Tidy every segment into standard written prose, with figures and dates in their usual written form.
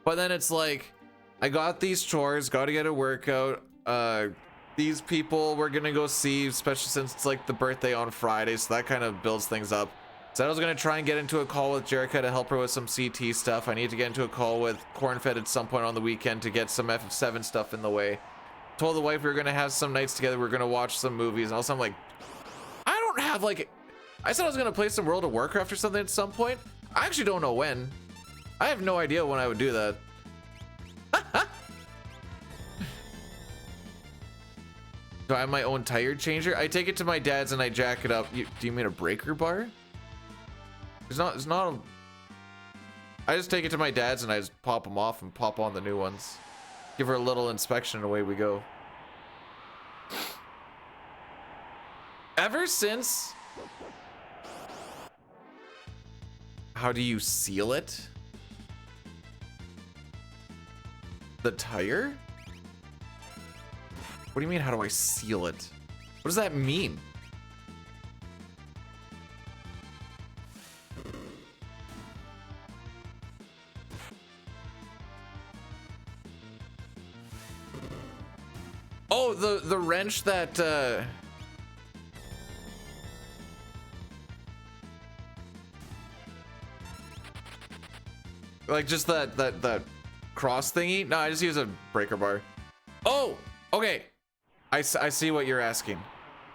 But then it's like, I got these chores, got to get a workout. These people we're gonna go see, especially since it's like the birthday on Friday, so that kind of builds things up. So I was gonna try and get into a call with Jerica to help her with some CT stuff. I need to get into a call with Cornfed at some point on the weekend to get some FF7 stuff in the way. Told the wife we were gonna have some nights together, we're gonna watch some movies, and also I'm like, I don't have like, I said I was gonna play some World of Warcraft or something at some point. I actually don't know when. I have no idea when I would do that. Do I have my own tire changer? I take it to my dad's and I jack it up. Do you mean a breaker bar? It's not I just take it to my dad's and I just pop them off and pop on the new ones. Give her a little inspection and away we go. Ever since... How do you seal it? The tire? What do you mean, how do I seal it? What does that mean? Oh, the wrench that like just that cross thingy? No, I just use a breaker bar. Oh, okay. I see what you're asking.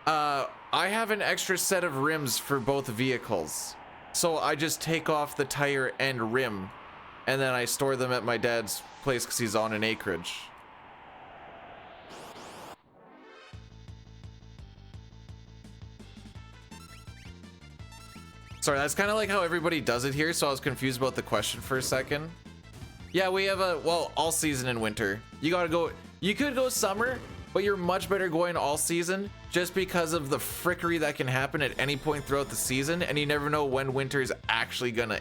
I have an extra set of rims for both vehicles. So I just take off the tire and rim, and then I store them at my dad's place because he's on an acreage. Sorry, that's kind of like how everybody does it here, so I was confused about the question for a second. Yeah, we have well, all season and winter. You gotta go, you could go summer, but you're much better going all season just because of the frickery that can happen at any point throughout the season, and you never know when winter is actually gonna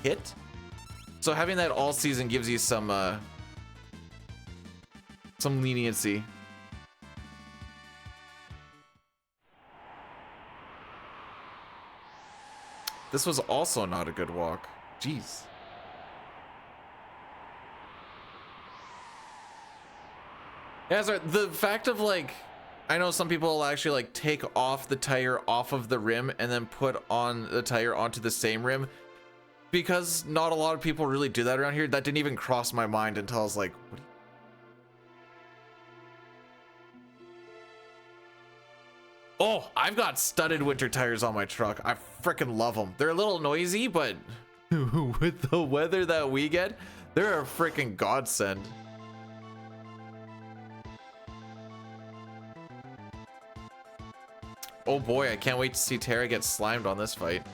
hit. So having that all season gives you some leniency. This was also not a good walk. Jeez. Yeah, sorry, the fact of like, I know some people will actually like take off the tire off of the rim and then put on the tire onto the same rim. Because not a lot of people really do that around here. That didn't even cross my mind until I was like, what do you... Oh, I've got studded winter tires on my truck. I freaking love them. They're a little noisy, but with the weather that we get, they're a freaking godsend. Oh boy, I can't wait to see Tara get slimed on this fight.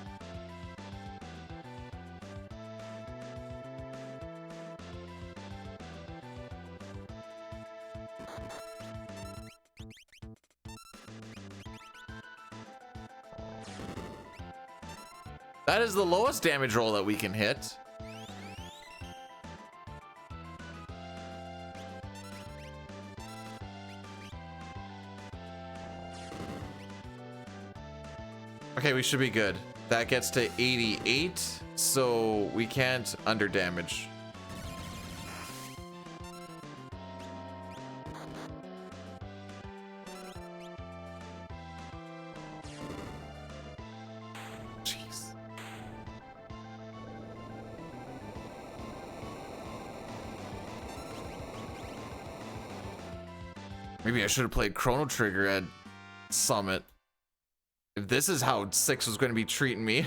That is the lowest damage roll that we can hit. Okay, we should be good. That gets to 88, so we can't under damage. Jeez. Maybe I should have played Chrono Trigger at Summit. If this is how 6 was going to be treating me.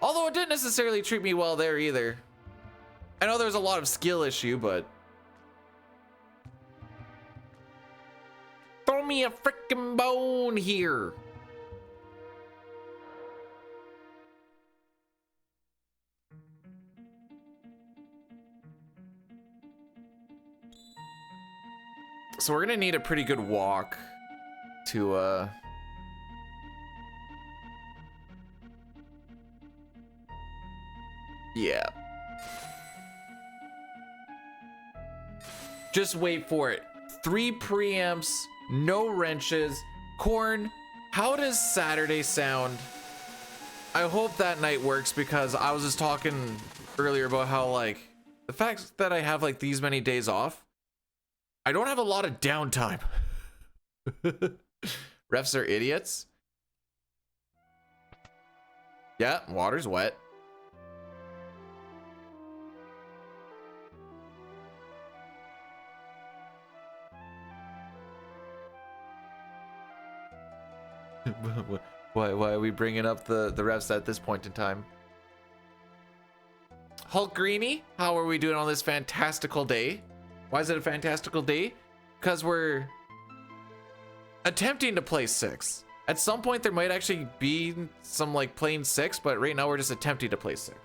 Although it didn't necessarily treat me well there either. I know there's a lot of skill issue, but... Throw me a freaking bone here. So we're going to need a pretty good walk to yeah, just wait for it. 3 preamps, no wrenches. Corn, how does Saturday sound? I hope that night works, because I was just talking earlier about how like the fact that I have like these many days off, I don't have a lot of downtime. Refs are idiots. Yeah, water's wet. Why are we bringing up the refs at this point in time? Hulk Greenie, how are we doing on this fantastical day? Why is it a fantastical day? Because we're attempting to play 6. At some point there might actually be some like playing 6, but right now we're just attempting to play 6.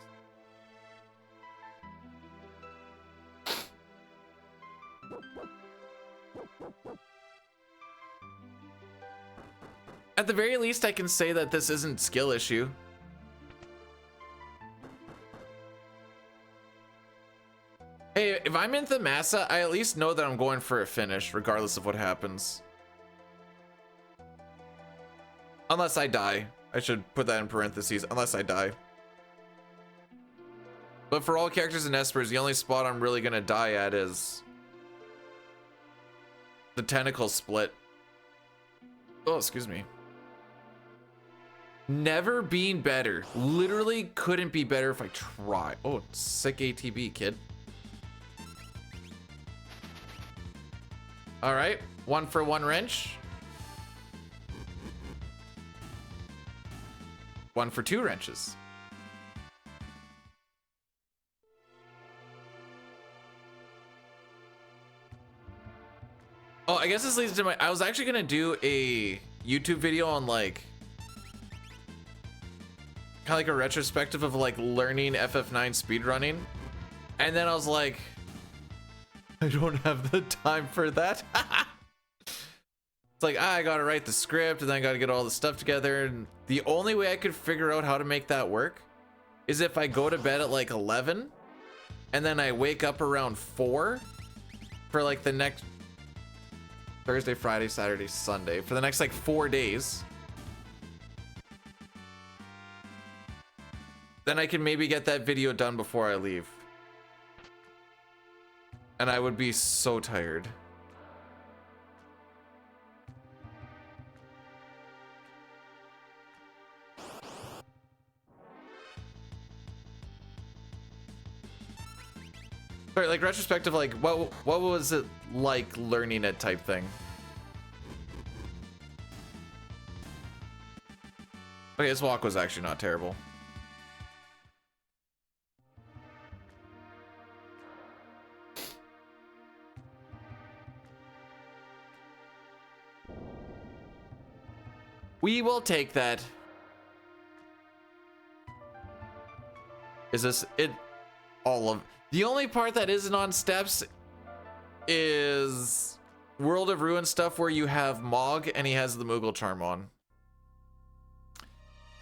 At the very least, I can say that this isn't skill issue. Hey, if I'm in the massa, I at least know that I'm going for a finish, regardless of what happens. Unless I die. I should put that in parentheses, unless I die. But for all characters in Espers, the only spot I'm really gonna die at is the tentacle split. Oh, excuse me. Never been better. Literally couldn't be better if I try. Oh, sick ATB, kid. All right, 1 for 1 wrench. 1 for 2 wrenches. Oh, I guess this leads to my, I was actually gonna do a YouTube video on like, kind of like a retrospective of like learning FF9 speedrunning. And then I was like, I don't have the time for that. It's like, I gotta write the script and then I gotta get all the stuff together. And the only way I could figure out how to make that work is if I go to bed at like 11 and then I wake up around 4 for like the next Thursday, Friday, Saturday, Sunday, for the next like 4 days. Then I can maybe get that video done before I leave. And I would be so tired. Sorry, like retrospective, like what was it like learning it type thing? Okay, this walk was actually not terrible. We will take that. Is this it? All of the only part that isn't on steps is World of Ruin stuff where you have Mog and he has the Moogle charm on.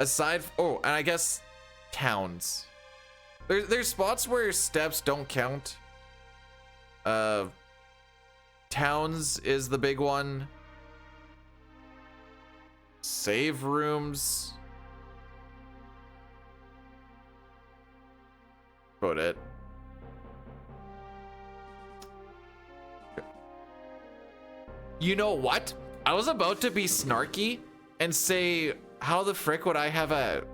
Aside, oh, and I guess towns. There's spots where steps don't count. Towns is the big one. Save rooms. About it. You know what? I was about to be snarky and say, how the frick would I have a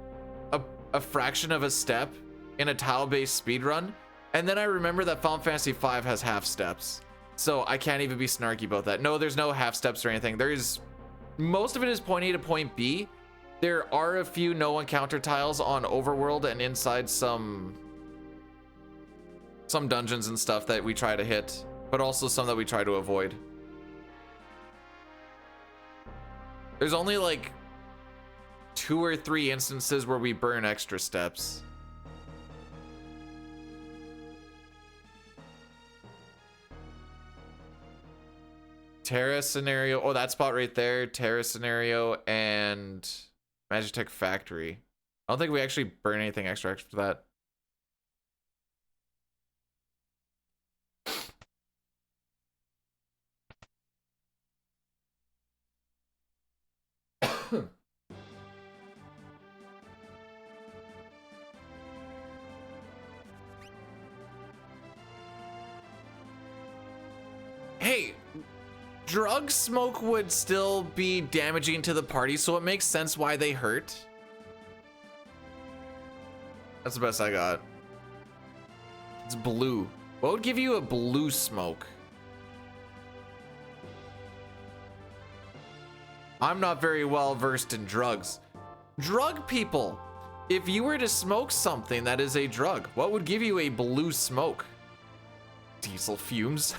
fraction of a step in a tile-based speedrun? And then I remember that Final Fantasy V has half steps. So I can't even be snarky about that. No, there's no half steps or anything. There's most of it is point A to point B. There are a few no encounter tiles on Overworld and inside some dungeons and stuff that we try to hit, but also some that we try to avoid. There's only like 2 or 3 instances where we burn extra steps. Terra scenario. Oh, that spot right there. Terra scenario and Magitech Factory. I don't think we actually burn anything extra for that. drug smoke would still be damaging to the party, so it makes sense why they hurt. That's the best I got. It's blue. What would give you a blue smoke? I'm not very well versed in drugs. Drug people, if you were to smoke something that is a drug, what would give you a blue smoke? Diesel fumes.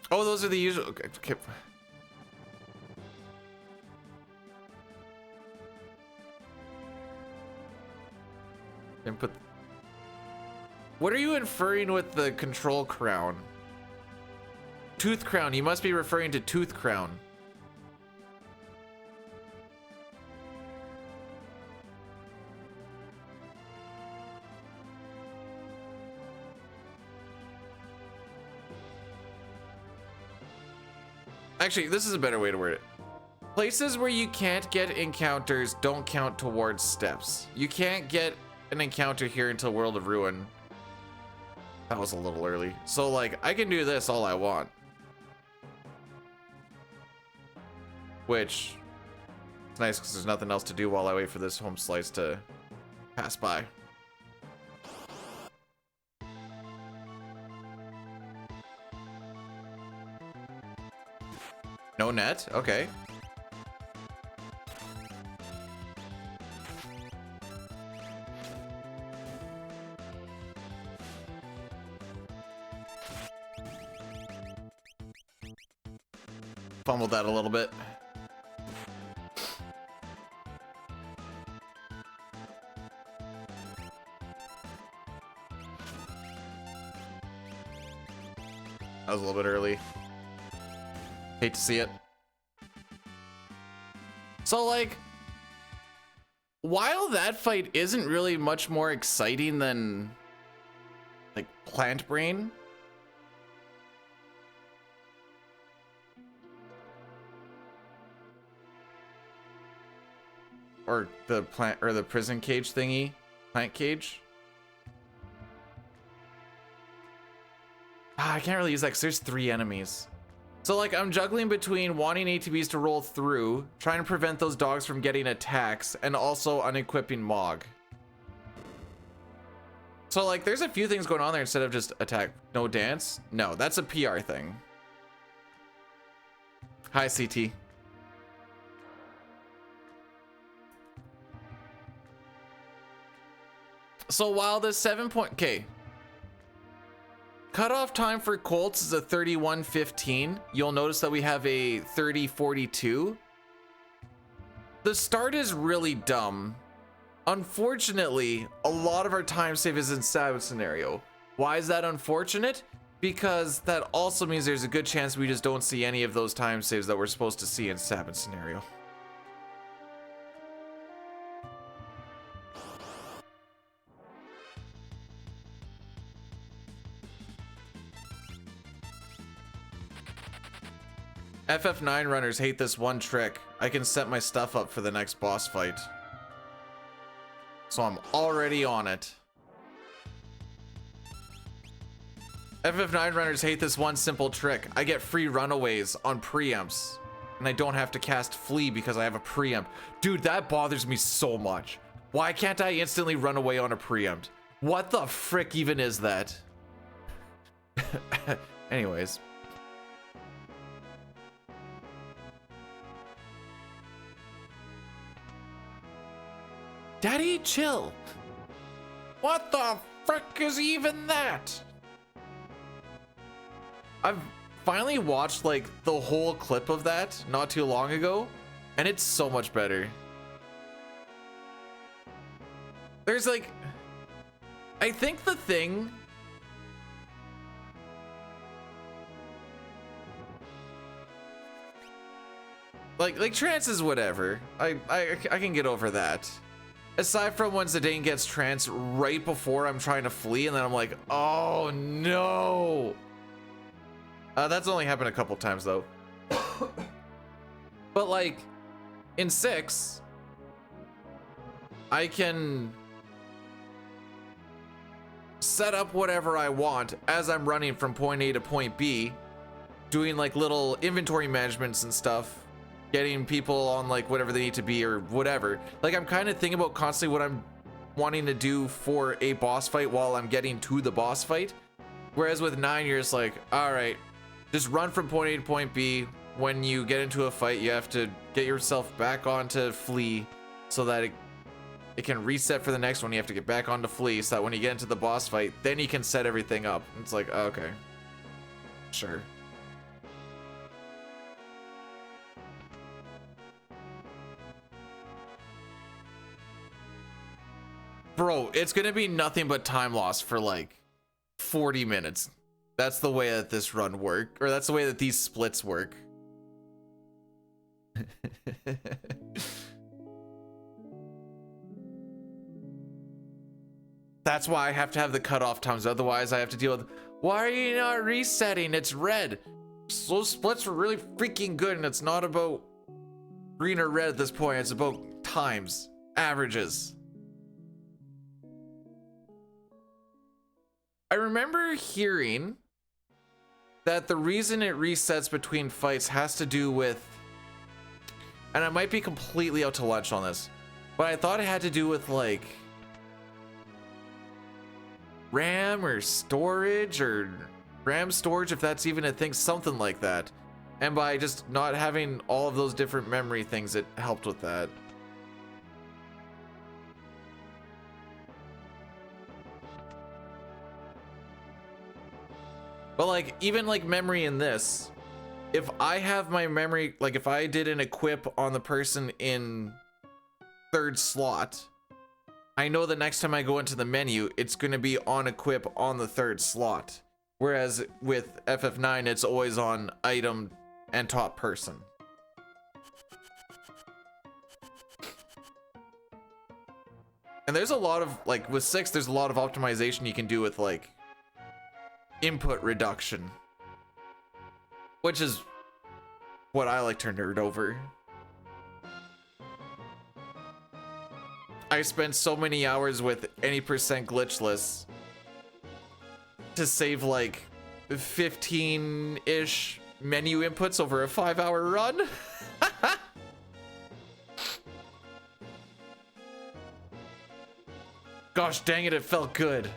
Oh, those are the usual. Okay. Input. What are you inferring with the control crown? Tooth crown. You must be referring to tooth crown. Actually, this is a better way to word it. Places where you can't get encounters don't count towards steps. You can't get an encounter here until World of Ruin. That was a little early. So, like, I can do this all I want. Which is nice because there's nothing else to do while I wait for this home slice to pass by. No net? Okay. Fumbled that a little bit. That was a little bit early. Hate to see it. So, like, while that fight isn't really much more exciting than, like, Plant Brain, or the plant, or the prison cage thingy, plant cage. I can't really use that because there's 3 enemies. So, like, I'm juggling between wanting ATBs to roll through, trying to prevent those dogs from getting attacks, and also unequipping Mog. So, like, there's a few things going on there instead of just attack. No dance? No, that's a PR thing. Hi, CT. So while the 7-point... Cutoff time for Colts is a 31:15. You'll notice that we have a 30:42. The start is really dumb. Unfortunately, a lot of our time save is in Sabbath scenario. Why is that unfortunate? Because that also means there's a good chance we just don't see any of those time saves that we're supposed to see in Sabbath scenario. FF9 runners hate this one trick. I can set my stuff up for the next boss fight. So I'm already on it. FF9 runners hate this one simple trick. I get free runaways on preempts. And I don't have to cast Flee because I have a preempt. Dude, that bothers me so much. Why can't I instantly run away on a preempt? What the frick even is that? Anyways. Daddy, chill. What the frick is even that? I've finally watched like the whole clip of that not too long ago, and it's so much better. There's like, I think the thing like trance is whatever. I can get over that. Aside from when Zidane gets trance right before I'm trying to flee, and then I'm like, oh no. That's only happened a couple times though. But like, In 6, I can set up whatever I want as I'm running from point A to point B, doing like little inventory managements and stuff, getting people on like whatever they need to be or whatever. Like I'm kind of thinking about constantly what I'm wanting to do for a boss fight while I'm getting to the boss fight. Whereas with 9, you're just like, all right, just run from point A to point B. When you get into a fight, you have to get yourself back onto flee so that it can reset for the next one. You have to get back onto flee so that when you get into the boss fight, then you can set everything up. It's like, okay, sure. Bro, it's gonna be nothing but time loss for like 40 minutes. That's the way that this run work, or that's the way that these splits work. That's why I have to have the cutoff times. Otherwise, I have to deal with, why are you not resetting? It's red. Those splits were really freaking good, and it's not about green or red at this point. It's about times, averages. I remember hearing that the reason it resets between fights has to do with, and I might be completely out to lunch on this, but I thought it had to do with like RAM or storage, or RAM storage, if that's even a thing, something like that. And by just not having all of those different memory things, it helped with that. But like, even like memory in this, if I have my memory, like if I did an equip on the person in 3rd slot, I know the next time I go into the menu, it's going to be on equip on the 3rd slot. Whereas with FF9, it's always on item and top person. And there's a lot of, like with 6, there's a lot of optimization you can do with like input reduction, which is what I like to nerd over. I spent so many hours with any percent glitchless to save like 15-ish menu inputs over a 5-hour run. Gosh dang it, it felt good.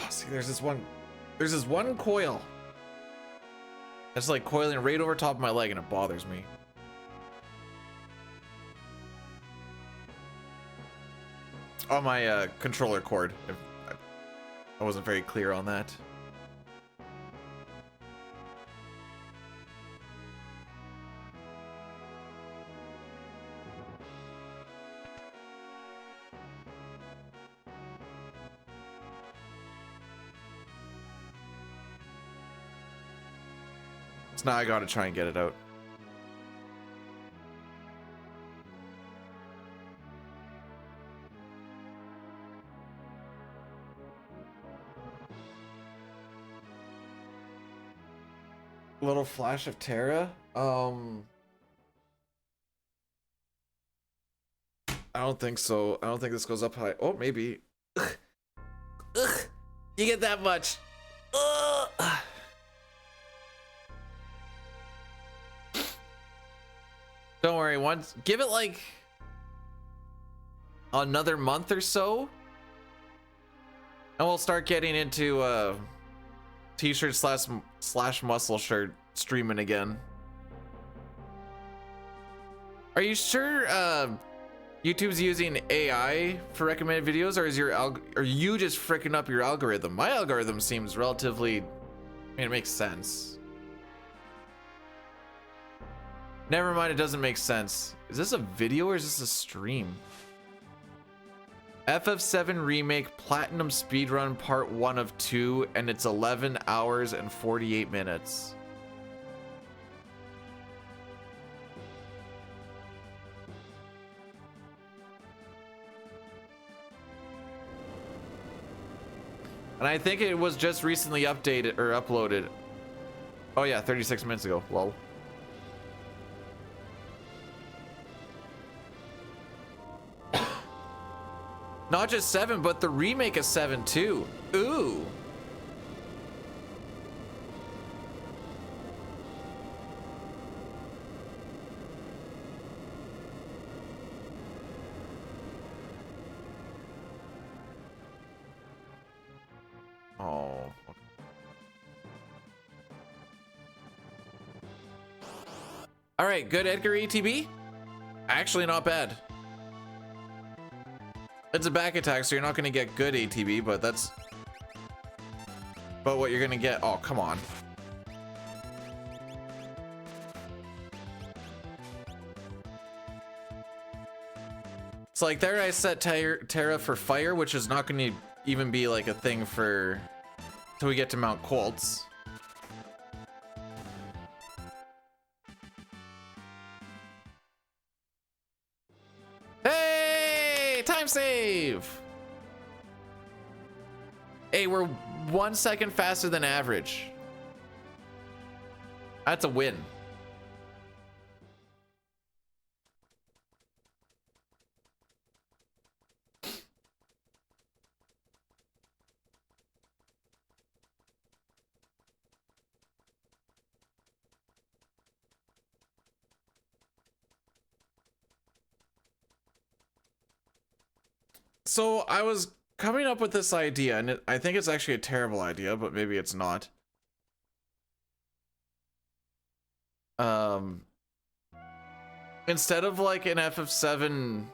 See, there's this one coil that's like coiling right over top of my leg, and it bothers me. On my controller cord. I wasn't very clear on that. So now I gotta try and get it out. Little flash of Terra. I don't think so. I don't think this goes up high. Oh, maybe. Ugh. Ugh. You get that much. Ugh. Don't worry, once give it like another month or so, and we'll start getting into t-shirt slash muscle shirt streaming again. Are you sure YouTube's using AI for recommended videos, or is are you just freaking up your algorithm? My algorithm seems relatively, I mean, it makes sense. Never mind, it doesn't make sense. Is this a video or is this a stream? FF7 Remake Platinum Speedrun Part 1 of 2, and it's 11 hours and 48 minutes. And I think it was just recently updated or uploaded. Oh yeah, 36 minutes ago. Lol. Not just 7, but the remake of 7 too. Ooh. Oh. All right, good Edgar ETB. Actually, not bad. It's a back attack, so you're not going to get good ATB, but that's... But what you're going to get... Oh, come on. It's like there I set Terra for fire, which is not going to even be like a thing for... Till we get to Mount Colts. Time save. Hey, we're 1 second faster than average. That's a win. So I was coming up with this idea, and I think it's actually a terrible idea, but maybe it's not. Instead of like an FF7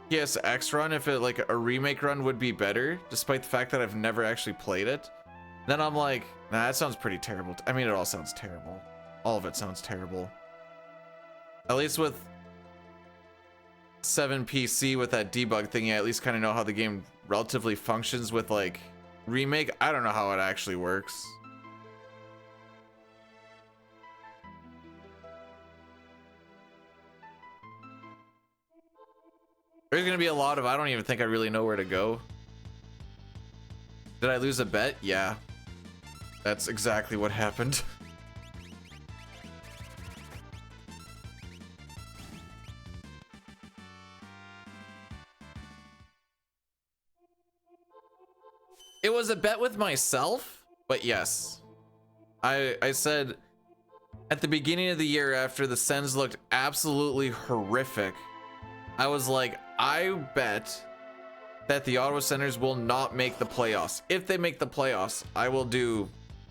PSX run, if it like a remake run would be better, despite the fact that I've never actually played it. Then I'm like, nah, that sounds pretty terrible. I mean, it all sounds terrible. All of it sounds terrible. At least with 7 PC with that debug thingy, I at least kind of know how the game relatively functions. With like remake, I don't know how it actually works. There's gonna be a lot of I don't even think I really know where to go. Did I lose a bet? Yeah, that's exactly what happened. It was a bet with myself, but yes. I said at the beginning of the year, after the Sens looked absolutely horrific, I was like, I bet that the Ottawa Senators will not make the playoffs. If they make the playoffs, I will do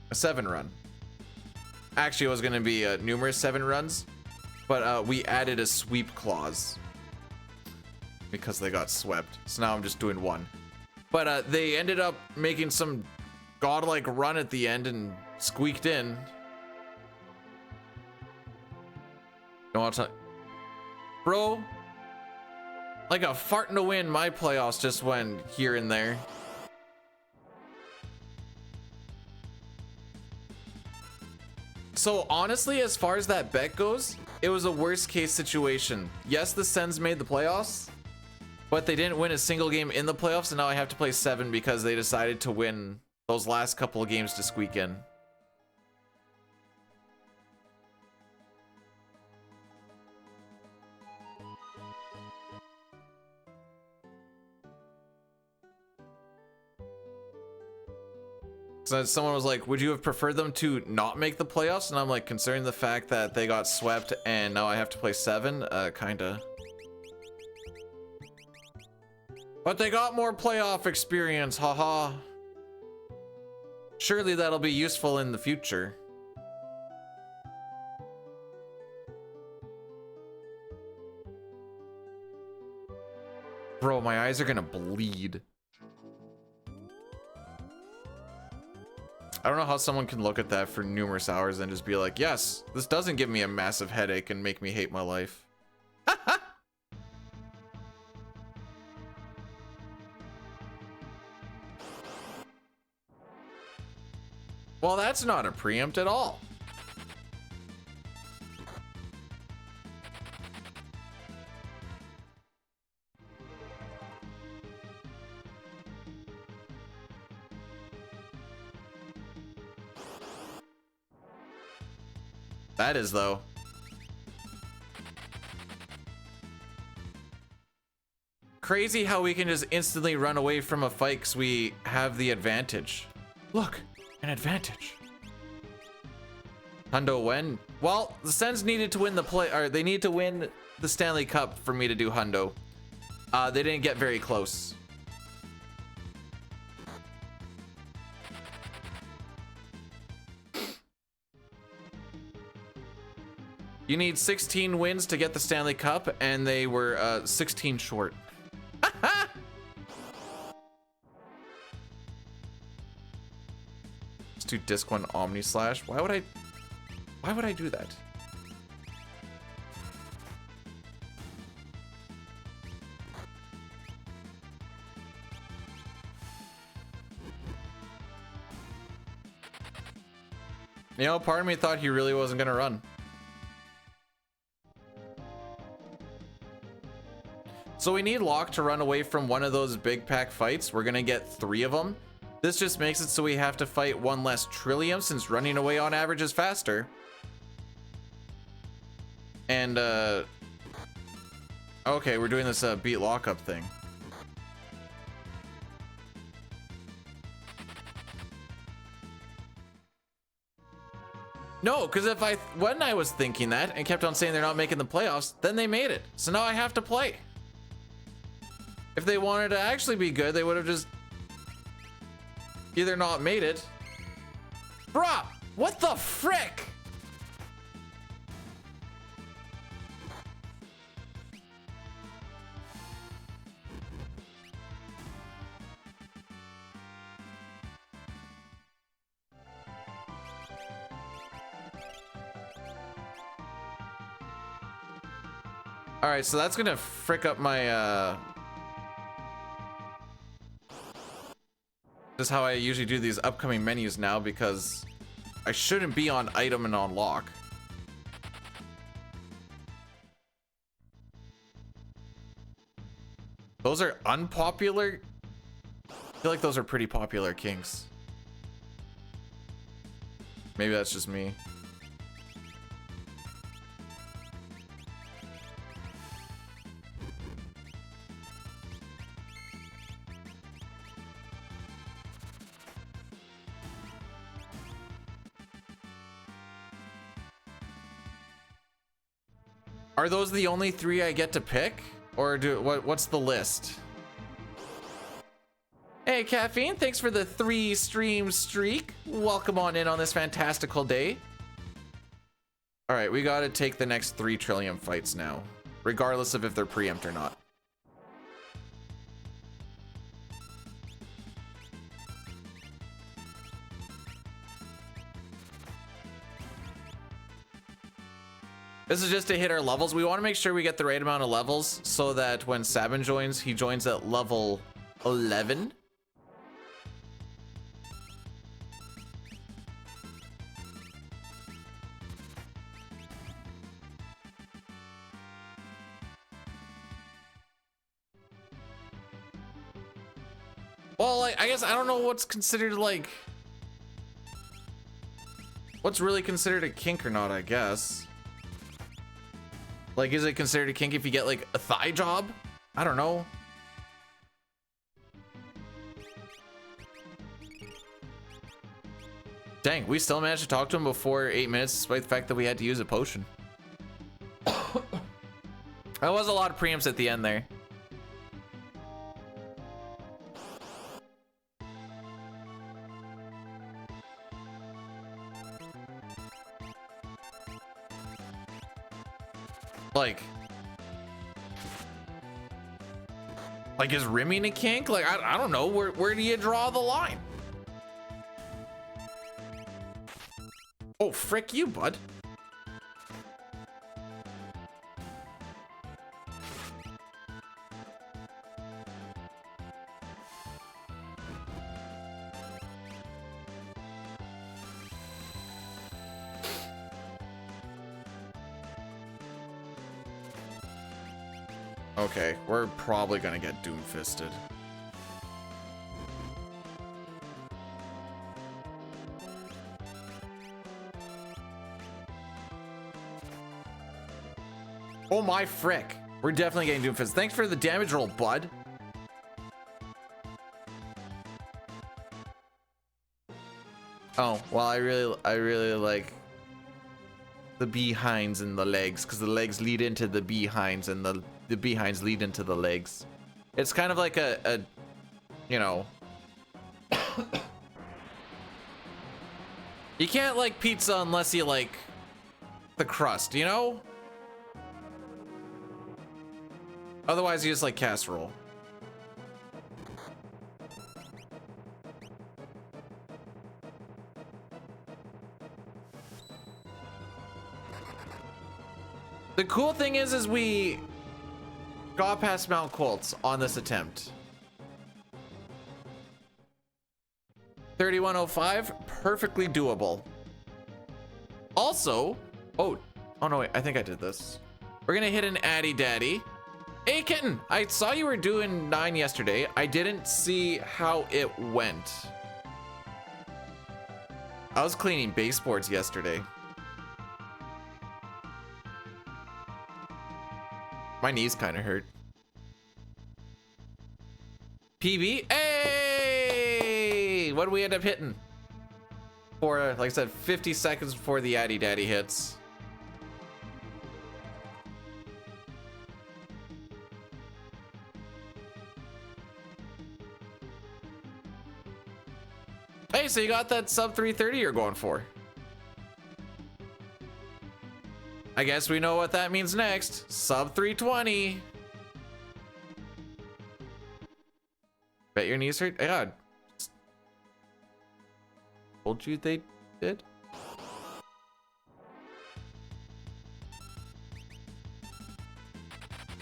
a 7 run. Actually, it was going to be numerous 7 runs, but we added a sweep clause because they got swept. So now I'm just doing 1. But they ended up making some godlike run at the end and squeaked in. No, I'll tell you. Bro, like a fart in the wind, my playoffs just went here and there. So honestly, as far as that bet goes, it was a worst case situation. Yes, the Sens made the playoffs, but they didn't win a single game in the playoffs, and now I have to play 7 because they decided to win those last couple of games to squeak in. So someone was like, would you have preferred them to not make the playoffs? And I'm like, considering the fact that they got swept and now I have to play 7, kinda. But they got more playoff experience, haha. Surely that'll be useful in the future. Bro, my eyes are gonna bleed. I don't know how someone can look at that for numerous hours and just be like, yes, this doesn't give me a massive headache and make me hate my life. Well, that's not a preempt at all. That is, though. Crazy how we can just instantly run away from a fight because we have the advantage. Look, an advantage. Hundo when? Well, the Sens needed to win the play, or they need to win the Stanley Cup for me to do Hundo. They didn't get very close. You need 16 wins to get the Stanley Cup, and they were 16 short. Let's do Disc 1 Omni Slash. Why would I do that? You know, part of me thought he really wasn't gonna run. So we need Locke to run away from one of those big pack fights. We're gonna get 3 of them. This just makes it so we have to fight 1 less Trillium since running away on average is faster. And okay, we're doing this beat lockup thing. No, because when I was thinking that and kept on saying they're not making the playoffs, then they made it. So now I have to play. If they wanted to actually be good, they would have just either not made it. Bruh, what the frick? All right, so that's gonna frick up my this is how I usually do these upcoming menus now, because I shouldn't be on item and on lock. Those are unpopular. I feel like those are pretty popular kinks. Maybe that's just me. Are those the only 3 I get to pick? Or what's the list? Hey, Caffeine, thanks for the 3 stream streak. Welcome on in on this fantastical day. All right, we gotta take the next 3 Trillium fights now, regardless of if they're preempt or not. This is just to hit our levels. We want to make sure we get the right amount of levels so that when Sabin joins, he joins at level 11. Well, like, I guess I don't know what's considered like... What's really considered a kink or not, I guess. Like, is it considered a kink if you get, like, a thigh job? I don't know. Dang, we still managed to talk to him before 8 minutes, despite the fact that we had to use a potion. That was a lot of preamps at the end there. Like is rimming a kink? Like, I don't know. Where do you draw the line? Oh, frick you, bud. Okay, we're probably gonna get doom-fisted. Oh my frick. We're definitely getting Doomfist. Thanks for the damage roll, bud. Oh, well, I really like the behinds and the legs, because the legs lead into the behinds and the behinds lead into the legs. It's kind of like a you know, you can't like pizza unless you like the crust, you know? Otherwise you just like casserole. The cool thing is we got past Mount Colts on this attempt. 3105, perfectly doable. Also, oh no, wait, I think I did this. We're gonna hit an Addy Daddy. Hey kitten, I saw you were doing 9 yesterday. I didn't see how it went. I was cleaning baseboards yesterday. My knees kind of hurt. PB, hey! What do we end up hitting? For, like I said, 50 seconds before the Addy Daddy hits. Hey, so you got that sub 330 you're going for. I guess we know what that means next. Sub 320. Bet your knees hurt. God. Told you they did.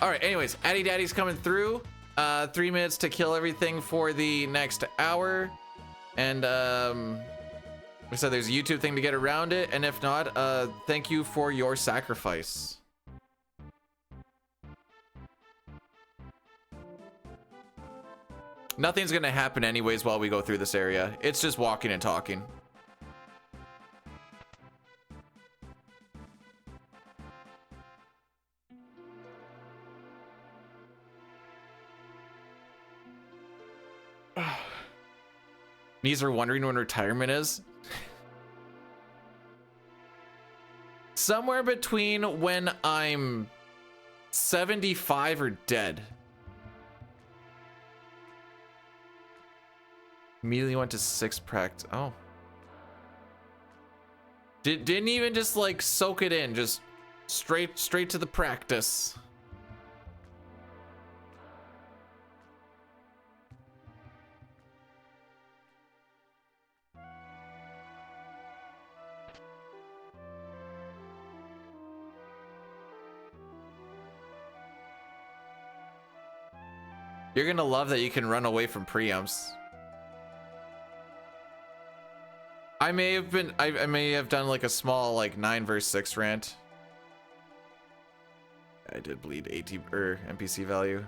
All right, anyways, Addy Daddy's coming through. 3 minutes to kill everything for the next hour. And we said there's a YouTube thing to get around it, and if not, thank you for your sacrifice. Nothing's gonna happen anyways while we go through this area. It's just walking and talking. Knees are wondering when retirement is. Somewhere between when I'm 75 or dead. Immediately went to 6 pract. Oh. Didn't even just like soak it in, just straight to the practice. You're gonna love that you can run away from preamps. I may have done like a small like 9 versus 6 rant. I did bleed AT or NPC value.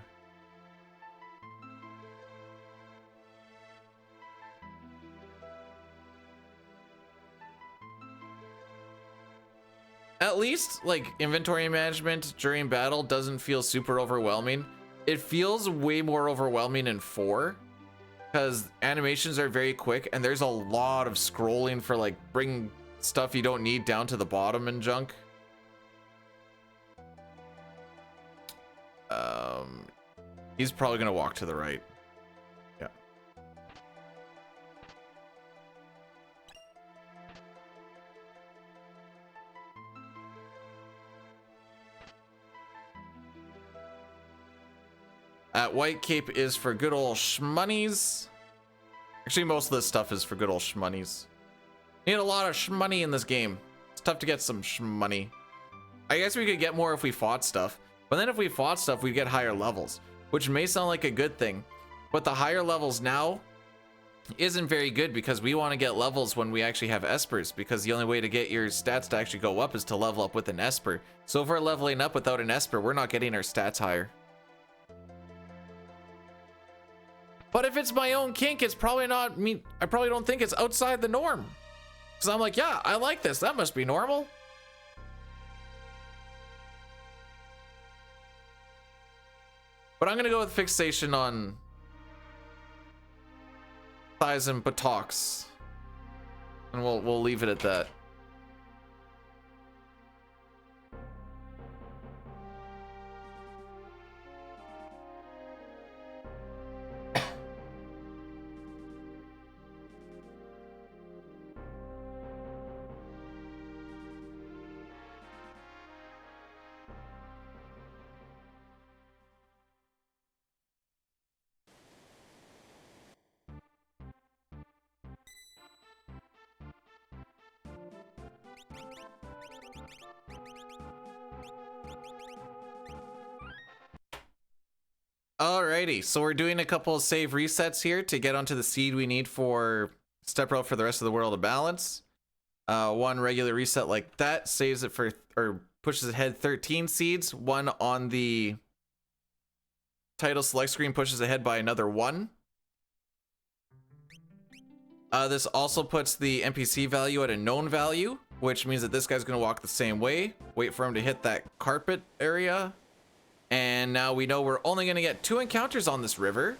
At least like inventory management during battle doesn't feel super overwhelming. It feels way more overwhelming in 4 because animations are very quick and there's a lot of scrolling for like bringing stuff you don't need down to the bottom and junk. He's probably gonna walk to the right. Yeah. White Cape is for good old shmonnies. Actually, most of this stuff is for good old shmonnies. Need a lot of shmoney in this game. It's tough to get some shmoney. I guess we could get more if we fought stuff. But then if we fought stuff, we'd get higher levels, which may sound like a good thing. But the higher levels now isn't very good because we want to get levels when we actually have Espers, because the only way to get your stats to actually go up is to level up with an Esper. So if we're leveling up without an Esper, we're not getting our stats higher. But if it's my own kink, it's probably not me. I probably don't think it's outside the norm. Because I'm like, yeah, I like this. That must be normal. But I'm gonna go with fixation on thighs and buttocks, and we'll leave it at that. Alrighty, so we're doing a couple of save resets here to get onto the seed we need for Step Route for the rest of the world of balance. One regular reset like that saves it for, or pushes ahead 13 seeds. One on the title select screen pushes ahead by another one. This also puts the NPC value at a known value, which means that this guy's gonna walk the same way. Wait for him to hit that carpet area. And now we know we're only gonna get 2 encounters on this river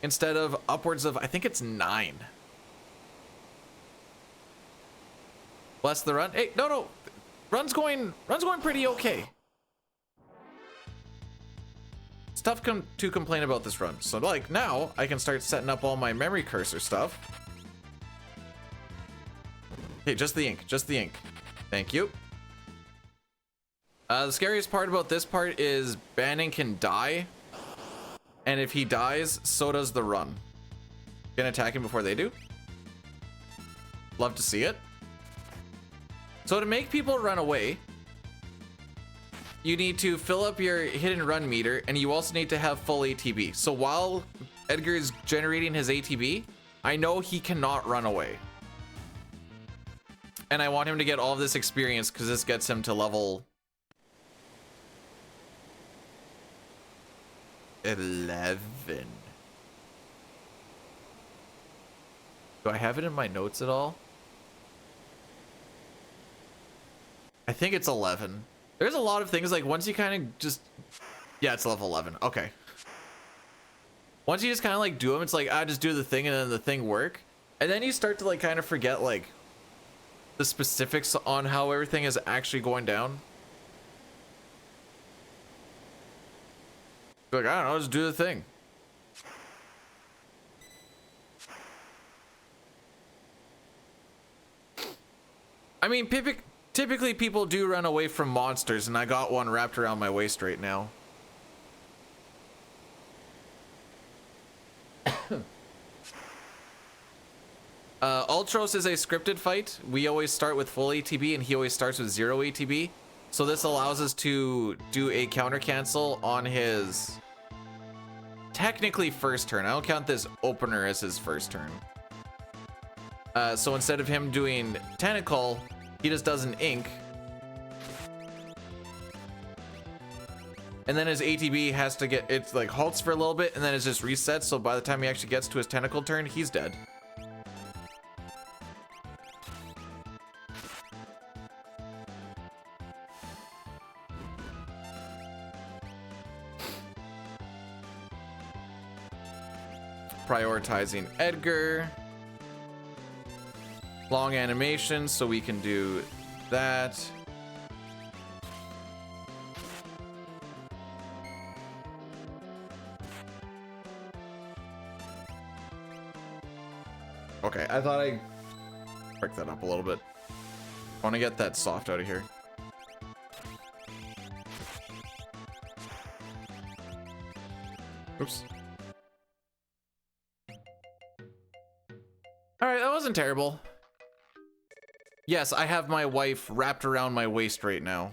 instead of upwards of, I think it's 9. Bless the run. Hey, no. Run's going pretty okay. It's tough to complain about this run. So like now I can start setting up all my memory cursor stuff. Okay, just the ink. Thank you. The scariest part about this part is Banning can die, and if he dies, so does the run. Gonna attack him before they do. Love to see it. So to make people run away, you need to fill up your hit and run meter, and you also need to have full ATB. So while Edgar is generating his ATB, I know he cannot run away. And I want him to get all of this experience because this gets him to level 11. Do I have it in my notes at all? I think it's 11. There's a lot of things like once you kind of just, yeah, it's level 11. Okay. Once you just kind of like do them, it's like, I just do the thing and then the thing work. And then you start to like kind of forget like the specifics on how everything is actually going down. Like, I don't know, just do the thing. I mean, typically people do run away from monsters, and I got one wrapped around my waist right now. Ultros is a scripted fight. We always start with full ATB, and he always starts with 0 ATB. So this allows us to do a counter cancel on his technically first turn. I don't count this opener as his first turn. So instead of him doing tentacle, he just does an ink. And then his ATB has to get, it's like halts for a little bit and then it just resets. So by the time he actually gets to his tentacle turn, he's dead. Prioritizing Edgar. Long animation, so we can do that. Okay, I thought I break that up a little bit. I want to get that soft out of here. Oops. All right, that wasn't terrible. Yes, I have my wife wrapped around my waist right now.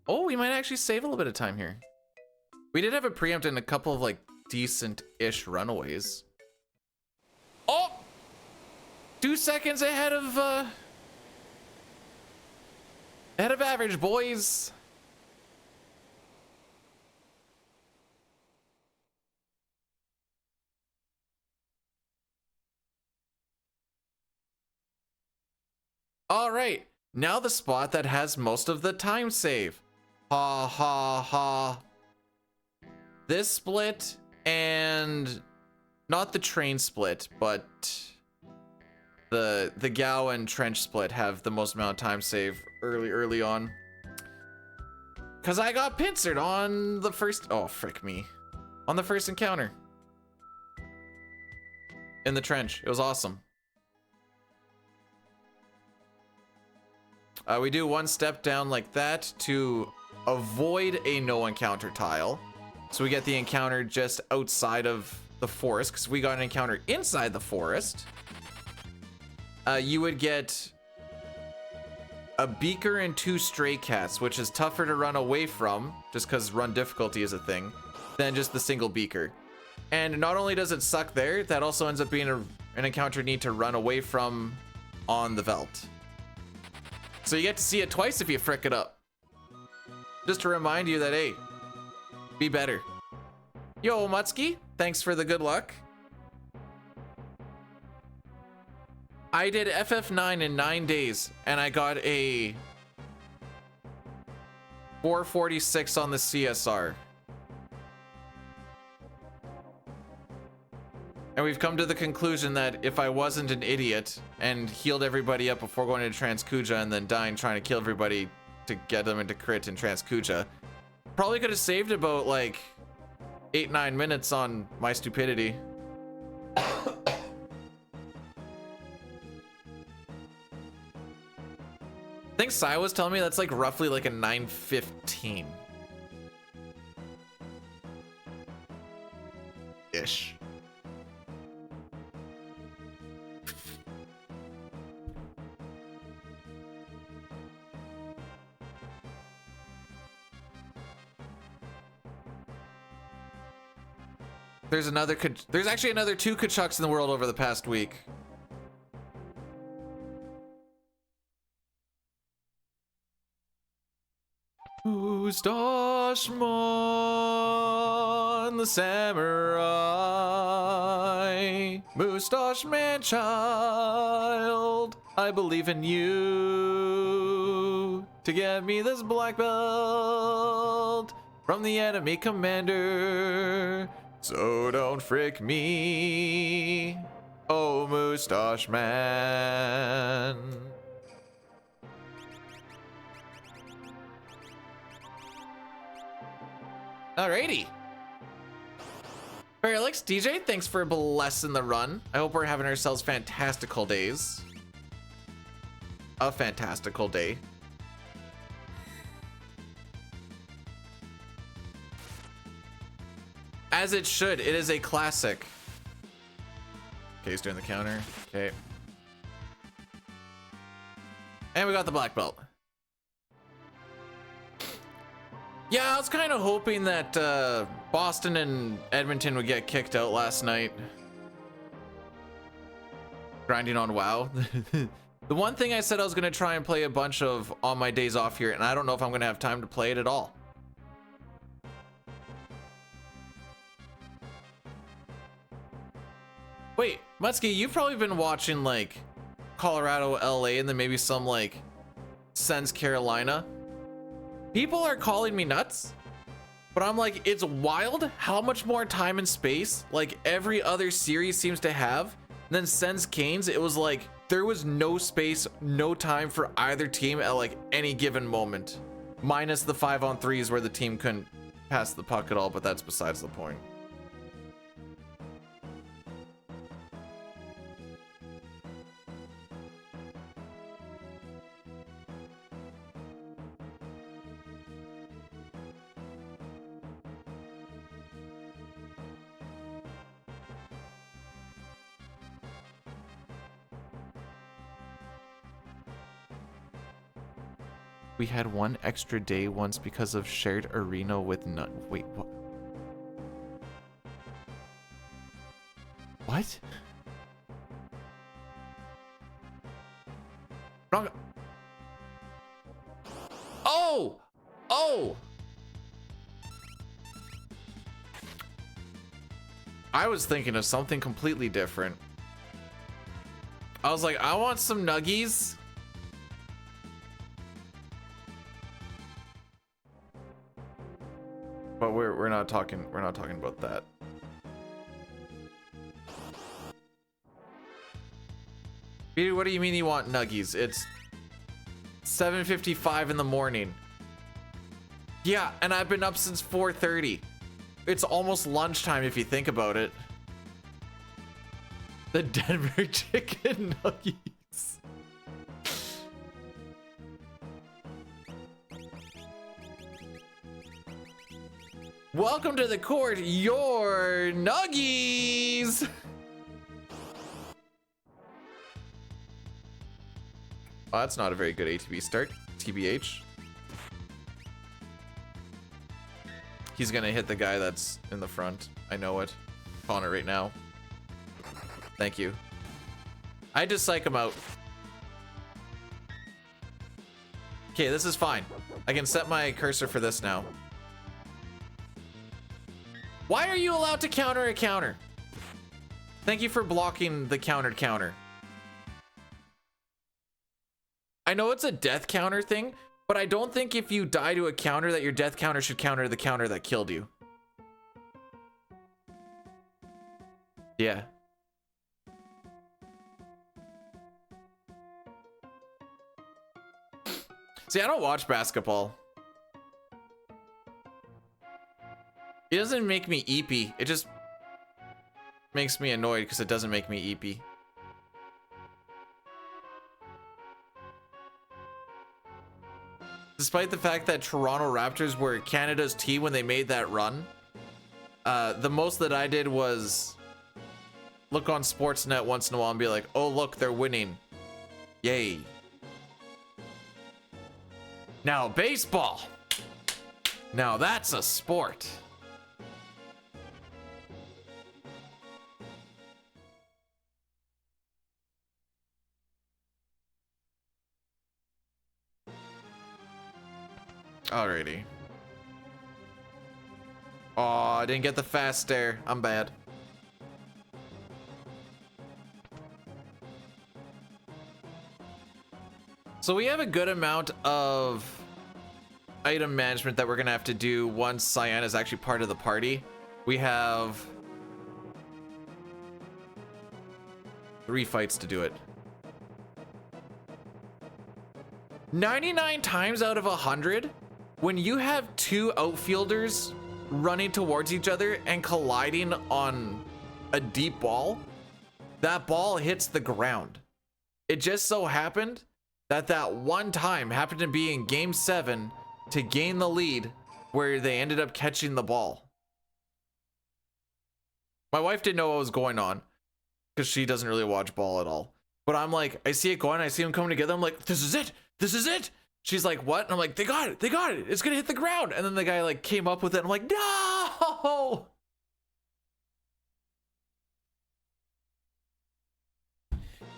Oh, we might actually save a little bit of time here. We did have a preempt and a couple of like decent-ish runaways. Oh! 2 seconds ahead of average, boys. All right, now the spot that has most of the time save. Ha ha ha. This split and not the train split, but the Gowan trench split have the most amount of time save early on. Cause I got pincered on the first, oh frick me, on the first encounter in the trench. It was awesome. We do one step down like that to avoid a no encounter tile. So we get the encounter just outside of the forest, because we got an encounter inside the forest. You would get a beaker and 2 stray cats, which is tougher to run away from, just because run difficulty is a thing, than just the single beaker. And not only does it suck there, that also ends up being an encounter you need to run away from on the Veldt. So you get to see it twice if you frick it up. Just to remind you that, hey, be better. Yo, Mutsky, thanks for the good luck. I did FF9 in 9 days, and I got a 446 on the CSR. And we've come to the conclusion that if I wasn't an idiot and healed everybody up before going to Transkuja and then dying trying to kill everybody to get them into crit in Transkuja, probably could have saved about like 8-9 minutes on my stupidity. I think Sai was telling me that's like roughly like a 9:15 ish. There's actually another 2 Kachucks in the world over the past week. Moustache-mon, the samurai. Moustache man child, I believe in you to get me this black belt from the enemy commander. So don't frick me, oh Moustache man. Alrighty. Alex DJ, thanks for blessing the run. I hope we're having ourselves fantastical days. A fantastical day. As it should. It is a classic. Okay, he's doing the counter. Okay. And we got the black belt. Yeah, I was kind of hoping that Boston and Edmonton would get kicked out last night. Grinding on WoW. The one thing I said I was going to try and play a bunch of on my days off here, and I don't know if I'm going to have time to play it at all. Wait, Mutsky, you've probably been watching like Colorado, LA, and then maybe some like Sens Carolina. People are calling me nuts, but I'm like, it's wild how much more time and space like every other series seems to have. And then Sens Canes, it was like there was no space, no time for either team at like any given moment, minus the 5-on-3s where the team couldn't pass the puck at all, but that's besides the point. We had one extra day once because of shared arena with none. Wait, what? What? Wrong. Oh! Oh! I was thinking of something completely different. I was like, I want some nuggies But we're not talking about that. Peter, what do you mean you want nuggies? It's 7:55 in the morning. Yeah, and I've been up since 4:30. It's almost lunchtime if you think about it. The Denver chicken nuggies. Welcome to the court, your nuggies. Oh, that's not a very good ATB start, TBH. He's gonna hit the guy that's in the front. I know it. Calling it right now. Thank you. I just psych him out. Okay, this is fine. I can set my cursor for this now. Why are you allowed to counter a counter? Thank you for blocking the countered counter. I know it's a death counter thing, but I don't think if you die to a counter that your death counter should counter the counter that killed you. Yeah. See, I don't watch basketball. It doesn't make me eepy. It just makes me annoyed because it doesn't make me eepy. Despite the fact that Toronto Raptors were Canada's team when they made that run, the most that I did was look on Sportsnet once in a while and be like, oh, look, they're winning. Yay. Now, baseball. Now, that's a sport. Alrighty. Oh, I didn't get the fast stare. I'm bad. So we have a good amount of item management that we're gonna have to do once Cyan is actually part of the party. We have 3 fights to do it. 99 times out of 100, when you have 2 outfielders running towards each other and colliding on a deep ball, that ball hits the ground. It just so happened that that one time happened to be in game 7 to gain the lead where they ended up catching the ball. My wife didn't know what was going on because she doesn't really watch ball at all. But I'm like, I see it going, I see them coming together. I'm like, this is it. This is it. She's like, what? And I'm like, they got it. They got it. It's gonna hit the ground. And then the guy like came up with it. I'm like, no.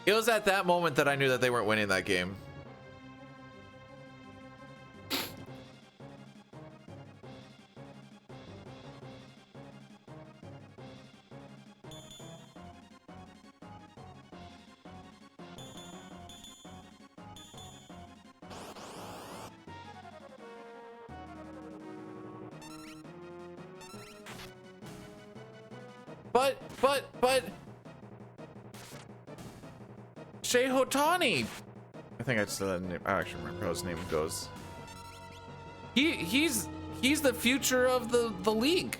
It was at that moment that I knew that they weren't winning that game. But Shea Hotani. I think I said that name. I actually remember how his name goes. He's the future of the league.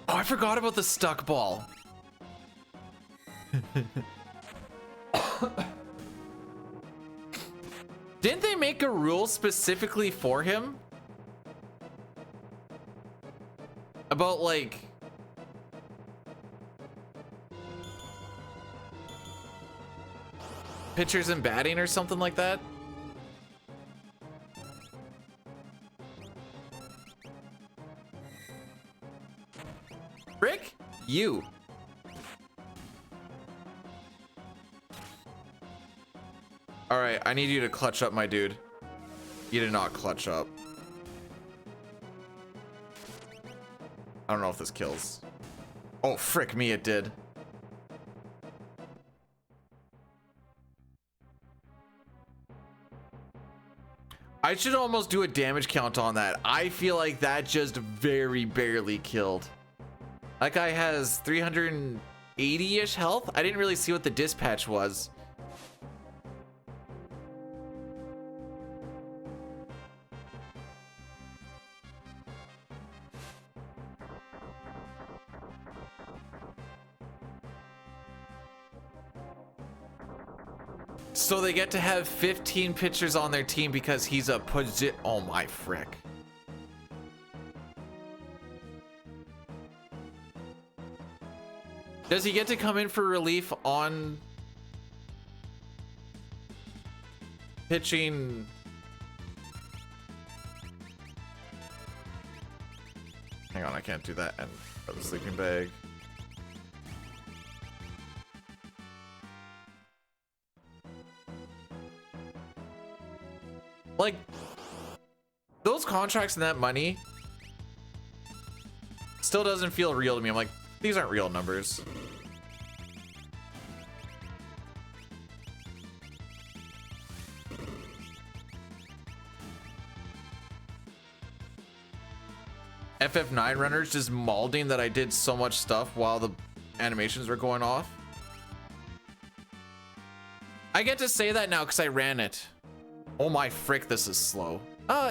Oh, I forgot about the stuck ball. Didn't they make a rule specifically for him? About like pitchers and batting or something like that? Rick? You. All right, I need you to clutch up, my dude. You did not clutch up. I don't know if this kills. Oh, frick me, it did. I should almost do a damage count on that. I feel like that just very barely killed. That guy has 380-ish health. I didn't really see what the dispatch was. So they get to have 15 pitchers on their team because he's a oh my frick. Does he get to come in for relief on pitching? Hang on, I can't do that and put the sleeping bag. Like, those contracts and that money still doesn't feel real to me. I'm like, these aren't real numbers. FF9 runners just malding that I did so much stuff while the animations were going off. I get to say that now because I ran it. Oh my frick, this is slow.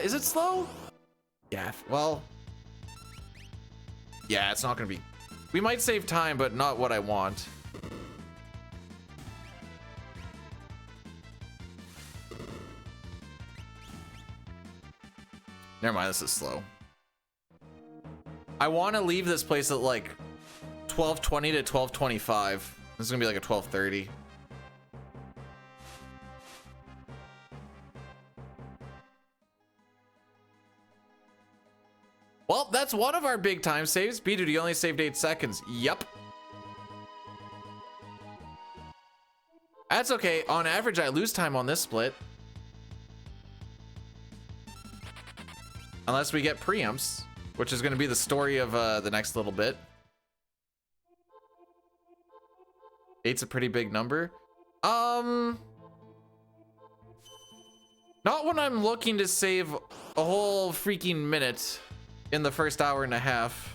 Is it slow? Yeah, well. Yeah, it's not gonna be. We might save time, but not what I want. Never mind, this is slow. I want to leave this place at like 12:20 to 12:25. This is gonna be like a 12:30. Well, that's one of our big time saves. B-Dude, you only saved 8 seconds. Yep. That's okay. On average, I lose time on this split. Unless we get preempts, which is going to be the story of the next little bit. 8's a pretty big number. Not when I'm looking to save a whole freaking minute in the first hour and a half,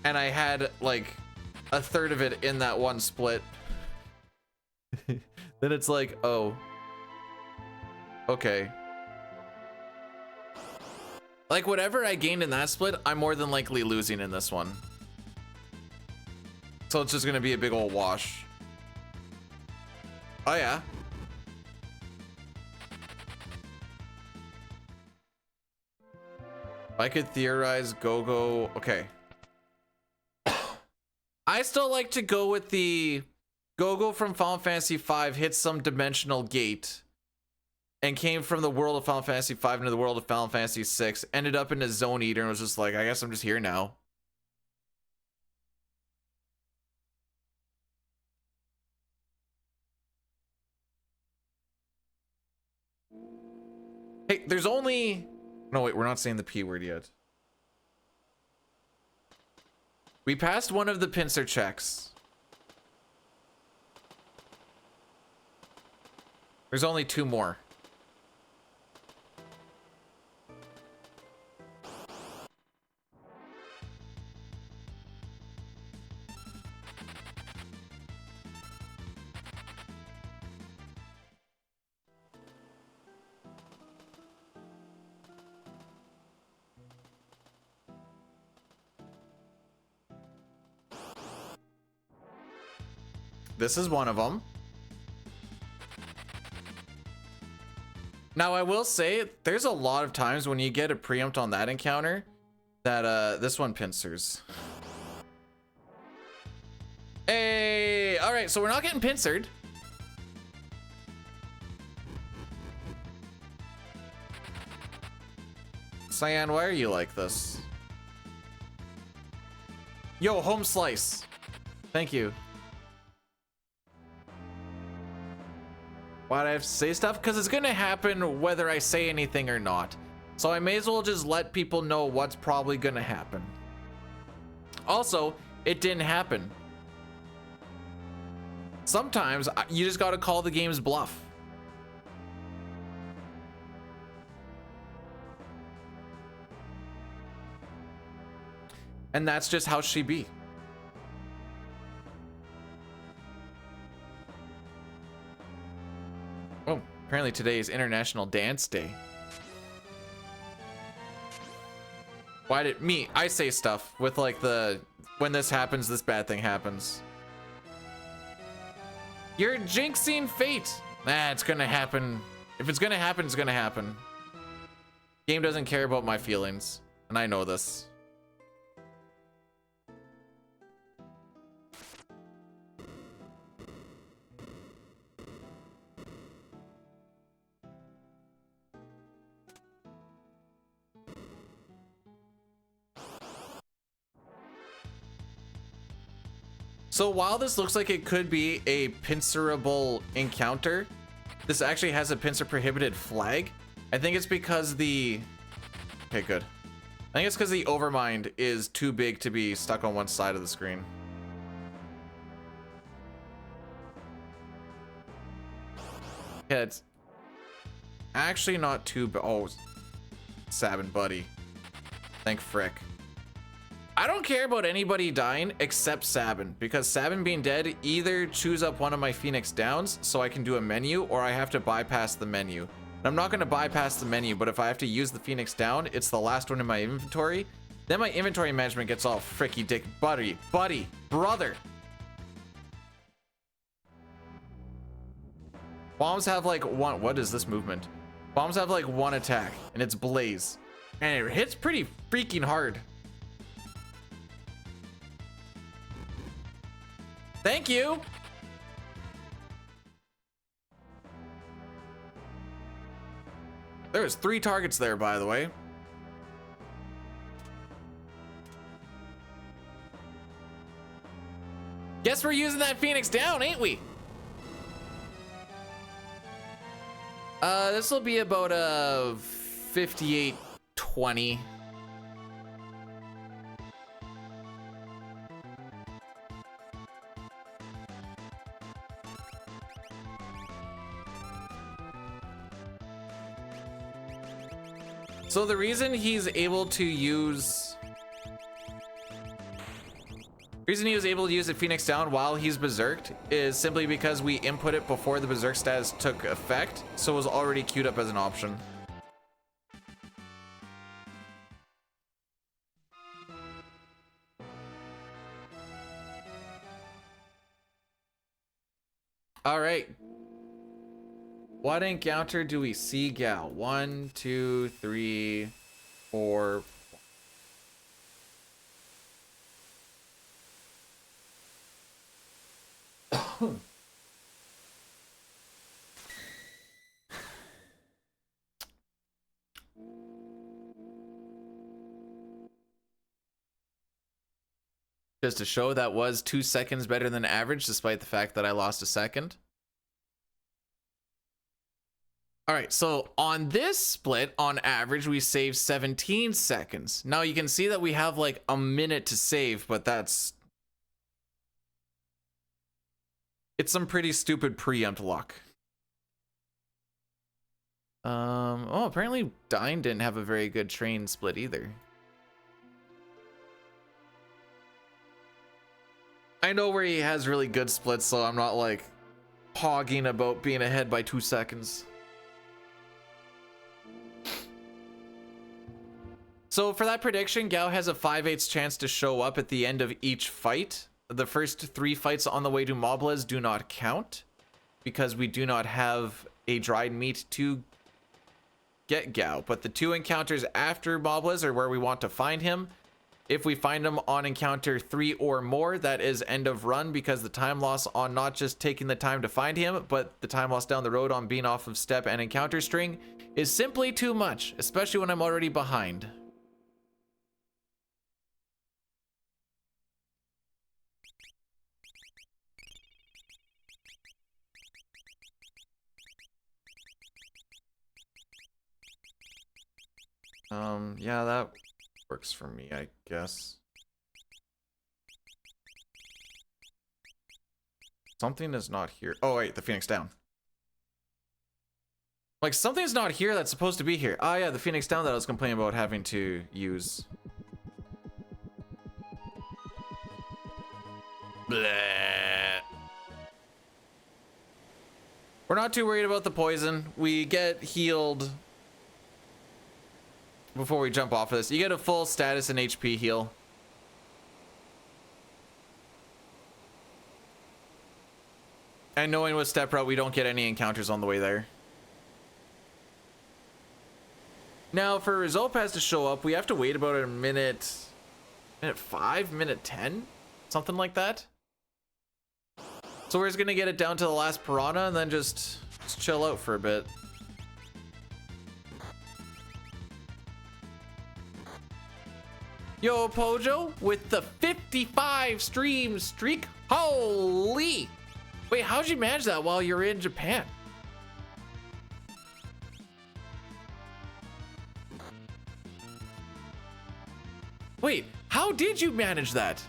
and I had like a third of it in that one split. Then it's like, oh, okay. Like whatever I gained in that split, I'm more than likely losing in this one. So it's just gonna be a big old wash. Oh yeah. I could theorize go. Okay. I still like to go with the go from Final Fantasy V hit some dimensional gate and came from the world of Final Fantasy V into the world of Final Fantasy VI, ended up in a Zone Eater and was just like, I guess I'm just here now. Hey, there's only... No, wait, we're not saying the P word yet. We passed one of the pincer checks. There's only 2 more. This is one of them. Now I will say there's a lot of times when you get a preempt on that encounter that this one pincers. Hey, all right, so we're not getting pincered. Cyan, why are you like this? Yo, home slice. Thank you. Why do I have to say stuff? Because it's gonna happen whether I say anything or not. So I may as well just let people know what's probably gonna happen. Also, it didn't happen. Sometimes you just gotta call the game's bluff. And that's just how she be. Oh, apparently today is International Dance Day. Why did me? I say stuff with like the, when this happens, this bad thing happens. You're jinxing fate. Nah, it's gonna happen. If it's gonna happen, it's gonna happen. Game doesn't care about my feelings, and I know this. So while this looks like it could be a pincerable encounter, this actually has a pincer prohibited flag. I think it's because the... Okay, good. I think it's because the Overmind is too big to be stuck on one side of the screen. Yeah, it's actually not too... Oh, Sabin, buddy. Thank frick. I don't care about anybody dying except Sabin, because Sabin being dead, either choose up one of my Phoenix Downs so I can do a menu, or I have to bypass the menu. And I'm not going to bypass the menu, but if I have to use the Phoenix Down, it's the last one in my inventory. Then my inventory management gets all fricky dick. Buddy, brother. Bombs have like one... What is this movement? Bombs have like one attack, and it's Blaze. And it hits pretty freaking hard. Thank you. There's 3 targets there, by the way. Guess we're using that Phoenix Down, ain't we? This will be about a 58-20. So the reason he's able to use... The reason he was able to use the Phoenix Down while he's berserked is simply because we input it before the berserk status took effect, so it was already queued up as an option. All right. What encounter do we see, Gal? 1, 2, 3, 4. Just to show that was 2 seconds better than average, despite the fact that I lost a second. All right, so on this split, on average, we save 17 seconds. Now you can see that we have like a minute to save, but it's some pretty stupid preempt luck. Oh, apparently Dine didn't have a very good train split either. I know where he has really good splits, so I'm not like hogging about being ahead by 2 seconds. So for that prediction, Gao has a 5/8 chance to show up at the end of each fight. The first 3 fights on the way to Moblez do not count because we do not have a dried meat to get Gao. But the 2 encounters after Moblez are where we want to find him. If we find him on encounter 3 or more, that is end of run, because the time loss on not just taking the time to find him, but the time loss down the road on being off of step and encounter string is simply too much, especially when I'm already behind. Yeah, that works for me, I guess. Something is not here. Oh, wait, the Phoenix Down. Like, something's not here that's supposed to be here. Oh, yeah, the Phoenix Down that I was complaining about having to use. Bleh. We're not too worried about the poison. We get healed before we jump off of this. You get a full status and HP heal. And knowing with step route, we don't get any encounters on the way there. Now, for Zopaz to show up, we have to wait about a minute 5, minute 10, something like that. So we're just gonna get it down to the last piranha and then just chill out for a bit. Yo, Pojo, with the 55 stream streak. Holy! Wait, how'd you manage that while you're in Japan? Wait, how did you manage that?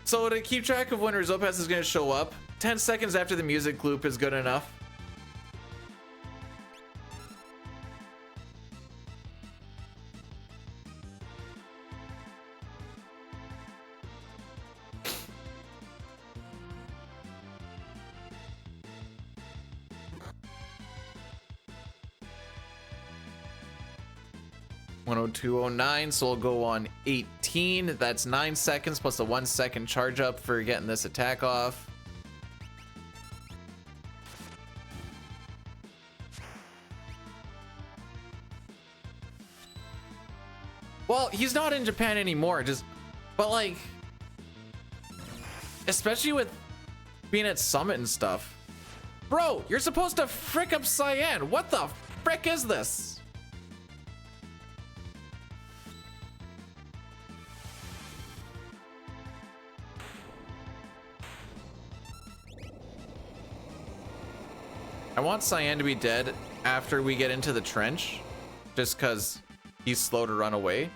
So to keep track of when Rizopaz is going to show up, 10 seconds after the music loop is good enough. .10209, so we'll go on 18. That's 9 seconds plus a 1 second charge up for getting this attack off. Well, he's not in Japan anymore, but like, especially with being at Summit and stuff. Bro, you're supposed to frick up Cyan. What the frick is this? I want Cyan to be dead after we get into the trench, just because he's slow to run away.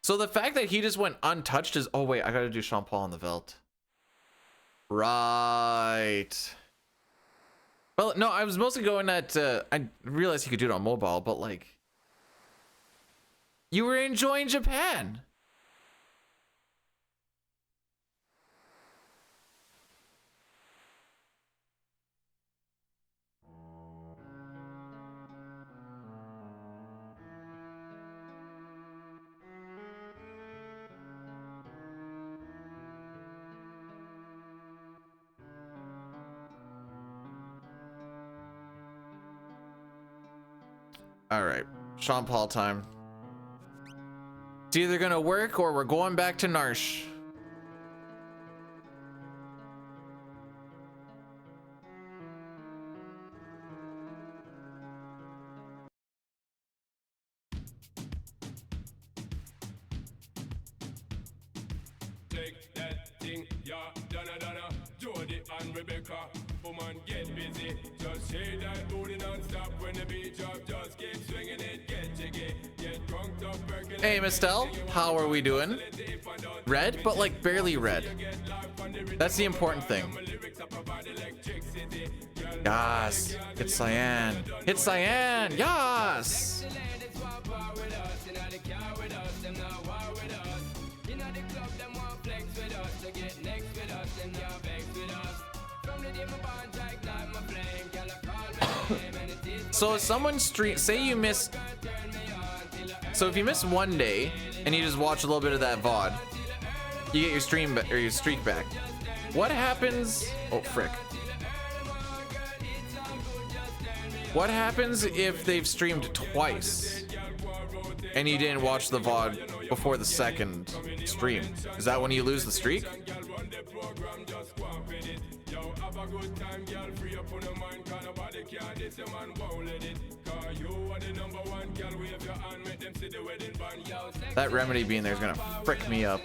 So the fact that he just went untouched is... Oh, wait, I gotta do Jean Paul on the Veld. Right. Well, no, I was mostly going at... I realized you could do it on mobile, but like... You were enjoying Japan. All right, Sean Paul time. It's either gonna work or we're going back to Narsh. Take that thing, yeah, Donna, Jody and Rebecca. Woman, get busy. Just say that booty non-stop when the beat drop. Just keep swinging it, get jiggy. Get drunked up, percolate. Hey, Mistel, how are we doing? Red, but like barely red. That's the important thing. Yas, hit Cyan. Hit Cyan, yas. So if someone say you miss, so if you miss one day and you just watch a little bit of that VOD, you get your stream or your streak back. What happens? Oh frick! What happens if they've streamed twice and you didn't watch the VOD before the second stream? Is that when you lose the streak? That remedy being there is gonna frick me up.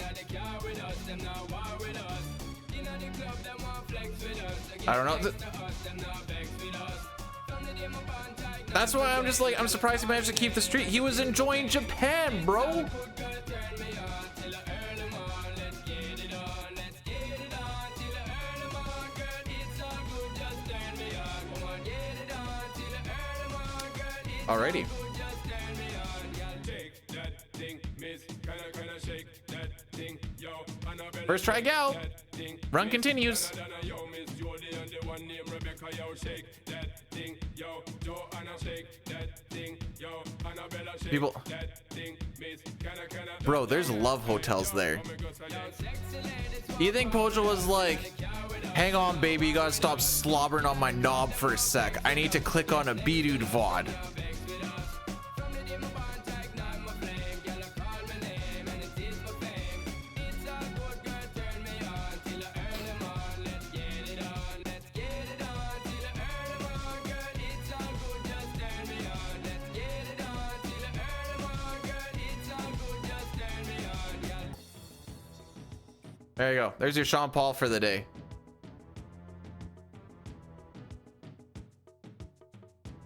I don't know. That's why I'm just like, I'm surprised he managed to keep the streak. He was enjoying Japan, bro. Alrighty. First try gal. Run continues. People. Bro, there's love hotels there. You think Pojo was like, hang on, baby, you gotta stop slobbering on my knob for a sec. I need to click on a B-dude VOD. There you go. There's your Sean Paul for the day.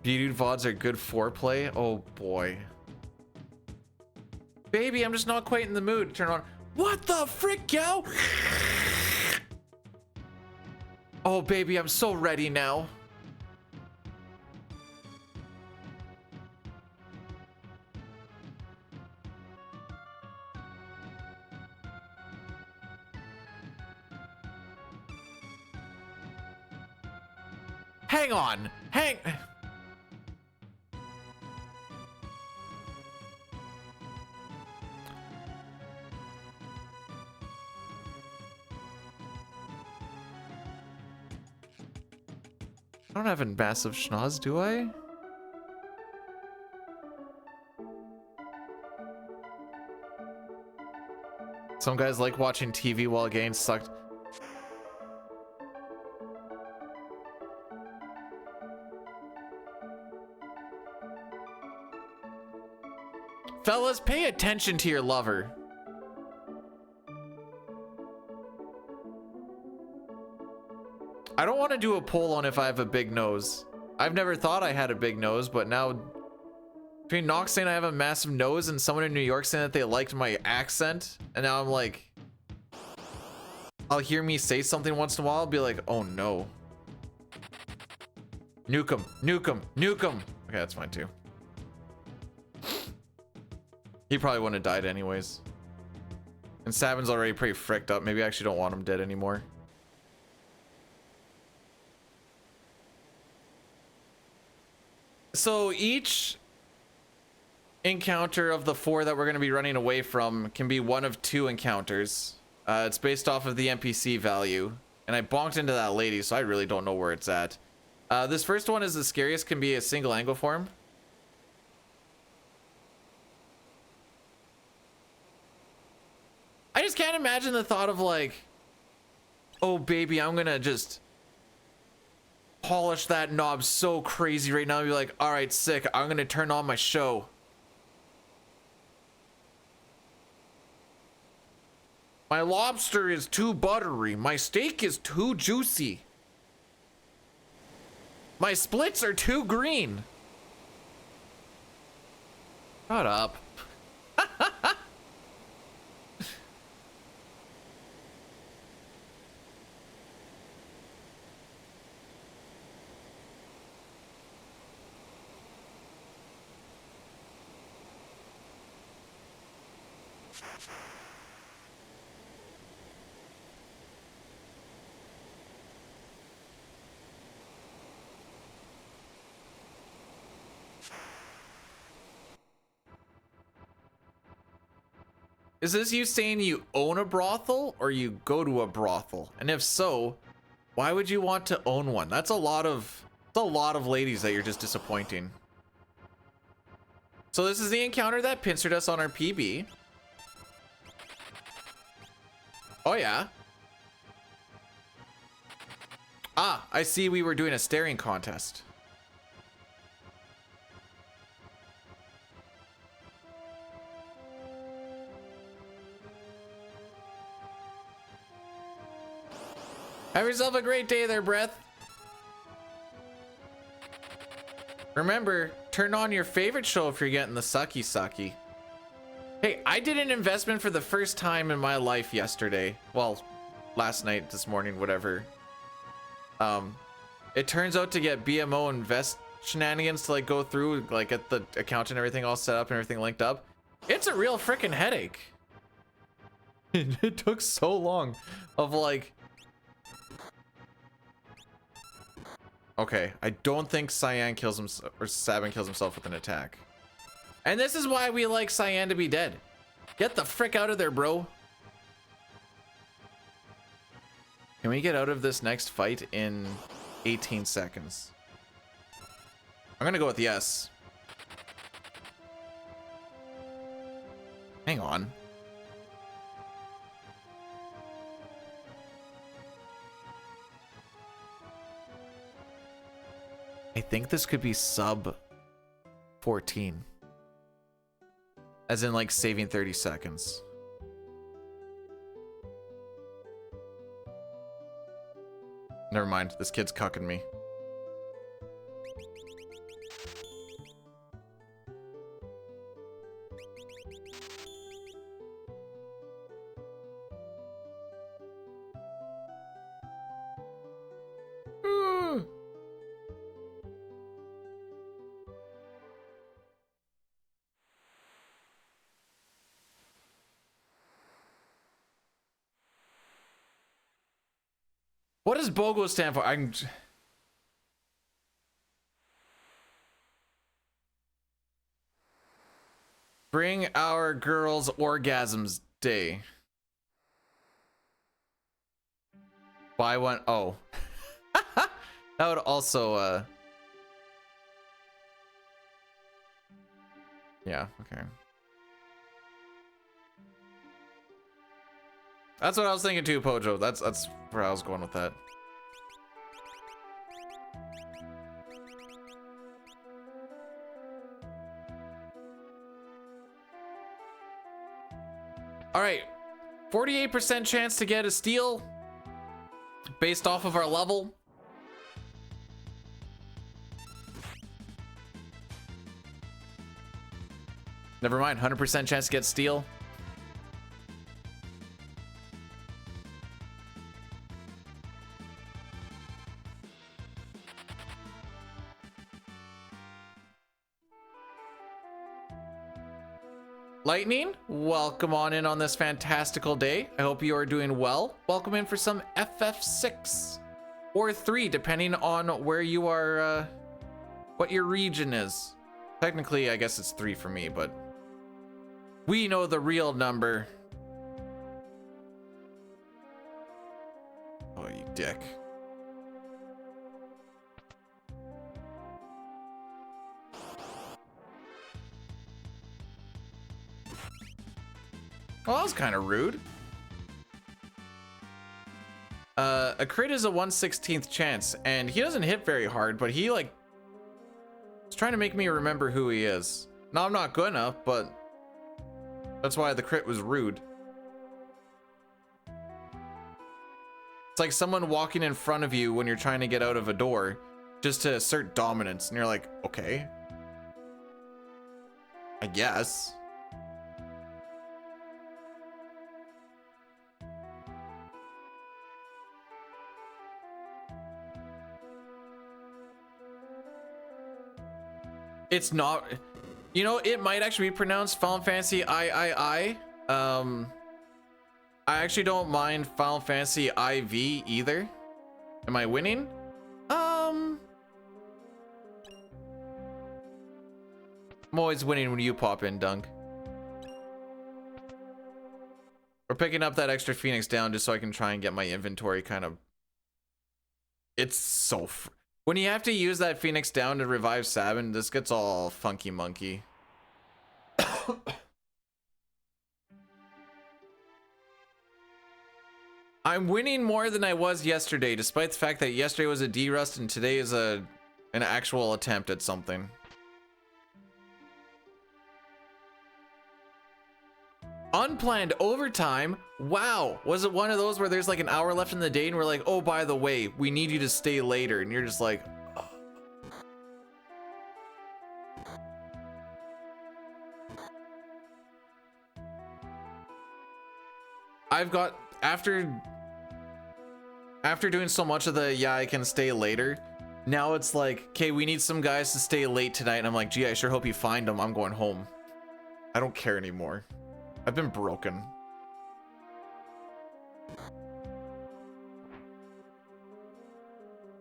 B-dude VODs are good foreplay. Oh boy. Baby, I'm just not quite in the mood to turn on. What the frick, yo? Oh baby, I'm so ready now. Hang on. Hang. I don't have a massive schnoz, do I? Some guys like watching TV while getting sucked. Fellas, pay attention to your lover. I don't want to do a poll on if I have a big nose. I've never thought I had a big nose, but now between Nox saying I have a massive nose and someone in New York saying that they liked my accent, and now I'm like, I'll hear me say something once in a while, I'll be like, oh no. Nuke 'em, nuke 'em, nuke 'em. Okay, that's fine too. He probably wouldn't have died anyways. And Sabin's already pretty fricked up. Maybe I actually don't want him dead anymore. So each encounter of the 4 that we're going to be running away from can be one of 2 encounters. It's based off of the NPC value. And I bonked into that lady, so I really don't know where it's at. This first one is the scariest, can be a single angle form. I just can't imagine the thought of like, oh baby, I'm gonna just polish that knob so crazy right now and be like, all right, sick, I'm gonna turn on my show. My lobster is too buttery. My steak is too juicy. My splits are too green. Shut up. Is this you saying you own a brothel or you go to a brothel? And if so, why would you want to own one? That's a lot of ladies that you're just disappointing. So this is the encounter that pincered us on our PB. Oh yeah. Ah, I see we were doing a staring contest. Have yourself a great day there, Breath. Remember, turn on your favorite show if you're getting the sucky. Hey, I did an investment for the first time in my life yesterday. Well, last night, this morning, whatever. It turns out to get BMO invest shenanigans to like go through, like get the account and everything all set up and everything linked up. It's a real freaking headache. It took so long of like... Okay, I don't think Cyan kills himself, or Sabin kills himself with an attack. And this is why we like Cyan to be dead. Get the frick out of there, bro. Can we get out of this next fight in 18 seconds? I'm gonna go with yes. Hang on. I think this could be sub 14. As in like saving 30 seconds. Never mind, this kid's cucking me. What does BOGO stand for? Bring our girls orgasms day. Buy one. Oh. That would also, yeah, okay. That's what I was thinking too, Pojo. That's where I was going with that. All right, 48% chance to get a steal based off of our level. Never mind, 100% chance to get steal. Lightning, welcome on in on this fantastical day. I hope you are doing well. Welcome in for some FF6 or 3, depending on where you are, what your region is. Technically, I guess it's 3 for me, but we know the real number. Oh, you dick. Well, that was kind of rude. A crit is a 1/16th chance, and he doesn't hit very hard, but he like is trying to make me remember who he is. No, I'm not gonna, but that's why the crit was rude. It's like someone walking in front of you when you're trying to get out of a door just to assert dominance, and you're like, okay, I guess. It's not, you know, it might actually be pronounced Final Fantasy I. I actually don't mind Final Fantasy IV either. Am I winning? I'm always winning when you pop in, Dunk. We're picking up that extra Phoenix down just so I can try and get my inventory kind of... It's so... When you have to use that Phoenix down to revive Sabin, this gets all funky monkey. I'm winning more than I was yesterday, despite the fact that yesterday was a D-Rust and today is an actual attempt at something. Unplanned overtime? Wow. Was it one of those where there's like an hour left in the day and we're like, oh, by the way, we need you to stay later. And you're just like, oh. I've got, after doing so much of the, yeah, I can stay later. Now it's like, okay, we need some guys to stay late tonight. And I'm like, gee, I sure hope you find them. I'm going home. I don't care anymore. I've been broken.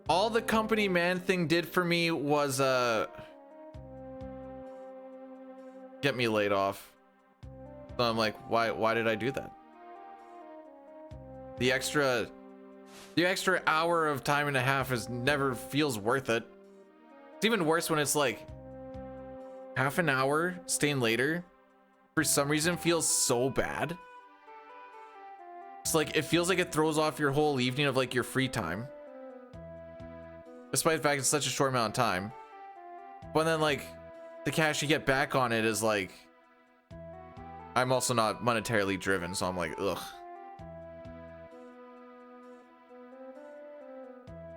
All the company man thing did for me was get me laid off. So I'm like, why did I do that? The extra hour of time and a half is never feels worth it. It's even worse when it's like half an hour staying later for some reason feels so bad. It's like it feels like it throws off your whole evening of like your free time. Despite the fact it's such a short amount of time. But then like the cash you get back on it is like, I'm also not monetarily driven, so I'm like, ugh.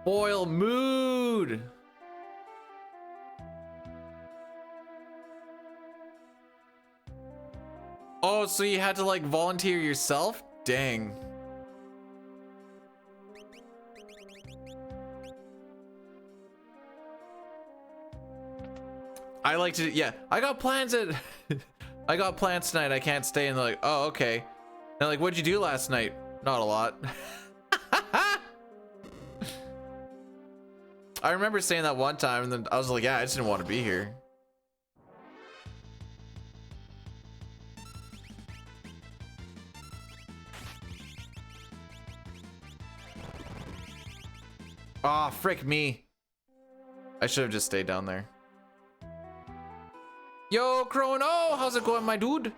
Boil mood. Oh, so you had to like volunteer yourself? Dang. I like to, yeah, I got plans at I got plans tonight, I can't stay. And they're like, oh, okay. And like, what'd you do last night? Not a lot. I remember saying that one time and then I was like, yeah, I just didn't want to be here. Ah, oh, frick me. I should have just stayed down there. Yo, Chrono, how's it going, my dude?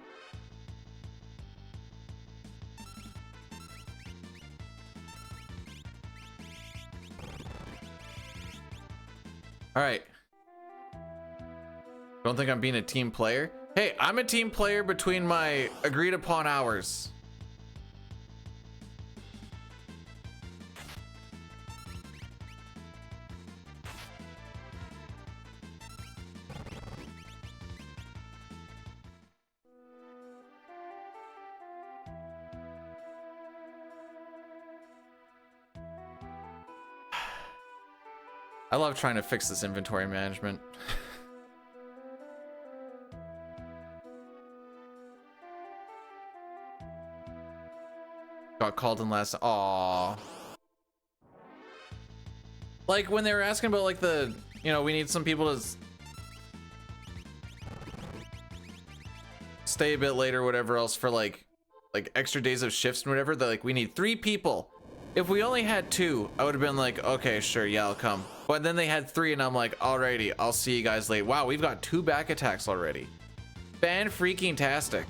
All right. Don't think I'm being a team player. Hey, I'm a team player between my agreed upon hours. I love trying to fix this inventory management. Got called in last. Aww. Like when they were asking about like the, you know, we need some people to stay a bit later, whatever else for like extra days of shifts and whatever. They're like, we need 3 people. If we only had 2, I would have been like, okay, sure, yeah, I'll come. But then they had 3 and I'm like, alrighty, I'll see you guys late. Wow, we've got 2 back attacks already. Fan-freaking-tastic.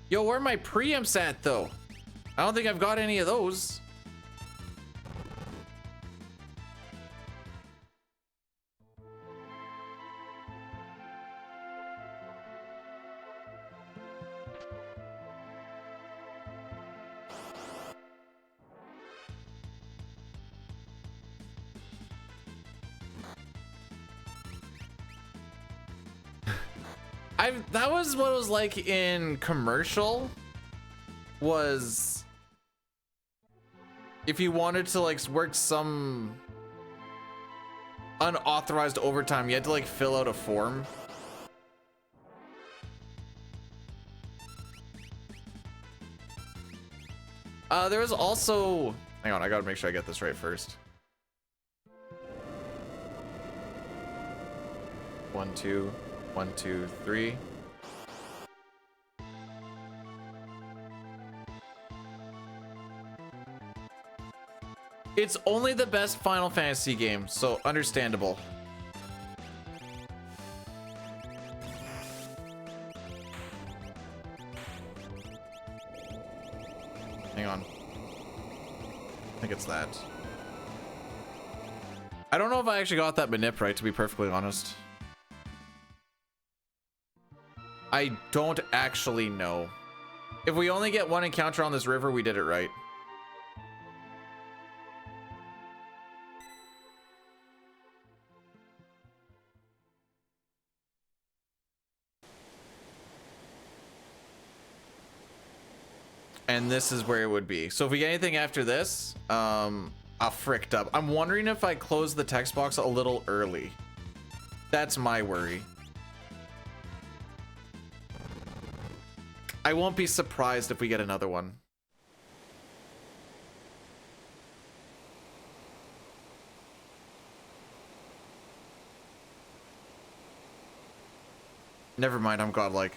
Yo, where are my preamps at though? I don't think I've got any of those. That was what it was like in commercial, was if you wanted to like work some unauthorized overtime, you had to like fill out a form. There was also, hang on, I gotta make sure I get this right first. 1 2 1 2 3. It's only the best Final Fantasy game, so understandable. Hang on. I think it's that. I don't know if I actually got that manip right, to be perfectly honest. I don't actually know. If we only get 1 encounter on this river, we did it right. And this is where it would be. So if we get anything after this, fricked up. I'm wondering if I close the text box a little early. That's my worry. I won't be surprised if we get another one. Never mind, I'm godlike.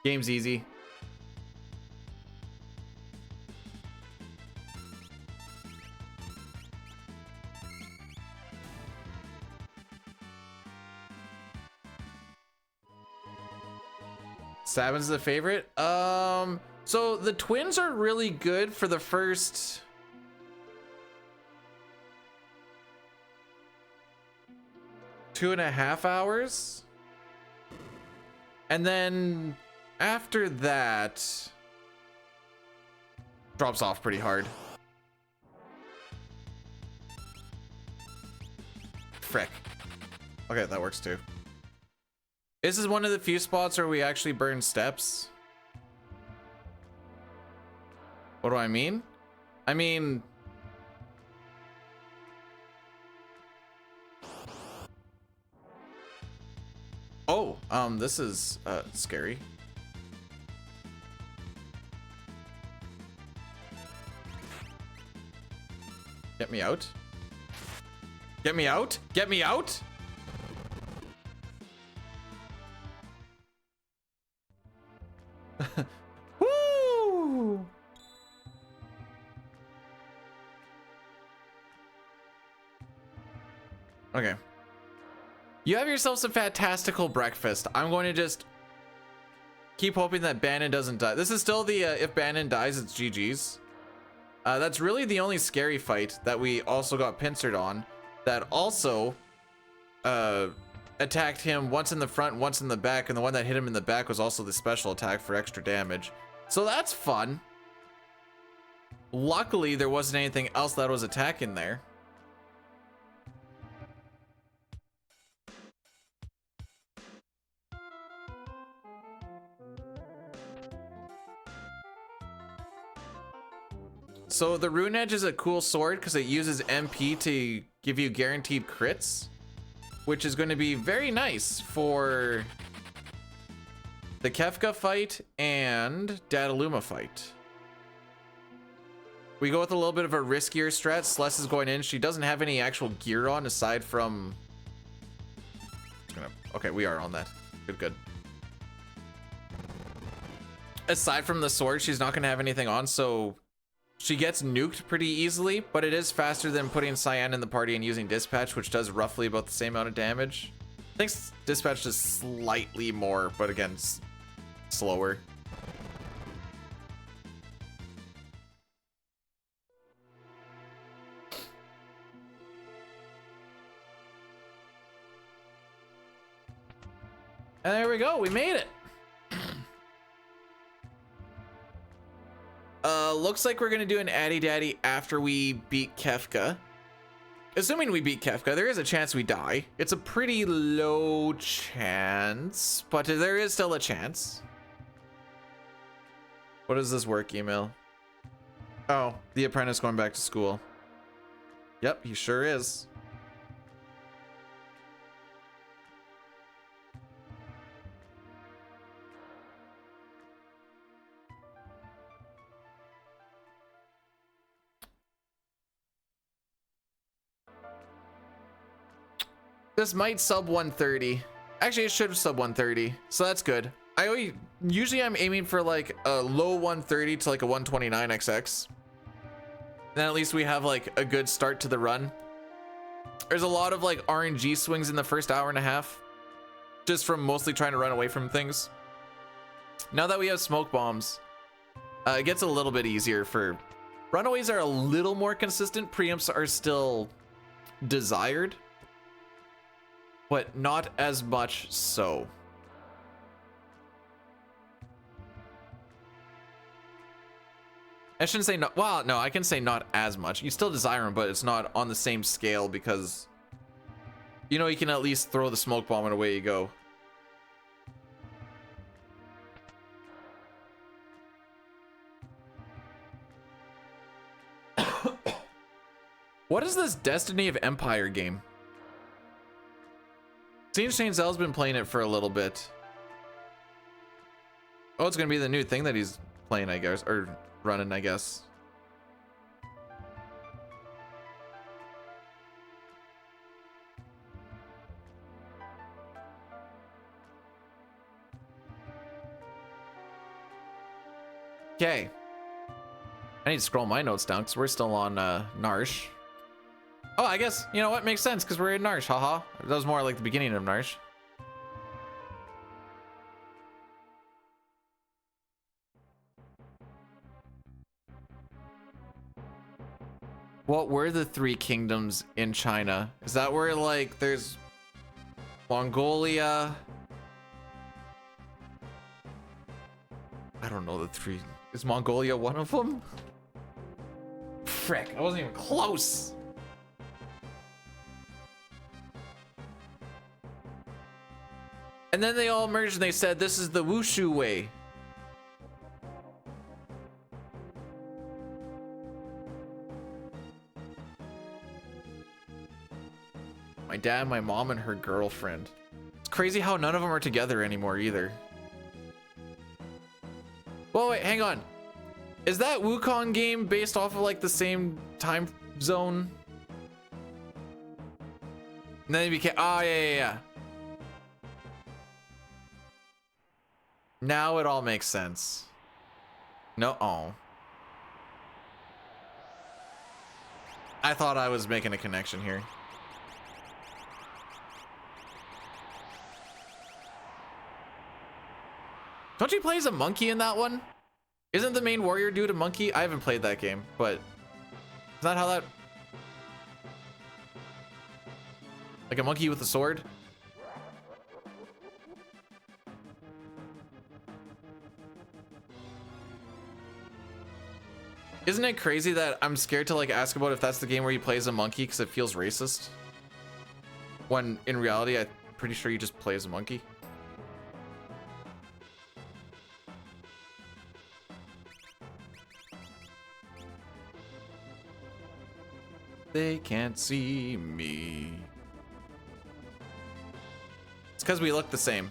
Game's easy. Sabin's the favorite. So the twins are really good for the first 2.5 hours. And then after that, drops off pretty hard. Frick. Okay, that works too. This is one of the few spots where we actually burn steps. What do I mean? I mean... Oh, this is, scary. Get me out. Get me out. Get me out. Woo! Okay. You have yourself some fantastical breakfast. I'm going to just keep hoping that Bannon doesn't die. This is still the if Bannon dies, it's GG's. That's really the only scary fight that we also got pincered on. That also attacked him once in the front, once in the back, and the one that hit him in the back was also the special attack for extra damage. So that's fun. Luckily, there wasn't anything else that was attacking there. So the Rune Edge is a cool sword because it uses MP to give you guaranteed crits, which is going to be very nice for the Kefka fight and Dataluma fight. We go with a little bit of a riskier strat. Celeste is going in. She doesn't have any actual gear on aside from... Okay, we are on that. Good, good. Aside from the sword, she's not going to have anything on, so... She gets nuked pretty easily, but it is faster than putting Cyan in the party and using Dispatch, which does roughly about the same amount of damage. I think Dispatch does slightly more, but again, slower. And there we go, we made it. Looks like we're gonna do an Addy Daddy after we beat Kefka. Assuming we beat Kefka, there is a chance we die. It's a pretty low chance, but there is still a chance. What is this work email? Oh, the apprentice going back to school. Yep, he sure is. This might sub 130. Actually, it should have sub 130, so that's good. Usually I'm aiming for like a low 130 to like a 129 XX. Then at least we have like a good start to the run. There's a lot of like RNG swings in the first hour and a half, just from mostly trying to run away from things. Now that we have smoke bombs, it gets a little bit easier for... Runaways are a little more consistent. Preempts are still desired, but not as much so. I shouldn't say not, well, no, I can say not as much. You still desire them, but it's not on the same scale because, you know, you can at least throw the smoke bomb and away you go. What is this Destiny of Empire game? Seen Shane Zell's been playing it for a little bit. Oh, it's gonna be the new thing that he's playing, I guess, or running, I guess. Okay. I need to scroll my notes down because we're still on Narsh. Oh, I guess, you know what, makes sense because we're in Narsh, haha. That was more like the beginning of Narsh. What were the three kingdoms in China? Is that where, like, there's Mongolia? I don't know the three. Is Mongolia one of them? Frick, I wasn't even close. And then they all merged and they said, this is the Wushu way. My dad, my mom, and her girlfriend. It's crazy how none of them are together anymore either. Whoa, wait, hang on. Is that Wukong game based off of like the same time zone? And then it became, oh yeah. Now it all makes sense. No, oh. I thought I was making a connection here. Don't you play as a monkey in that one? Isn't the main warrior dude a monkey? I haven't played that game, but is that how that... Like a monkey with a sword? Isn't it crazy that I'm scared to like ask about if that's the game where you play as a monkey because it feels racist? When in reality, I'm pretty sure you just play as a monkey. They can't see me. It's because we look the same.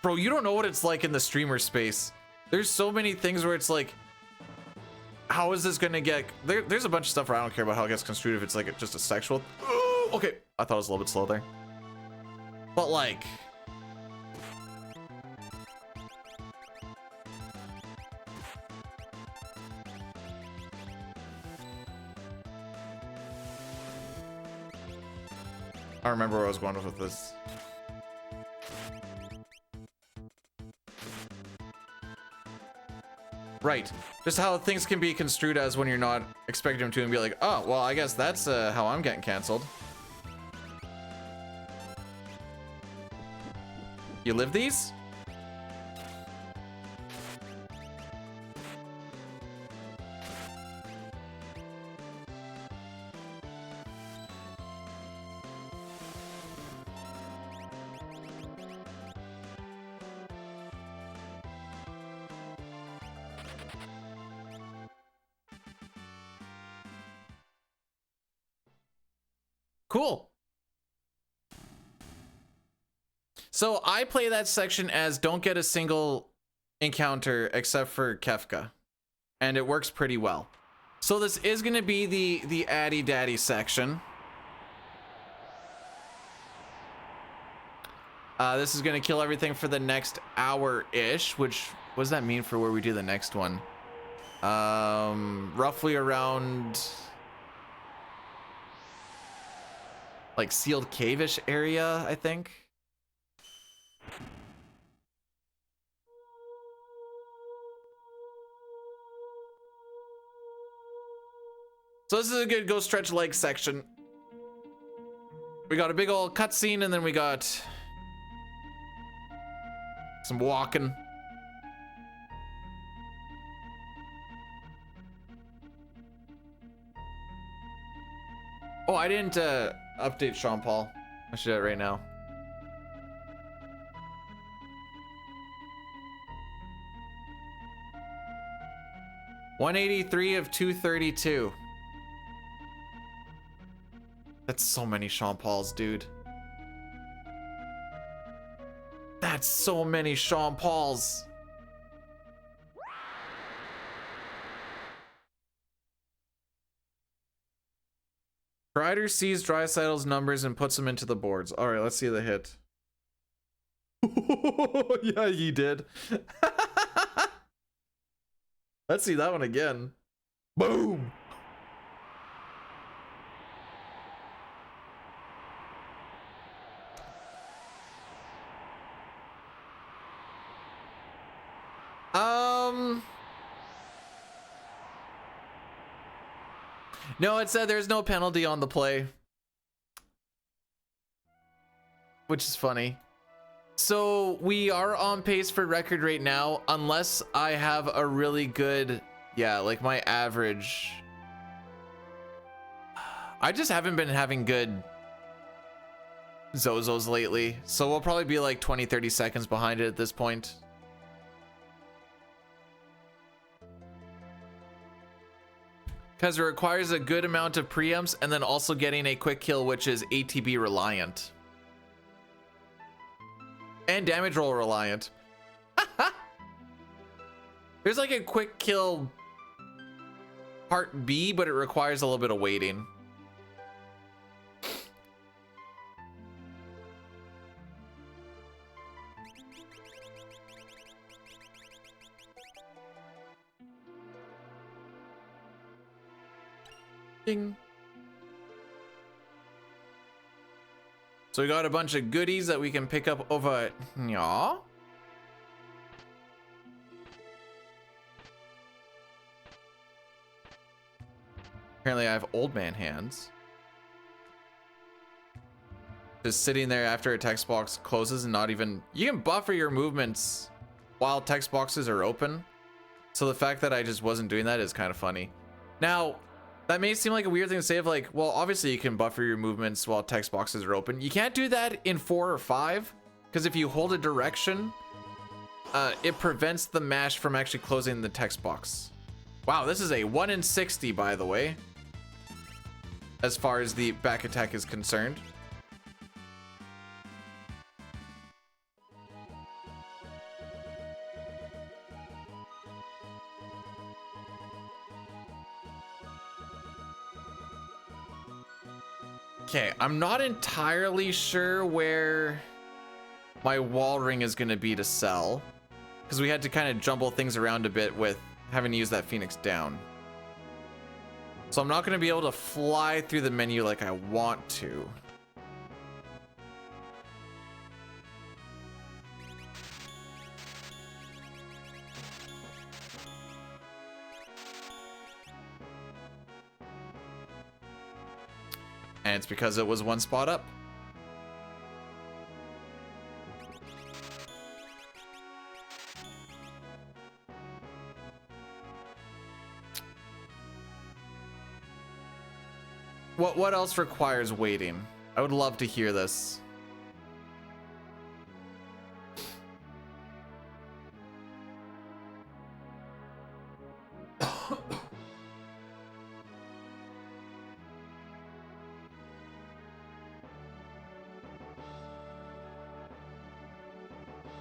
Bro, you don't know what it's like in the streamer space. There's so many things where it's like, how is this gonna get... There's a bunch of stuff where I don't care about how it gets construed if it's like just a sexual... Oh, okay, I thought it was a little bit slow there. But like... I don't remember where I was going with this. Right. Just how things can be construed as when you're not expecting them to and be like, oh, well, I guess that's how I'm getting canceled. You live these? Cool. So I play that section as don't get a single encounter except for Kefka, and it works pretty well. So this is going to be the Addy Daddy section. This is going to kill everything for the next hour-ish, which, what does that mean for where we do the next one? Roughly around... like sealed cave-ish area, I think. So this is a good go stretch leg section. We got a big old cutscene and then we got some walking. Oh, I didn't update Sean Paul. I should do it right now. 183 of 232. That's so many Sean Pauls, dude. That's so many Sean Pauls. Strider sees Drysdale's numbers and puts them into the boards. All right, let's see the hit. Yeah, he did. Let's see that one again. Boom. No, it said there's no penalty on the play, which is funny. So we are on pace for record right now, unless I have a really good, yeah, like my average. I just haven't been having good Zozos lately, so we'll probably be like 20-30 seconds behind it at this point. Because it requires a good amount of preempts and then also getting a quick kill, which is ATB reliant. And damage roll reliant. There's like a quick kill part B, but it requires a little bit of waiting. Ding. So we got a bunch of goodies that we can pick up over. Yeah. Apparently I have old man hands. Just sitting there after a text box closes and not even, you can buffer your movements while text boxes are open. So the fact that I just wasn't doing that is kind of funny. Now, that may seem like a weird thing to say of like, well, obviously you can buffer your movements while text boxes are open. You can't do that in 4 or 5, because if you hold a direction, it prevents the mash from actually closing the text box. Wow, this is a 1 in 60, by the way, as far as the back attack is concerned. Okay, I'm not entirely sure where my wall ring is going to be to sell, because we had to kind of jumble things around a bit with having to use that Phoenix down. So I'm not going to be able to fly through the menu like I want to. And it's because it was 1 spot up. What else requires waiting? I would love to hear this.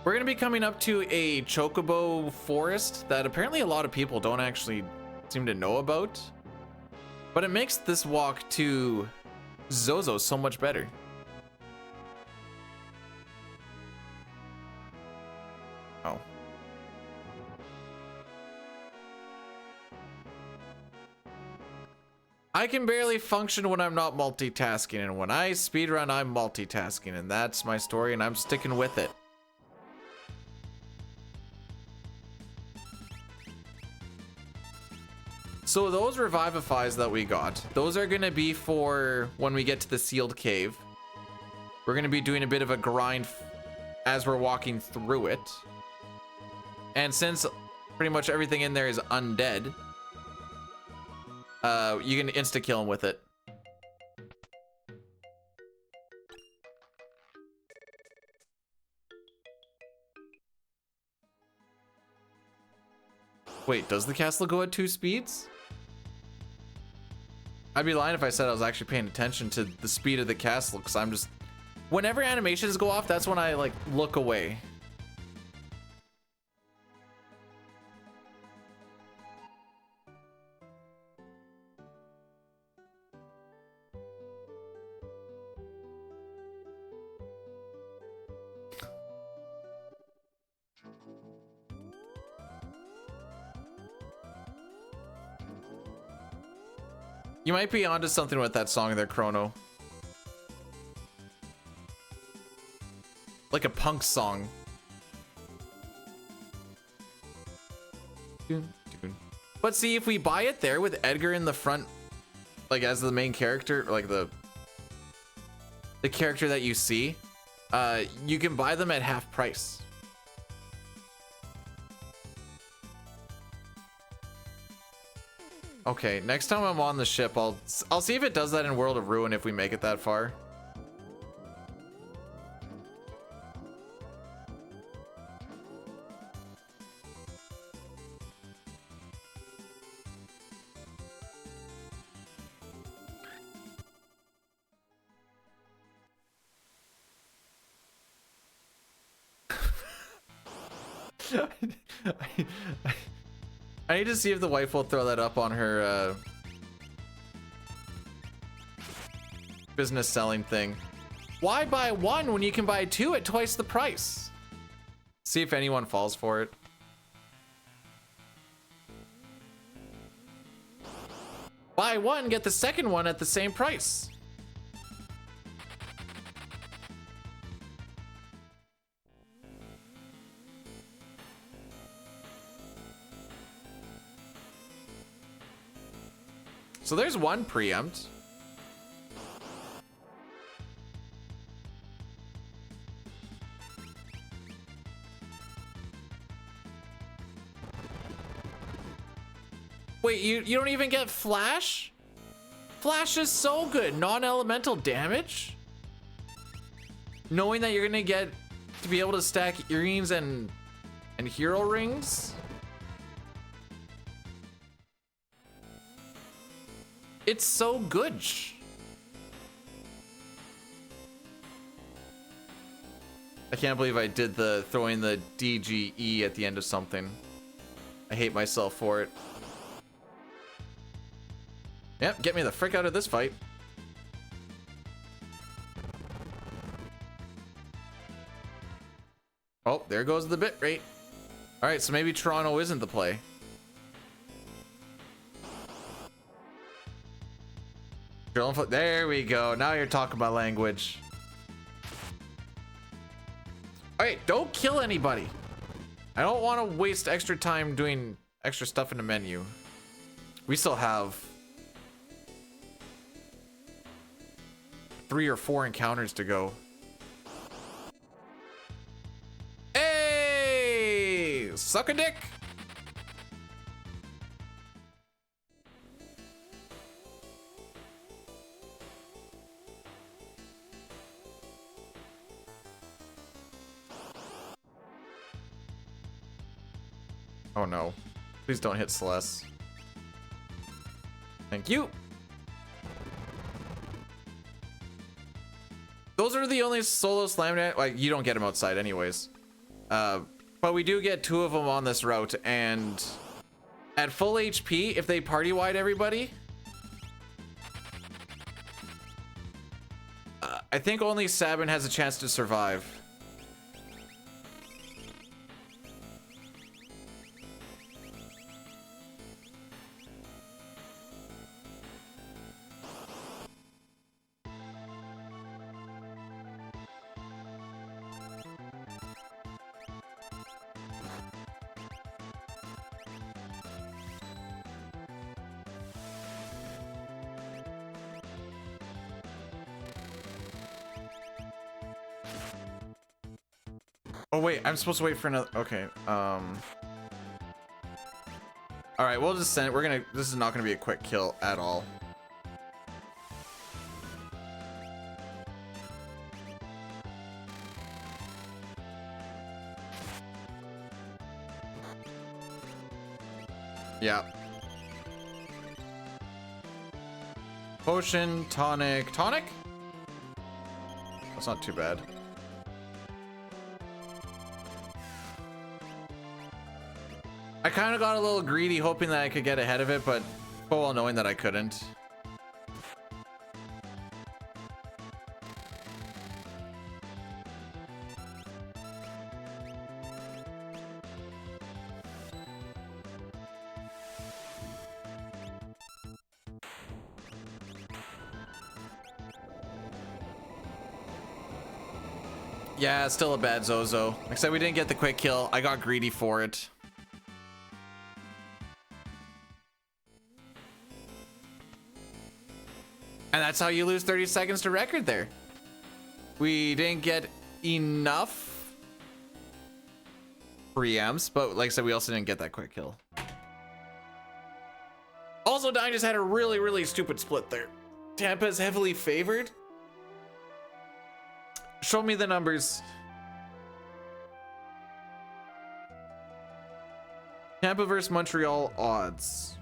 We're going to be coming up to a chocobo forest that apparently a lot of people don't actually seem to know about. But it makes this walk to Zozo so much better. Oh. I can barely function when I'm not multitasking, and when I speedrun, I'm multitasking, and that's my story, and I'm sticking with it. So those revivifies that we got, those are going to be for when we get to the sealed cave. We're going to be doing a bit of a grind as we're walking through it. And since pretty much everything in there is undead, you can insta-kill them with it. Wait, does the castle go at 2 speeds? I'd be lying if I said I was actually paying attention to the speed of the castle, because I'm just... Whenever animations go off, that's when I, like, look away. You might be onto something with that song there, Chrono. Like a punk song. But see, if we buy it there with Edgar in the front, like as the main character, like the character that you see, you can buy them at half price. Okay, next time I'm on the ship, I'll see if it does that in World of Ruin if we make it that far. I need to see if the wife will throw that up on her business selling thing. Why buy one when you can buy 2 at twice the price? See if anyone falls for it. Buy one, get the second one at the same price. So there's one preempt. Wait, you don't even get flash? Flash is so good. Non-elemental damage? Knowing that you're gonna get to be able to stack earrings and hero rings? It's so good. I can't believe I did the throwing the DGE at the end of something. I hate myself for it. Yep, get me the frick out of this fight. Oh, there goes the bit rate. All right, so maybe Toronto isn't the play. There we go. Now you're talking about language. All right, don't kill anybody. I don't want to waste extra time doing extra stuff in the menu. We still have 3 or 4 encounters to go. Hey, suck a dick. Oh no. Please don't hit Celeste. Thank you. Those are the only solo slam dance. Like, you don't get them outside anyways. But we do get 2 of them on this route, and at full HP, if they party wide everybody, I think only Sabin has a chance to survive. Oh wait, I'm supposed to wait for another. Okay. All right, we'll just send it. This is not gonna be a quick kill at all. Yeah. Potion, tonic. Tonic? That's not too bad. I kind of got a little greedy hoping that I could get ahead of it, but full well knowing that I couldn't. Yeah, it's still a bad Zozo. Like I said, we didn't get the quick kill. I got greedy for it. And that's how you lose 30 seconds to record there. We didn't get enough preamps, but like I said, we also didn't get that quick kill. Also, Dine just had a really, really stupid split there. Tampa is heavily favored. Show me the numbers. Tampa versus Montreal odds.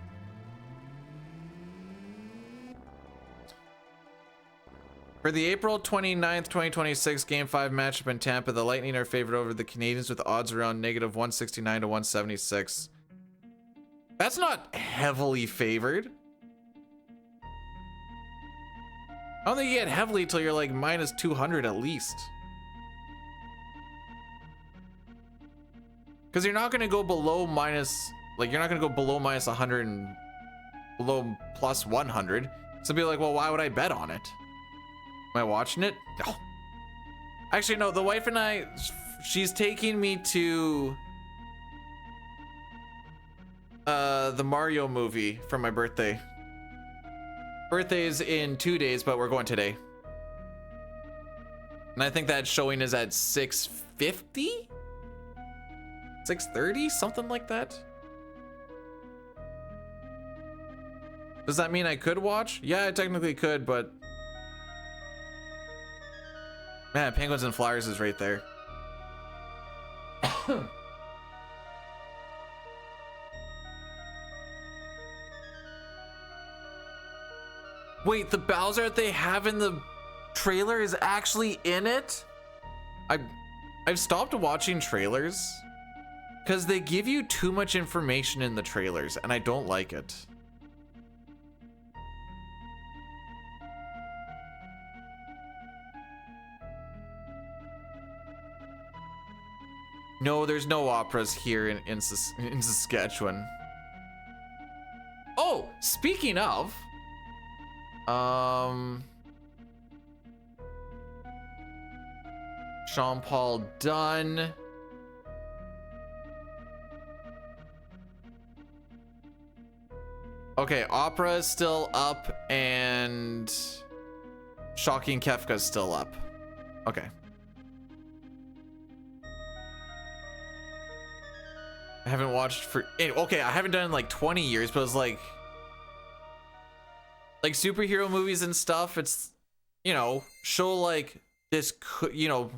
For the April 29th, 2026 Game 5 matchup in Tampa, the Lightning are favored over the Canadiens with odds around -169 to 176. That's not heavily favored. I don't think you get heavily till you're like -200 at least. Because you're not going to go below you're not going to go below -100 and below +100. So be like, well, why would I bet on it? Am I watching it? No. Actually, no, the wife and I, she's taking me to the Mario movie for my birthday. Birthday's in 2 days, but we're going today. And I think that showing is at 6:50? 6:30? Something like that? Does that mean I could watch? Yeah, I technically could, but... Man, Penguins and Flyers is right there. Wait, the Bowser that they have in the trailer is actually in it? I've stopped watching trailers because they give you too much information in the trailers and I don't like it. No, there's no operas here in Saskatchewan. Oh, speaking of, Jean-Paul done. Okay, opera is still up and Shocking Kefka is still up. Okay. I haven't watched for okay, I haven't done it in like 20 years, but it's like superhero movies and stuff, it's, you know, show like this could, you know,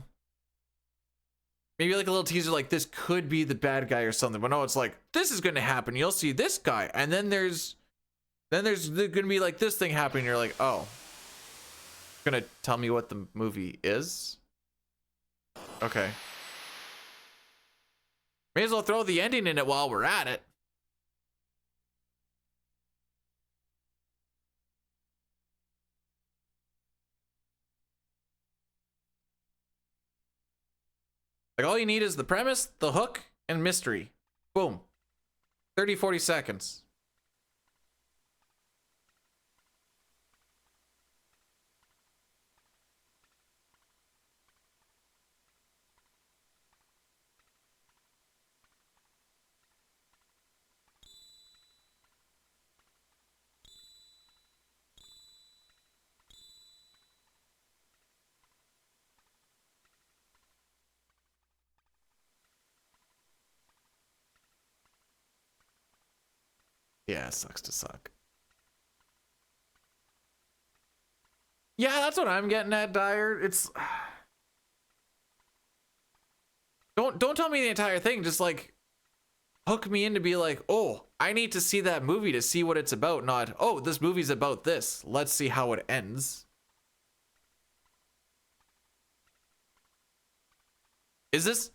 maybe like a little teaser like this could be the bad guy or something, but no, it's like this is gonna happen, you'll see this guy, and then there's gonna be like this thing happening, you're like, oh, gonna tell me what the movie is? Okay. May as well throw the ending in it while we're at it. Like, all you need is the premise, the hook, and mystery. Boom. 30, 40 seconds. Yeah, it sucks to suck. Yeah, that's what I'm getting at, Dyer. It's don't tell me the entire thing, just like hook me in to be like, oh, I need to see that movie to see what it's about, not, oh, this movie's about this. Let's see how it ends. Is this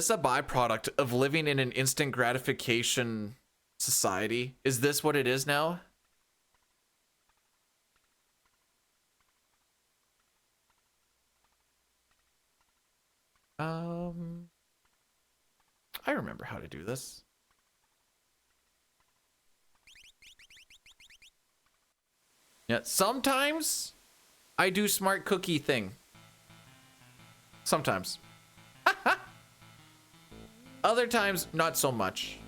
a byproduct of living in an instant gratification society? Is this what it is now? I remember how to do this. Yeah, sometimes I do smart cookie thing. Sometimes. Other times, not so much.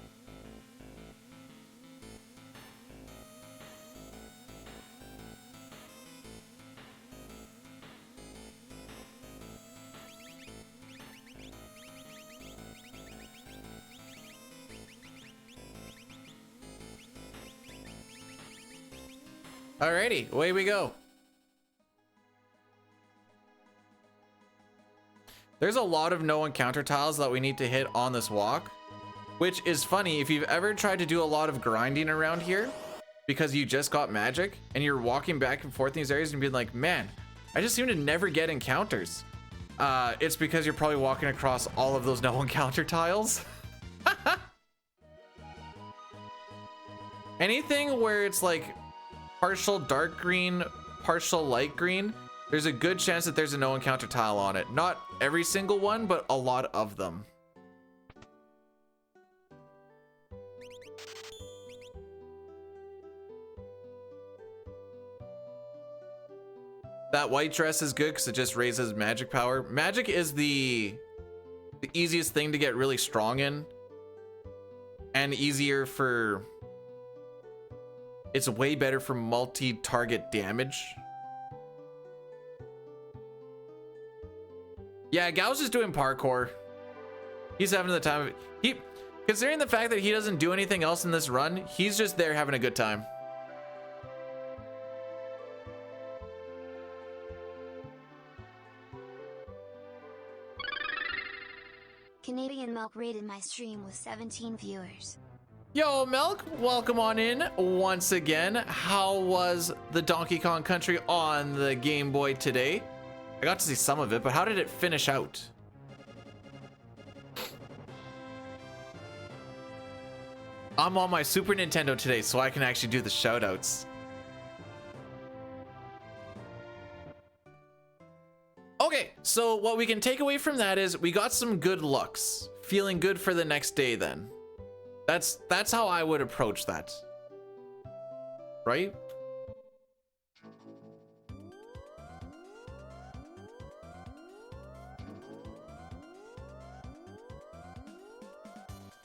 Alrighty, away we go. There's a lot of no encounter tiles that we need to hit on this walk, which is funny if you've ever tried to do a lot of grinding around here because you just got magic and you're walking back and forth in these areas and being like, man, I just seem to never get encounters. It's because you're probably walking across all of those no encounter tiles. Anything where it's like partial dark green, partial light green, there's a good chance that there's a no encounter tile on it. Not every single one, but a lot of them. That white dress is good because it just raises magic power. Magic is the easiest thing to get really strong in. And easier for... It's way better for multi-target damage. Yeah, Gau's just doing parkour. He's having the time of it. Considering the fact that he doesn't do anything else in this run, he's just there having a good time. Canadian Milk rated my stream with 17 viewers. Yo, Milk, welcome on in once again. How was the Donkey Kong Country on the Game Boy today? I got to see some of it, but how did it finish out? I'm on my Super Nintendo today, so I can actually do the shoutouts. Okay, so what we can take away from that is we got some good looks. Feeling good for the next day then. That's how I would approach that. Right?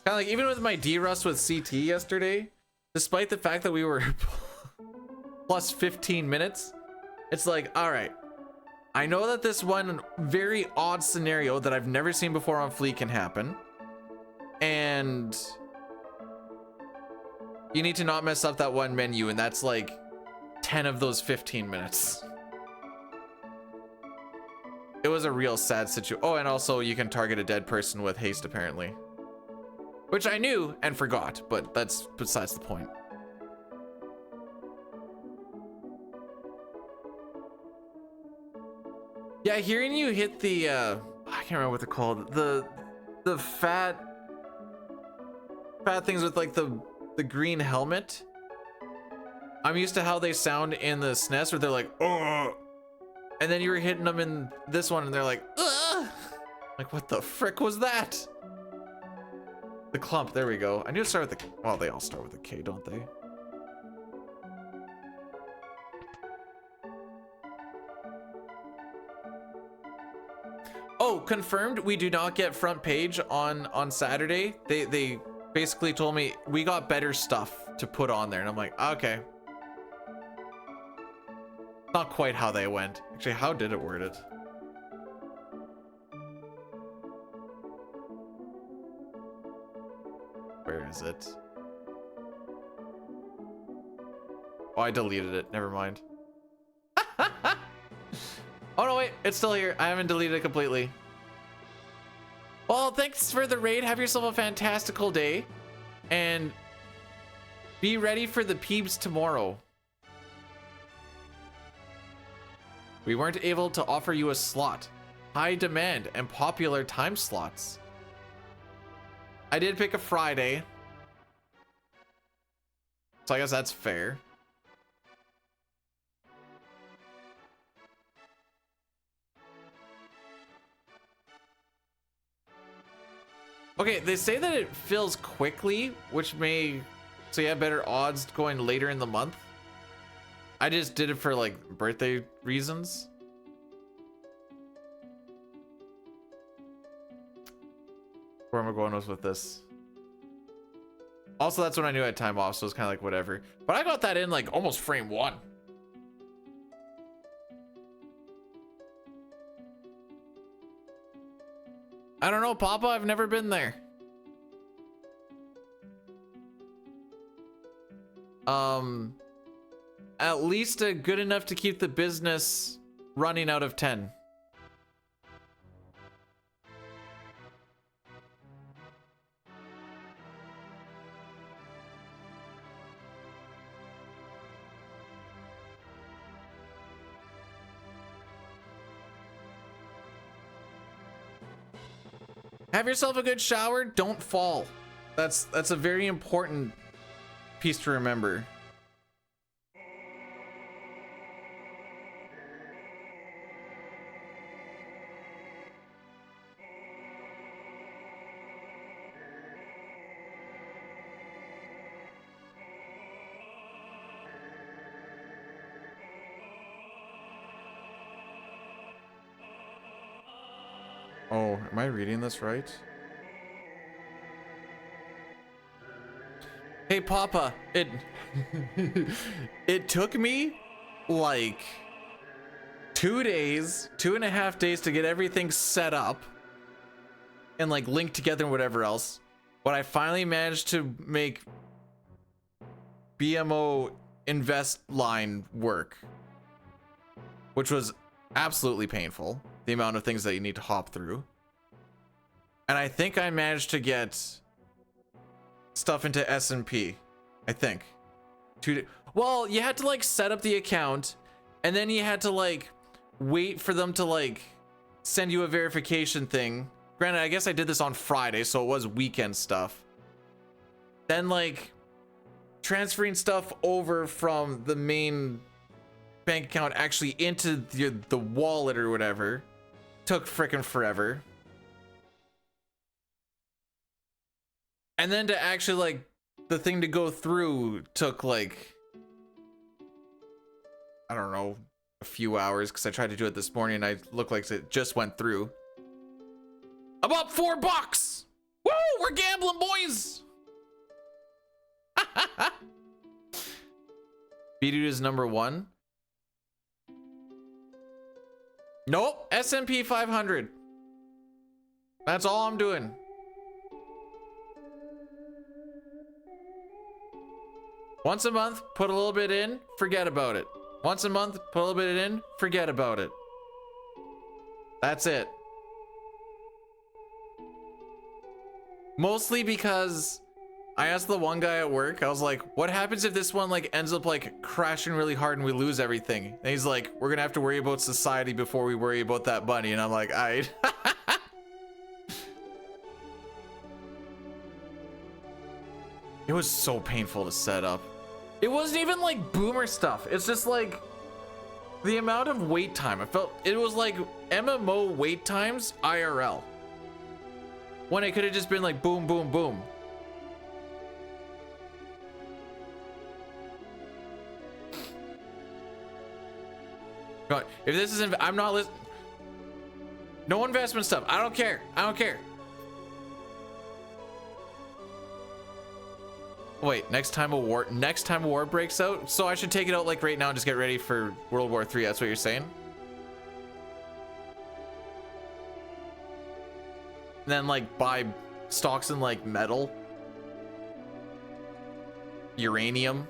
Kind of like even with my D-Rust with CT yesterday, despite the fact that we were plus 15 minutes, it's like, all right, I know that this one very odd scenario that I've never seen before on Fleet can happen. And you need to not mess up that one menu, and that's like 10 of those 15 minutes. It was a real sad situation. Oh, and also you can target a dead person with haste apparently. Which I knew and forgot, but that's besides the point. Yeah, hearing you hit the I can't remember what they're called. The fat things with like the green helmet. I'm used to how they sound in the SNES where they're like, oh, and then you were hitting them in this one and they're like, ugh! Like, what the frick was that? The clump, there we go. I knew to start with the, well, they all start with a K, don't they? Oh, confirmed, we do not get front page on Saturday. They basically told me we got better stuff to put on there, and I'm like, okay. Not quite how they went. Actually, how did it word it? Where is it? Oh, I deleted it. Never mind. Oh no, wait, it's still here. I haven't deleted it completely. Well, thanks for the raid. Have yourself a fantastical day. And be ready for the peeps tomorrow. We weren't able to offer you a slot. High demand and popular time slots. I did pick a Friday. So I guess that's fair. Okay, they say that it fills quickly, which may... So you have better odds going later in the month. I just did it for like birthday reasons. Where am I going with this? Also, that's when I knew I had time off, so it's kind of like whatever. But I got that in like almost frame 1. I don't know, Papa. I've never been there. At least good enough to keep the business running out of 10. Have yourself a good shower. Don't fall. That's a very important piece to remember. Oh, am I reading this right? Hey, Papa, it took me like 2 days, 2.5 days to get everything set up and like linked together and whatever else. But I finally managed to make BMO invest line work, which was absolutely painful. The amount of things that you need to hop through. And I think I managed to get stuff into S&P. I think. Well, you had to like set up the account and then you had to like wait for them to like send you a verification thing. Granted, I guess I did this on Friday, so it was weekend stuff. Then like transferring stuff over from the main bank account actually into the wallet or whatever took freaking forever. And then to actually like the thing to go through took like, I don't know, a few hours because I tried to do it this morning and I looked like it just went through. About $4. Woo, we're gambling, boys. B-Dude is number 1. Nope, S&P 500. That's all I'm doing. Once a month, put a little bit in, forget about it. Once a month, put a little bit in, forget about it. That's it. Mostly because I asked the one guy at work, I was like, what happens if this one like ends up like crashing really hard and we lose everything? And he's like, we're gonna have to worry about society before we worry about that money. And I'm like, alright. It was so painful to set up. It wasn't even like boomer stuff. It's just like the amount of wait time. I felt it was like MMO wait times IRL. When it could have just been like boom, boom, boom. God, if this isn't, I'm not listening. No investment stuff. I don't care. I don't care. Wait, next time a war breaks out? So I should take it out like right now and just get ready for World War III. That's what you're saying? And then like buy stocks in like metal, uranium.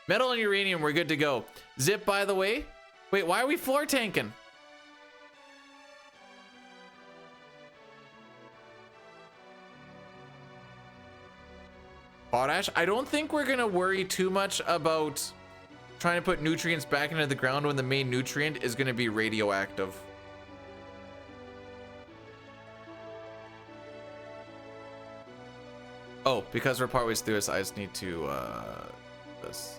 Metal and uranium, we're good to go. Zip, by the way. Wait, why are we floor tanking? Potash. I don't think we're gonna worry too much about trying to put nutrients back into the ground when the main nutrient is gonna be radioactive. Oh, because we're partway through this, I just need to this.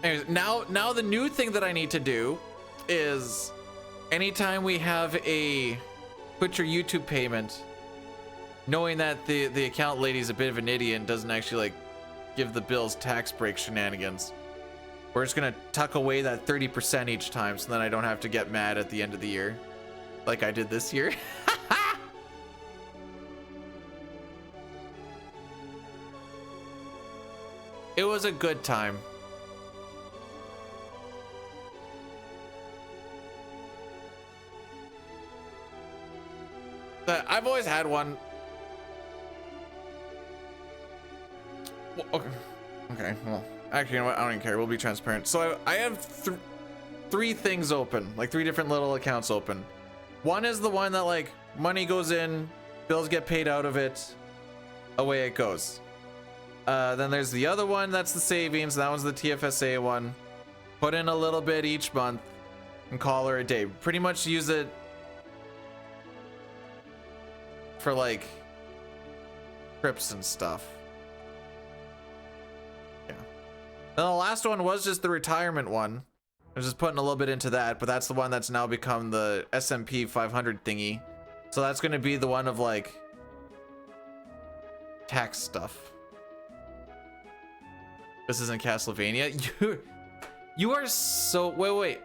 Anyways, now the new thing that I need to do is anytime we have a put your YouTube payment, knowing that the account lady's a bit of an idiot and doesn't actually like give the bills tax break shenanigans, we're just gonna tuck away that 30% each time so then I don't have to get mad at the end of the year like I did this year. It was a good time. But I've always had one. Well, okay, well, actually, you know what? I don't even care. We'll be transparent. So I have three things open, like 3 different little accounts open. One is the one that like money goes in, bills get paid out of it, away it goes. Then there's the other one, that's the savings. That one's the TFSA one. Put in a little bit each month and call her a day. Pretty much use it for like trips and stuff. Yeah. Then the last one was just the retirement one. I was just putting a little bit into that, but that's the one that's now become the S&P 500 thingy. So that's going to be the one of like tax stuff. This isn't Castlevania. You are so wait.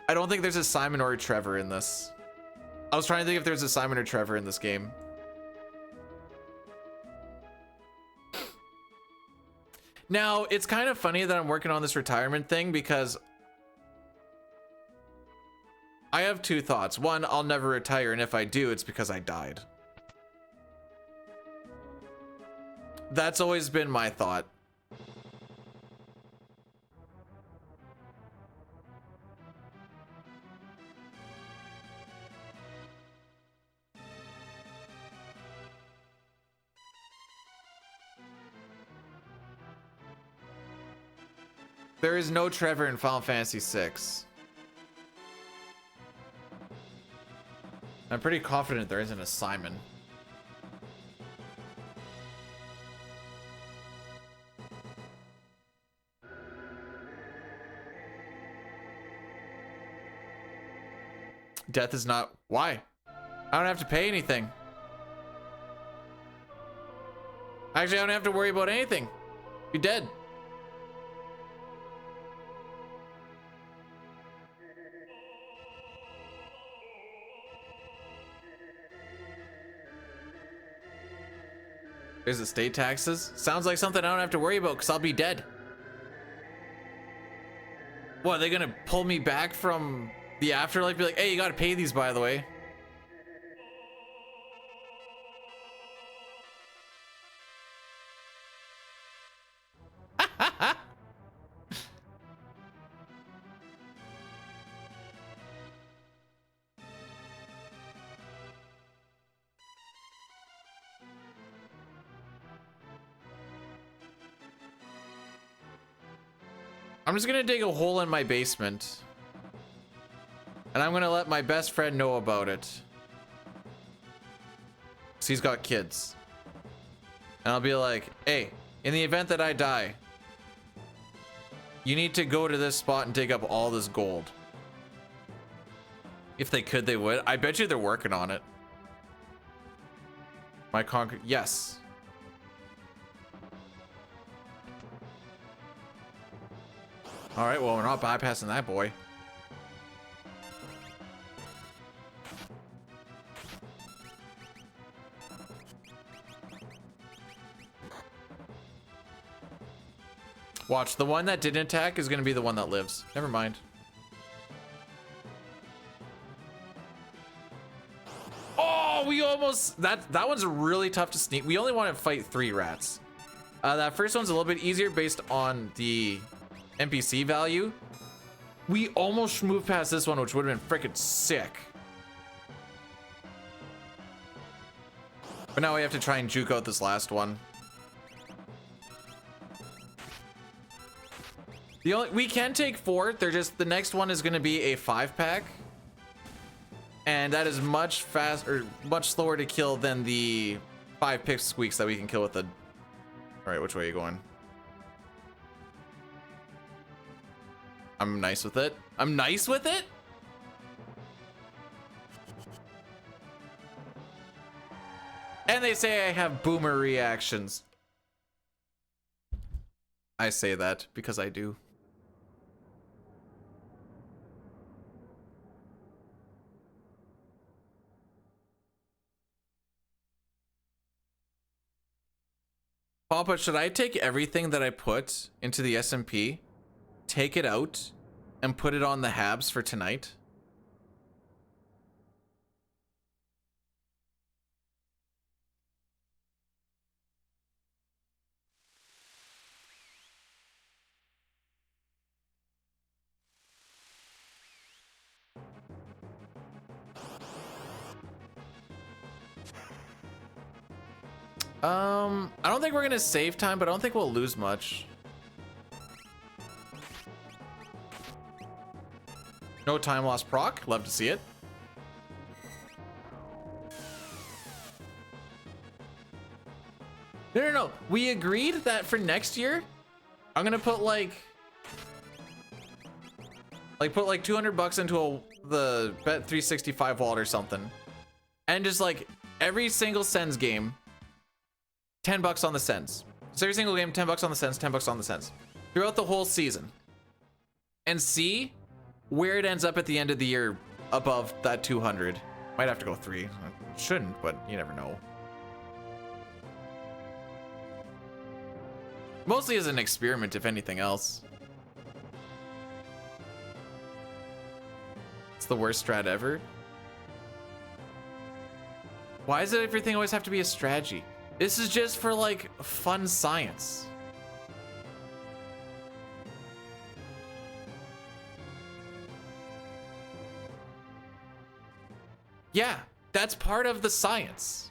I don't think there's a Simon or a Trevor in this. I was trying to think if there's a Simon or Trevor in this game. Now, it's kind of funny that I'm working on this retirement thing because I have 2 thoughts. One, I'll never retire, and if I do, it's because I died. That's always been my thought. There is no Trevor in Final Fantasy VI. I'm pretty confident there isn't a Simon. Death is not... Why? I don't have to pay anything. Actually, I don't have to worry about anything. Be dead. There's estate taxes. Sounds like something I don't have to worry about because I'll be dead. What, are they gonna pull me back from the afterlife? Be like, hey, you gotta pay these, by the way. I'm just gonna dig a hole in my basement. And I'm gonna let my best friend know about it. 'Cause he's got kids. And I'll be like, hey, in the event that I die, you need to go to this spot and dig up all this gold. If they could, they would. I bet you they're working on it. My concrete, yes. All right, well, we're not bypassing that boy. Watch, the one that didn't attack is going to be the one that lives. Never mind. we almost, that one's really tough to sneak. We only want to fight 3 rats. That first one's a little bit easier based on the NPC value. We almost moved past this one, which would have been freaking sick. But now we have to try and juke out this last one. We can take 4. They're just, the next one is going to be a 5-pack. And that is much faster, much slower to kill than the 5 pick squeaks that we can kill with the... All right, which way are you going? I'm nice with it. I'm nice with it? And they say I have boomer reactions. I say that because I do. Papa, should I take everything that I put into the SMP, take it out, and put it on the Habs for tonight? I don't think we're gonna save time, but I don't think we'll lose much. No time loss proc. Love to see it. No. We agreed that for next year, I'm gonna put like put 200 bucks into the Bet 365 wallet or something, and just like every single Sens game, 10 bucks on the Sens. So every single game, 10 bucks on the Sens, 10 bucks on the Sens throughout the whole season, and see where it ends up at the end of the year above that 200. Might have to go 3. Shouldn't, but you never know. Mostly as an experiment, if anything else. It's the worst strat ever. Why does everything always have to be a strategy? This is just for like fun science. Yeah, that's part of the science.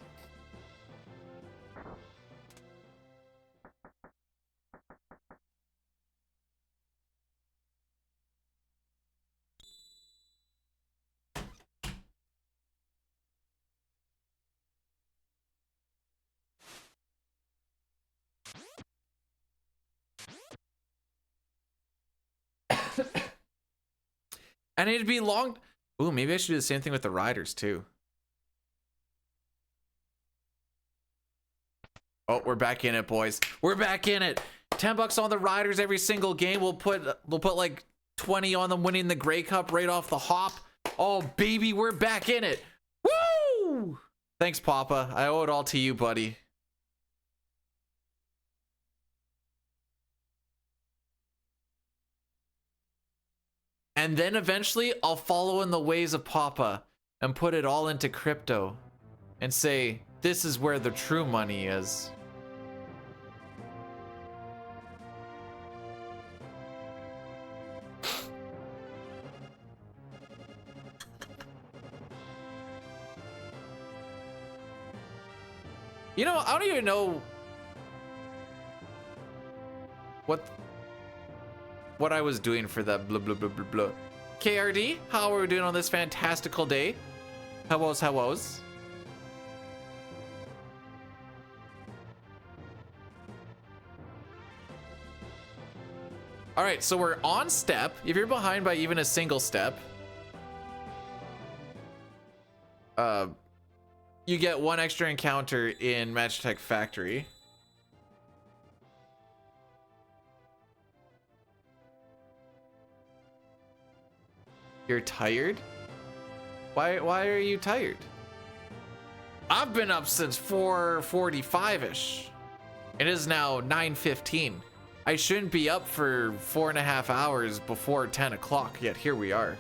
And it'd be long. Ooh, maybe I should do the same thing with the riders too. Oh, we're back in it, boys. We're back in it. 10 bucks on the riders every single game. We'll put like 20 on them winning the Grey Cup right off the hop. Oh, baby, we're back in it. Woo! Thanks, Papa. I owe it all to you, buddy. And then eventually I'll follow in the ways of Papa and put it all into crypto and say, this is where the true money is. You know, I don't even know what I was doing for that blah blah blah blah blah. KRD, how are we doing on this fantastical day? How's? All right, so we're on step. If you're behind by even a single step, you get 1 extra encounter in Match Tech Factory. You're tired? Why are you tired? I've been up since 4:45-ish. It is now 9:15. I shouldn't be up for 4.5 hours before 10 o'clock, yet here we are.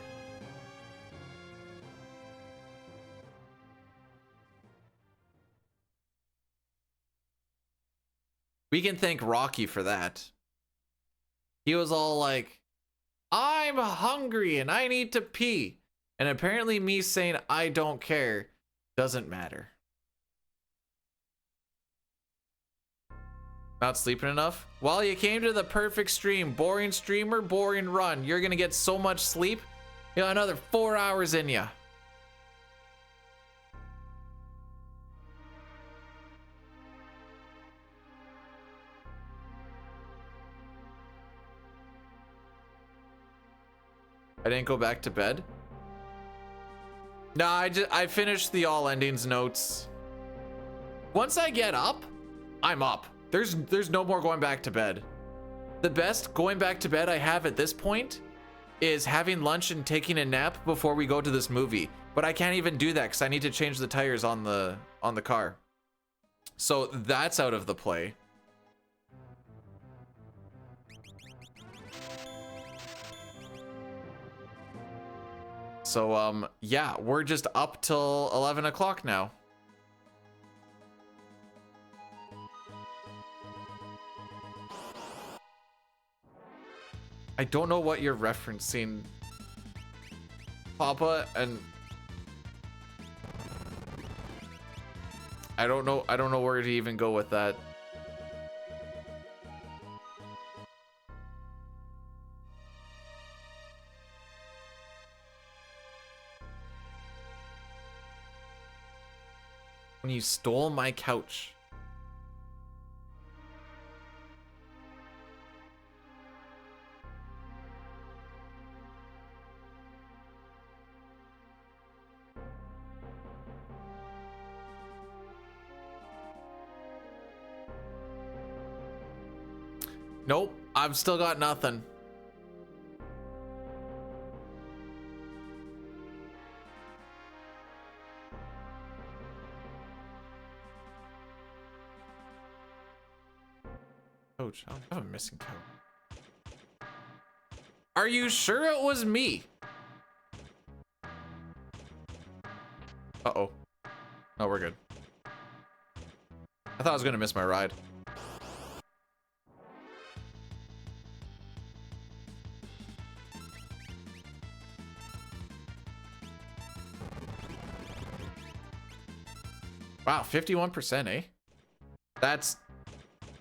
We can thank Rocky for that. He was all like, I'm hungry and I need to pee. And apparently me saying I don't care doesn't matter. Not sleeping enough? Well, you came to the perfect stream. Boring streamer, boring run. You're gonna get so much sleep. You got another 4 hours in ya. I didn't go back to bed. No, I finished the all endings notes. Once I get up, I'm up. There's no more going back to bed. The best going back to bed I have at this point is having lunch and taking a nap before we go to this movie. But I can't even do that because I need to change the tires on the car. So that's out of the play. So yeah, we're just up till 11 o'clock now. I don't know what you're referencing, Papa, and I don't know where to even go with that. When you stole my couch. Nope, I've still got nothing. Coach, I don't have a missing coat. Are you sure it was me? Uh-oh. Oh, we're good. I thought I was gonna miss my ride. Wow, 51%, eh? That's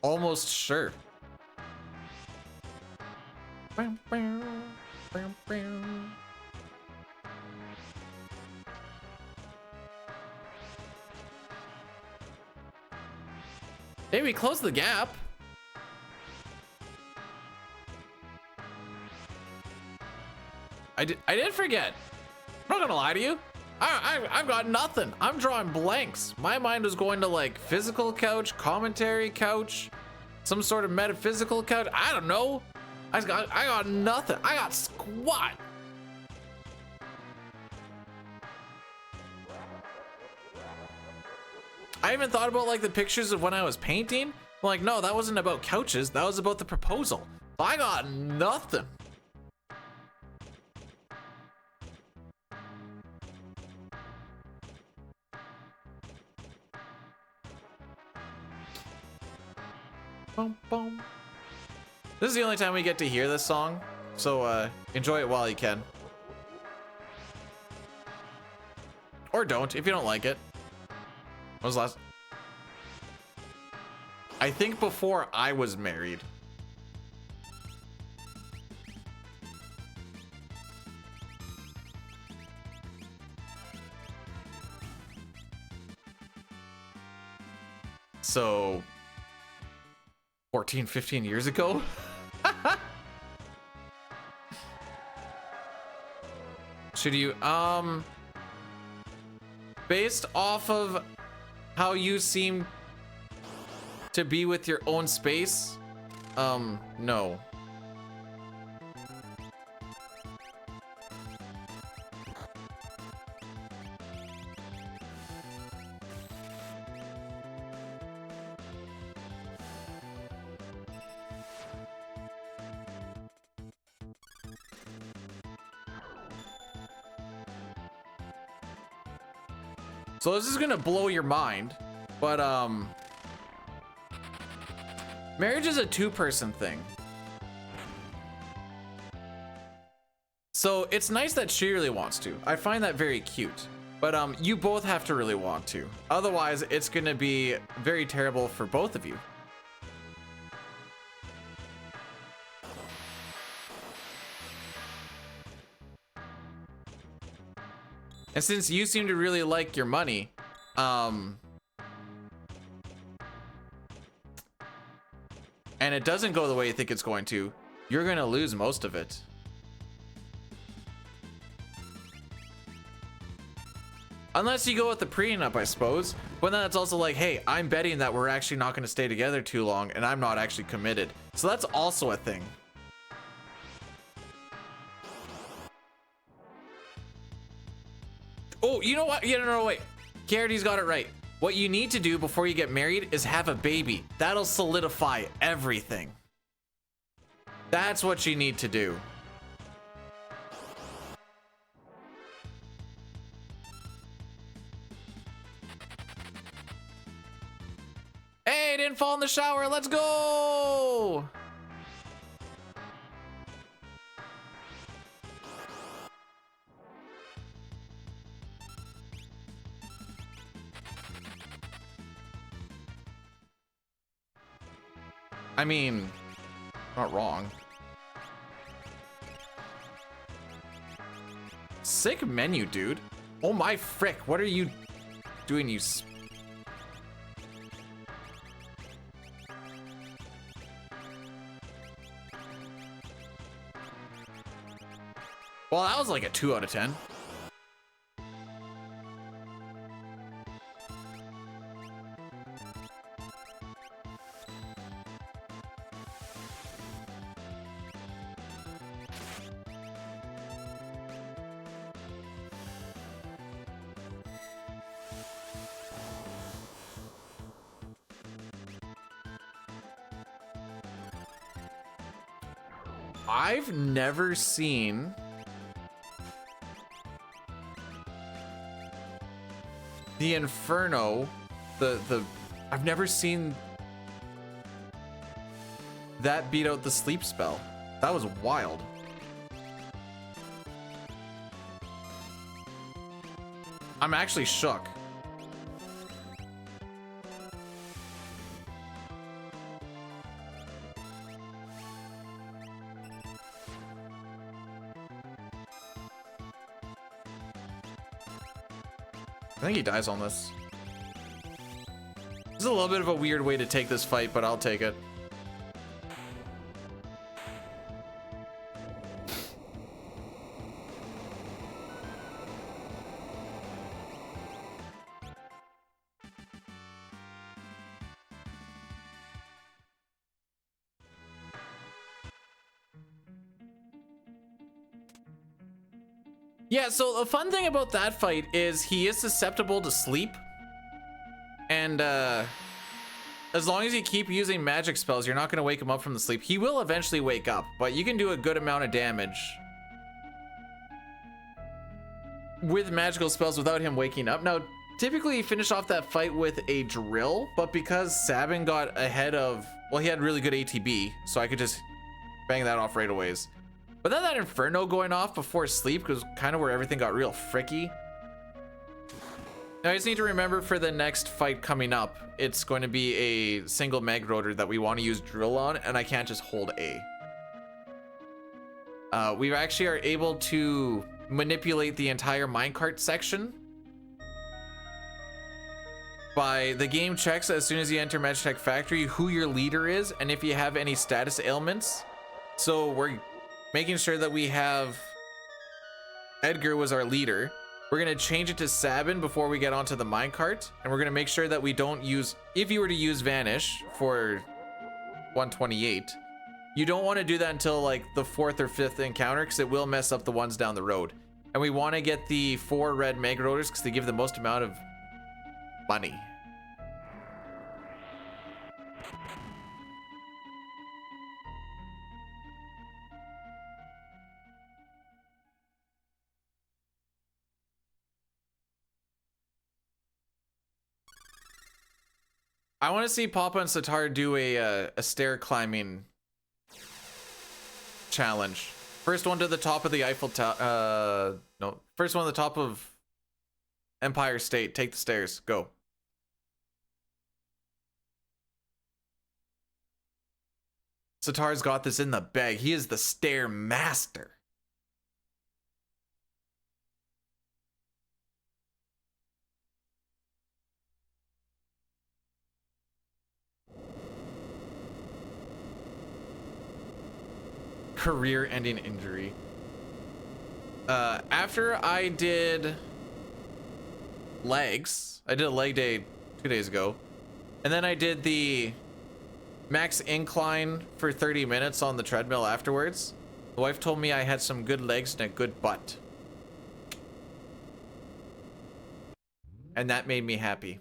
almost sure. Hey, we closed the gap. I did forget. I'm not gonna lie to you. I've got nothing. I'm drawing blanks. My mind was going to like physical couch, commentary couch, some sort of metaphysical couch. I don't know. I got nothing. I got squat. I even thought about like the pictures of when I was painting. I'm like, no, that wasn't about couches. That was about the proposal. I got nothing. Boom, boom. This is the only time we get to hear this song, so enjoy it while you can. Or don't, if you don't like it. When was the last? I think before I was married. So 14, 15 years ago? Should you, based off of how you seem to be with your own space, no. So this is gonna blow your mind, but Marriage is a two-person thing. So it's nice that she really wants to. I find that very cute. But you both have to really want to. Otherwise, it's going to be very terrible for both of you. And since you seem to really like your money, and it doesn't go the way you think it's going to, you're going to lose most of it. Unless you go with the prenup, I suppose. But then it's also like, hey, I'm betting that we're actually not going to stay together too long, and I'm not actually committed. So that's also a thing. Oh, you know what? Yeah, no, wait. Garrity's got it right. What you need to do before you get married is have a baby. That'll solidify everything. That's what you need to do. Hey, didn't fall in the shower. Let's go. I mean, not wrong. Sick menu, dude. Oh my frick. What are you doing, you... Well, that was like a 2 out of 10. I've never seen the Inferno, I've never seen that beat out the sleep spell. That was wild. I'm actually shook. I think he dies on this. This is a little bit of a weird way to take this fight, but I'll take it. Yeah, so the fun thing about that fight is he is susceptible to sleep. And as long as you keep using magic spells, you're not going to wake him up from the sleep. He will eventually wake up, but you can do a good amount of damage with magical spells without him waking up. Now, typically you finish off that fight with a drill, but because Sabin got ahead of, well, he had really good ATB, so I could just bang that off right away. But then that Inferno going off before sleep was kind of where everything got real fricky. Now I just need to remember for the next fight coming up, it's going to be a single mag rotor that we want to use drill on, and I can't just hold A. We actually are able to manipulate the entire minecart section by the game checks as soon as you enter Magitech Factory who your leader is and if you have any status ailments. So we're making sure that we have Edgar was our leader. We're gonna change it to Sabin before we get onto the minecart, and we're gonna make sure that we don't use, if you were to use Vanish for 128, you don't want to do that until like the 4th or 5th encounter because it will mess up the ones down the road. And we want to get the 4 red Mega Rotors because they give the most amount of money. I want to see Papa and Satar do a stair climbing challenge. First one to the top of the Eiffel Tower. No, first one to the top of Empire State. Take the stairs. Go. Satar's got this in the bag. He is the stair master. Career-ending injury. After I did legs, I did a leg day 2 days ago, and then I did the max incline for 30 minutes on the treadmill afterwards. The wife told me I had some good legs and a good butt, and that made me happy.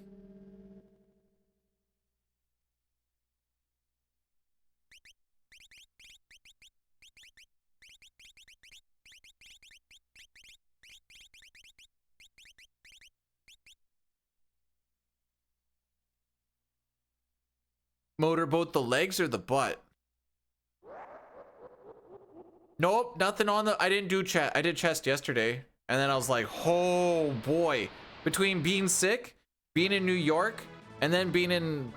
Motorboat the legs or the butt? Nope, nothing on the. I didn't do chest. I did chest yesterday, and then I was like, oh boy. Between being sick, being in New York, and then being in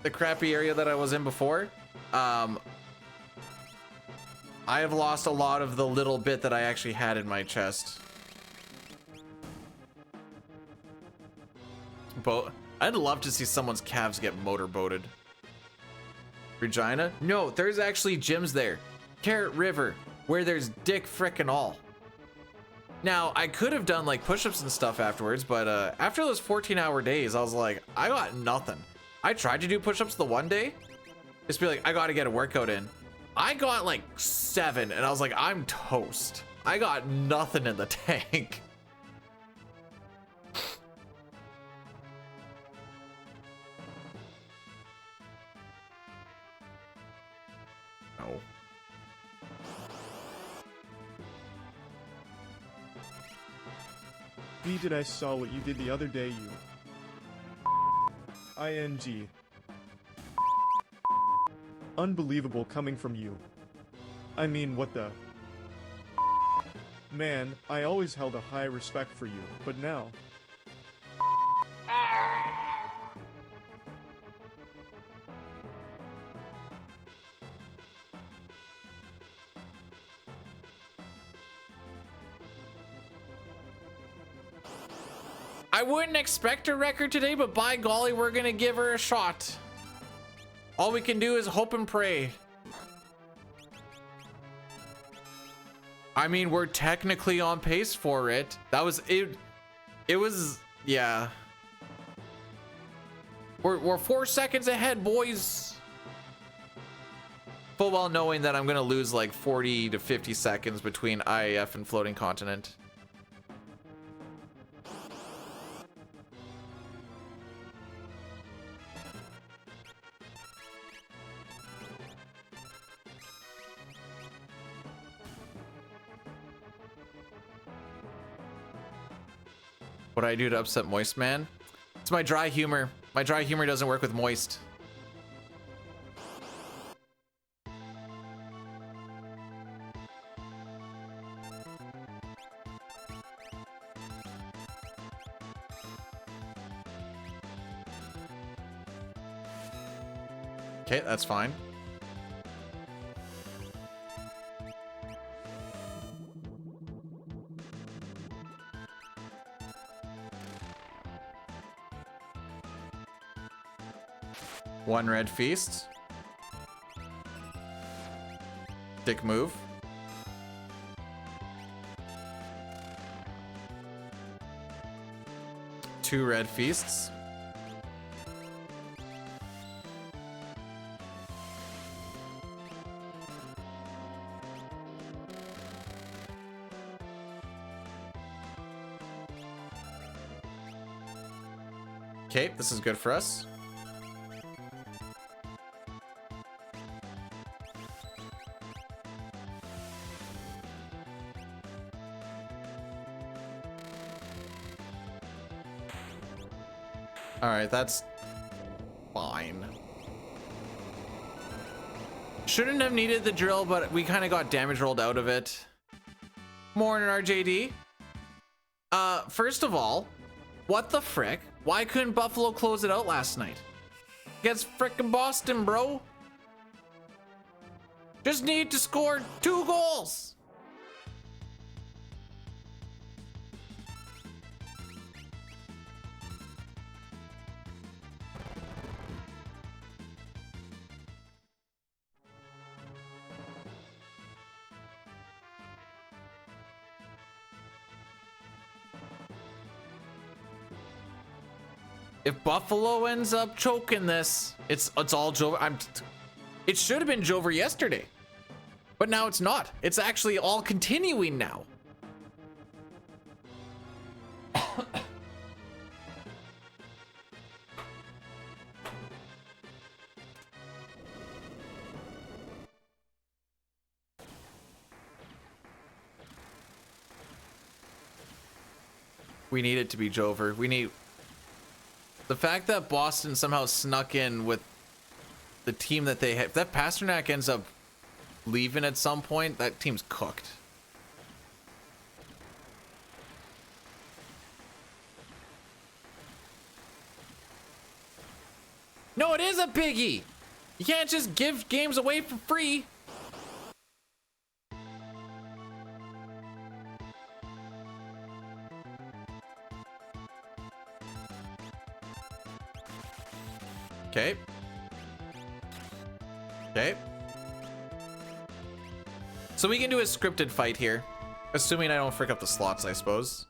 the crappy area that I was in before, I have lost a lot of the little bit that I actually had in my chest. But I'd love to see someone's calves get motorboated. Regina? No, there's actually gyms there. Carrot River, where there's dick frickin' all. Now, I could have done like push-ups and stuff afterwards, but after those 14-hour days, I was like, I got nothing. I tried to do push-ups the one day. Just be like, I gotta get a workout in. I got like 7, and I was like, I'm toast. I got nothing in the tank. No. B did I saw what you did the other day, you ING. Unbelievable coming from you. I mean, what the man, I always held a high respect for you, but now I wouldn't expect a record today, but by golly, we're gonna give her a shot. All we can do is hope and pray. I mean, we're technically on pace for it. That was it. It was, yeah. We're 4 seconds ahead, boys. Full well knowing that I'm gonna lose like 40 to 50 seconds between IAF and floating continent. What do I do to upset Moist Man? It's my dry humor. My dry humor doesn't work with Moist. Okay, that's fine. One red feast. Dick move. Two red feasts. Okay, this is good for us. All right, that's fine. Shouldn't have needed the drill, but we kind of got damage rolled out of it. Morning, RJD. First of all, what the frick? Why couldn't Buffalo close it out last night? Against frickin' Boston, bro. Just need to score 2 goals. If Buffalo ends up choking this, it's all Jover. It should have been Jover yesterday, but now it's not. It's actually all continuing now. We need it to be Jover. We need the fact that Boston somehow snuck in with the team that they had. If that Pasternak ends up leaving at some point, that team's cooked. No, it is a piggy. You can't just give games away for free. Okay. Okay. So we can do a scripted fight here. Assuming I don't frick up the slots, I suppose.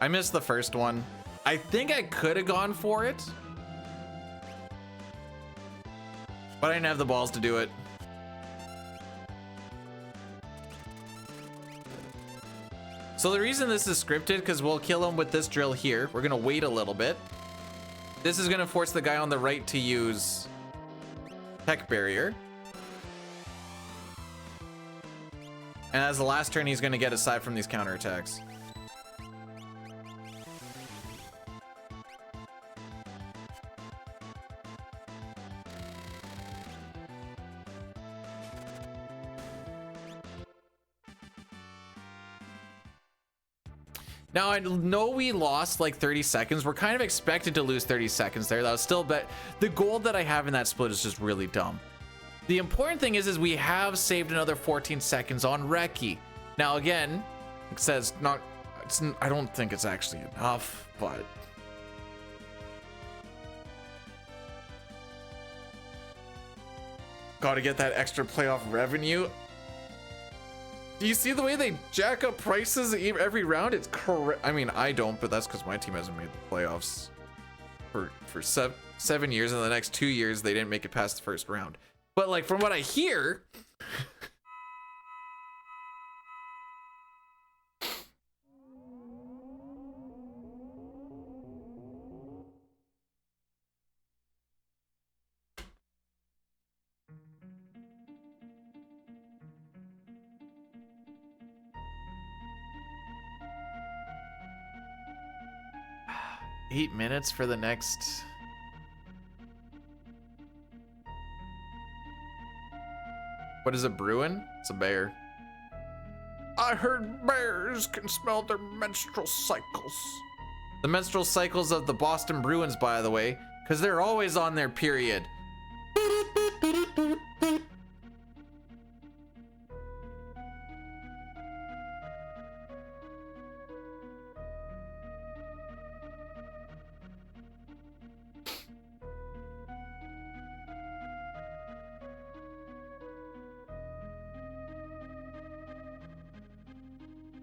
I missed the first one. I think I could have gone for it, but I didn't have the balls to do it. So the reason this is scripted, because we'll kill him with this drill here. We're gonna wait a little bit. This is gonna force the guy on the right to use tech barrier. And as the last turn, he's gonna get aside from these counterattacks. Now, I know we lost like 30 seconds. We're kind of expected to lose 30 seconds there. That was still, but the gold that I have in that split is just really dumb. The important thing is we have saved another 14 seconds on Reki. Now, again, it says not, I don't think it's actually enough, but. Gotta get that extra playoff revenue. Do you see the way they jack up prices every round? It's correct. I mean, I don't, but that's because my team hasn't made the playoffs for 7 years. And the next 2 years, they didn't make it past the first round. But like from what I hear, 8 minutes for the next. What is a Bruin? It's a bear. I heard bears can smell their menstrual cycles. The menstrual cycles of the Boston Bruins, by the way, because they're always on their period.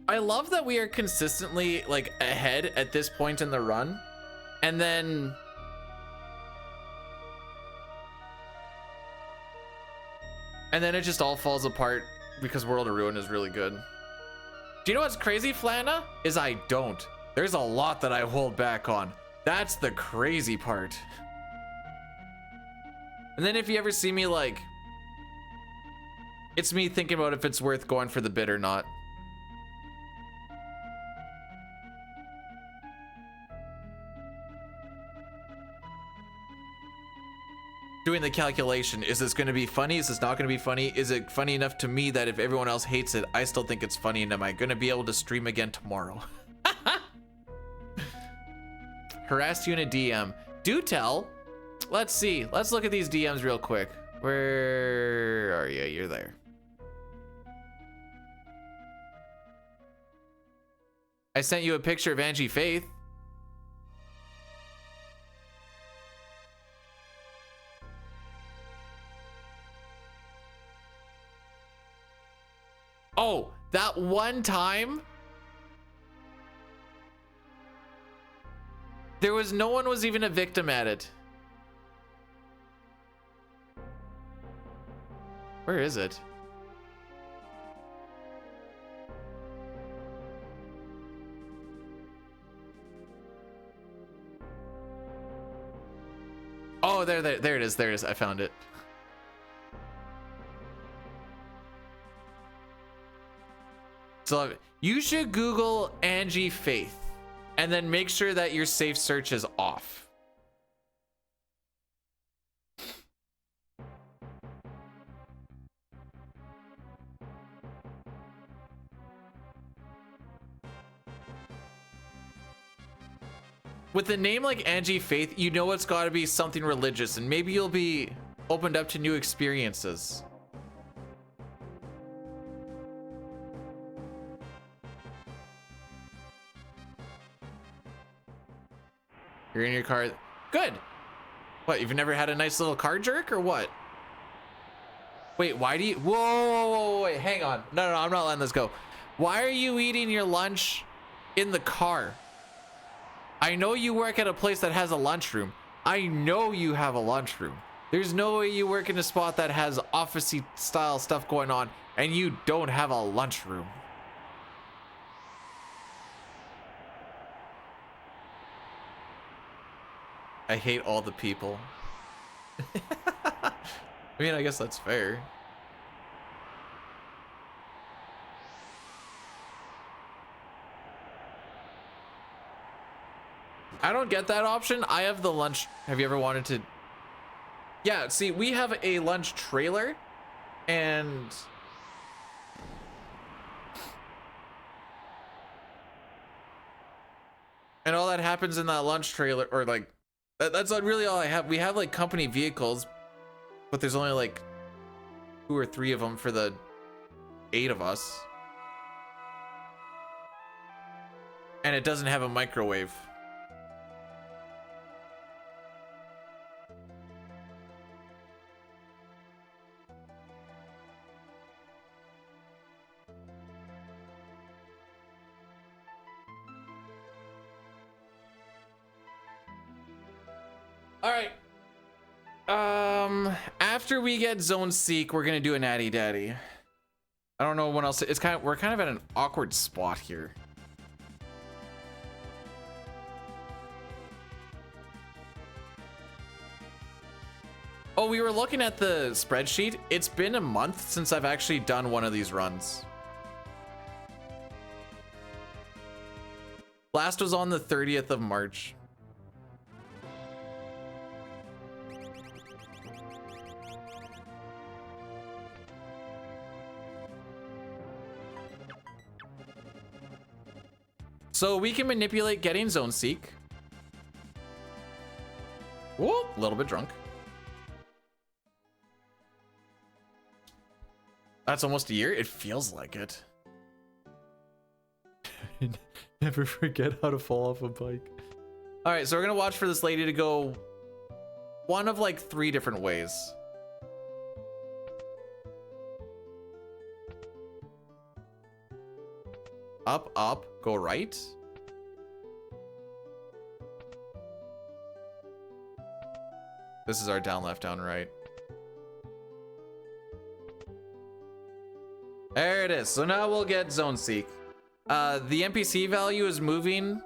I love that we are consistently like ahead at this point in the run, and then it just all falls apart because World of Ruin is really good. Do you know what's crazy, Flana? Is I don't. There's a lot that I hold back on. That's the crazy part. And then if you ever see me like, it's me thinking about if it's worth going for the bid or not. doing the calculation. Is this going to be funny? Is this not going to be funny? Is it funny enough to me that if everyone else hates it, I still think it's funny? And am I going to be able to stream again tomorrow? Harassed you in a DM. Do tell. Let's see. Let's look at these DMs real quick. Where are you? You're there. I sent you a picture of Angie Faith. Oh, that one time there was no one was even a victim at it. Where is it? Oh, there it is. There it is. I found it. So you should Google Angie Faith and then make sure that your safe search is off. With a name like Angie Faith, you know it's got to be something religious, and maybe you'll be opened up to new experiences. You're in your car. Good. What, you've never had a nice little car jerk or what? Wait, why do you... Whoa, wait, hang on. No, I'm not letting this go. Why are you eating your lunch in the car? I know you work at a place that has a lunchroom. I know you have a lunchroom. There's no way you work in a spot that has office-y style stuff going on and you don't have a lunchroom. I hate all the people. I mean, I guess that's fair. I don't get that option. I have the lunch. Have you ever wanted to? Yeah, see, we have a lunch trailer and all that happens in that lunch trailer, or like that's not really all I have. We have like company vehicles, but there's only like 2 or 3 of them for the 8 of us. And it doesn't have a microwave. All right. After we get Zone Seek, we're gonna do a Natty Daddy. I don't know what else. It's we're kind of at an awkward spot here. Oh, we were looking at the spreadsheet. It's been a month since I've actually done one of these runs. Last was on the 30th of March. So we can manipulate getting Zone Seek. Whoop, a little bit drunk. That's almost a year. It feels like it. Never forget how to fall off a bike. All right, so we're gonna watch for this lady to go one of like 3 different ways. Up, up, go right. This is our down, left, down, right. There it is. So now we'll get Zone Seek. The NPC value is moving.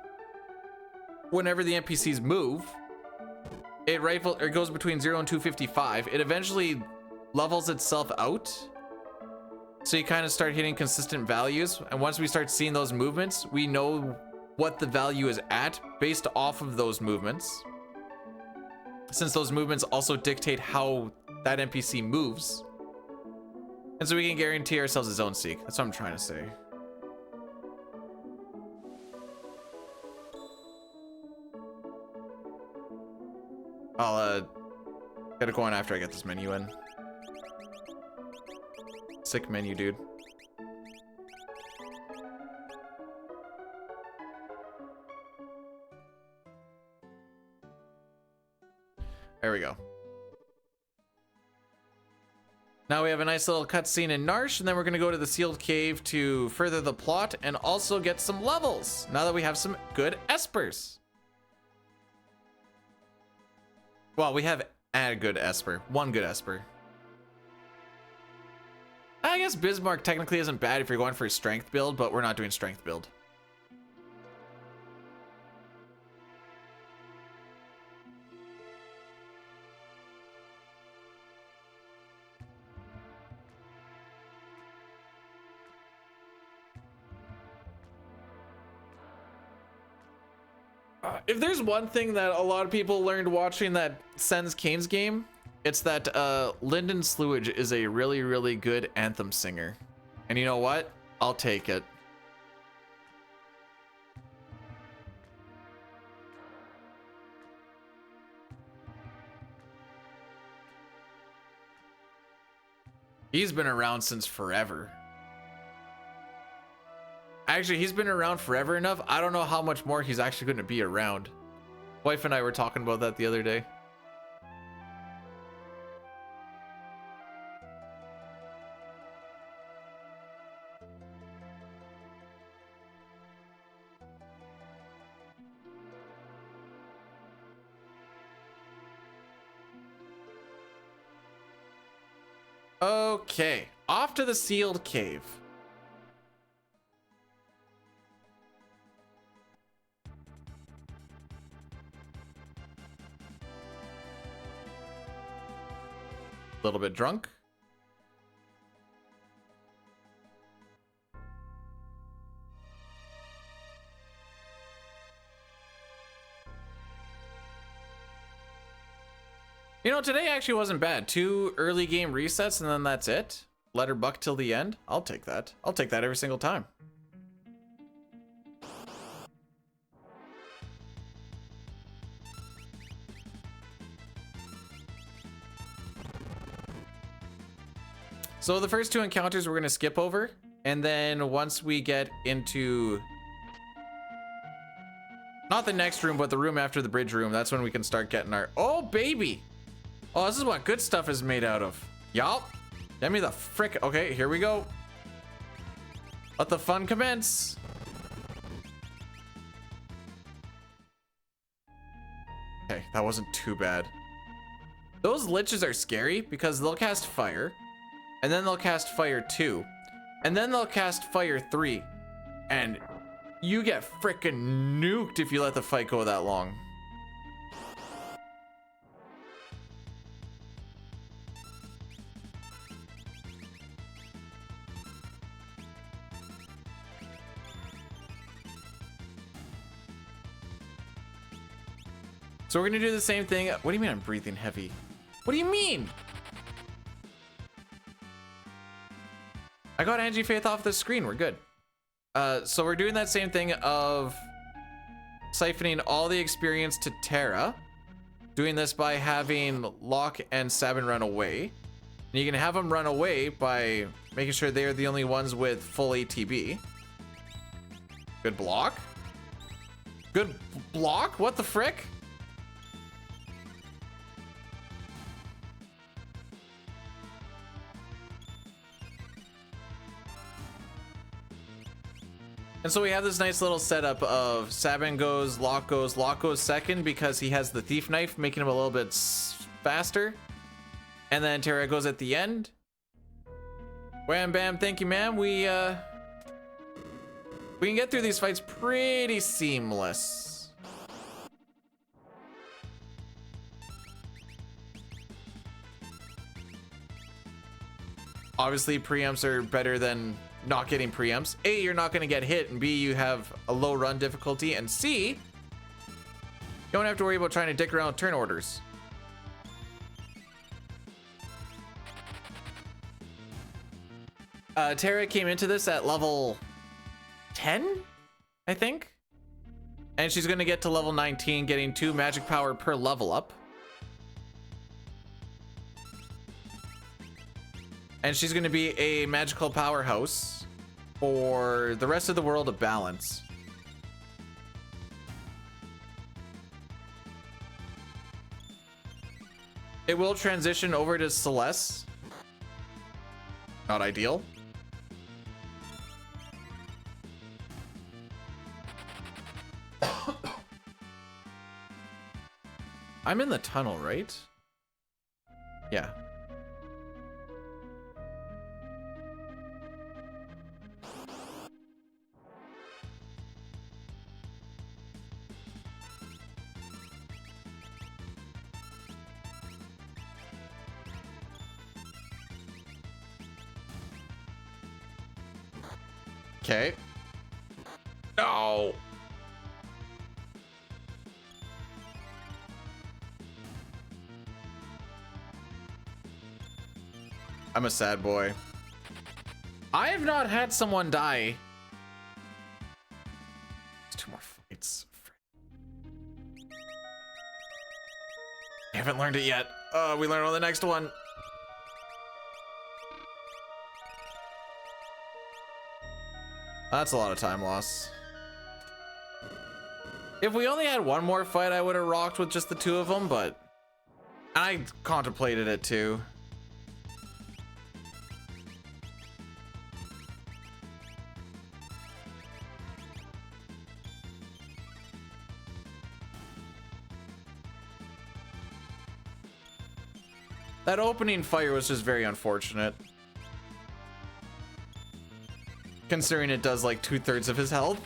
Whenever the NPCs move, it goes between 0 and 255. It eventually levels itself out. So you kind of start hitting consistent values. And once we start seeing those movements, we know what the value is at based off of those movements. since those movements also dictate how that NPC moves. And so we can guarantee ourselves a zone seek. That's what I'm trying to say. I'll gotta go on after I get this menu in. Sick menu, dude. There we go. Now we have a nice little cutscene in Narsh, and then we're gonna go to the sealed cave to further the plot and also get some levels. Now that we have some good Espers. Well, we have a good Esper. One good Esper. I guess Bismarck technically isn't bad if you're going for a strength build, but we're not doing strength build. If there's one thing that a lot of people learned watching that Sens Kane's game, it's that Lyndon Slewage is a really, really good anthem singer. And you know what? I'll take it. He's been around since forever. Actually, he's been around forever enough. I don't know how much more he's actually going to be around. Wife and I were talking about that the other day. Okay, off to the sealed cave. A little bit drunk. You know, today actually wasn't bad. 2 early game resets and then that's it. Let her buck till the end. I'll take that. I'll take that every single time. So the first 2 encounters we're gonna skip over, and then once we get into not the next room, but the room after the bridge room, that's when we can start getting our oh baby. Oh, this is what good stuff is made out of. Yup. Get me the frick. Okay, here we go. Let the fun commence. Okay, that wasn't too bad. Those liches are scary because they'll cast fire. And then they'll cast fire 2. And then they'll cast fire 3. And you get frickin' nuked if you let the fight go that long. So we're gonna do the same thing. What do you mean I'm breathing heavy? What do you mean? I got Angie Faith off the screen. We're good. So we're doing that same thing of siphoning all the experience to Terra. Doing this by having Locke and Sabin run away. And you can have them run away by making sure they're the only ones with full ATB. Good block. Good block? What the frick? And so we have this nice little setup of Sabin goes, Locke goes second because he has the thief knife, making him a little bit faster. And then Terra goes at the end. Wham bam, thank you ma'am. We can get through these fights pretty seamless. Obviously preempts are better than not getting preempts. A, you're not going to get hit, and B, you have a low run difficulty, and C, you don't have to worry about trying to dick around turn orders. Terra came into this at level 10, I think. And she's going to get to level 19, getting 2 magic power per level up. And she's going to be a magical powerhouse for the rest of the world of balance. It will transition over to Celeste. Not ideal. I'm in the tunnel, right? Yeah. Okay. No. I'm a sad boy. I have not had someone die. There's 2 more fights. I haven't learned it yet. We learn on the next one. That's a lot of time loss. If we only had 1 more fight, I would have rocked with just the 2 of them, but I contemplated it too. That opening fire was just very unfortunate. Considering it does like 2/3 of his health.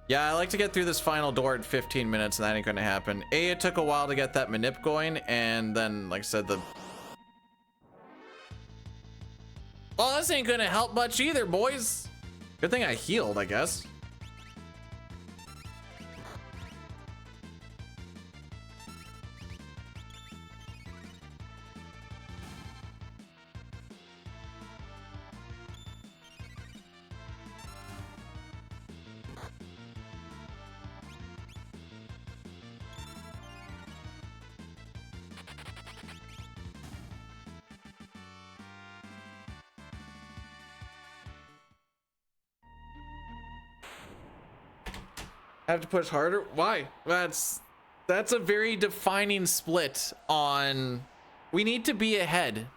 Yeah, I like to get through this final door in 15 minutes and that ain't gonna happen. It took a while to get that manip going, and then, like I said, well, this ain't gonna help much either, boys. Good thing I healed, I guess. I have to push harder? Why? That's a very defining split on, we need to be ahead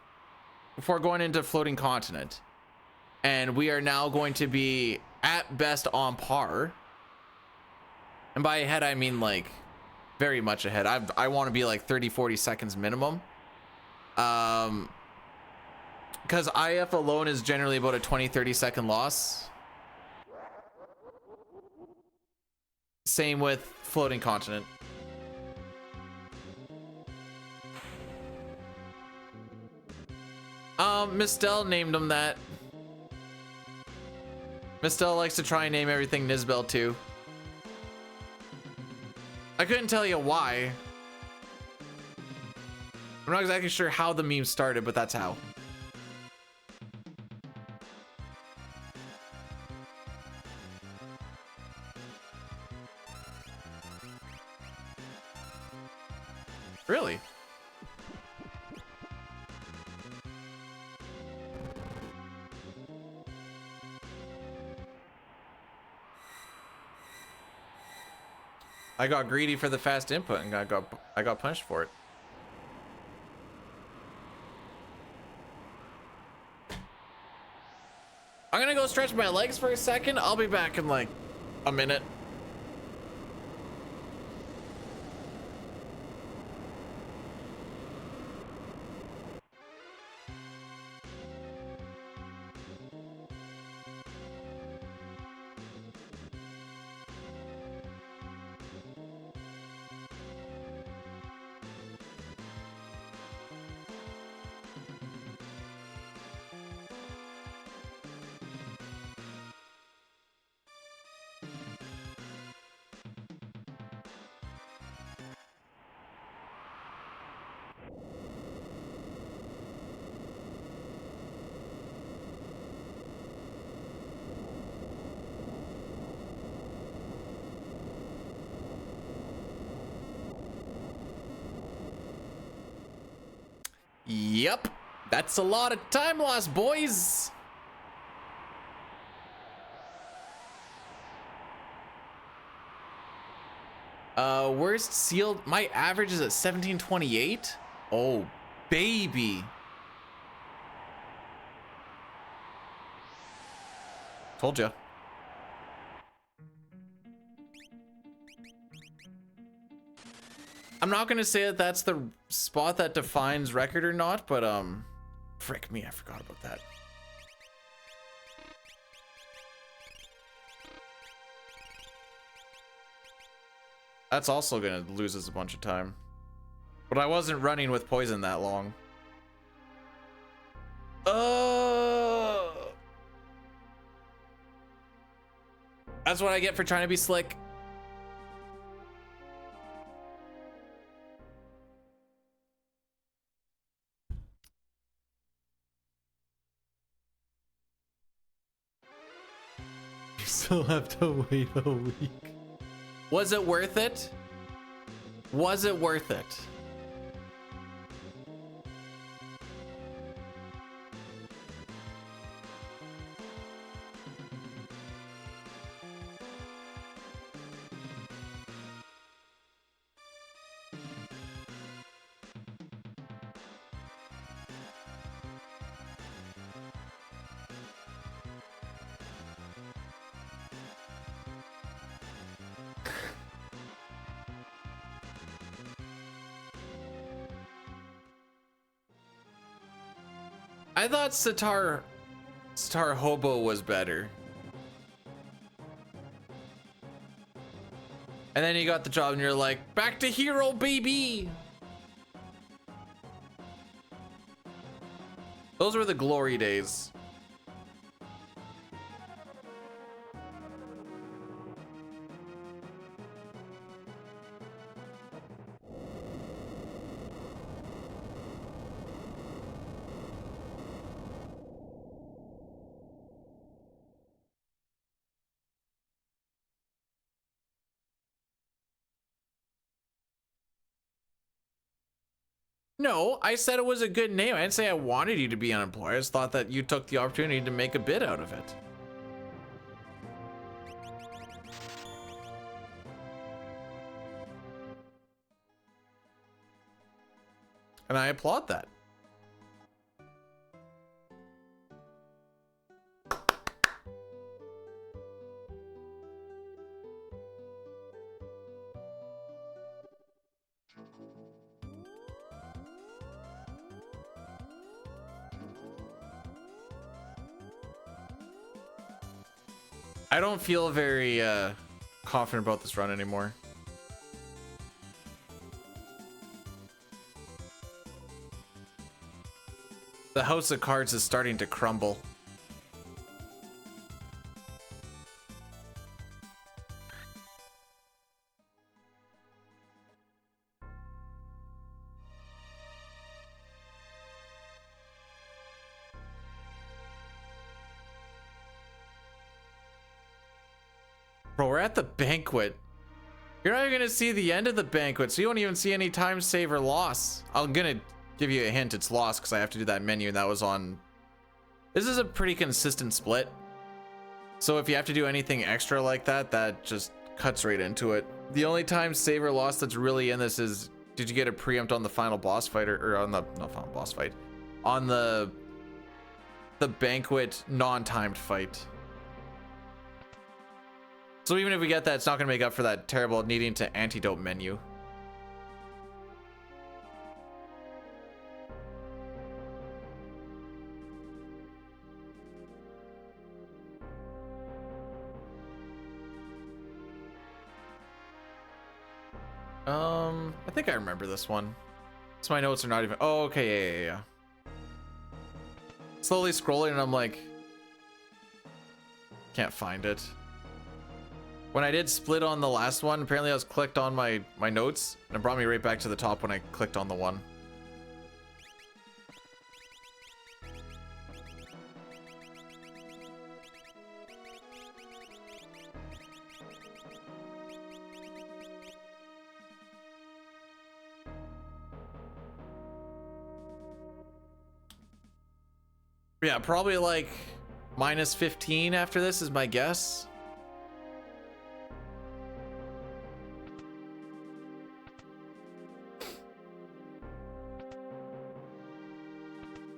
before going into floating continent, and we are now going to be at best on par. And by ahead I mean like very much ahead. I want to be like 30-40 seconds minimum, because IF alone is generally about a 20-30 second loss. Same with floating continent. Mistel named him that. Mistel likes to try and name everything Nisbel too. I couldn't tell you why. I'm not exactly sure how the meme started, but that's how. Really? I got greedy for the fast input and I got punished for it. I'm gonna go stretch my legs for a second. I'll be back in like a minute. Yep. That's a lot of time lost, boys. Worst sealed. My average is at 1728. Oh, baby. Told ya. I'm not gonna say that that's the spot that defines record or not, but frick me, I forgot about that. That's also gonna lose us a bunch of time. But I wasn't running with poison that long. That's what I get for trying to be slick. You still have to wait a week. Was it worth it? Was it worth it? I thought Sitar Hobo was better. And then you got the job and you're like, back to hero, baby. Those were the glory days. No, I said it was a good name. I didn't say I wanted you to be unemployed. I just thought that you took the opportunity to make a bit out of it. And I applaud that. I don't feel very confident about this run anymore. The house of cards is starting to crumble. Bro, we're at the banquet. You're not even gonna see the end of the banquet, so you won't even see any time save or loss. I'm gonna give you a hint, it's lost because I have to do that menu, and that was on... This is a pretty consistent split. So if you have to do anything extra like that, that just cuts right into it. The only time save or loss that's really in this is, did you get a preempt on the final boss fight, or on the, not final boss fight, on the banquet non-timed fight. So even if we get that, it's not gonna make up for that terrible needing to antidote menu. I think I remember this one. So my notes are not even, oh, okay, yeah. Slowly scrolling and I'm like, can't find it. When I did split on the last one, apparently I was clicked on my notes and it brought me right back to the top when I clicked on the one. Yeah, probably like minus 15 after this is my guess.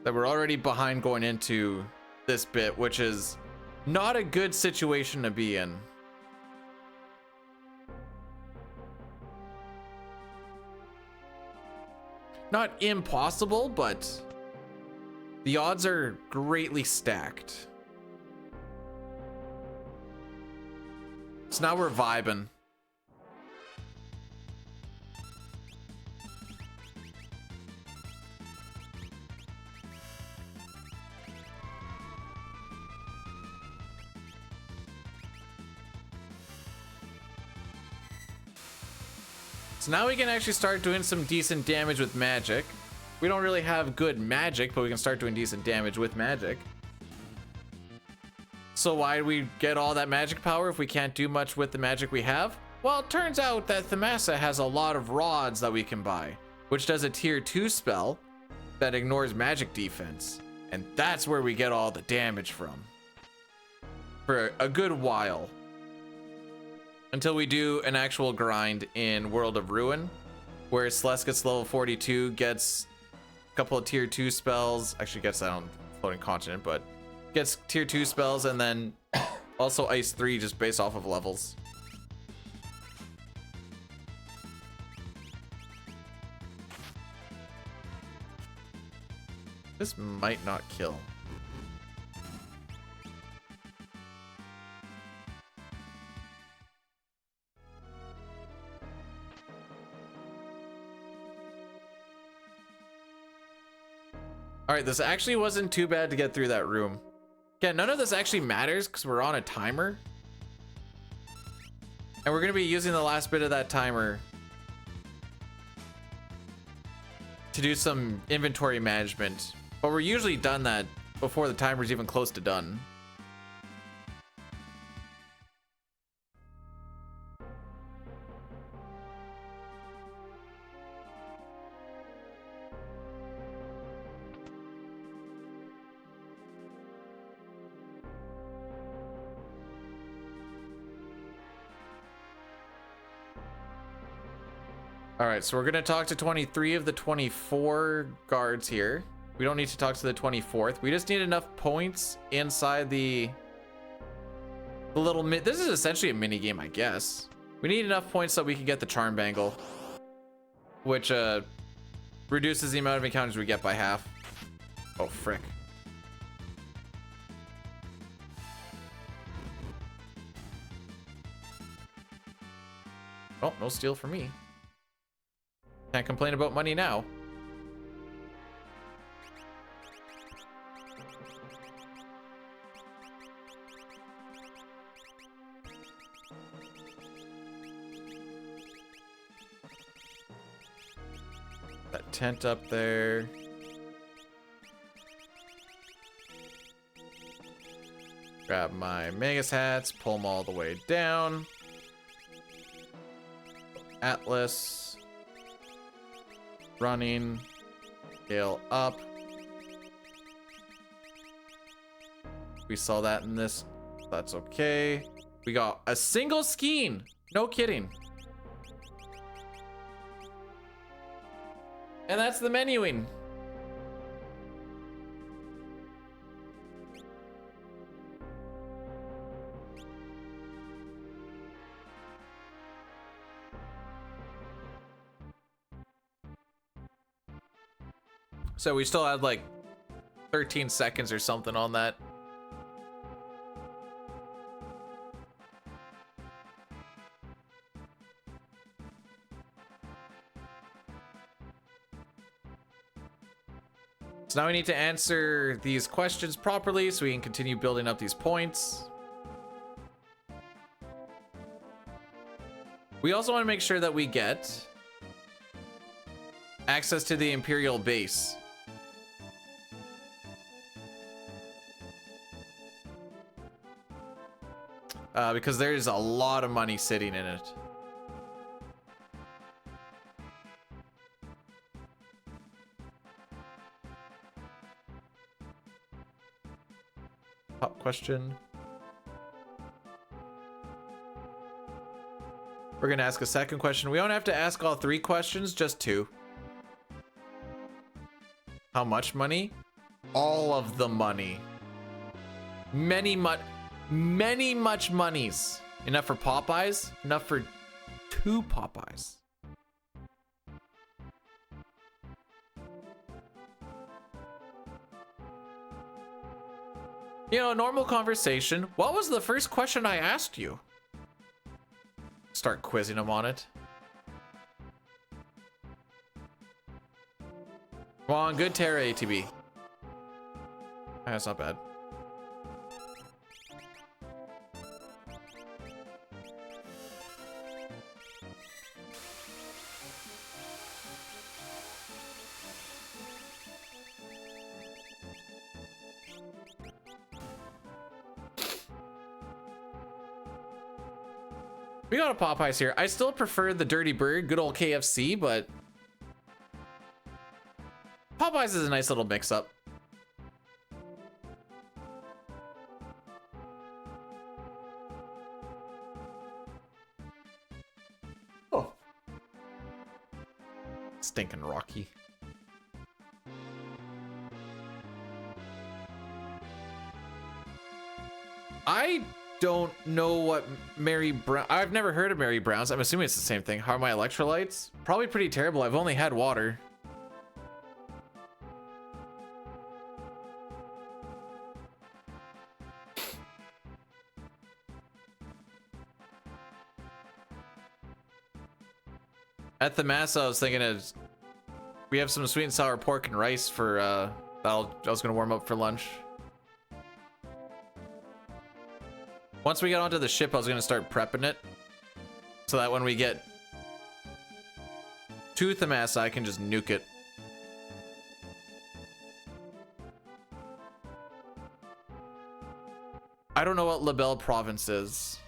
That we're already behind going into this bit, which is not a good situation to be in. Not impossible, but the odds are greatly stacked. So now we're vibing. So now we can actually start doing some decent damage with magic. We don't really have good magic, but we can start doing decent damage with magic. So why do we get all that magic power if we can't do much with the magic we have? Well, it turns out that Thamasa has a lot of rods that we can buy, which does a tier 2 spell that ignores magic defense. And that's where we get all the damage from. For a good while. Until we do an actual grind in World of Ruin, where Celeste gets level 42, gets a couple of tier 2 spells, actually gets that on Floating Continent, but gets tier 2 spells, and then also Ice 3 just based off of levels. This might not kill. All right, this actually wasn't too bad to get through that room. Yeah, none of this actually matters because we're on a timer. And we're going to be using the last bit of that timer to do some inventory management. But we're usually done that before the timer's even close to done. All right, so we're gonna talk to 23 of the 24 guards here. We don't need to talk to the 24th. We just need enough points inside the little this is essentially a mini game, I guess. We need enough points so we can get the charm bangle, which reduces the amount of encounters we get by half. Oh, frick. Oh, no steal for me. Can't complain about money now. That tent up there. Grab my Magus hats, pull them all the way down. Atlas. Running, scale up. We saw that in this. That's okay. We got a single skein. No kidding. And that's the menuing. So we still had like 13 seconds or something on that. So now we need to answer these questions properly so we can continue building up these points. We also want to make sure that we get access to the Imperial base. Because there's a lot of money sitting in it. Pop question. We're gonna ask a second question. We don't have to ask all 3 questions, just 2. How much money? All of the money. Much monies. Enough for Popeyes, enough for 2 Popeyes. You know, normal conversation. What was the first question I asked you? Start quizzing him on it. Come on, good Terra ATB. That's not bad. We got a Popeyes here. I still prefer the Dirty Bird, good old KFC, but Popeyes is a nice little mix-up. Oh. Stinking Rocky. I don't know what Mary Brown. I've never heard of Mary Brown's. I'm assuming it's the same thing. How are my electrolytes? Probably pretty terrible. I've only had water. At the mass, I was thinking is we have some sweet and sour pork and rice for that I was gonna warm up for lunch. Once we get onto the ship, I was gonna start prepping it so that when we get to Thamasa, I can just nuke it. I don't know what Labelle province is.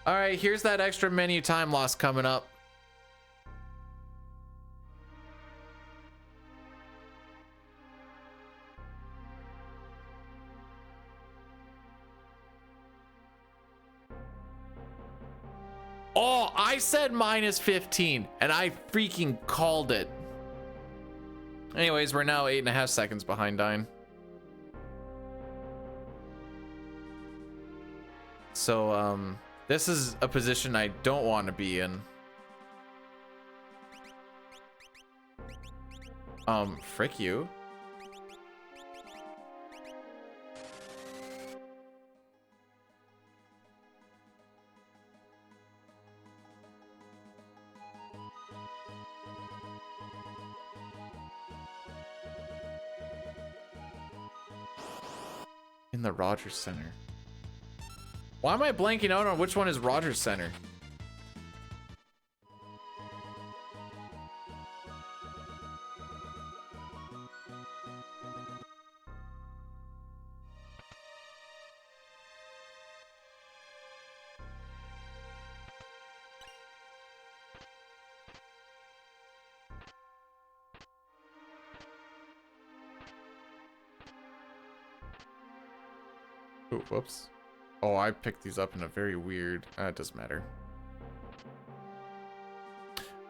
All right, here's that extra menu time loss coming up. Oh, I said minus 15 and I freaking called it. Anyways, we're now 8.5 seconds behind Dine. So, this is a position I don't want to be in. Frick you. In the Rogers Center. Why am I blanking out on which one is Rogers Center? Oh, whoops. Oh, I picked these up in a very weird... it doesn't matter.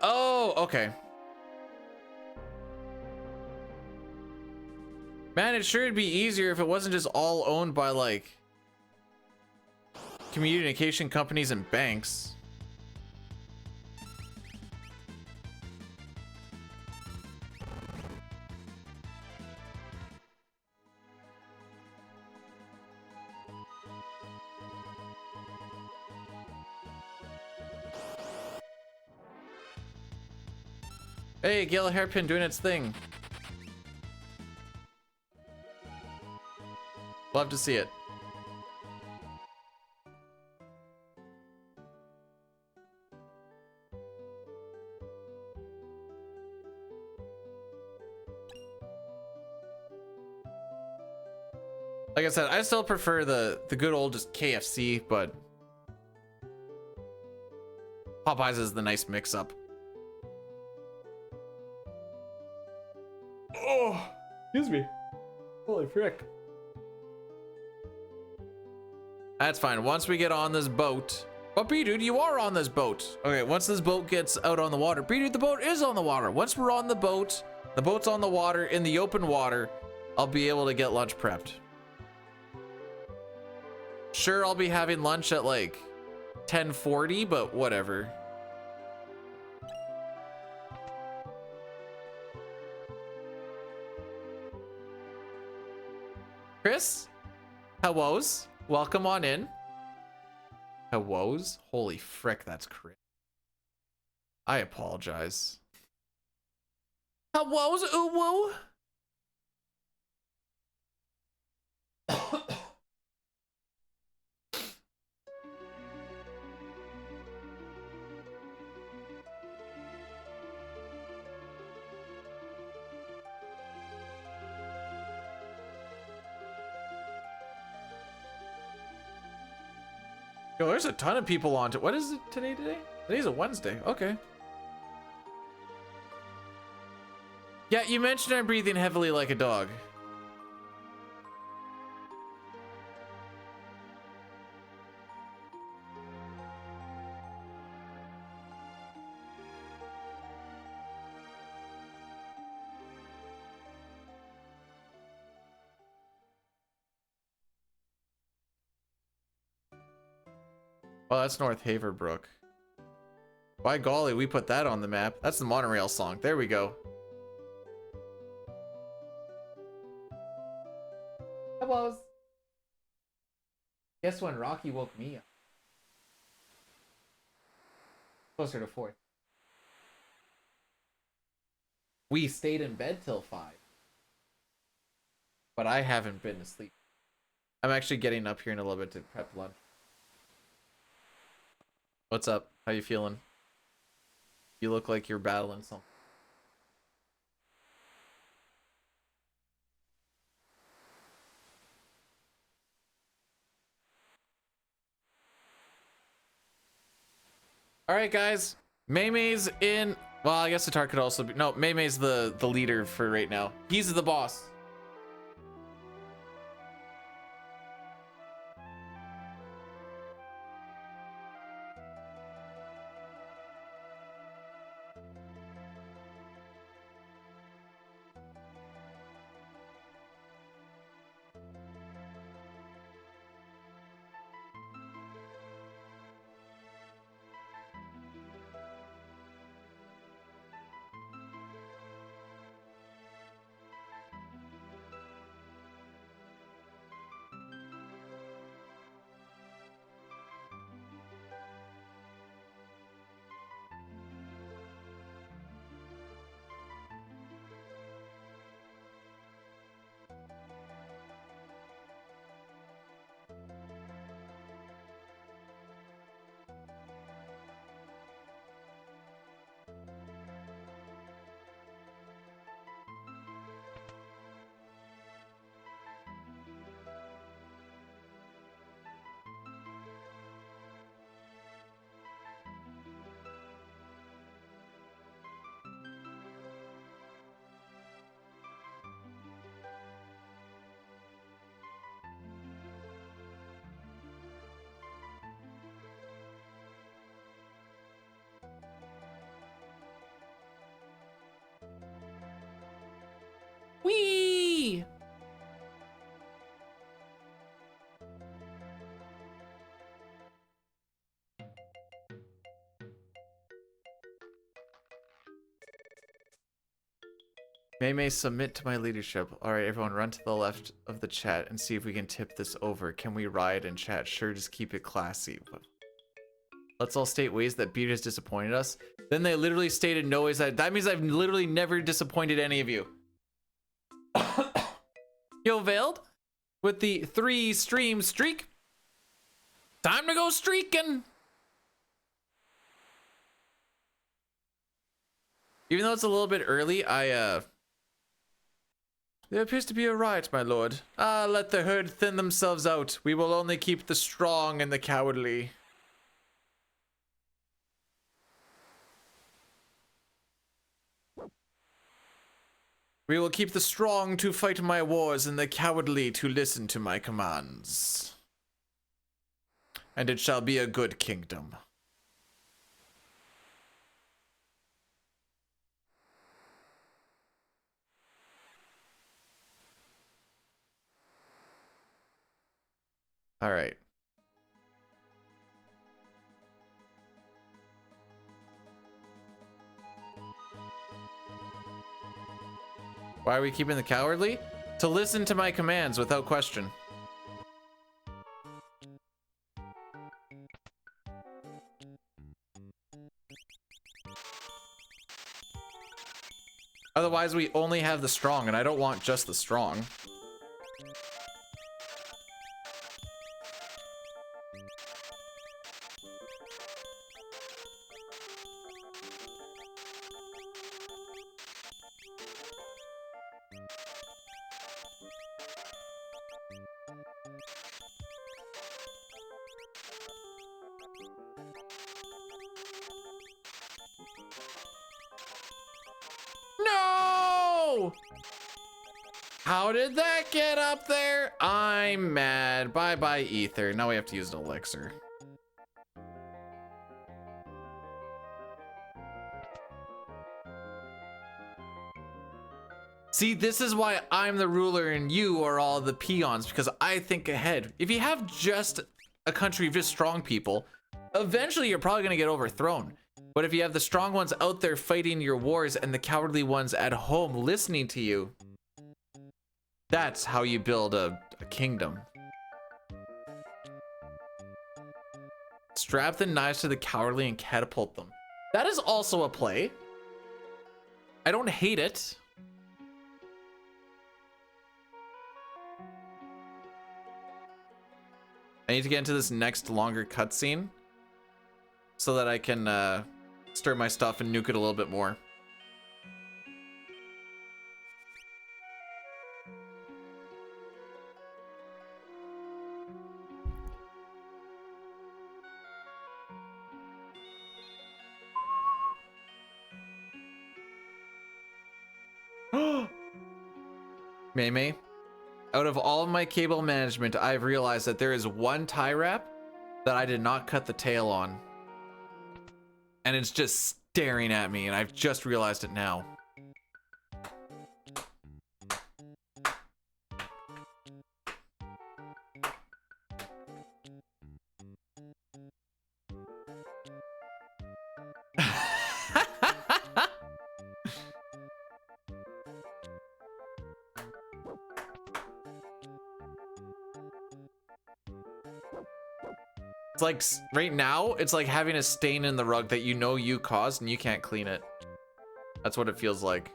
Oh, okay. Man, it sure would be easier if it wasn't just all owned by, like, communication companies and banks. Hey, Gale Hairpin doing its thing. Love to see it. Like I said, I still prefer the good old just KFC, but Popeyes is the nice mix-up. Oh! Excuse me. Holy frick. That's fine. Once we get on this boat. But B-Dude, you are on this boat. Okay, once this boat gets out on the water. B-Dude, the boat is on the water. Once we're on the boat's on the water, in the open water, I'll be able to get lunch prepped. Sure, I'll be having lunch at like 10:40, but whatever. Chris? Hellos? Welcome on in. Hellos? Holy frick, that's crazy. I apologize. Hellos, uwu? Yo, there's a ton of people on to. What is it today? Today's a Wednesday. Okay. Yeah, you mentioned I'm breathing heavily like a dog. Oh, that's North Haverbrook. By golly, we put that on the map. That's the monorail song. There we go. Hellos. Guess when Rocky woke me up? Closer to 4. We stayed in bed till 5. But I haven't been asleep. I'm actually getting up here in a little bit to prep lunch. What's up? How you feeling? You look like you're battling something. All right, guys. Maymay's in. Well, I guess Atar could also be. No, Maymay's the leader for right now. He's the boss. Whee! May submit to my leadership. All right, everyone, run to the left of the chat and see if we can tip this over. Can we ride and chat? Sure, just keep it classy. Let's all state ways that Beard has disappointed us. Then they literally stated no ways that means I've literally never disappointed any of you. Yo, Veiled, with the 3 stream streak. Time to go streaking. Even though it's a little bit early, there appears to be a riot, my lord. Ah, let the herd thin themselves out. We will only keep the strong and the cowardly. We will keep the strong to fight my wars and the cowardly to listen to my commands. And it shall be a good kingdom. All right. Why are we keeping the cowardly? To listen to my commands without question. Otherwise, we only have the strong, and I don't want just the strong. No! How did that get up there? I'm mad. Bye-bye, ether. Now we have to use an elixir. See, this is why I'm the ruler and you are all the peons, because I think ahead. If you have just a country of just strong people, eventually you're probably going to get overthrown. But if you have the strong ones out there fighting your wars and the cowardly ones at home listening to you, that's how you build a kingdom. Strap the knives to the cowardly and catapult them. That is also a play. I don't hate it. I need to get into this next longer cutscene so that I can stir my stuff and nuke it a little bit more. May. Out of all of my cable management, I've realized that there is one tie wrap that I did not cut the tail on. And it's just staring at me, and I've just realized it now. It's like, right now, it's like having a stain in the rug that you know you caused and you can't clean it. That's what it feels like.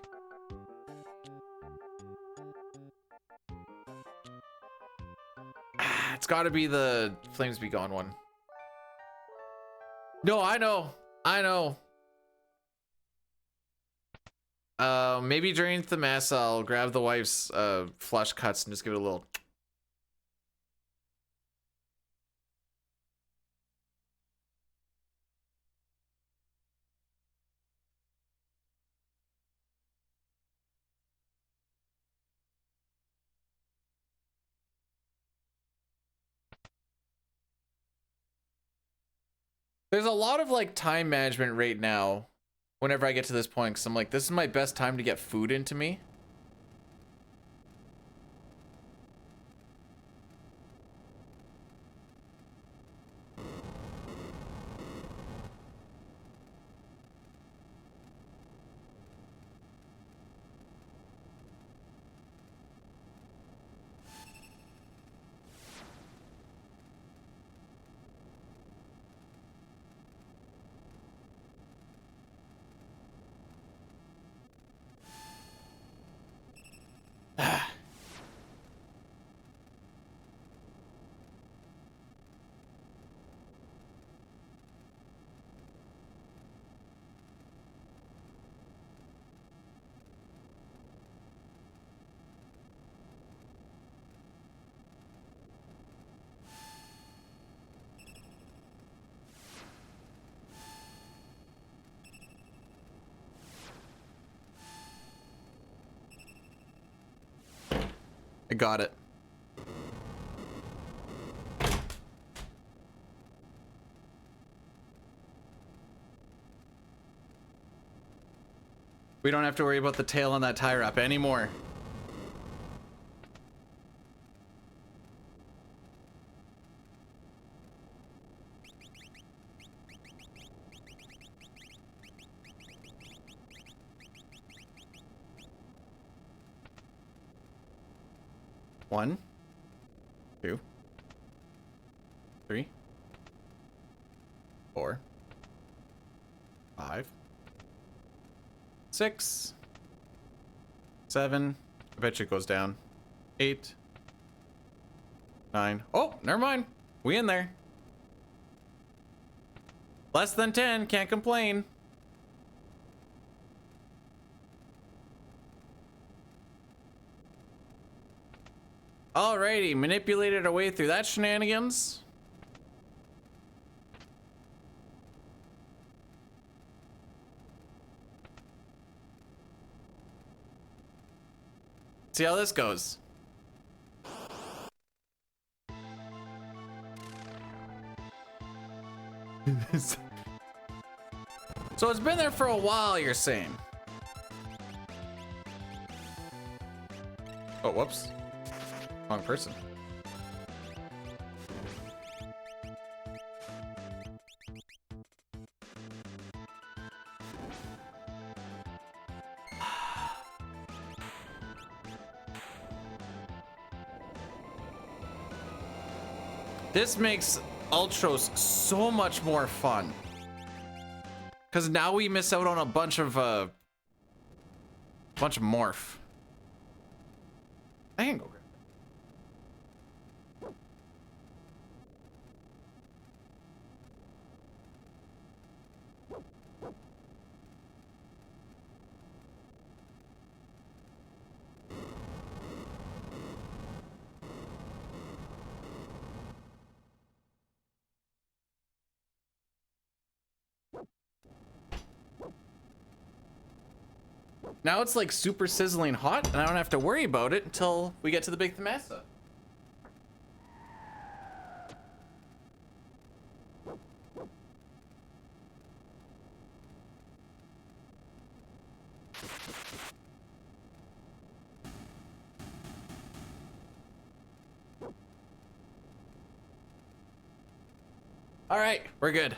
It's gotta be the Flames Be Gone one. No, I know. Maybe during the mass, I'll grab the wife's flush cuts and just give it a little. There's a lot of like time management right now whenever I get to this point, because I'm like, this is my best time to get food into me. I got it. We don't have to worry about the tail on that tie wrap anymore. One, 2, 3, 4, 5, 6, 7. I bet you it goes down. 8, 9. Oh, never mind. We in there. Less than 10. Can't complain. Alrighty, manipulated our way through that shenanigans. See how this goes. So it's been there for a while, you're saying? Oh, whoops. Wrong person. This makes Ultros so much more fun. Because now we miss out on a bunch of morph. I can go. Now it's like super sizzling hot, and I don't have to worry about it until we get to the big mesa. All right, we're good.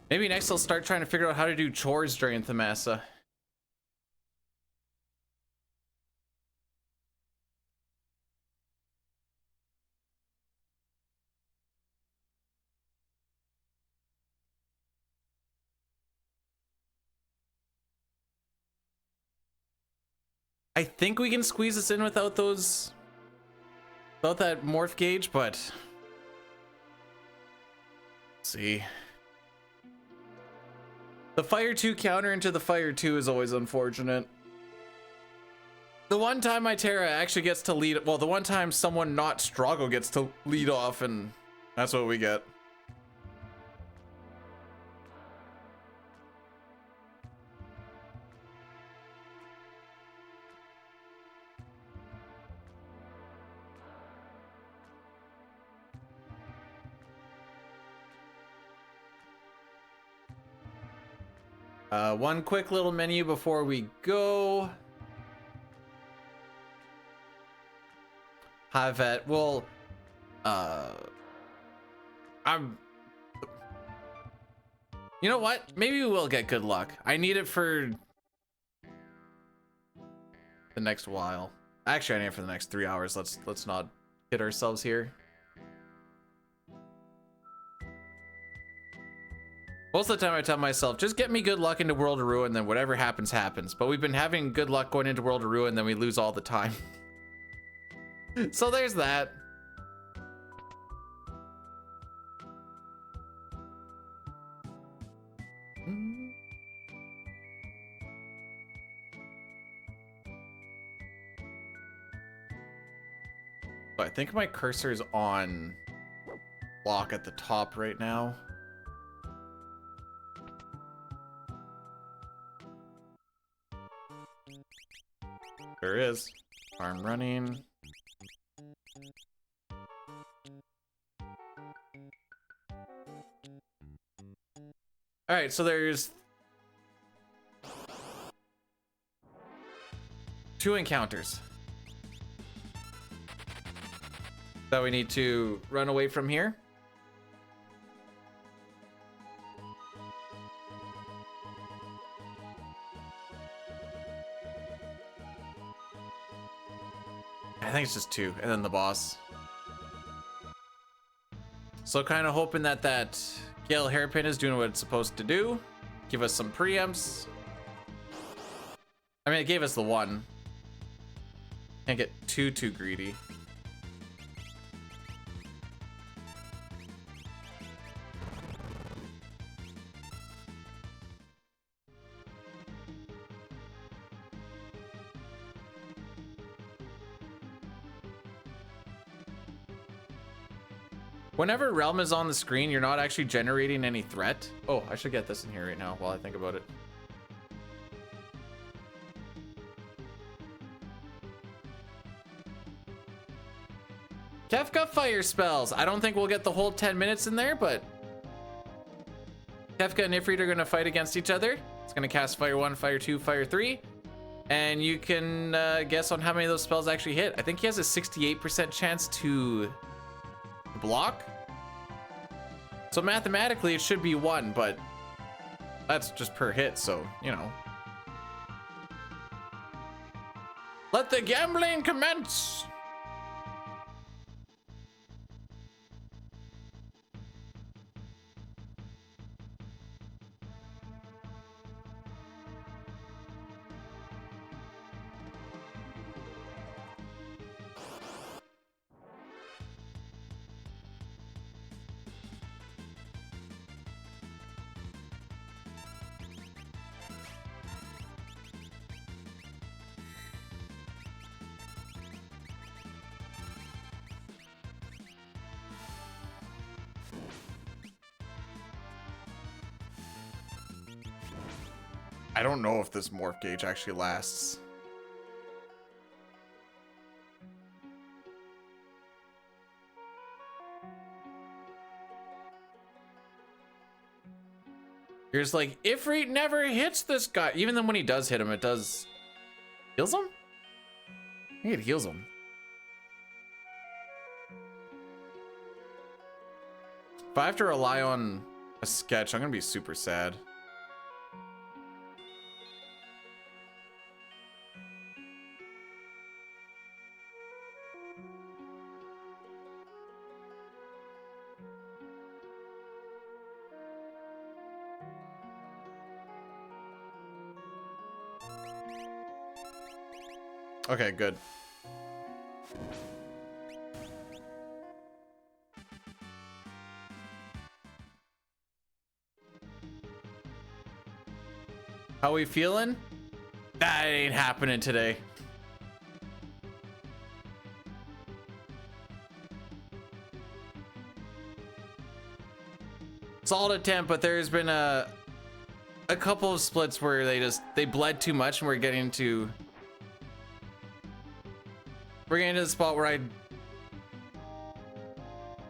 Maybe next I'll start trying to figure out how to do chores during Thamasa. I think we can squeeze this in without those, without that morph gauge, but let's see. The Fire 2 counter into the Fire 2 is always unfortunate. The one time my Terra actually gets to lead, well, the one time someone not Strago gets to lead off, and that's what we get. One quick little menu before we go. Hi, Vet. Well, you know what? Maybe we will get good luck. I need it for the next while. Actually, I need it for the next 3 hours. Let's not hit ourselves here. Most of the time I tell myself, just get me good luck into World of Ruin, then whatever happens, happens. But we've been having good luck going into World of Ruin, then we lose all the time. So there's that. So I think my cursor is on lock at the top right now. There is. Farm running. All right, so there's 2 encounters that we need to run away from here. I think it's just 2, and then the boss. So kind of hoping that that Gale Hairpin is doing what it's supposed to do. Give us some preempts. I mean, it gave us the 1. Can't get too greedy. Whenever Realm is on the screen, you're not actually generating any threat. Oh, I should get this in here right now while I think about it. Kefka fire spells. I don't think we'll get the whole 10 minutes in there, but Kefka and Ifrit are going to fight against each other. It's going to cast Fire 1, Fire 2, Fire 3. And you can guess on how many of those spells actually hit. I think he has a 68% chance to block. So mathematically it should be 1, but that's just per hit, so you know. Let the gambling commence. I don't know if this morph gauge actually lasts. Here's like, Ifrit never hits this guy. Even then when he does hit him, it does... Heals him? I think it heals him. If I have to rely on a sketch, I'm gonna be super sad. Okay, good. How we feeling? That ain't happening today. Solid attempt, but there's been a couple of splits where they bled too much, and we're getting to the spot where I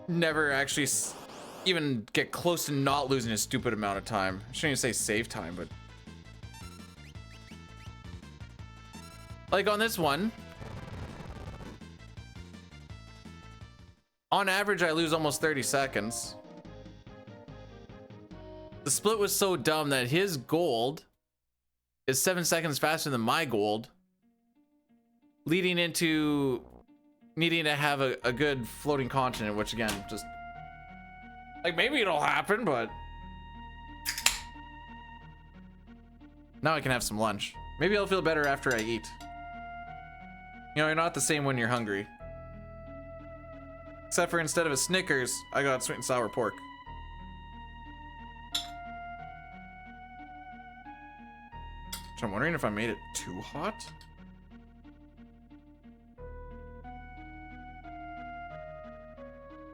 never actually even get close to not losing a stupid amount of time. I shouldn't even say save time, but like on this one, on average, I lose almost 30 seconds. The split was so dumb that his gold is 7 seconds faster than my gold, leading into needing to have a good floating continent, which again, just like maybe it'll happen, but now I can have some lunch. Maybe I'll feel better after I eat. You know, you're not the same when you're hungry. Except for instead of a Snickers, I got sweet and sour pork. So I'm wondering if I made it too hot.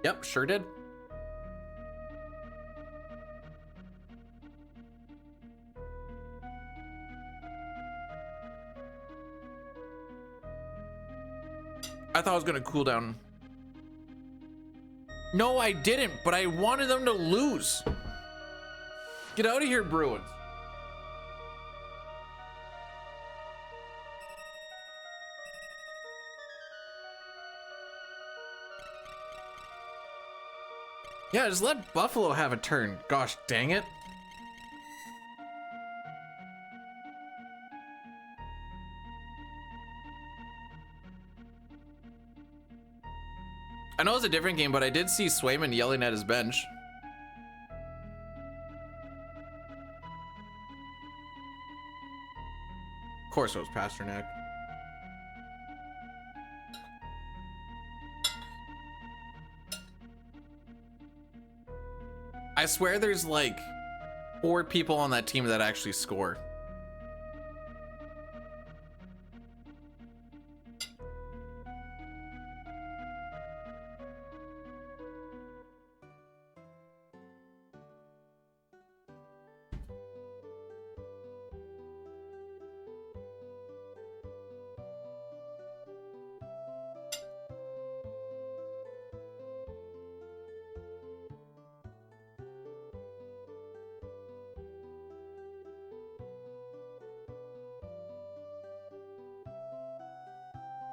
Yep, sure did. thought it was gonna cool down. No, I didn't, but I wanted them to lose. Get out of here, Bruins. Yeah, just let Buffalo have a turn. Gosh, dang it. I know it's a different game, but I did see Swayman yelling at his bench. Of course it was Pasternak. I swear there's like 4 people on that team that actually score.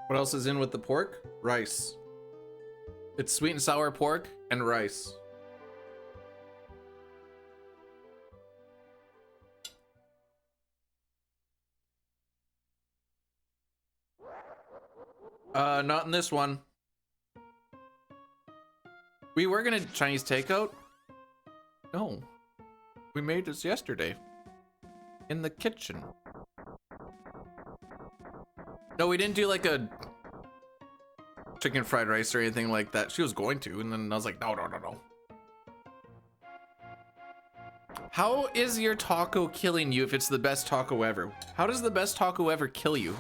What else is in with the pork? Rice. It's sweet and sour pork and rice. Not in this one. We were gonna Chinese takeout. No, we made this yesterday in the kitchen. No, we didn't do like a chicken fried rice or anything like that. She was going to, and then I was like, no. How is your taco killing you if it's the best taco ever? How does the best taco ever kill you?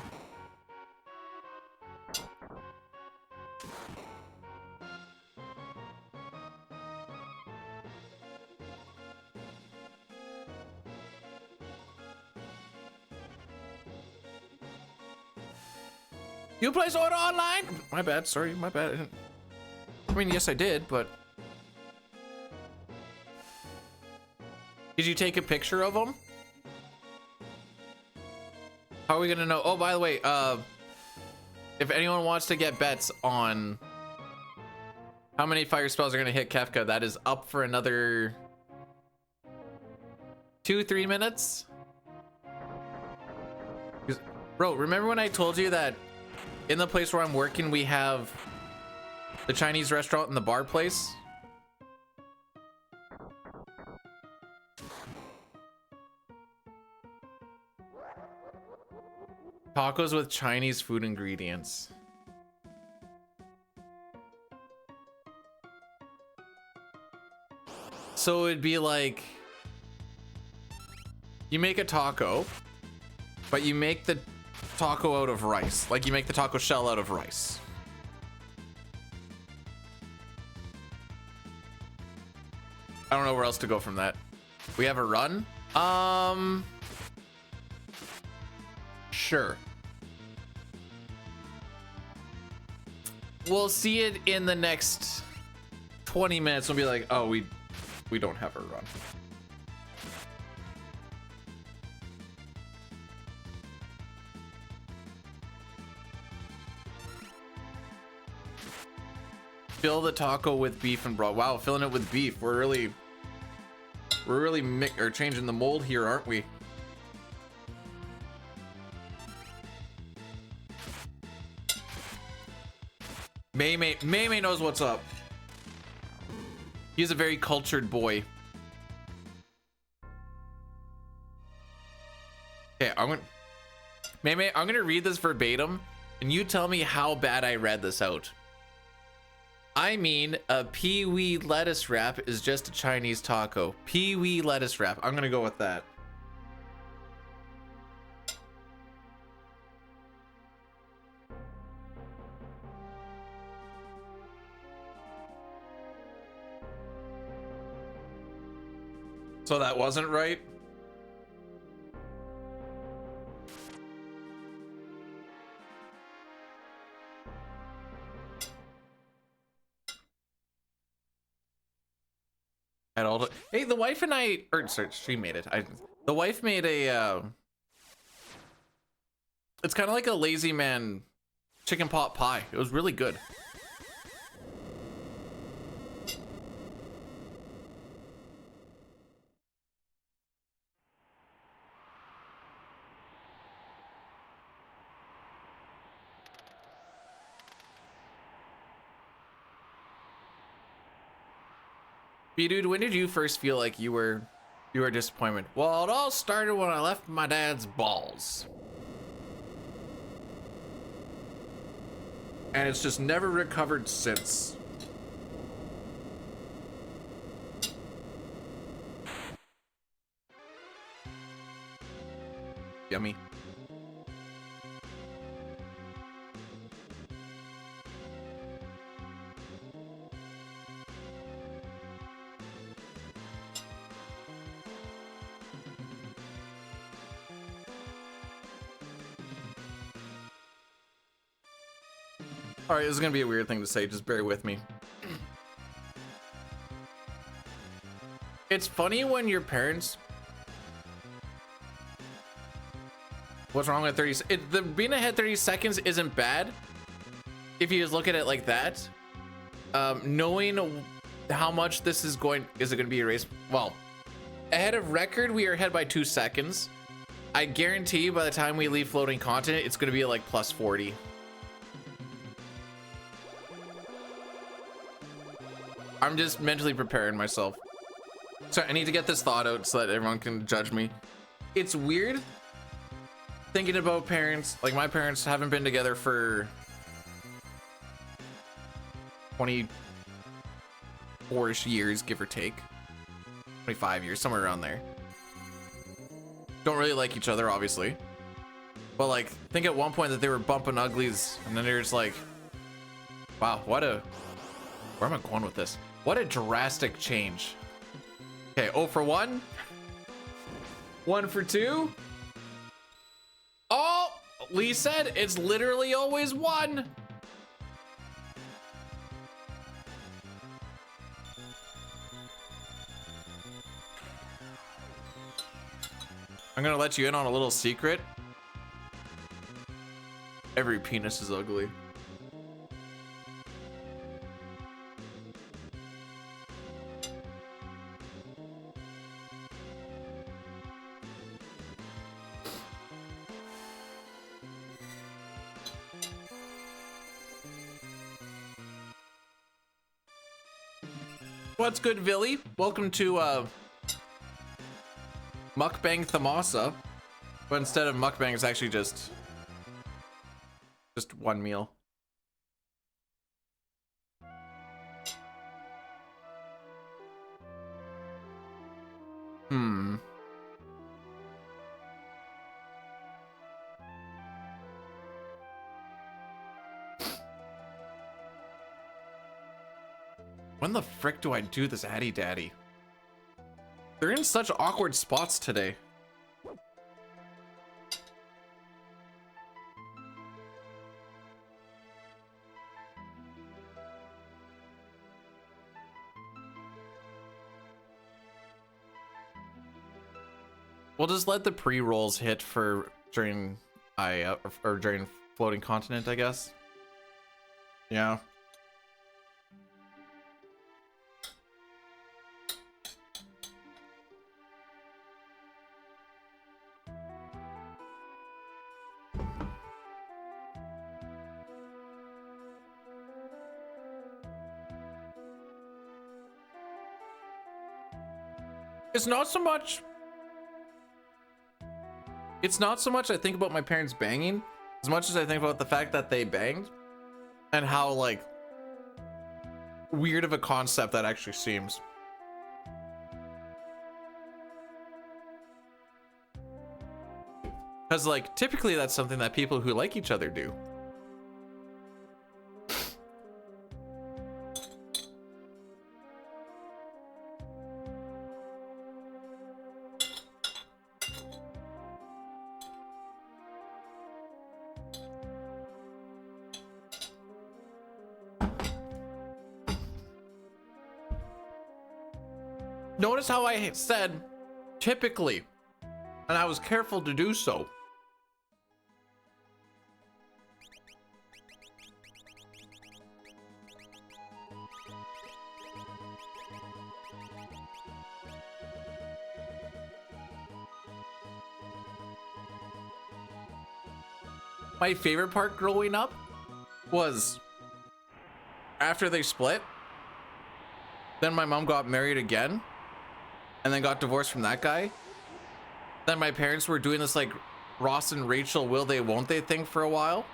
You play Sword Online? My bad, sorry, my bad. I mean, yes, I did, but... Did you take a picture of them? How are we gonna know? Oh, by the way, if anyone wants to get bets on how many fire spells are gonna hit Kefka, that is up for another 2-3 minutes. Bro, remember when I told you that in the place where I'm working, we have the Chinese restaurant and the bar place? Tacos with Chinese food ingredients. So it'd be like, you make a taco, but you make the taco out of rice. Like you make the taco shell out of rice. I don't know where else to go from that. We have a run? Sure. We'll see it in the next 20 minutes. We'll be like, oh, we don't have a run. Fill the taco with beef and broth. Wow, filling it with beef. We're really changing the mold here, aren't we? May knows what's up. He's a very cultured boy. Okay, I'm gonna read this verbatim, and you tell me how bad I read this out. I mean, a pee-wee lettuce wrap is just a Chinese taco. Pee-wee lettuce wrap. I'm gonna go with that. So that wasn't right? at all. Hey, the wife and I, or sorry, she made it. The wife made a, it's kind of like a lazy man chicken pot pie. It was really good. Dude, when did you first feel like you were disappointed? Well, it all started when I left my dad's balls. And it's just never recovered since. Yummy. All right, this is gonna be a weird thing to say, just bear with me. It's funny when your parents... What's wrong with 30? Being ahead 30 seconds isn't bad if you just look at it like that. Knowing how much this is going... Is it gonna be a race? Well, ahead of record, we are ahead by 2 seconds. I guarantee you by the time we leave floating continent, it's gonna be like plus 40. I'm just mentally preparing myself. So I need to get this thought out so that everyone can judge me. It's weird thinking about parents. Like, my parents haven't been together for 24-ish years, give or take. 25 years, somewhere around there. Don't really like each other, obviously. But like, think at one point that they were bumping uglies, and then they're just like, wow, where am I going with this? What a drastic change. Okay, 0 for 1. 1 for 2. Oh, Lee said it's literally always 1. I'm gonna let you in on a little secret. Every penis is ugly. What's good, Villy? Welcome to Mukbang Thamasa. But instead of mukbang, it's actually just one meal. When the frick do I do this Addy Daddy? They're in such awkward spots today. We'll just let the pre-rolls hit for during or during floating continent, I guess. Yeah. It's not so much I think about my parents banging as much as I think about the fact that they banged and how like weird of a concept that actually seems. Because like typically that's something that people who like each other do. Notice how I said typically, and I was careful to do so. My favorite part growing up was after they split, then my mom got married again and then got divorced from that guy. Then my parents were doing this like Ross and Rachel will they won't they thing for a while,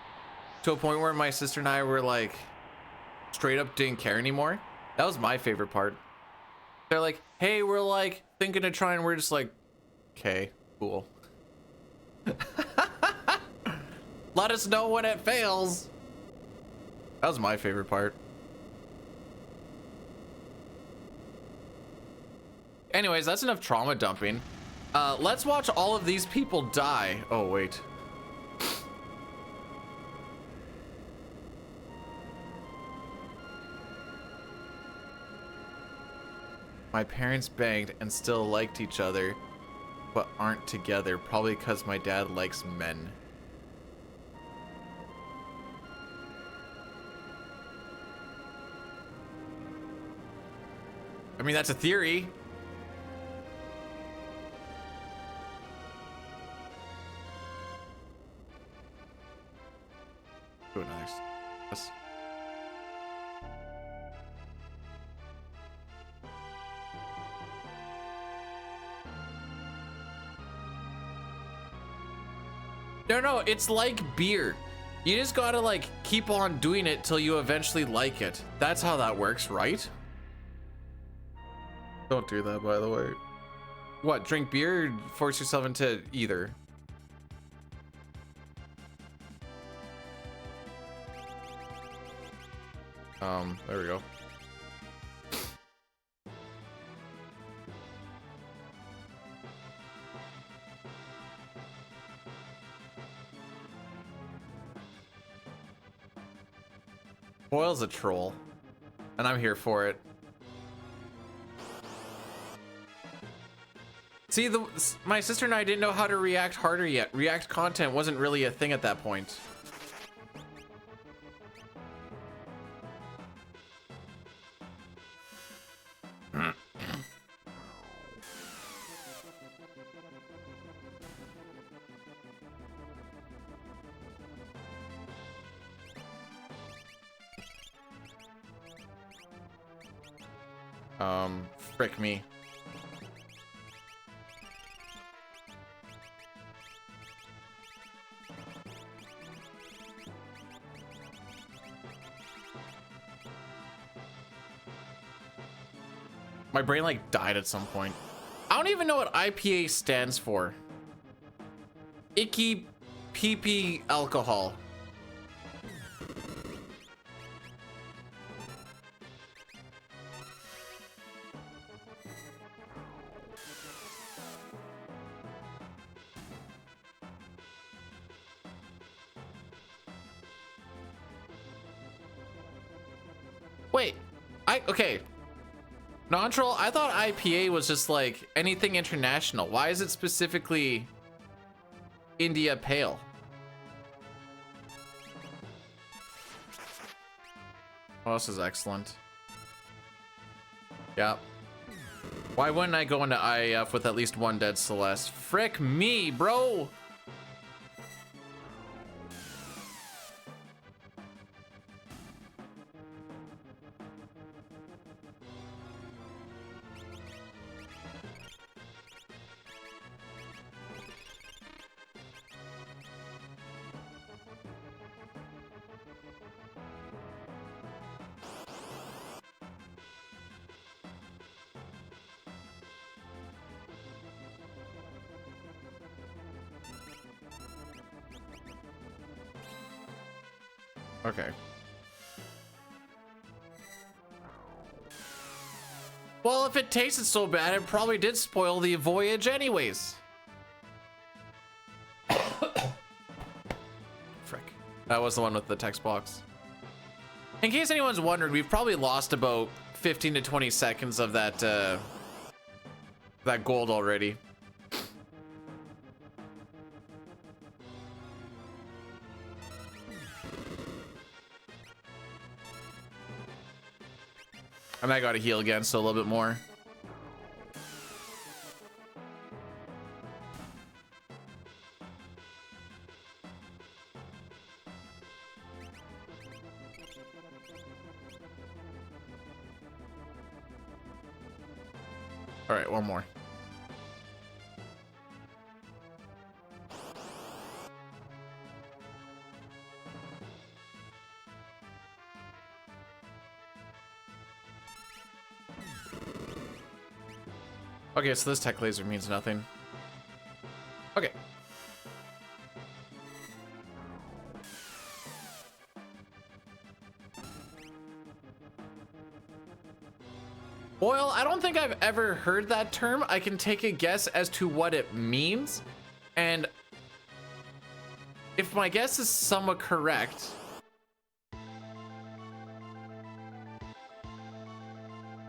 to a point where my sister and I were like straight up didn't care anymore. That was my favorite part. They're like, hey, we're like thinking of trying, we're just like, okay, cool. Let us know when it fails. That was my favorite part. Anyways, that's enough trauma dumping. Let's watch all of these people die. Oh, wait. My parents banged and still liked each other, but aren't together, probably because my dad likes men. I mean, that's a theory. Do it nice. Yes. No, it's like beer. You just gotta like keep on doing it till you eventually like it. That's how that works, right? Don't do that, by the way. What, drink beer or force yourself into either? There we go. Boyle's a troll, and I'm here for it. See, my sister and I didn't know how to react harder yet. React content wasn't really a thing at that point. Frick me. My brain like died at some point. I don't even know what IPA stands for. Icky pee-pee alcohol. Wait, okay. Non-troll, I thought IPA was just like anything international. Why is it specifically India Pale? Oh, this is excellent. Yeah. Why wouldn't I go into IAF with at least one dead Celeste? Frick me, bro! Okay. Well, if it tasted so bad, it probably did spoil the voyage anyways. Frick. That was the one with the text box. In case anyone's wondered, we've probably lost about 15 to 20 seconds of that that gold already. And I gotta heal again, so a little bit more. All right, one more. Okay, so this tech laser means nothing. Okay. Oil, I don't think I've ever heard that term. I can take a guess as to what it means. And if my guess is somewhat correct,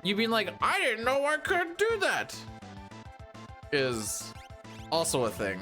you being like, I didn't know I could do that, is also a thing.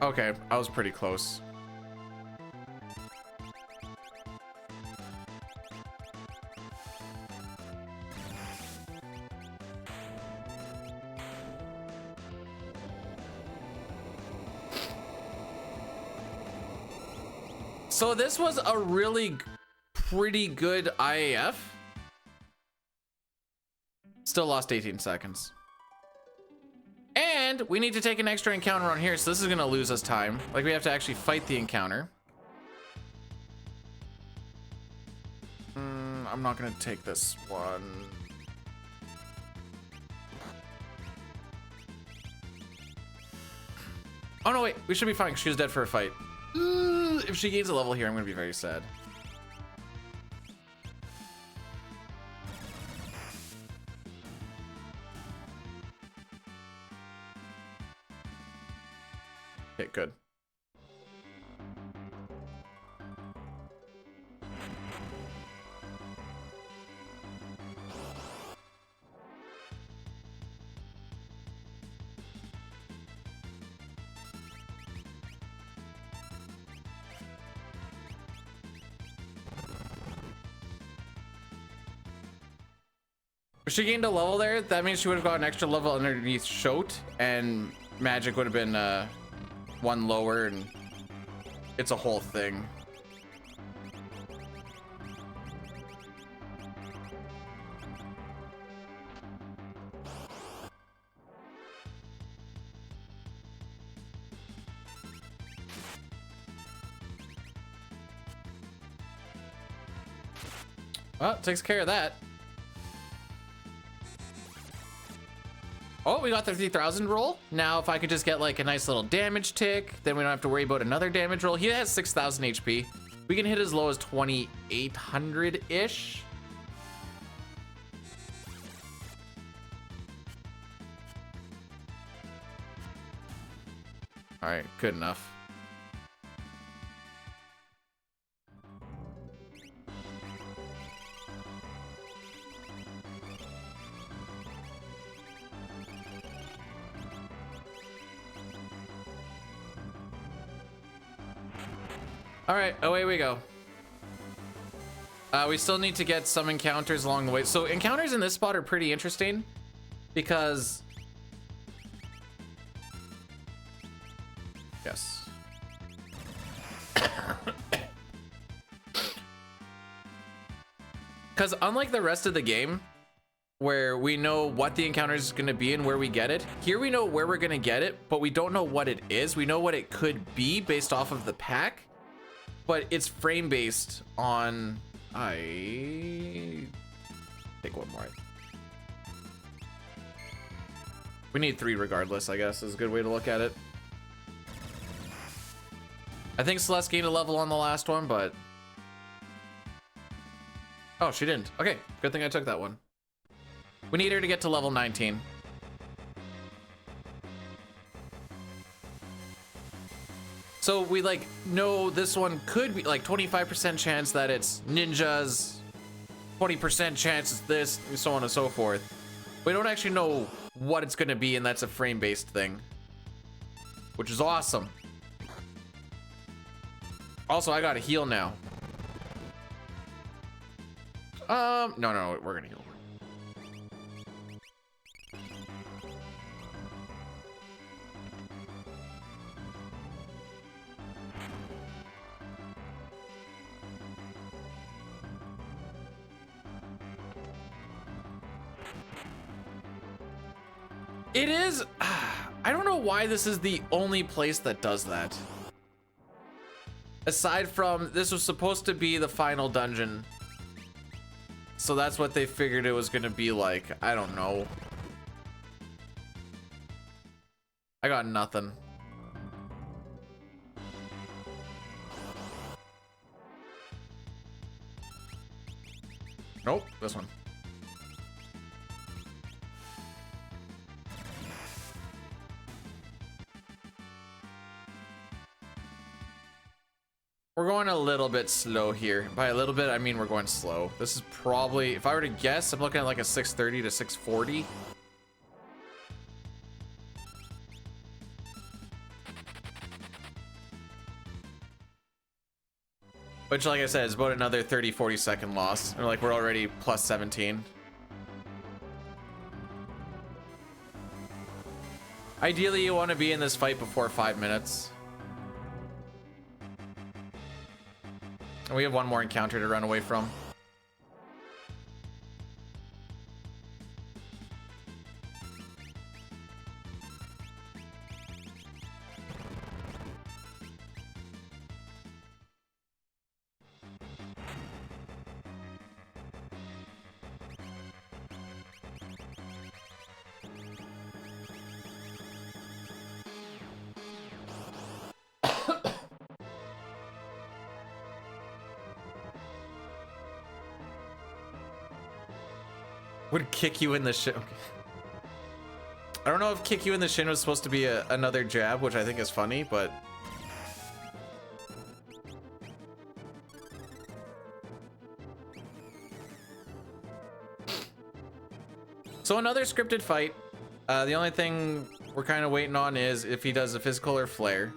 Okay, I was pretty close. So this was a really pretty good IAF. Still lost 18 seconds. And we need to take an extra encounter on here, so this is gonna lose us time. Like, we have to actually fight the encounter. I'm not gonna take this one. Oh no, wait, we should be fine. She was dead for a fight. If she gains a level here, I'm gonna be very sad. Okay, good. If she gained a level there, that means she would have got an extra level underneath Shote, and magic would have been one lower, and it's a whole thing. Well, takes care of that. Oh, we got the 3,000 roll. Now, if I could just get like a nice little damage tick, then we don't have to worry about another damage roll. He has 6,000 HP. We can hit as low as 2,800-ish. All right, good enough. All right, away we go. We still need to get some encounters along the way. So encounters in this spot are pretty interesting because... Yes. Because unlike the rest of the game, where we know what the encounter is going to be and where we get it, here we know where we're going to get it, but we don't know what it is. We know what it could be based off of the pack. but it's frame based on. I take one more. We need 3 regardless, I guess, is a good way to look at it. I think Celeste gained a level on the last one, but... Oh, she didn't. Okay, good thing I took that one. We need her to get to level 19. So we like know this one could be like 25% chance that it's ninjas, 20% chance it's this, and so on and so forth. We don't actually know what it's gonna be, and that's a frame-based thing, which is awesome. Also, I gotta heal now. No, we're gonna heal. It is, I don't know why this is the only place that does that. Aside from, this was supposed to be the final dungeon. So that's what they figured it was gonna be like. I don't know. I got nothing. Nope, this one. We're going a little bit slow here. By a little bit, I mean we're going slow. This is probably, if I were to guess, I'm looking at like a 630 to 640. Which, like I said, is about another 30-40 second loss. Or like we're already plus 17. Ideally, you want to be in this fight before 5 minutes. And we have one more encounter to run away from. Would kick you in the shin. Okay. I don't know if kick you in the shin was supposed to be another jab, which I think is funny, but so another scripted fight. The only thing we're kind of waiting on is if he does a physical or flare.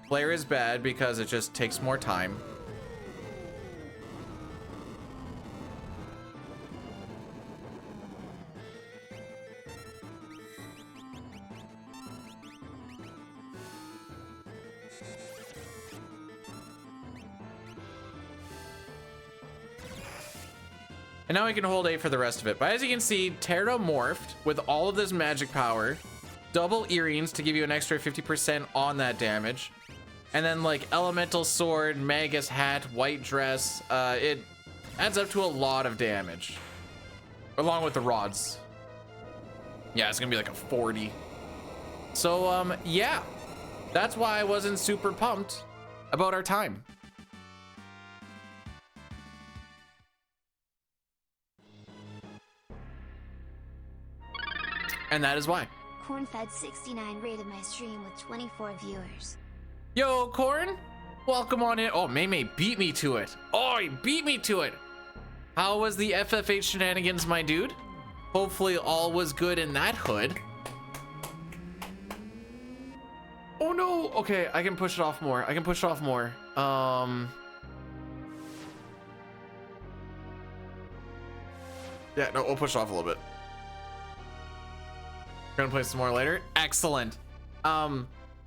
Flare is bad because it just takes more time. And now we can hold A for the rest of it. But as you can see, Terra morphed with all of this magic power, double earrings to give you an extra 50% on that damage, and then like elemental sword, magus hat, white dress. It adds up to a lot of damage, along with the rods. Yeah, it's gonna be like a 40. So yeah, that's why I wasn't super pumped about our time. And that is why. Cornfed69 rated my stream with 24 viewers. Yo, Corn, welcome on in. Oh, Maymay beat me to it. Oh, he beat me to it. How was the FFH shenanigans, my dude? Hopefully all was good in that hood. Oh no, okay, I can push it off more. I can push it off more. Yeah, no, we'll push it off a little bit. Gonna play some more later. Excellent.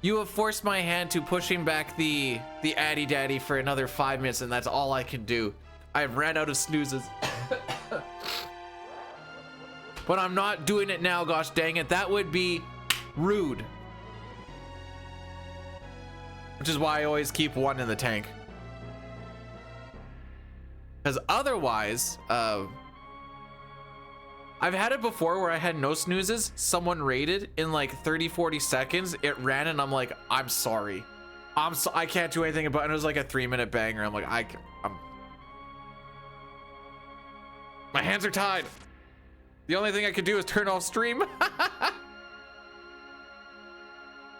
You have forced my hand to pushing back the Addy Daddy for another 5 minutes, and that's all I can do. I've ran out of snoozes. But I'm not doing it now, gosh dang it. That would be rude. which is why I always keep one in the tank. Because otherwise, I've had it before where I had no snoozes. Someone raided in like 30-40 seconds. It ran and I'm like, I'm sorry. I can't do anything about it. And it was like a 3-minute banger. I'm like, my hands are tied. The only thing I could do is turn off stream.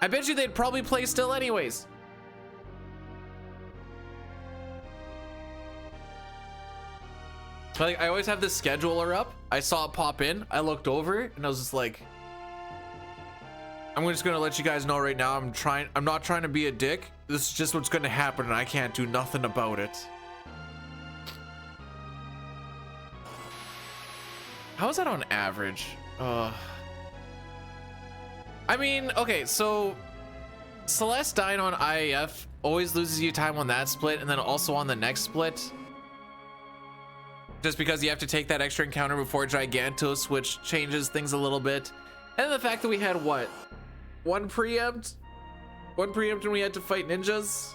I bet you they'd probably play still anyways. Like, I always have this scheduler up. I saw it pop in. I looked over and I was just like, I'm just gonna let you guys know right now. I'm not trying to be a dick. This is just what's gonna happen and I can't do nothing about it. How is that on average? I mean, okay, so Celeste dying on IAF always loses you time on that split and then also on the next split. Just because you have to take that extra encounter before Gigantos, which changes things a little bit. And the fact that we had what? One preempt when we had to fight ninjas?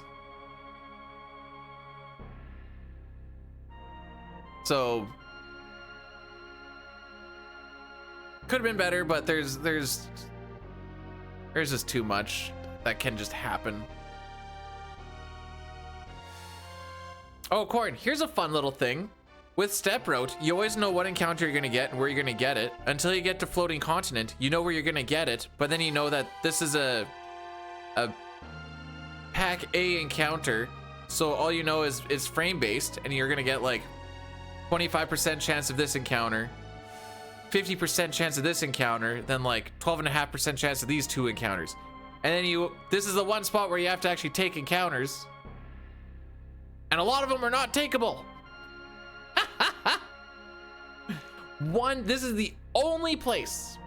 So could have been better, but there's just too much that can just happen. Oh, Corn, here's a fun little thing. With Step Route, you always know what encounter you're gonna get and where you're gonna get it. Until you get to Floating Continent, you know where you're gonna get it, but then you know that this is a Pack A encounter, so all you know is it's frame-based, and you're gonna get like 25% chance of this encounter, 50% chance of this encounter, then like 12.5% chance of these two encounters. And then this is the one spot where you have to actually take encounters, and a lot of them are not takeable. This is the only place.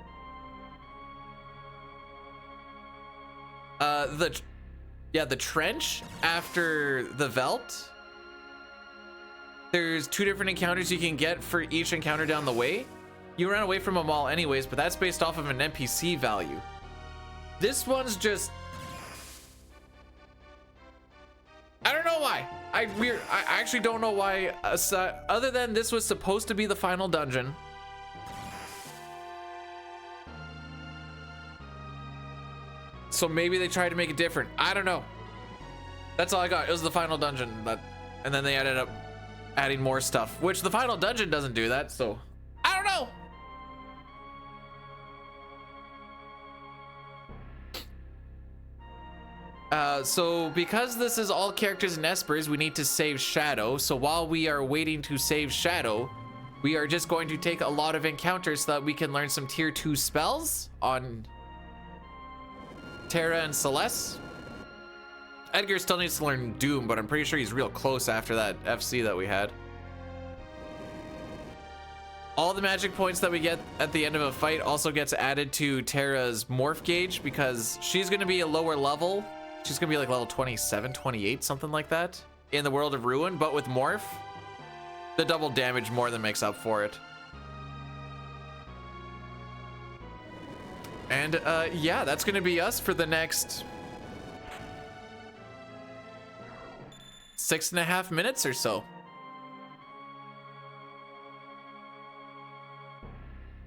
The trench after the Velt. There's 2 different encounters you can get for each encounter down the way. You run away from them all anyways, but that's based off of an NPC value. This one's just, I don't know why. I actually don't know why, other than this was supposed to be the final dungeon. So maybe they tried to make it different. I don't know. That's all I got. It was the final dungeon, and then they ended up adding more stuff, which the final dungeon doesn't do that, so I don't know. So because this is all characters in Espers, we need to save Shadow. So while we are waiting to save Shadow, we are just going to take a lot of encounters so that we can learn some tier 2 spells on Terra and Celeste. Edgar still needs to learn Doom, but I'm pretty sure he's real close after that FC that we had. All the magic points that we get at the end of a fight also gets added to Terra's morph gauge, because she's going to be a lower level. She's going to be like level 27, 28, something like that in the World of Ruin, but with morph, the double damage more than makes up for it. And yeah, that's going to be us for the next 6.5 minutes or so.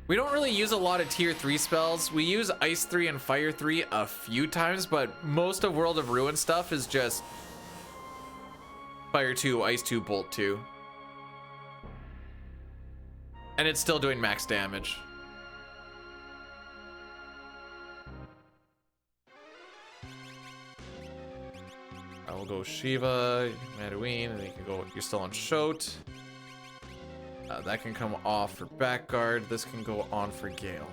We don't really use a lot of tier 3 spells. We use Ice 3 and Fire 3 a few times, but most of World of Ruin stuff is just Fire 2, Ice 2, Bolt 2. And it's still doing max damage. I will go Shiva, Maduin, and then you can go, you're still on Shote. That can come off for back guard. This can go on for Gale.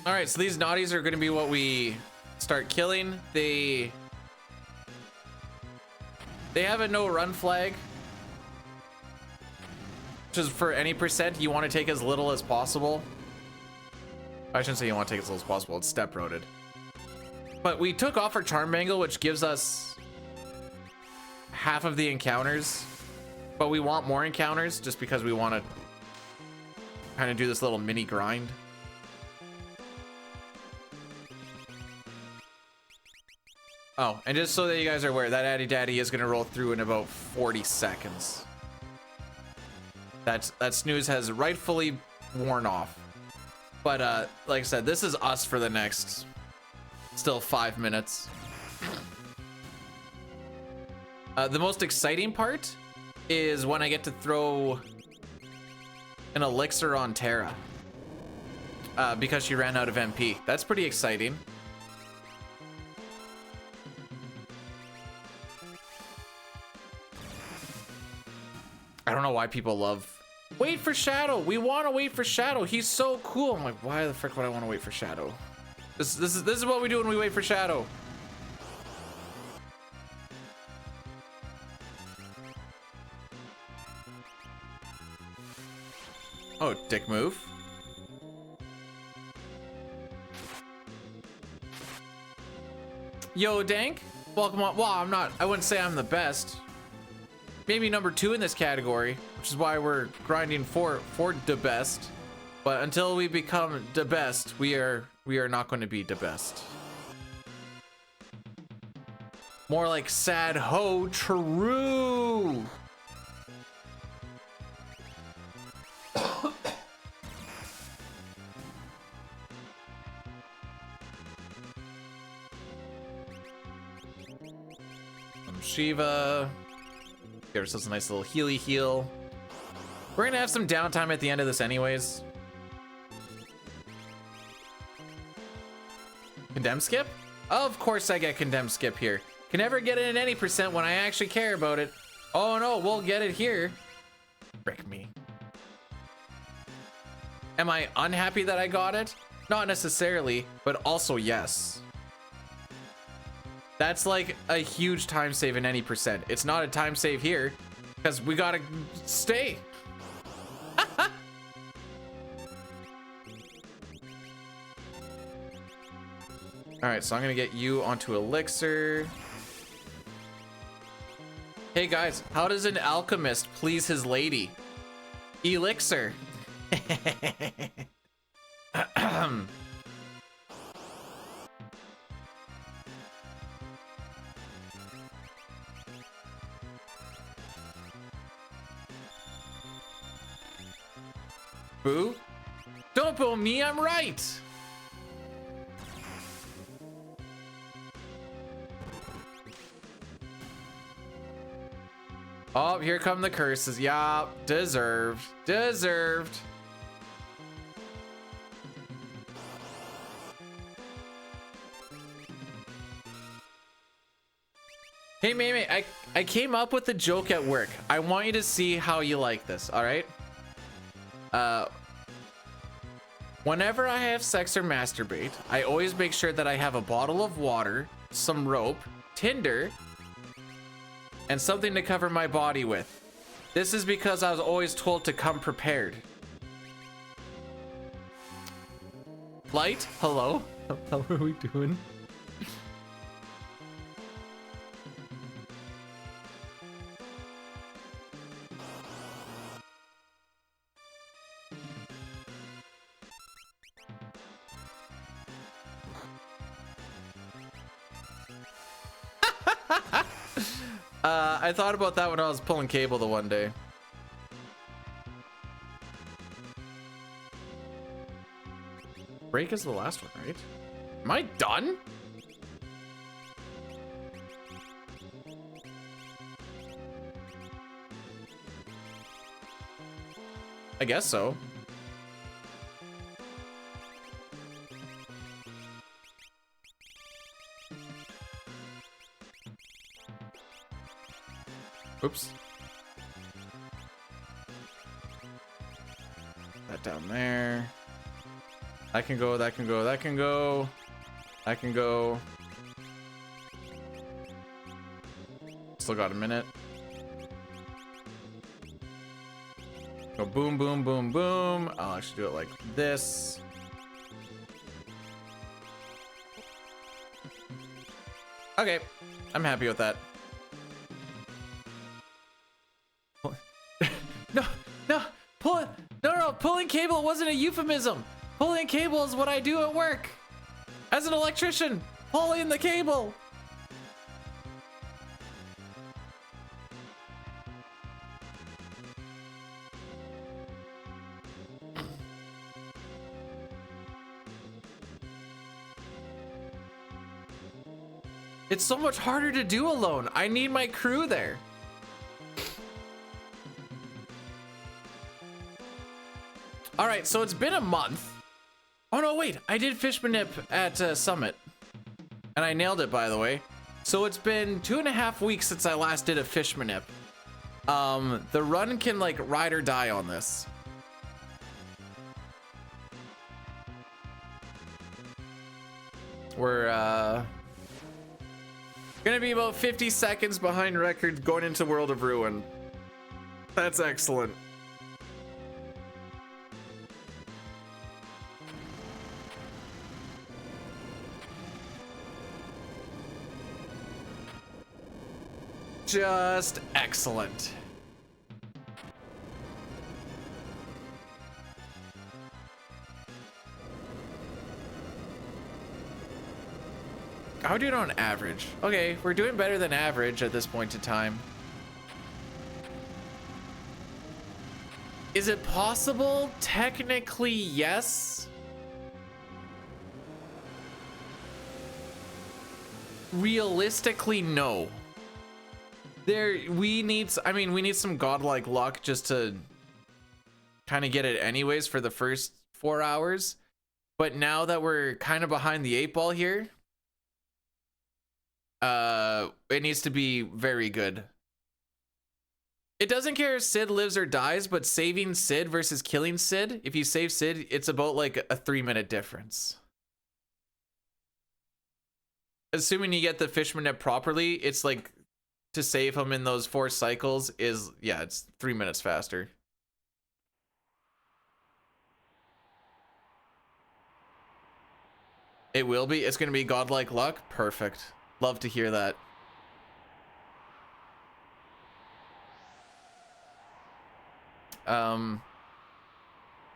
All right, so these naughties are going to be what we start killing. They have a no run flag, which is for any percent you want to take as little as possible. I shouldn't say you want to take as little as possible. It's step roaded. But we took off our charm bangle, which gives us half of the encounters but we want more encounters just because we want to kind of do this little mini grind. Oh, and just so that you guys are aware, that Addy Daddy is going to roll through in about 40 seconds. That snooze has rightfully worn off. But like I said, this is us for the next still 5 minutes. The most exciting part is when I get to throw an elixir on Terra because she ran out of MP. That's pretty exciting. I don't know why people love wait for Shadow. We want to wait for Shadow. He's so cool. I'm like, why the frick would I want to wait for Shadow? This is what we do when we wait for Shadow. Oh, dick move. Yo, Dank. Welcome on. Well, I wouldn't say I'm the best. Maybe number 2 in this category, which is why we're grinding for the best. But until we become the best, we are not going to be the best. More like sad ho true. Shiva. Give ourselves a nice little healy heal. We're gonna have some downtime at the end of this anyways. Condemn skip? Of course I get condemn skip here. Can never get it in any percent when I actually care about it. Oh no, we'll get it here. Frick me. Am I unhappy that I got it? Not necessarily, but also yes. That's like a huge time save in any percent. It's not a time save here because we gotta stay. All right, so I'm gonna get you onto elixir. Hey guys, how does an alchemist please his lady? Elixir. Boo? Don't boo me, I'm right. Oh, here come the curses. Yeah, deserved. Deserved. Hey, Mame, I came up with a joke at work. I want you to see how you like this, all right? Whenever I have sex or masturbate, I always make sure that I have a bottle of water, some rope, tinder, and something to cover my body with. This is because I was always told to come prepared. Light, hello? How are we doing? I thought about that when I was pulling cable the one day. Break is the last one, right? Am I done? I guess so. Oops. That down there. That can go, that can go, that can go. That can go. Still got a minute. Go boom, boom, boom, boom. I'll actually do it like this. Okay, I'm happy with that. pulling cable wasn't a euphemism. Pulling cable is what I do at work. As an electrician, pulling the cable. It's so much harder to do alone. I need my crew there. All right, so it's been a month. Oh no, wait, I did fish manip at Summit. And I nailed it, by the way. So it's been 2.5 weeks since I last did a fish manip. The run can like ride or die on this. We're gonna be about 50 seconds behind record going into World of Ruin. That's excellent. Just excellent. How are we doing on average? Okay, we're doing better than average at this point in time. Is it possible? Technically, yes. Realistically, no. We need some godlike luck just to kind of get it anyways for the first 4 hours. But now that we're kind of behind the 8 ball here, it needs to be very good. It doesn't care if Sid lives or dies, but saving Sid versus killing Sid, if you save Sid, it's about like a 3-minute difference. Assuming you get the Fishman properly, it's like to save him in those 4 cycles is, yeah, it's 3 minutes faster. It will be. It's going to be godlike luck. Perfect. Love to hear that.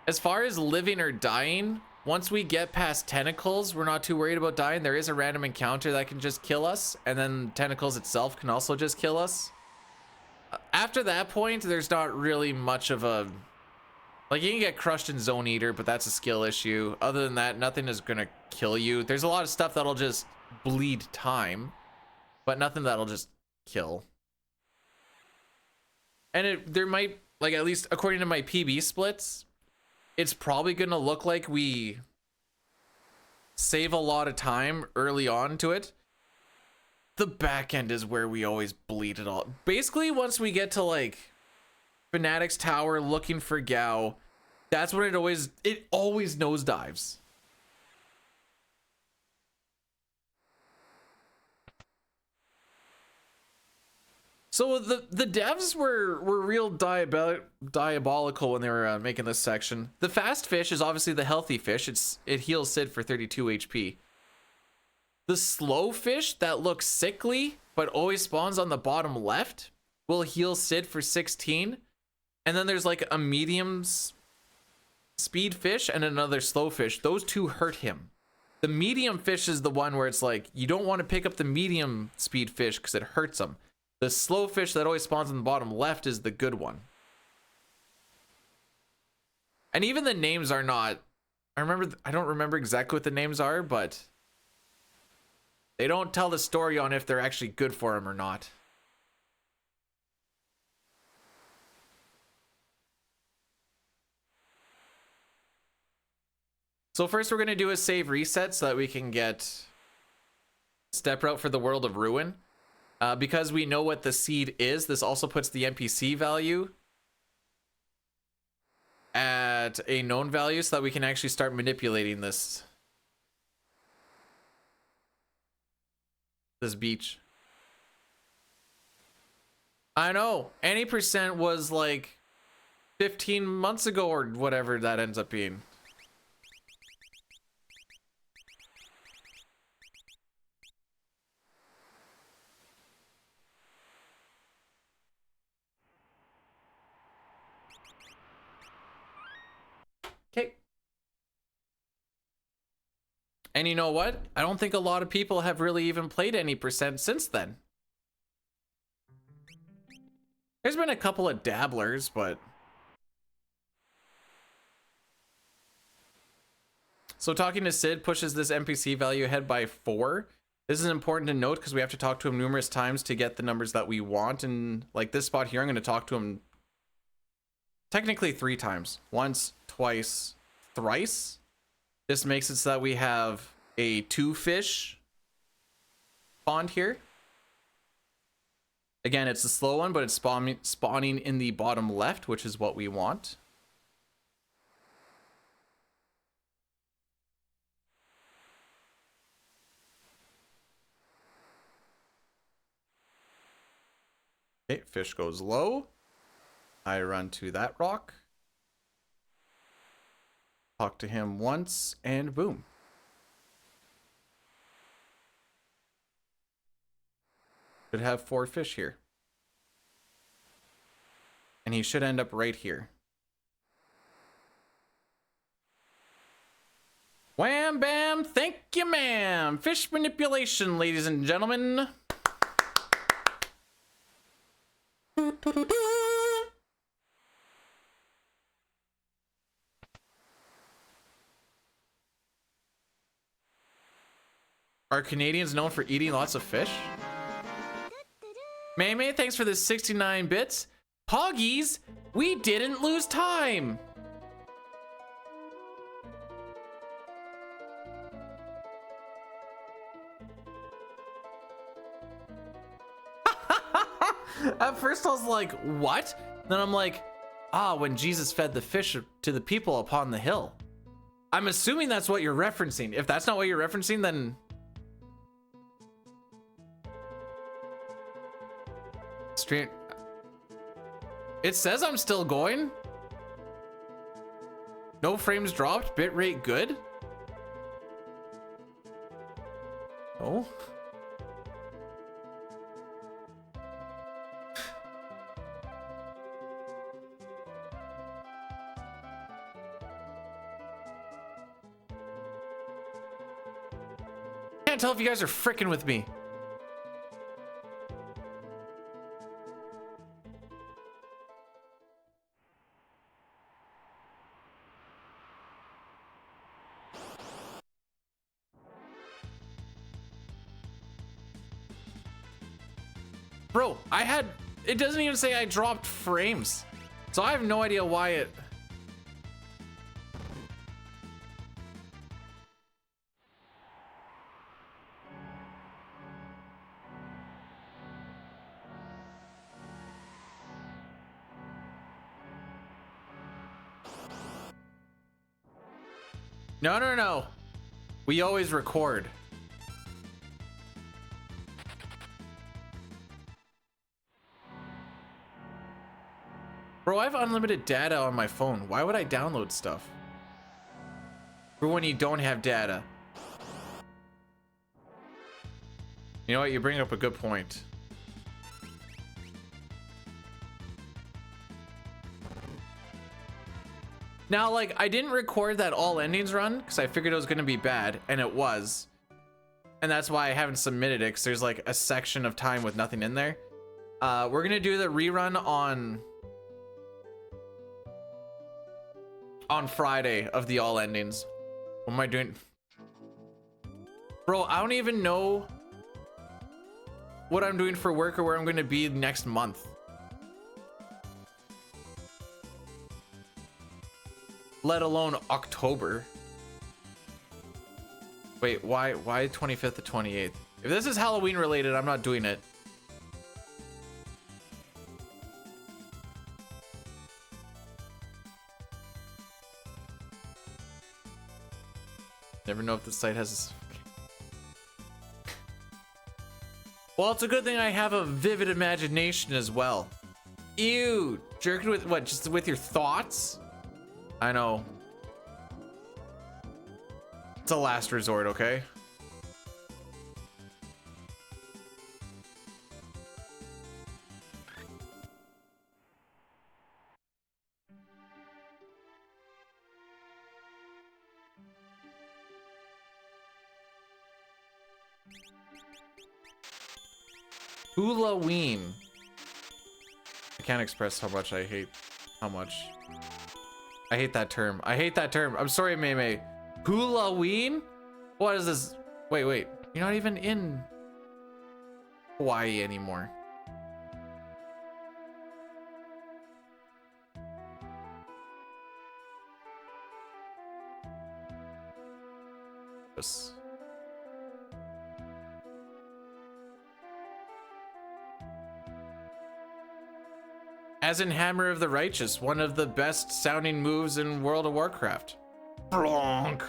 As far as living or dying, once we get past tentacles, we're not too worried about dying. There is a random encounter that can just kill us, and then tentacles itself can also just kill us. After that point, there's not really much of a... Like, you can get crushed in Zone Eater, but that's a skill issue. Other than that, nothing is gonna kill you. There's a lot of stuff that'll just bleed time, but nothing that'll just kill. And there might, like, at least according to my PB splits, it's probably gonna look like we save a lot of time early on to it. The back end is where we always bleed it all. Basically, once we get to like Fanatic's Tower looking for Gao, that's when it always nosedives. So the devs were real diabolical when they were making this section. The fast fish is obviously the healthy fish. It heals Sid for 32 HP. The slow fish that looks sickly but always spawns on the bottom left will heal Sid for 16. And then there's like a medium speed fish and another slow fish. Those two hurt him. The medium fish is the one where it's like you don't want to pick up the medium speed fish because it hurts him. The slow fish that always spawns on the bottom left is the good one. And even the names are not... I don't remember exactly what the names are, but... they don't tell the story on if they're actually good for him or not. So first we're going to do a save reset so that we can get step route for the World of Ruin. Because we know what the seed is, this also puts the NPC value at a known value so that we can actually start manipulating this beach. I know, any percent was like 15 months ago or whatever that ends up being. Okay. And you know what? I don't think a lot of people have really even played any percent since then. There's been a couple of dabblers, but... So talking to Sid pushes this NPC value ahead by 4. This is important to note because we have to talk to him numerous times to get the numbers that we want. And like this spot here, I'm going to talk to him technically 3 times. Once, twice, thrice. This makes it so that we have a 2 fish spawned here. Again, it's a slow one, but it's spawning in the bottom left, which is what we want. Okay, fish goes low. I run to that rock. Talk to him once, and boom. Should have 4 fish here. And he should end up right here. Wham bam, thank you ma'am. Fish manipulation, ladies and gentlemen. Are Canadians known for eating lots of fish? May, thanks for the 69 bits. Poggies, we didn't lose time. At first I was like, what? Then I'm like, when Jesus fed the fish to the people upon the hill. I'm assuming that's what you're referencing. If that's not what you're referencing, then... It says I'm still going. No frames dropped, bitrate good. Oh. Can't tell if you guys are fricking with me. Bro, it doesn't even say I dropped frames. So I have no idea why it... No. We always record. Bro, I have unlimited data on my phone. Why would I download stuff? For when you don't have data. You know what? You bring up a good point. Now, like, I didn't record that all endings run because I figured it was going to be bad, and it was. And that's why I haven't submitted it, because there's like a section of time with nothing in there. We're going to do the rerun on Friday of the all endings. What am I doing? Bro, I don't even know what I'm doing for work or where I'm going to be next month. Let alone October. Wait, why 25th to 28th? If this is Halloween related, I'm not doing it. Never know if the site has... Well, it's a good thing I have a vivid imagination as well. Ew, jerking with what? Just with your thoughts? I know. It's a last resort, okay? Halloween. I can't express how much I hate I hate that term. I hate that term. I'm sorry, May. Halloween? What is this? Wait. You're not even in Hawaii anymore. Yes. As in Hammer of the Righteous, one of the best sounding moves in World of Warcraft. Blanc.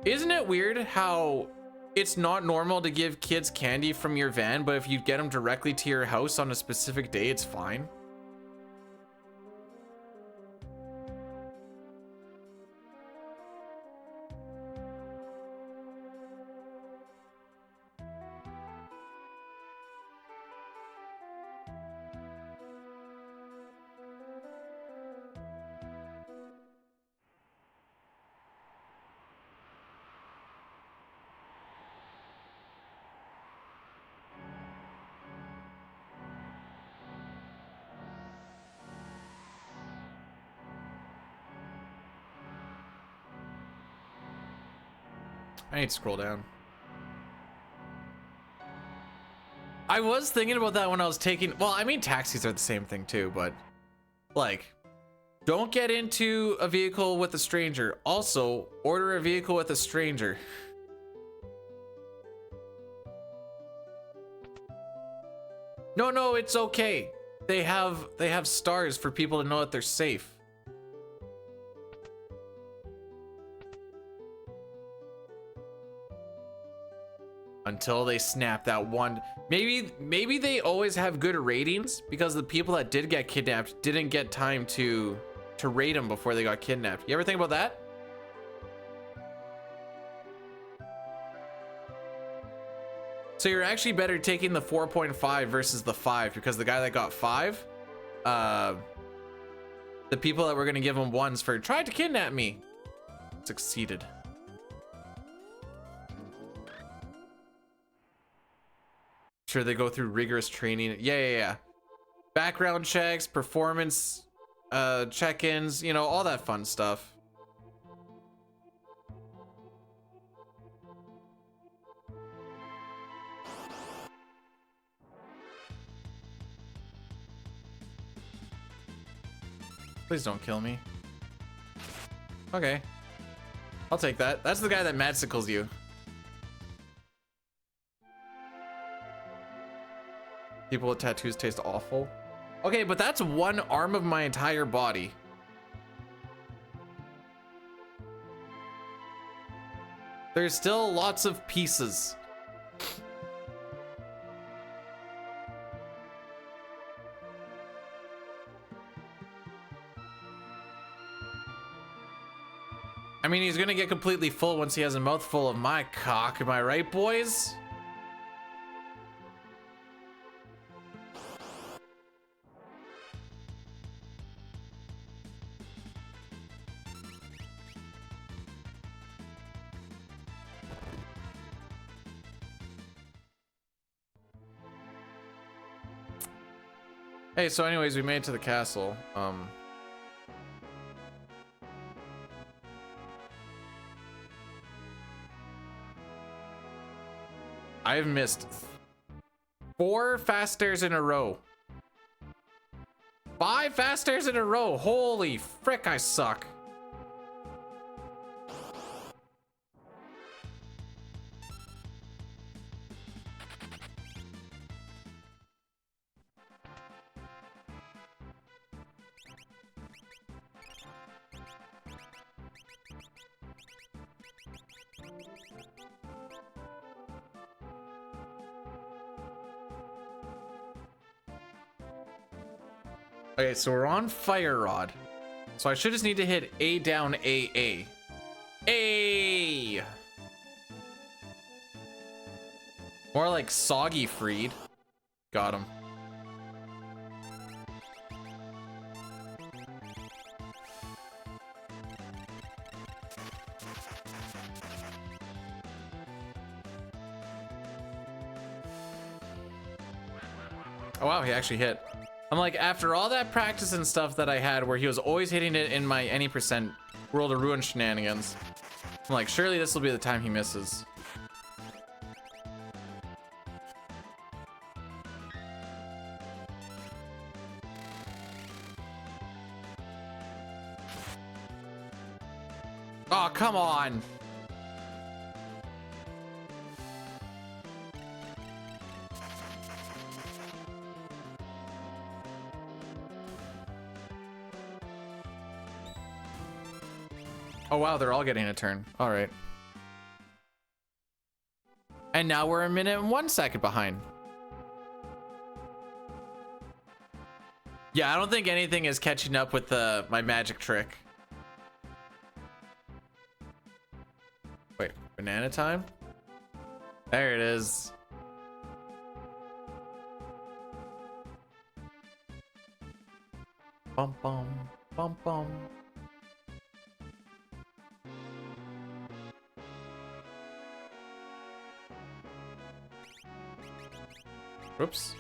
Isn't it weird how it's not normal to give kids candy from your van, but if you get them directly to your house on a specific day, it's fine? I need to scroll down. I was thinking about that when I was taking, well, I mean, taxis are the same thing too, but like, don't get into a vehicle with a stranger. Also, order a vehicle with a stranger. No, it's okay. They have stars for people to know that they're safe. Until they snap that one. Maybe they always have good ratings because the people that did get kidnapped didn't get time to rate them before they got kidnapped. You ever think about that? So you're actually better taking the 4.5 versus the 5 because the guy that got 5, the people that were gonna give him 1s for tried to kidnap me succeeded. Sure, they go through rigorous training. Yeah. Background checks, performance check-ins, you know, all that fun stuff. Please don't kill me. Okay. I'll take that. That's the guy that madsicles you. People with tattoos taste awful. Okay, but that's one arm of my entire body. There's still lots of pieces. I mean, he's gonna get completely full once he has a mouthful of my cock. Am I right, boys? Hey, so anyways, we made it to the castle. I've missed 4 fast stairs in a row. 5 fast stairs in a row. Holy frick, I suck. Okay, so we're on Fire Rod. So I should just need to hit A down A. A! More like Soggy Freed. Got him. Oh wow, he actually hit. I'm like, after all that practice and stuff that I had where he was always hitting it in my any percent World of Ruin shenanigans, I'm like, surely this will be the time he misses. Oh, come on. Oh wow, they're all getting a turn. All right. And now we're a minute and 1 second behind. Yeah, I don't think anything is catching up with my magic trick. Wait, banana time? There it is. Bum bum bum bum. Whoops.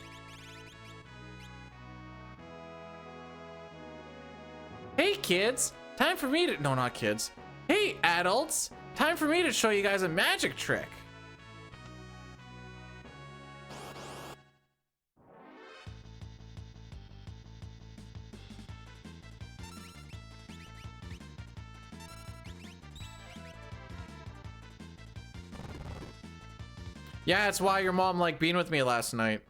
Hey kids, time for me to, no, not kids. Hey adults, time for me to show you guys a magic trick. Yeah, that's why your mom liked being with me last night.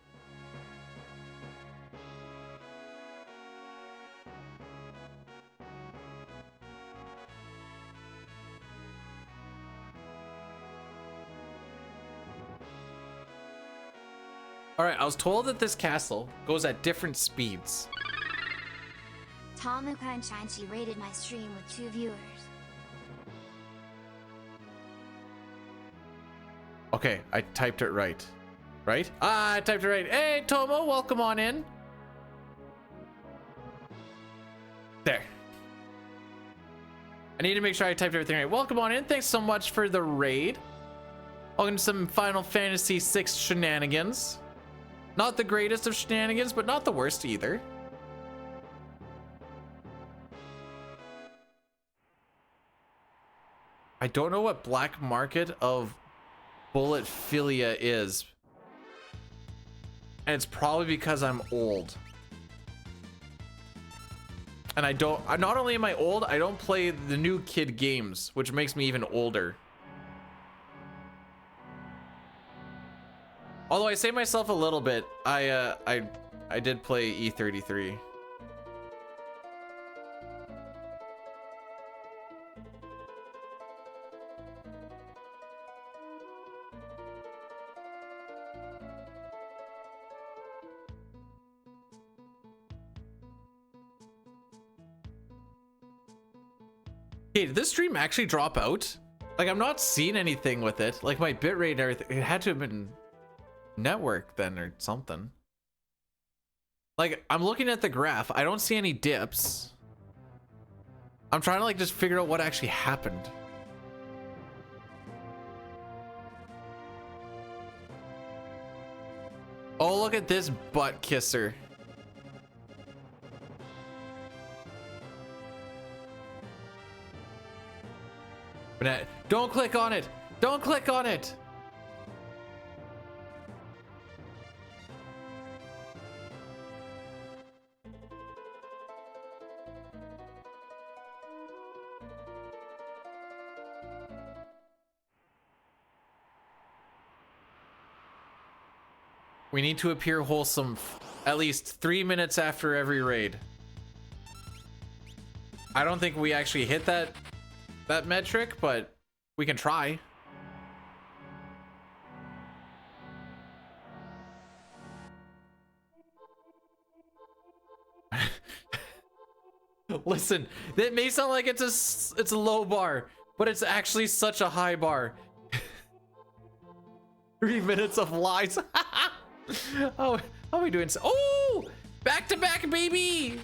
All right, I was told that this castle goes at different speeds. Tom and Shine rated my stream with 2 viewers. Okay, I typed it right. Right? Ah, I typed it right. Hey, Tomo, welcome on in. There. I need to make sure I typed everything right. Welcome on in. Thanks so much for the raid. Welcome to some Final Fantasy VI shenanigans. Not the greatest of shenanigans, but not the worst either. I don't know what black market of bullet philia is. And it's probably because I'm old. And not only am I old, I don't play the new kid games, which makes me even older. Although I say myself a little bit, I did play E33. Hey, did this stream actually drop out? Like, I'm not seeing anything with it. Like, my bitrate and everything, it had to have been network then or something. Like, I'm looking at the graph. I don't see any dips. I'm trying to, like, just figure out what actually happened. Oh, look at this butt kisser. Don't click on it. Don't click on it. We need to appear wholesome at least 3 minutes after every raid. I don't think we actually hit that metric, but we can try. Listen, that may sound like it's a low bar, but it's actually such a high bar. 3 minutes of lies. Oh, how are we doing? Oh, back to back, baby.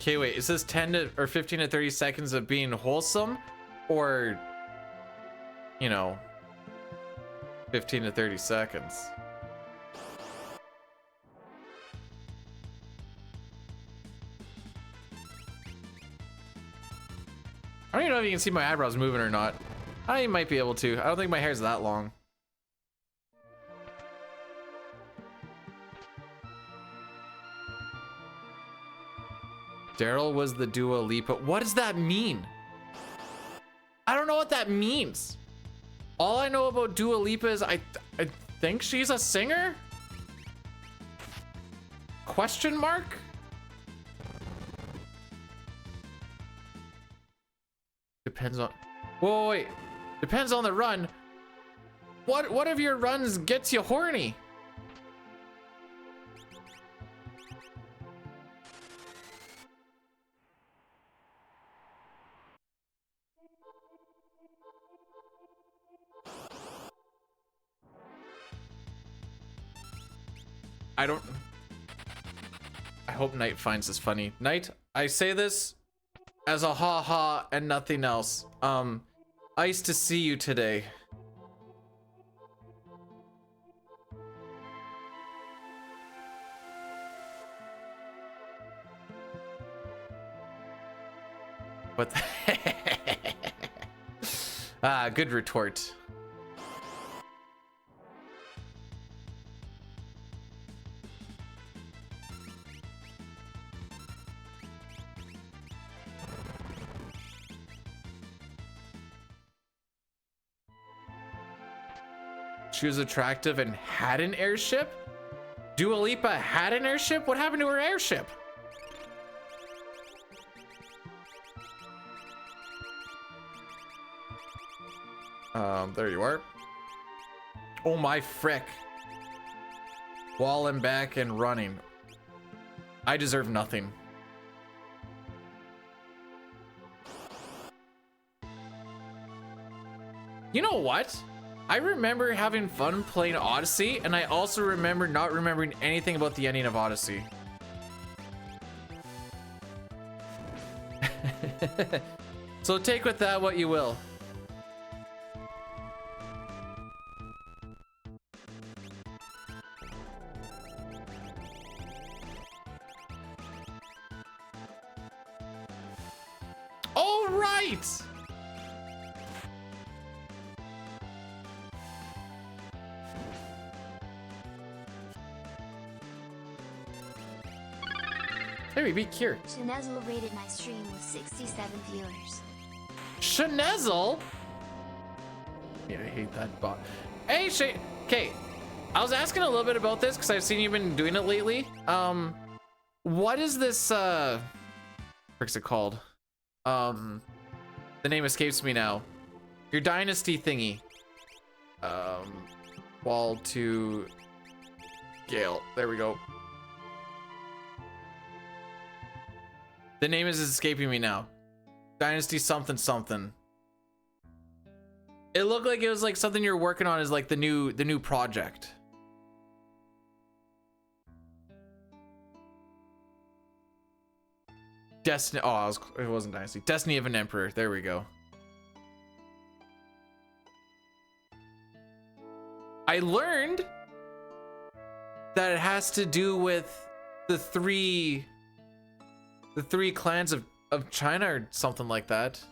Okay, wait, is this 10 to or 15 to 30 seconds of being wholesome, or, you know, 15 to 30 seconds? I don't even know if you can see my eyebrows moving or not. I might be able to. I don't think my hair's that long. Daryl was the Dua Lipa. What does that mean? I don't know what that means. All I know about Dua Lipa is I think she's a singer? Question mark? Depends on... Whoa, wait. Depends on the run. What of your runs gets you horny? I hope Knight finds this funny. Knight, I say this as a ha-ha and nothing else. Nice to see you today. What the Ah, good retort. She was attractive and had an airship? Dua Lipa had an airship? What happened to her airship? There you are. Oh my frick. Wall and back and running. I deserve nothing. You know what? I remember having fun playing Odyssey, and I also remember not remembering anything about the ending of Odyssey. So take with that what you will. All right. Hey, we beat Kier. Shanezel rated my stream with 67 viewers. Shanezel? Yeah, I hate that bot. Hey, okay. I was asking a little bit about this because I've seen you've been doing it lately. What is this, what's it called? The name escapes me now. Your dynasty thingy. Wall to Gale. There we go. The name is escaping me now. Dynasty something something. It looked like it was like something you're working on, is like the new project. Destiny. Oh, it wasn't Dynasty. Destiny of an Emperor. There we go. I learned that it has to do with the three clans of China or something like that.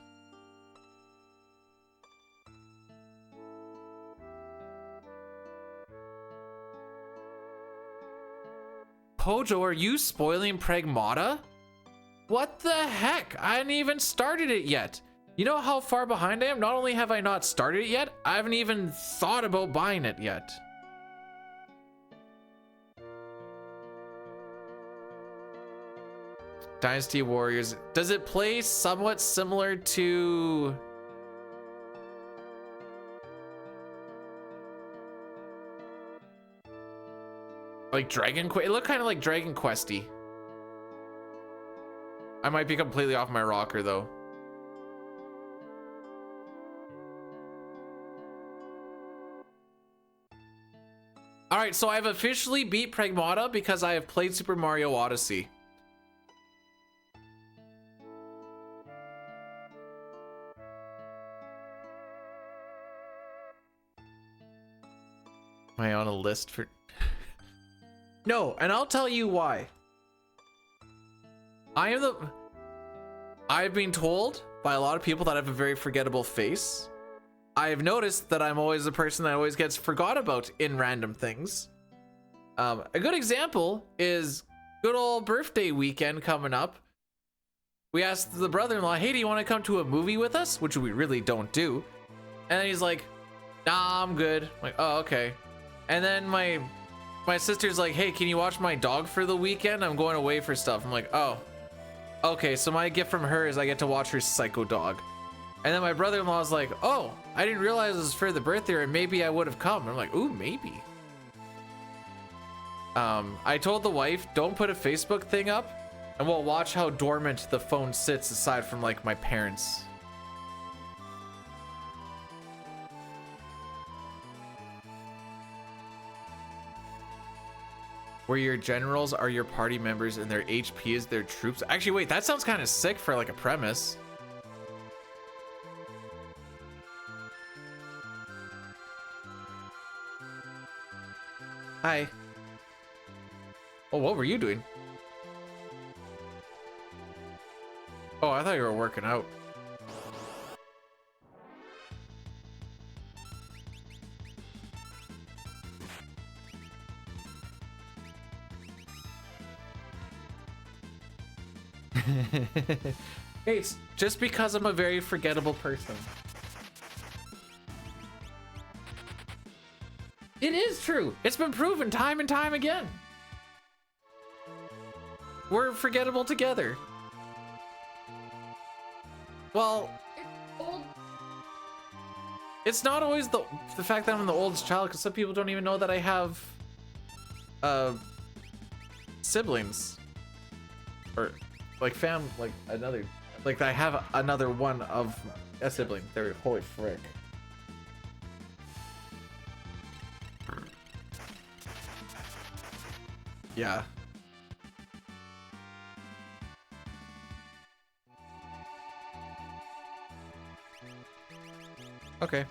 Pojo, are you spoiling Pragmata? What the heck? I hadn't even started it yet. You know how far behind I am? Not only have I not started it yet, I haven't even thought about buying it yet. Dynasty Warriors. Does it play somewhat similar to... like Dragon Quest? It looked kind of like Dragon Questy. I might be completely off my rocker though. All right, so I've officially beat Pragmata because I have played Super Mario Odyssey. Am I on a list for... No, and I'll tell you why. I've been told by a lot of people that I have a very forgettable face. I've noticed that I'm always the person that always gets forgot about in random things. A good example is good old birthday weekend coming up. We asked the brother-in-law, hey, do you want to come to a movie with us? Which we really don't do. And then he's like, nah, I'm good. I'm like, oh, okay. And then my sister's like, hey, can you watch my dog for the weekend? I'm going away for stuff. I'm like, oh, okay. So my gift from her is I get to watch her psycho dog. And then my brother-in-law's like, oh, I didn't realize it was for the birthday, or maybe I would have come. I'm like, ooh, maybe. I told the wife, don't put a Facebook thing up, and we'll watch how dormant the phone sits aside from like my parents. Where your generals are your party members and their HP is their troops. Actually, wait, that sounds kind of sick for like a premise. Hi. Oh, what were you doing? Oh, I thought you were working out. Hey, it's just because I'm a very forgettable person. It is true. It's been proven time and time again. We're forgettable together. Well, it's not always the fact that I'm the oldest child, because some people don't even know that I have siblings, or like like another, like I have another one of a sibling. They're holy frick. Yeah. Okay.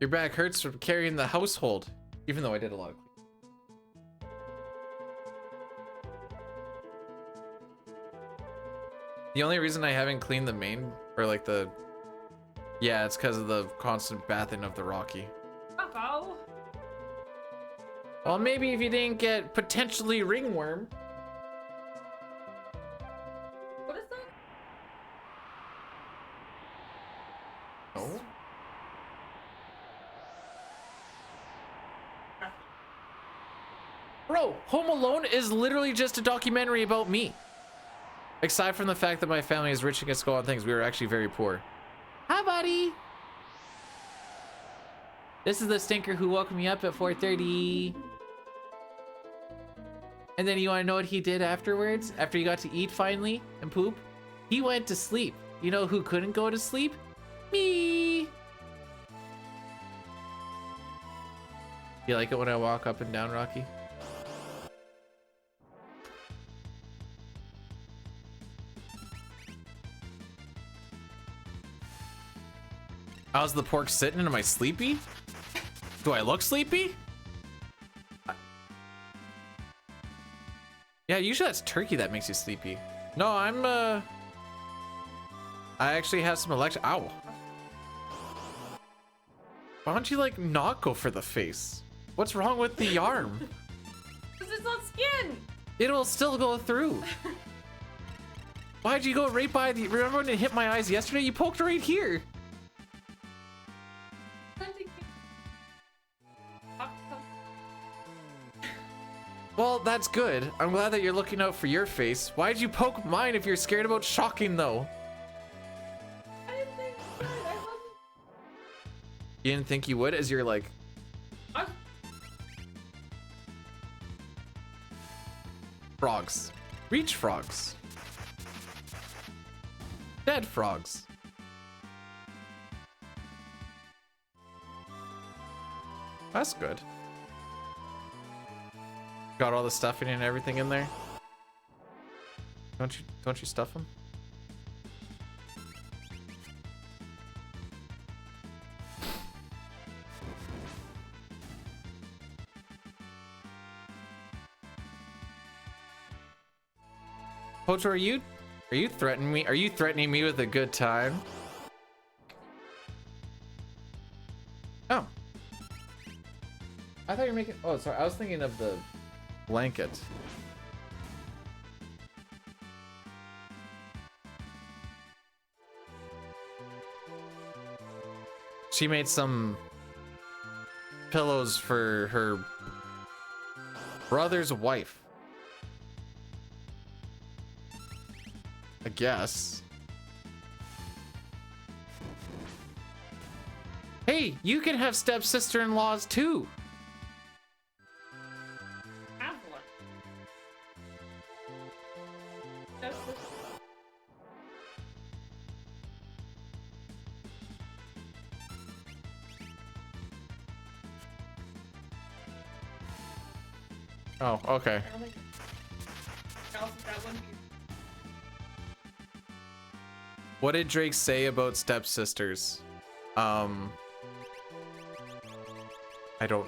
Your back hurts from carrying the household, even though I did a lot of cleaning. The only reason I haven't cleaned the main, or like the, yeah, it's because of the constant bathing of the Rocky. Uh-oh. Well, maybe if you didn't get potentially ringworm. What is that? Oh. Bro, Home Alone is literally just a documentary about me. Aside from the fact that my family is rich and gets to go on things, we were actually very poor. Hi, buddy. This is the stinker who woke me up at 4:30. And then you want to know what he did afterwards? After he got to eat finally and poop? He went to sleep. You know who couldn't go to sleep? Me. You like it when I walk up and down, Rocky? How's the pork sitting? Am I sleepy? Do I look sleepy? Yeah, usually that's turkey that makes you sleepy. No, I actually have some ow. Why don't you like not go for the face? What's wrong with the arm? Because it's not skin. It'll still go through. Why'd you go right by the, remember when it hit my eyes yesterday? You poked right here. Well, that's good. I'm glad that you're looking out for your face. Why'd you poke mine if you're scared about shocking, though? I didn't think you would. I wasn't. You didn't think you would, as you're like... Frogs. Reach frogs. Dead frogs. That's good. Got all the stuffing and everything in there. Don't you stuff them? Pocho, are you threatening me? Are you threatening me with a good time? Oh. I thought you were making, oh sorry, I was thinking of the blanket. She made some pillows for her brother's wife. I guess. Hey, you can have stepsister-in-laws too. Have one. Stepsister. Oh, okay. I don't think. Also, that wouldn't be. What did Drake say about stepsisters? I don't.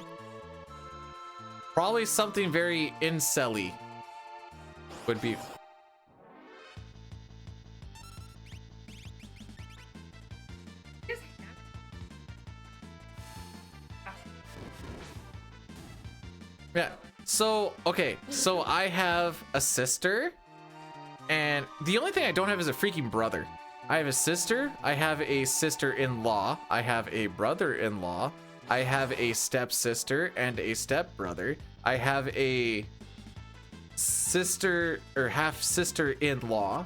Probably something very incel-y would be. Just Yeah. So, okay. So I have a sister, and the only thing I don't have is a freaking brother. I have a sister, I have a sister-in-law, I have a brother-in-law, I have a stepsister and a stepbrother, I have a sister or half sister-in-law.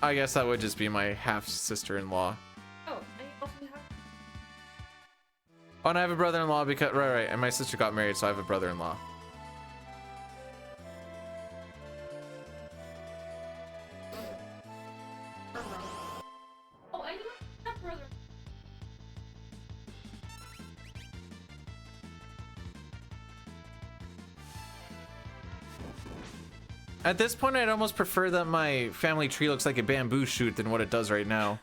I guess that would just be my half sister-in-law. Oh, and you also have. Oh, and I have a brother-in-law because right, and my sister got married, so I have a brother-in-law. Oh, and you have brother. At this point, I'd almost prefer that my family tree looks like a bamboo shoot than what it does right now.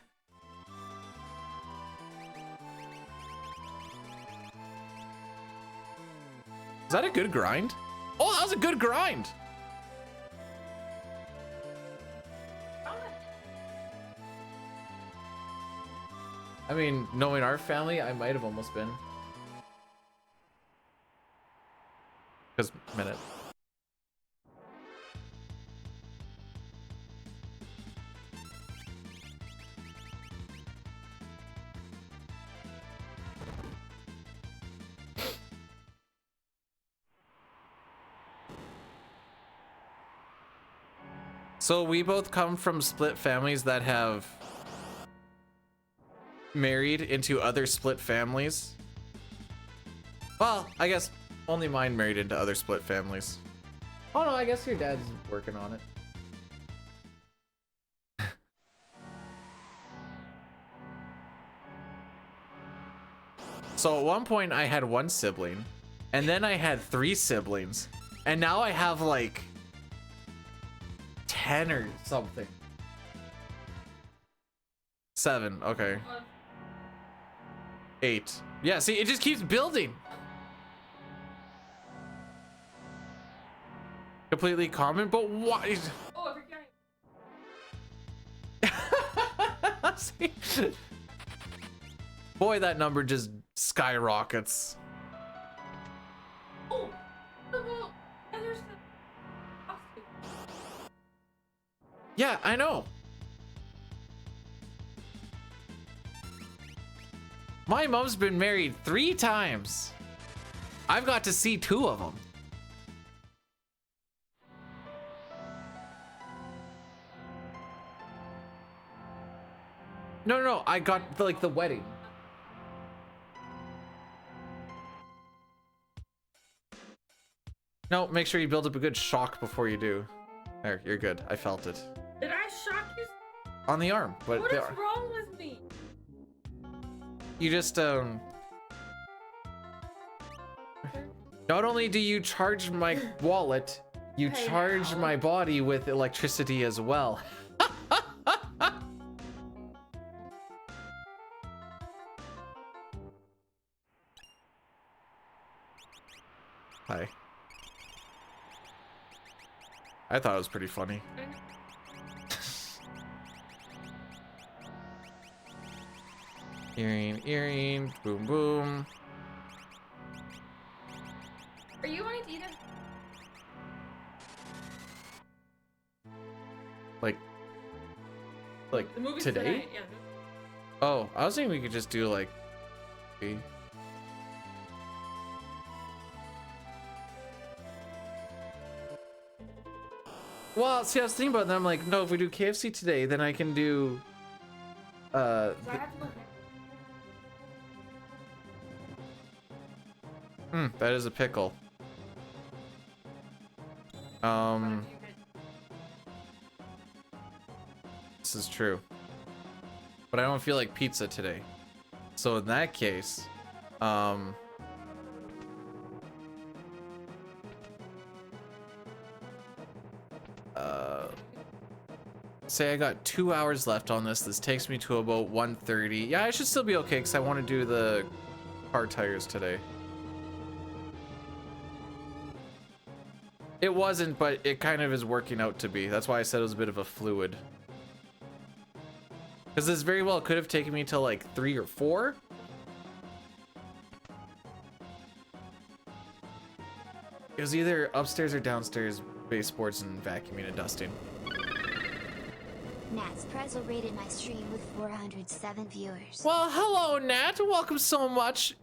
Is that a good grind? Oh, that was a good grind! I mean, knowing our family, I might have almost been. Because, minute. So we both come from split families that have married into other split families. Well, I guess only mine married into other split families. Oh no, I guess your dad's working on it. So at one point I had one sibling, and then I had 3 siblings, and now I have like 10 or something. 7, okay. 8. Yeah, see, it just keeps building. Completely common, but why? Oh, if you're See? Boy, that number just skyrockets. Oh, well, and there's the. Yeah, I know. My mom's been married 3 times. I've got to see 2 of them. No, I got like the wedding. No, make sure you build up a good shock before you do. There, you're good. I felt it. Did I shock you? On the arm, but What is wrong with me? you just not only do you charge my wallet, you Hey, charge now. my body with electricity as well. Hi. I thought it was pretty funny. Earring, boom, boom. Are you wanting to eat it? Like The movie's today? tonight. Yeah. Oh, I was thinking we could just do like. Well, see, I was thinking about that. I'm like, no, if we do KFC today, then I can do. So I have to go next. That is a pickle. This is true. But I don't feel like pizza today. So in that case, say I got 2 hours left on this. This takes me to about 1:30. Yeah, I should still be okay because I want to do the car tires today. It wasn't, but it kind of is working out to be. That's why I said it was a bit of a fluid. Because this very well could have taken me till like 3 or 4. It was either upstairs or downstairs baseboards and vacuuming and dusting. Nat's Pretzel rated my stream with 407 viewers. Well, hello, Nat. Welcome so much.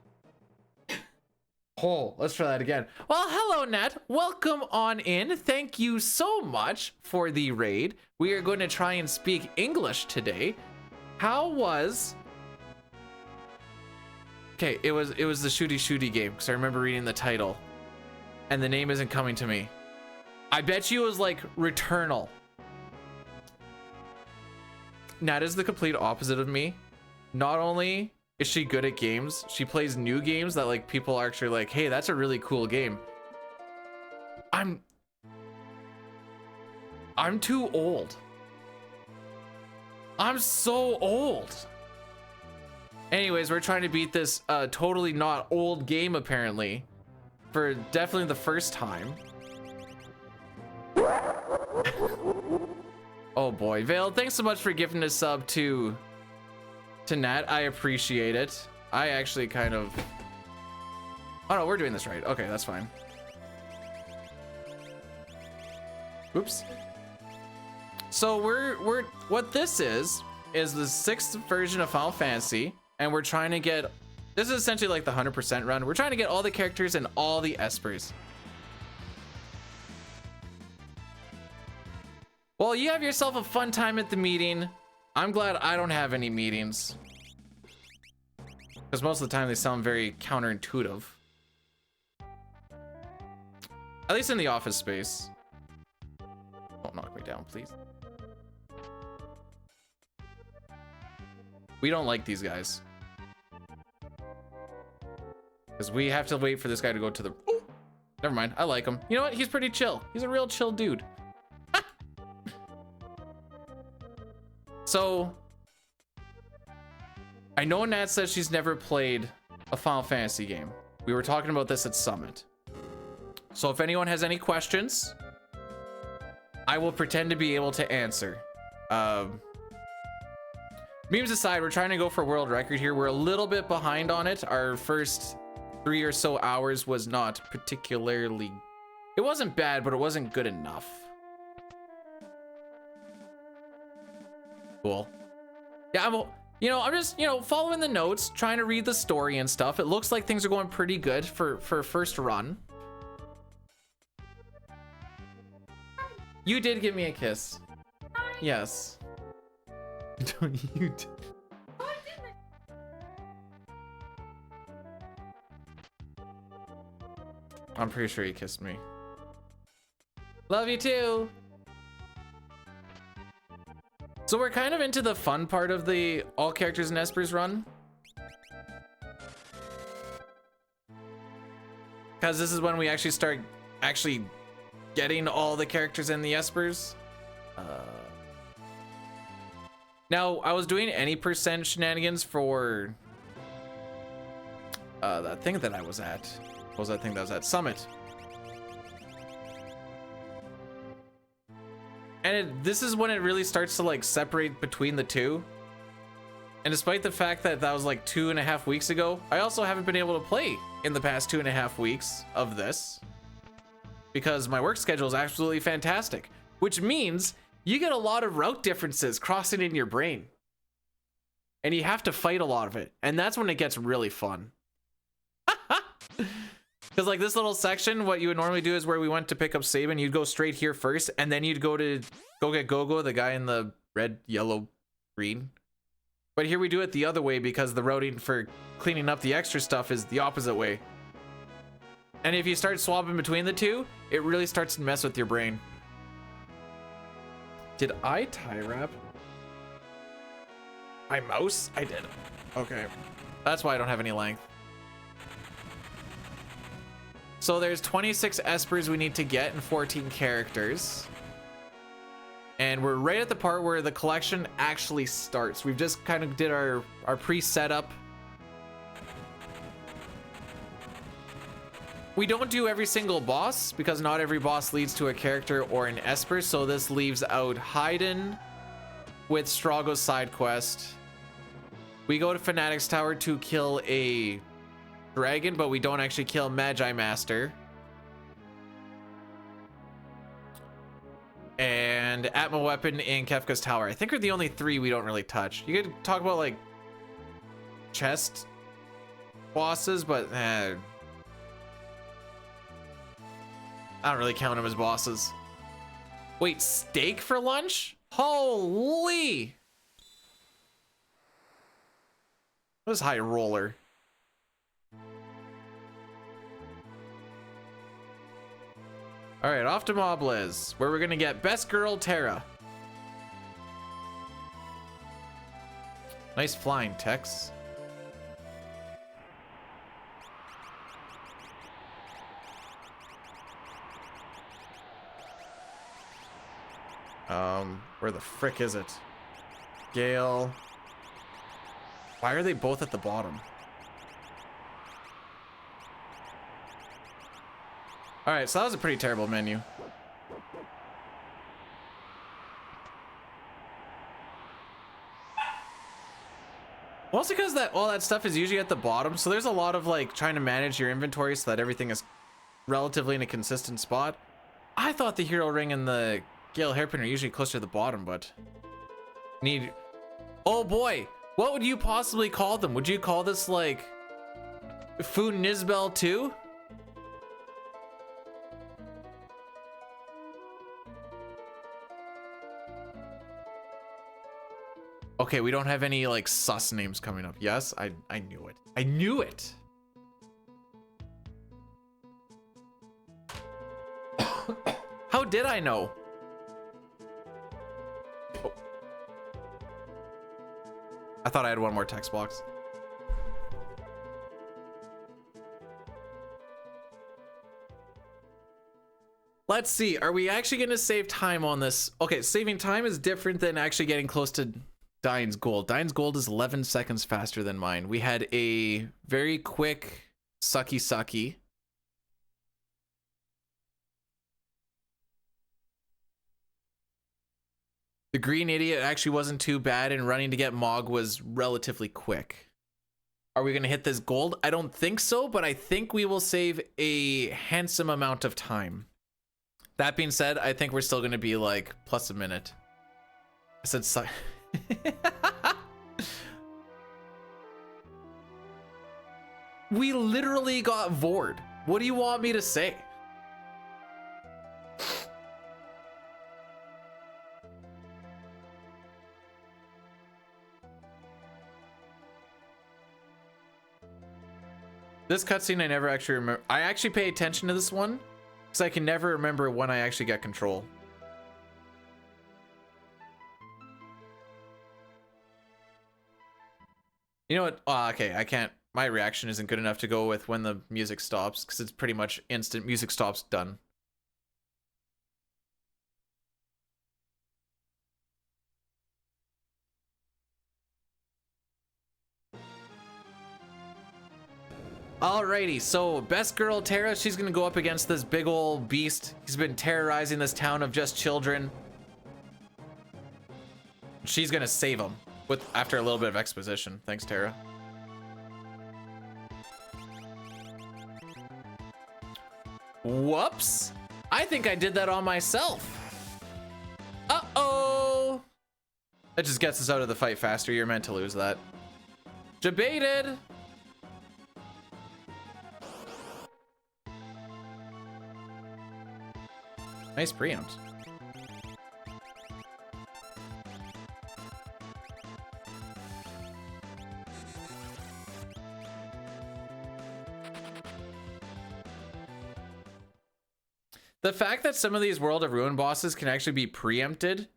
Oh, let's try that again. Well, hello, Nat. Welcome on in. Thank you so much for the raid. We are going to try and speak English today. How was... Okay, it was the shooty game, because I remember reading the title. And the name isn't coming to me. I bet you it was like Returnal. Nat is the complete opposite of me. Not only is she good at games, she plays new games that like people are actually like, hey, that's a really cool game. I'm too old. I'm so old. Anyways, we're trying to beat this totally not old game apparently for definitely the first time. Oh boy, Vale, thanks so much for giving a sub to Nat. I appreciate it. I actually kind of... Oh no, we're doing this right. Okay, that's fine. Oops. So we're what this is the 6th version of Final Fantasy, and we're trying to get... This is essentially like the 100% run. We're trying to get all the characters and all the Espers. Well, you have yourself a fun time at the meeting. I'm glad I don't have any meetings. Because most of the time they sound very counterintuitive. At least in the office space. Don't knock me down, please. We don't like these guys. Because we have to wait for this guy to go to the... Ooh, never mind, I like him. You know what? He's pretty chill. He's a real chill dude. So, I know Nat says she's never played a Final Fantasy game. We were talking about this at Summit. So if anyone has any questions, I will pretend to be able to answer. Memes aside, we're trying to go for world record here. We're a little bit behind on it. Our first 3 or so hours was not particularly... It wasn't bad, but it wasn't good enough. Cool. Yeah, I'm just, following the notes, trying to read the story and stuff. It looks like things are going pretty good for first run. You did give me a kiss. Yes. You did. I'm pretty sure you kissed me. Love you too. So we're kind of into the fun part of the all characters in Espers run. Because this is when we actually start getting all the characters in the Espers. Now, I was doing any % shenanigans for that thing that I was at. What was that thing that was at? Summit. And this is when it really starts to like separate between the two. And despite the fact that that was like 2.5 weeks ago, I also haven't been able to play in the past 2.5 weeks of this because my work schedule is absolutely fantastic, which means you get a lot of route differences crossing in your brain and you have to fight a lot of it. And that's when it gets really fun. Because like this little section, what you would normally do is where we went to pick up Saban, you'd go straight here first, and then you'd go get Gogo, the guy in the red, yellow, green. But here we do it the other way because the routing for cleaning up the extra stuff is the opposite way. And if you start swapping between the two, it really starts to mess with your brain. Did I tie wrap my mouse? I did. Okay. That's why I don't have any length. So there's 26 Espers we need to get and 14 characters. And we're right at the part where the collection actually starts. We've just kind of did our pre-setup. We don't do every single boss because not every boss leads to a character or an Esper. So this leaves out Haydn with Strago's side quest. We go to Fanatic's Tower to kill a dragon, but we don't actually kill Magi Master. And Atma Weapon in Kefka's Tower. I think are the only 3 we don't really touch. You could talk about like chest bosses, but I don't really count them as bosses. Wait, steak for lunch? Holy! What is high roller? All right, off to Mobliz, where we're gonna get Best Girl Terra. Nice flying, Tex. Where the frick is it? Gale. Why are they both at the bottom? All right, so that was a pretty terrible menu. Mostly because all that stuff is usually at the bottom, so there's a lot of like trying to manage your inventory so that everything is relatively in a consistent spot. I thought the hero ring and the Gale hairpin are usually closer to the bottom, but need. Oh boy, what would you possibly call them? Would you call this like Fu Nizbel 2? Okay, we don't have any like sus names coming up. Yes, I knew it. I knew it. How did I know? Oh. I thought I had one more text box. Let's see. Are we actually going to save time on this? Okay, saving time is different than actually getting close to Dine's gold. Dine's gold is 11 seconds faster than mine. We had a very quick sucky. The green idiot actually wasn't too bad, and running to get Mog was relatively quick. Are we going to hit this gold? I don't think so, but I think we will save a handsome amount of time. That being said, I think we're still going to be like plus a minute. I said we literally got Vord. What do you want me to say? This cutscene I never actually remember. I actually pay attention to this one Because I can never remember when I actually get control. You know what? Oh, okay, I can't. My reaction isn't good enough to go with when the music stops, because it's pretty much instant. Music stops, done. Alrighty, so best girl Tara, she's gonna go up against this big old beast. He's been terrorizing this town of just children. She's gonna save him with after a little bit of exposition. Thanks, Tara. Whoops! I think I did that on myself. Uh-oh! That just gets us out of the fight faster. You're meant to lose that. Debated! Nice preempt. The fact that some of these World of Ruin bosses can actually be preempted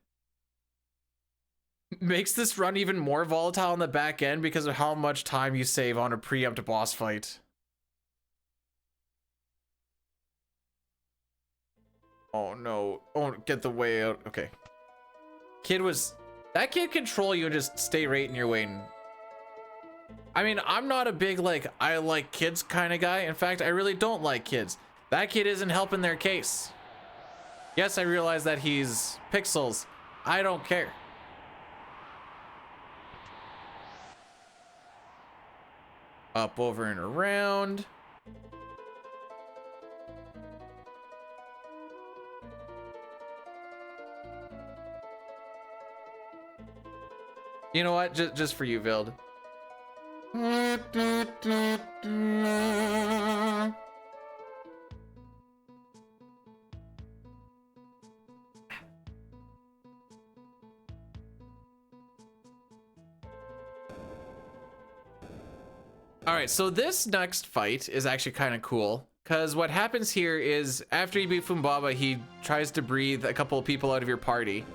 makes this run even more volatile on the back end because of how much time you save on a preempt boss fight. Oh no. Oh, get the way out. Okay. That kid control you and just stay right in your way. I mean, I'm not a big, like, I like kids kind of guy. In fact, I really don't like kids. That kid isn't helping their case. Yes, I realize that he's pixels. I don't care. Up, over, and around. You know what? Just for you, Vild. All right, so this next fight is actually kind of cool because what happens here is after you beat Fumbaba, he tries to breathe a couple of people out of your party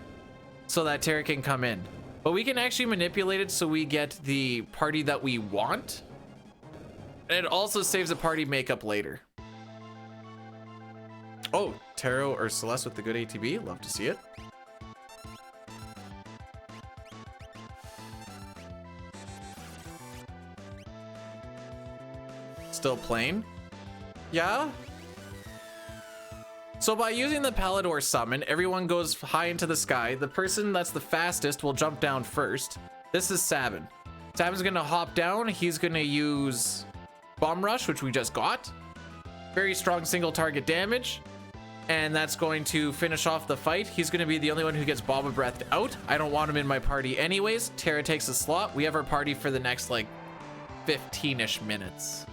so that Terra can come in. But we can actually manipulate it so we get the party that we want. And it also saves a party makeup later. Oh, Taro or Celeste with the good ATB. Love to see it. Still playing? Yeah? So by using the Palador summon, everyone goes high into the sky. The person that's the fastest will jump down first. This is Sabin. Sabin's gonna hop down. He's gonna use Bomb Rush, which we just got. Very strong single target damage. And that's going to finish off the fight. He's gonna be the only one who gets Baba Breathed out. I don't want him in my party anyways. Tara takes a slot. We have our party for the next like 15-ish minutes.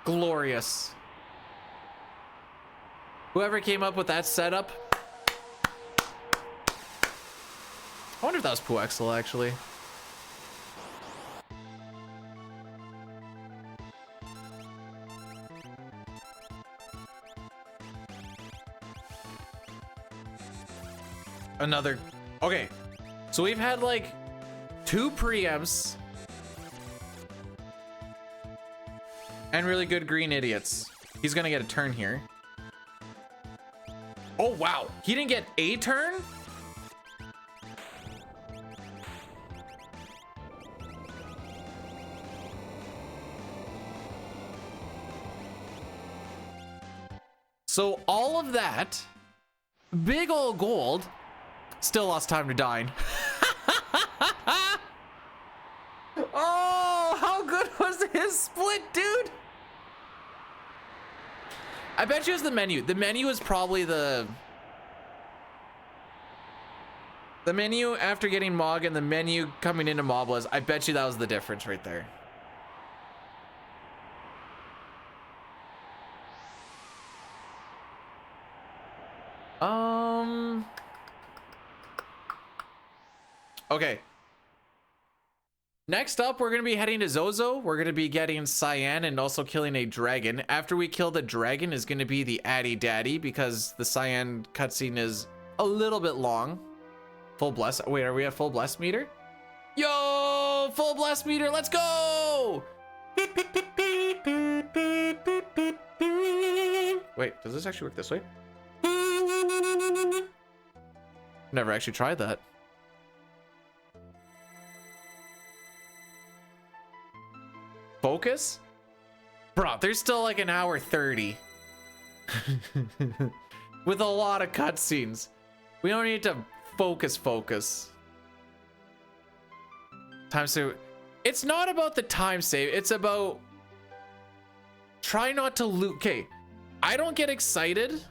Glorious. Whoever came up with that setup. I wonder if that was Puexel actually. Another. Okay. So we've had like 2 preempts. And really good green idiots. He's gonna get a turn here. Oh, wow. He didn't get a turn? So all of that, big old gold, still lost time to dine. Oh, how good was his split, dude? I bet you it was the menu. The menu is probably the menu after getting Mog and the menu coming into Moblas. I bet you that was the difference right there. Okay. Next up, we're going to be heading to Zozo. We're going to be getting Cyan and also killing a dragon. After we kill the dragon is going to be the Addy Daddy because the Cyan cutscene is a little bit long. Full bless. Wait, are we at full bless meter? Yo, full bless meter. Let's go. Wait, does this actually work this way? Never actually tried that. Focus? Bro, there's still like an hour 30. With a lot of cutscenes. We don't need to focus. Time save. It's not about the time save. It's about try not to lose. Okay, I don't get excited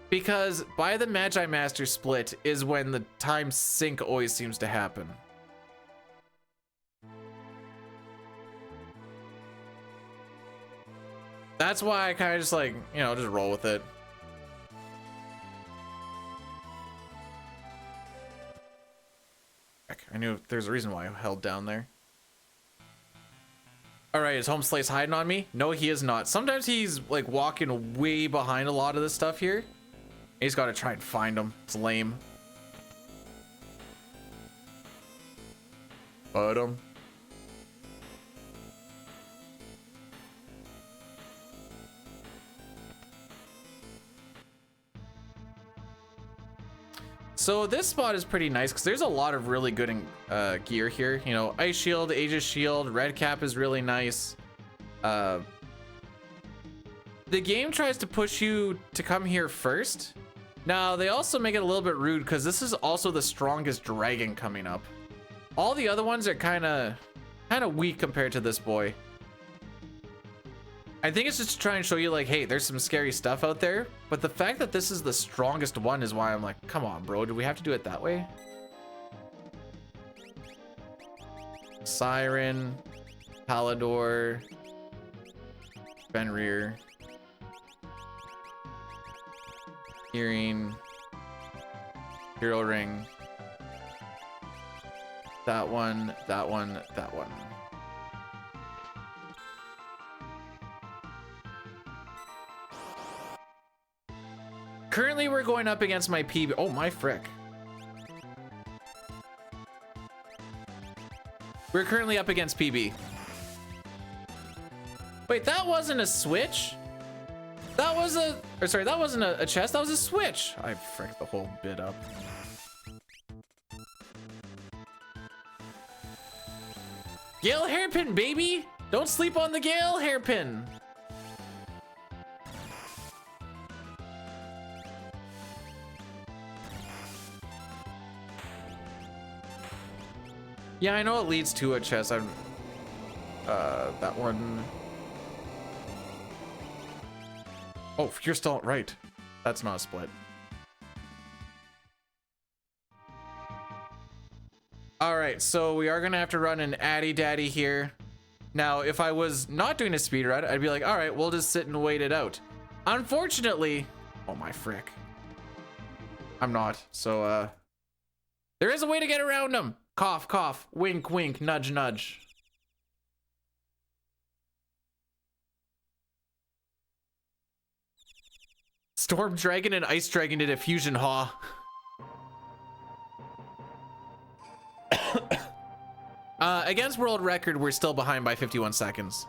because by the Magi Master split is when the time sync always seems to happen. That's why I kind of just like, you know, just roll with it. Heck, I knew there's a reason why I held down there. All right, is Home Slice hiding on me? No, he is not. Sometimes he's like walking way behind a lot of this stuff here. He's got to try and find him. It's lame. But so this spot is pretty nice because there's a lot of really good gear here. You know, Ice Shield, Aegis Shield, Red Cap is really nice. The game tries to push you to come here first. Now, they also make it a little bit rude because this is also the strongest dragon coming up. All the other ones are kind of weak compared to this boy. I think it's just to try and show you like, hey, there's some scary stuff out there. But the fact that this is the strongest one is why I'm like, come on, bro. Do we have to do it that way? Siren, Palador, Fenrir, Hearing, Hero Ring. That one, that one, that one. Currently, we're going up against my PB. Oh, my frick. We're currently up against PB. Wait, that wasn't a switch? That was a... Or sorry, that wasn't a chest. That was a switch. I fricked the whole bit up. Gale Hairpin, baby! Don't sleep on the Gale Hairpin! Yeah, I know it leads to a chest. I'm that one. Oh, you're still right. That's not a split. All right, so we are gonna have to run an Addy Daddy here. Now, if I was not doing a speed run, I'd be like, all right, we'll just sit and wait it out. Unfortunately, oh my frick. I'm not, so there is a way to get around them. Cough, cough, wink, wink, nudge, nudge. Storm Dragon and Ice Dragon did a fusion, ha. Against world record, we're still behind by 51 seconds.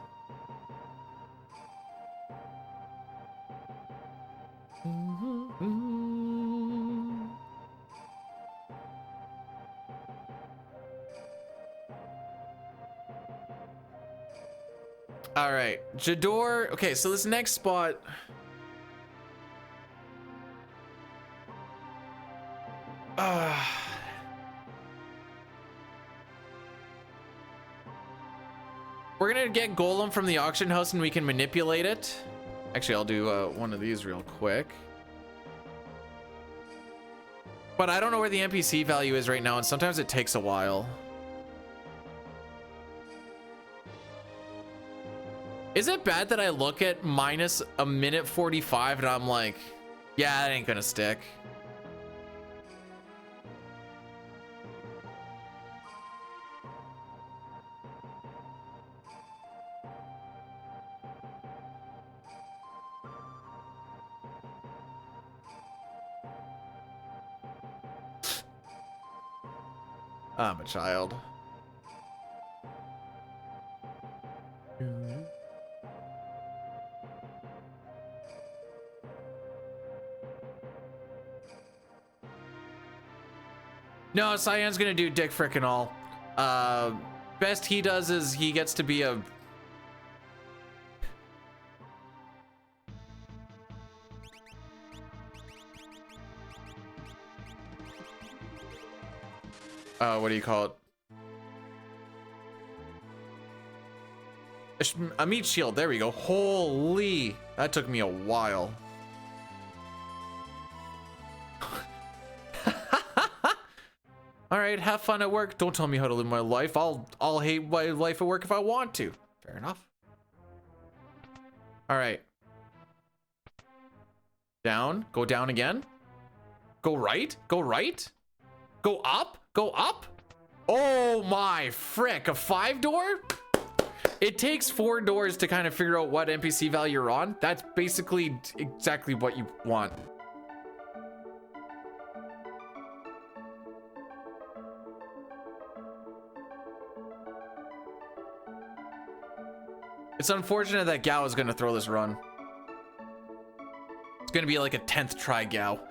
All right, Jador. Okay, so this next spot. We're gonna get Golem from the auction house and we can manipulate it. Actually, I'll do one of these real quick. But I don't know where the NPC value is right now, and sometimes it takes a while. Is it bad that I look at minus a minute 45 and I'm like, yeah, that ain't gonna stick? I'm a child. No, Cyan's gonna do dick frickin' all. Best he does is he gets to be a... what do you call it? A meat shield, there we go. Holy, that took me a while. All right, have fun at work. Don't tell me how to live my life. I'll hate my life at work if I want to. Fair enough. All right. Down, go down again. Go right, go right. Go up, go up. Oh my frick, a 5-door? It takes 4 doors to kind of figure out what NPC value you're on. That's basically exactly what you want. It's unfortunate that Gao is gonna throw this run. It's gonna be like a 10th try Gao.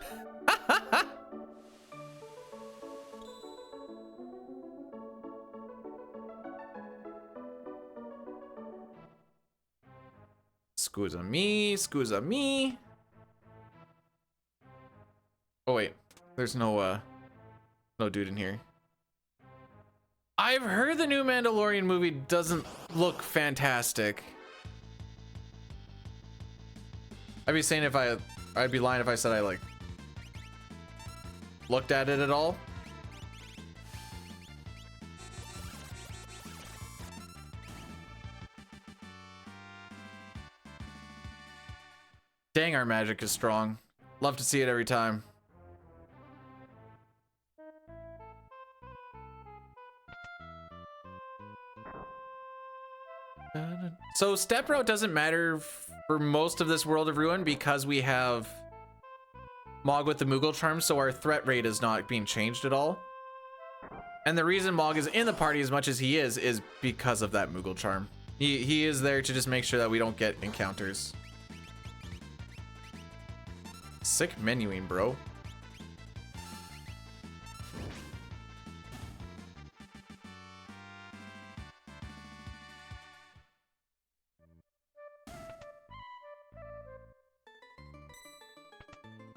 Scusa me, scusa me. Oh wait, there's no dude in here. I've heard the new Mandalorian movie doesn't look fantastic. I'd be saying I'd be lying if I said I like looked at it at all. Dang, our magic is strong. Love to see it every time. So step route doesn't matter for most of this World of Ruin because we have Mog with the Moogle charm, so our threat rate is not being changed at all. And the reason Mog is in the party as much as he is because of that Moogle charm. He is there to just make sure that we don't get encounters. Sick menuing, bro.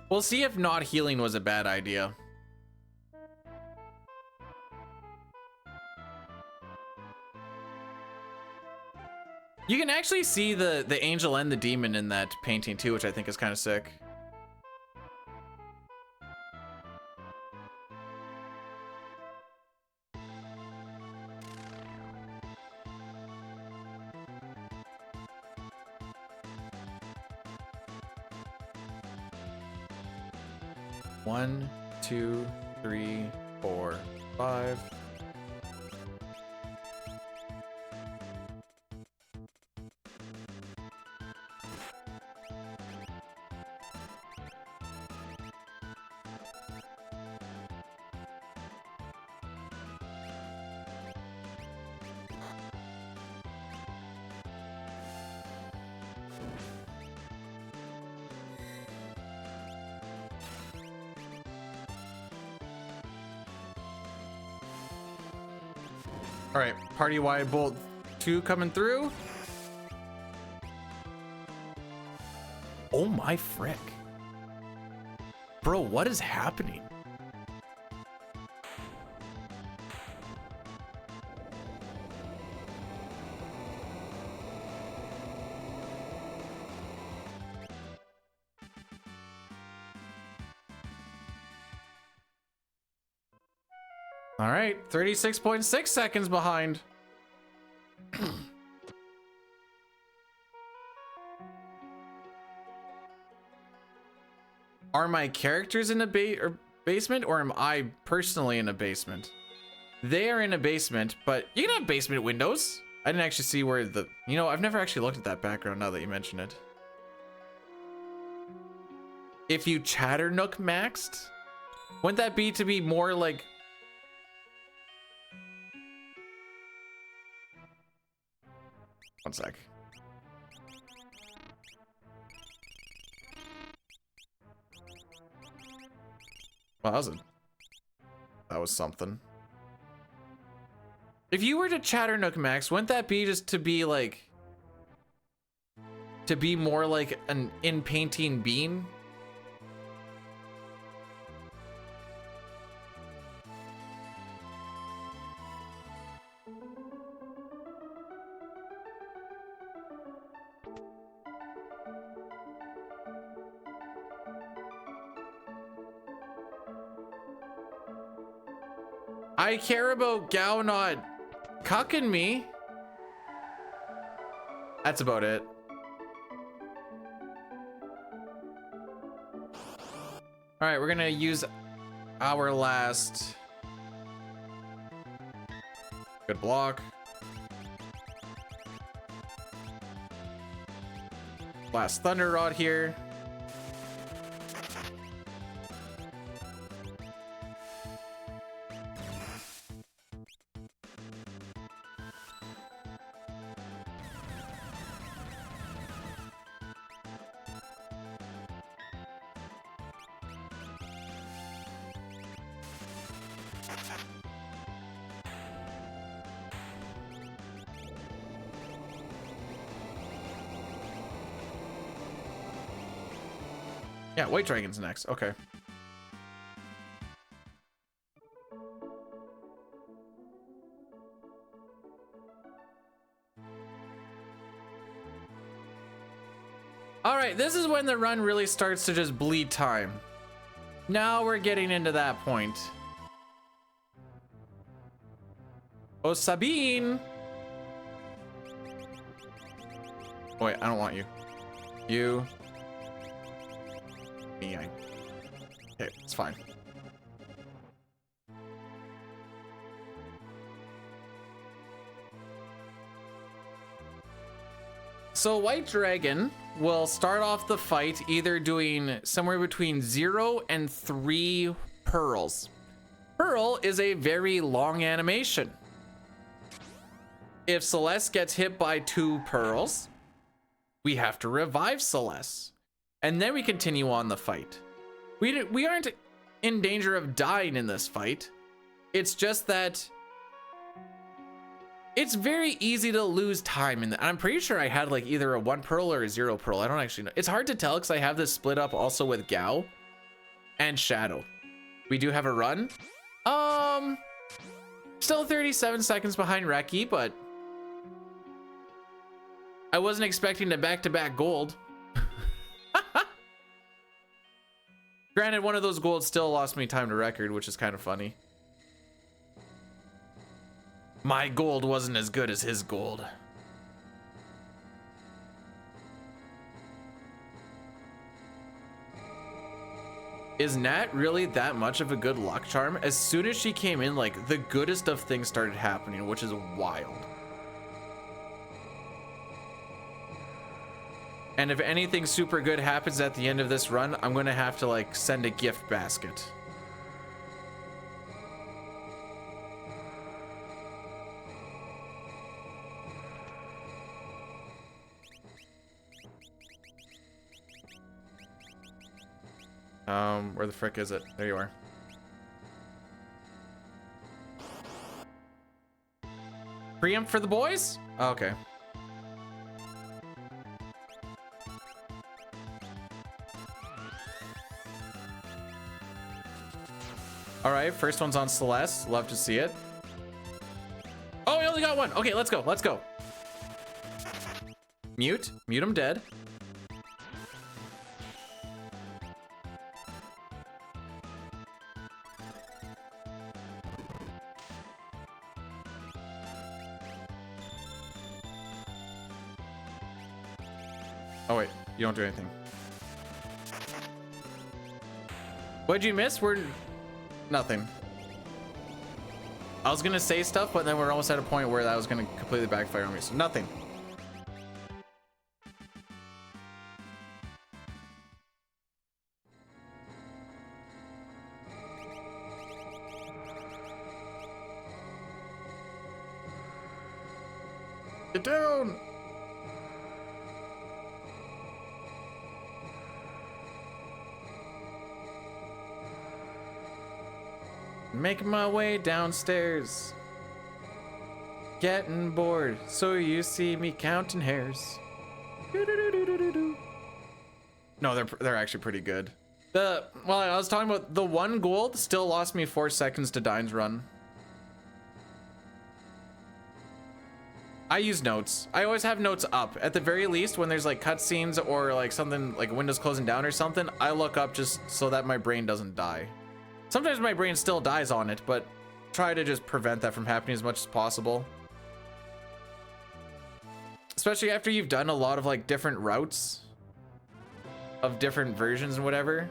We'll see if not healing was a bad idea. You can actually see the angel and the demon in that painting too, which I think is kind of sick. One, 2, 3, 4, 5. All right, party-wide bolt 2 coming through. Oh my frick. Bro, what is happening? All right, 36.6 seconds behind. Are my characters in a basement, or am I personally in a basement? They are in a basement, but you can have basement windows. I didn't actually see where the... You know, I've never actually looked at that background now that you mention it. If you Chatter Nook maxed, wouldn't that be to be more like... One sec. Well, that was something. If you were to Chatternook Max, wouldn't that be just to be like, to be more like an in-painting bean? I care about Gao not cucking me. That's about it. All right, we're gonna use our last good block. Last Thunder Rod here. Yeah, White Dragon's next. Okay. All right, this is when the run really starts to just bleed time. Now we're getting into that point. Oh, Sabine. Oh, wait, I don't want you. You. Me, okay, it's fine. So White Dragon will start off the fight either doing somewhere between 0 and 3 pearls. Pearl is a very long animation. If Celeste gets hit by 2 pearls, we have to revive Celeste. And then we continue on the fight. We aren't in danger of dying in this fight. It's just that it's very easy to lose time. And I'm pretty sure I had like either a 1 pearl or a 0 pearl. I don't actually know. It's hard to tell because I have this split up also with Gao and Shadow. We do have a run. Still 37 seconds behind Reki, but I wasn't expecting a back-to-back gold. Granted, one of those golds still lost me time to record, which is kind of funny. My gold wasn't as good as his gold. Is Nat really that much of a good luck charm? As soon as she came in, like, the goodest of things started happening, which is wild. And if anything super good happens at the end of this run, I'm gonna have to like send a gift basket. Where the frick is it? There you are. Preempt for the boys? Oh, okay. All right, first one's on Celeste. Love to see it. Oh, we only got one. Okay, let's go. Let's go. Mute. Mute him dead. Oh, wait. You don't do anything. What'd you miss? We're... Nothing. I was gonna say stuff, but then we're almost at a point where that was gonna completely backfire on me, so nothing. Get down! Making my way downstairs. Getting bored, so you see me counting hairs. Doo-doo-doo-doo-doo-doo. No, they're actually pretty good. Well, I was talking about the 1 gold still lost me 4 seconds to Dine's run. I use notes. I always have notes up. At the very least, when there's like cutscenes or like something like windows closing down or something, I look up just so that my brain doesn't die. Sometimes my brain still dies on it, but try to just prevent that from happening as much as possible. Especially after you've done a lot of like different routes of different versions and whatever.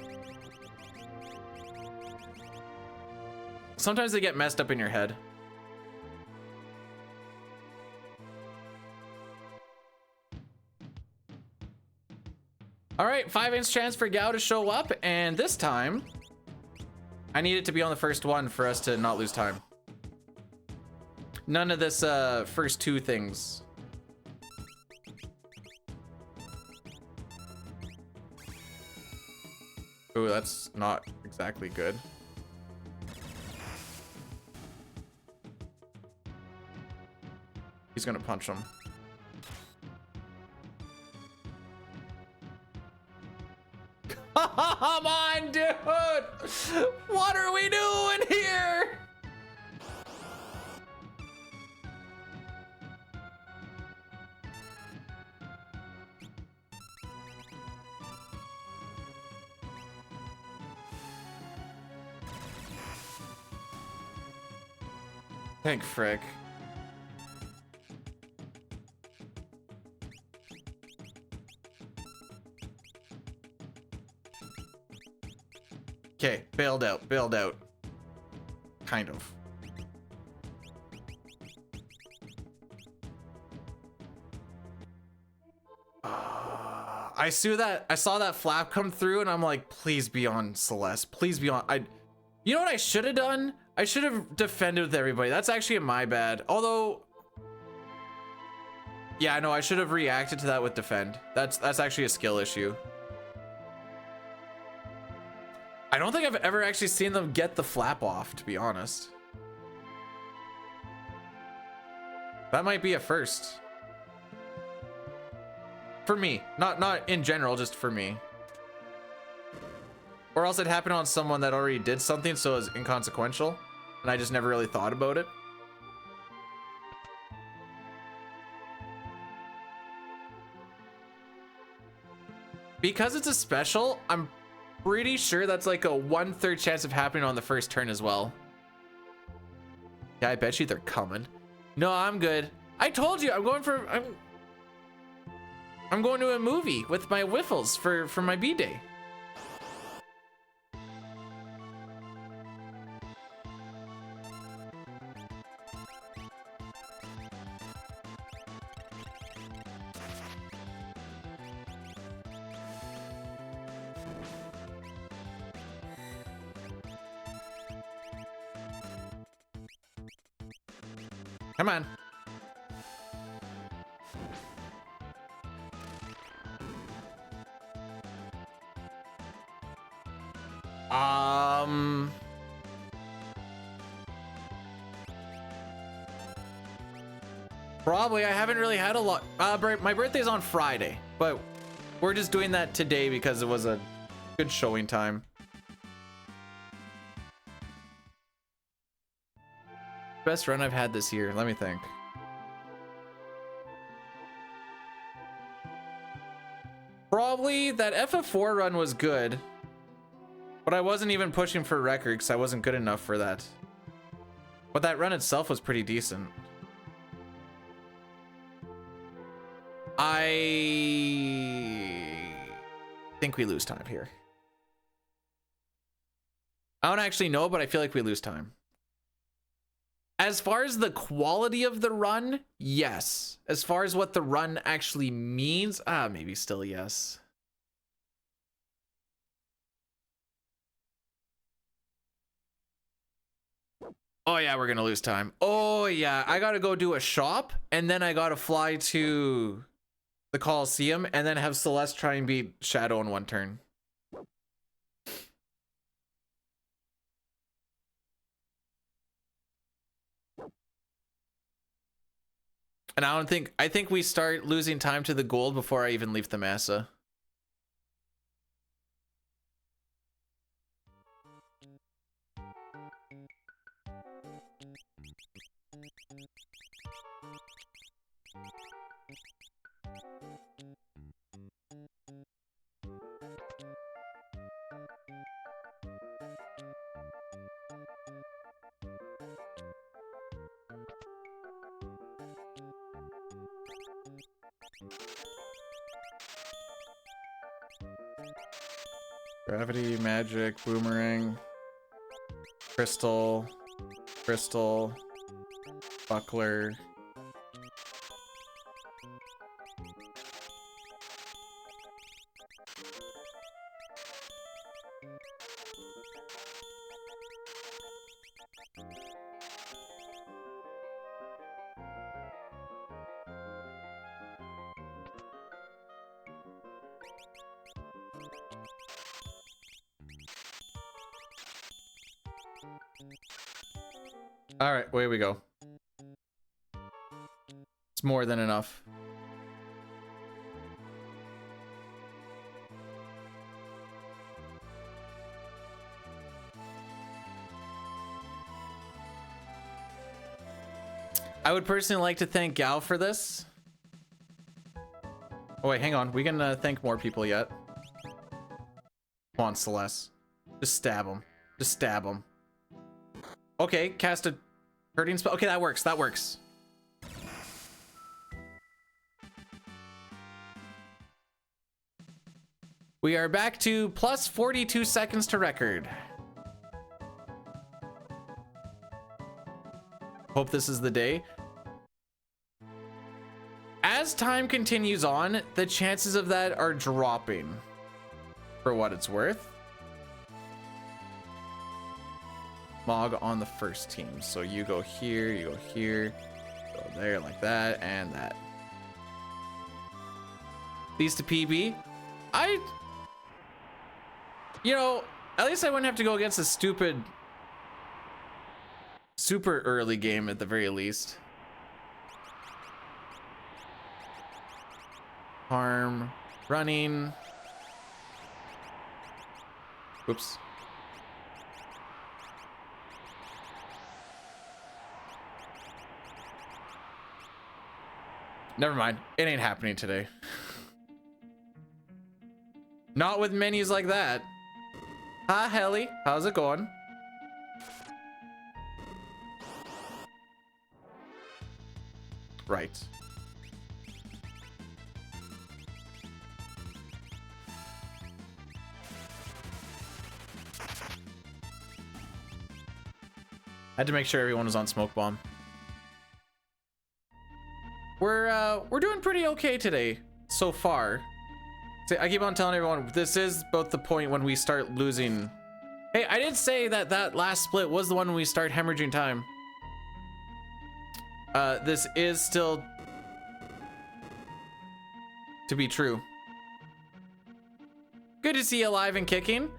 Sometimes they get messed up in your head. All right, 5-inch chance for Gao to show up, and this time I need it to be on the first one for us to not lose time. None of this first 2 things. Ooh, that's not exactly good. He's gonna punch him. Come on, dude! What are we doing here? Thank frick. Okay, bailed out, bailed out. Kind of. I saw that flap come through and I'm like, please be on Celeste. Please be on. You know what I should have done? I should have defended with everybody. That's actually my bad. Although, yeah, no, I should have reacted to that with defend. That's actually a skill issue. I don't think I've ever actually seen them get the flap off, to be honest. That might be a first. For me, not in general, just for me. Or else it happened on someone that already did something, so it was inconsequential, and I just never really thought about it. Because it's a special, I'm pretty sure that's like a 1/3 chance of happening on the first turn as well. Yeah, I bet you they're coming. No, I'm good. I told you, I'm going to a movie with my Wiffles for my B-Day. Come on. Probably. I haven't really had a lot. My birthday's on Friday, but we're just doing that today because it was a good showing time. Best run I've had this year. Let me think. Probably that FF4 run was good, but I wasn't even pushing for a record because I wasn't good enough for that. But that run itself was pretty decent. I think we lose time here. I don't actually know, but I feel like we lose time. As far as the quality of the run, yes. As far as what the run actually means, maybe still yes. Oh yeah, we're gonna lose time. Oh yeah, I gotta go do a shop, and then I gotta fly to the Coliseum, and then have Celeste try and beat Shadow in one turn. And I think we start losing time to the gold before I even leave the massa. Gravity, magic, boomerang, crystal, crystal, buckler. All right, away we go. It's more than enough. I would personally like to thank Gal for this. Oh wait, hang on. We can thank more people yet. Come on, Celeste. Just stab him. Just stab him. Okay, cast a hurting spell. Okay, that works. That works. We are back to plus 42 seconds to record. Hope this is the day. As time continues on, the chances of that are dropping for what it's worth. Mog on the first team. So you go here, go there like that, and that. These to PB. You know, at least I wouldn't have to go against a stupid, super early game at the very least. Harm, running. Oops. Never mind. It ain't happening today. Not with menus like that. Hi, Helly. How's it going? Right. Had to make sure everyone was on smoke bomb. We're doing pretty okay today so far. See, I keep on telling everyone this is about the point when we start losing. Hey, I did say that that last split was the one when we start hemorrhaging time. This is still to be true. Good to see you alive and kicking.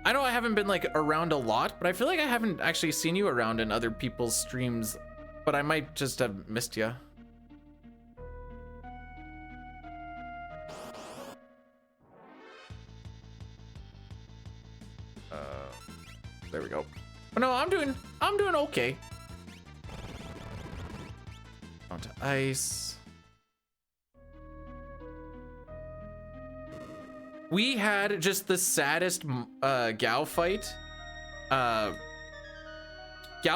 I know I haven't been like around a lot, but I feel like I haven't actually seen you around in other people's streams, but I might just have missed you. There we go. But no, I'm doing okay. Onto ice. We had just the saddest Gao fight. Gao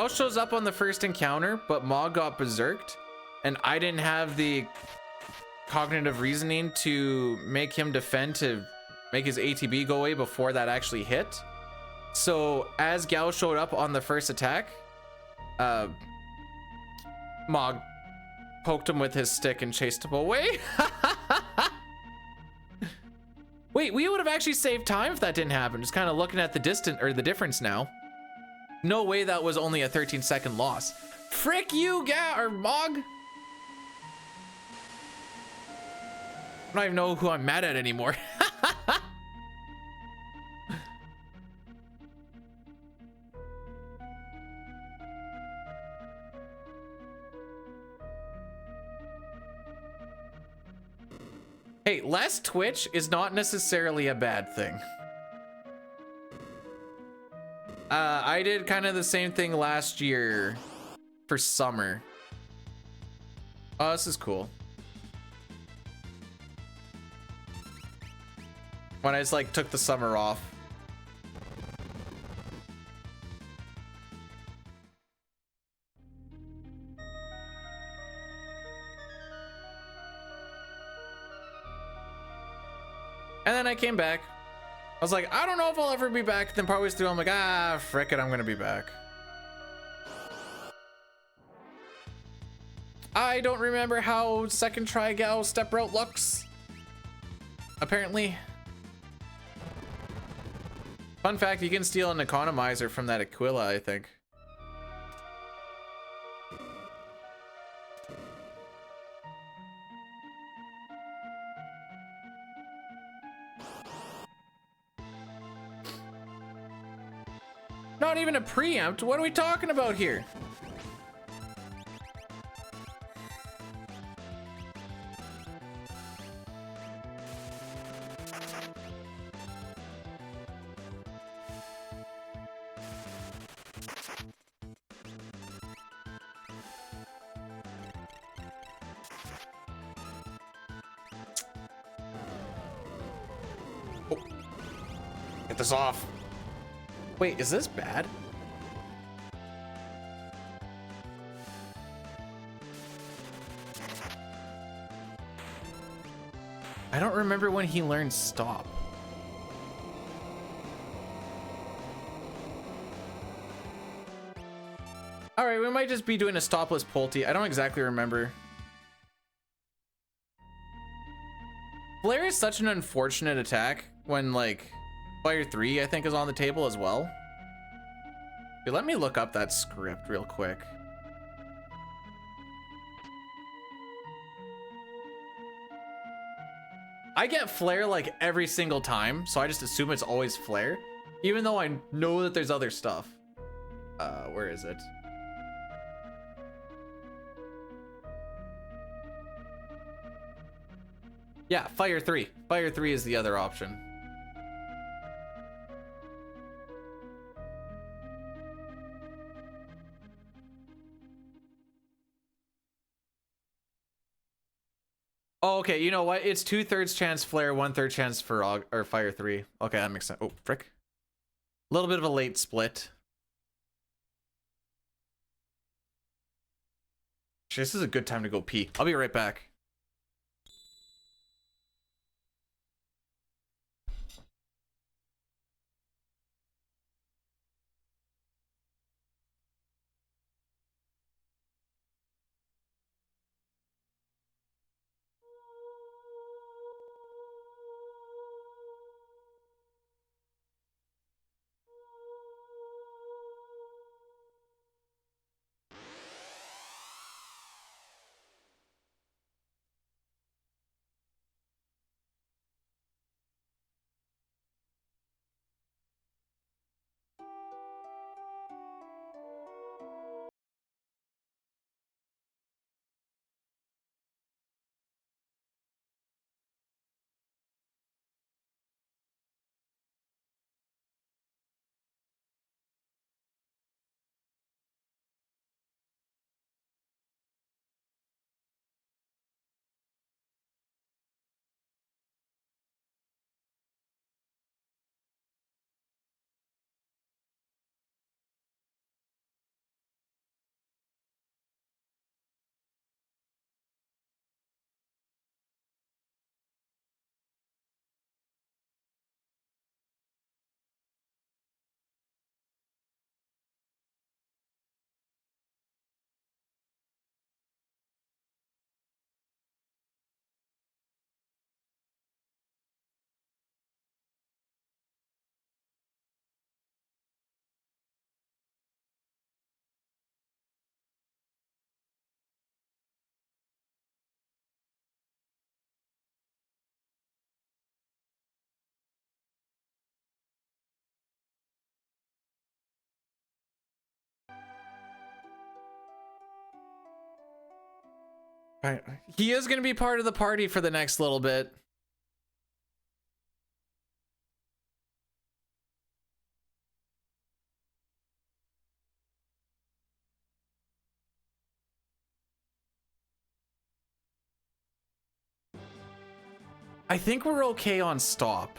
shows up on the first encounter, but Ma got berserked, and I didn't have the cognitive reasoning to make him defend to make his ATB go away before that actually hit. So as Gao showed up on the first attack, Mog poked him with his stick and chased him away. Wait, we would have actually saved time if that didn't happen. Just kind of looking at the the difference now. No way that was only a 13-second loss. Frick you, Gao or Mog. I don't even know who I'm mad at anymore. less Twitch is not necessarily a bad thing. I did kind of the same thing last year for summer. Oh, this is cool. When I just like took the summer off. And then I came back. I was like, I don't know if I'll ever be back. Then partway through, I'm like, ah, frick it, I'm gonna be back. I don't remember how second try gal step route looks. Apparently. Fun fact, you can steal an economizer from that Aquila, I think. Not even a preempt. What are we talking about here? Oh. Get this off. Wait, is this bad? I don't remember when he learned stop. All right, we might just be doing a stopless Pulte. I don't exactly remember. Flare is such an unfortunate attack when like Fire 3, I think, is on the table as well. Dude, let me look up that script real quick. I get Flare like every single time, so I just assume it's always Flare, even though I know that there's other stuff. Where is it? Yeah, Fire 3. Fire 3 is the other option. Oh, okay, you know what? It's 2/3 chance Flare, 1/3 chance for or Fire 3. Okay, that makes sense. Oh, frick. A little bit of a late split. Actually, this is a good time to go pee. I'll be right back. All right. He is going to be part of the party for the next little bit. I think we're okay on stop.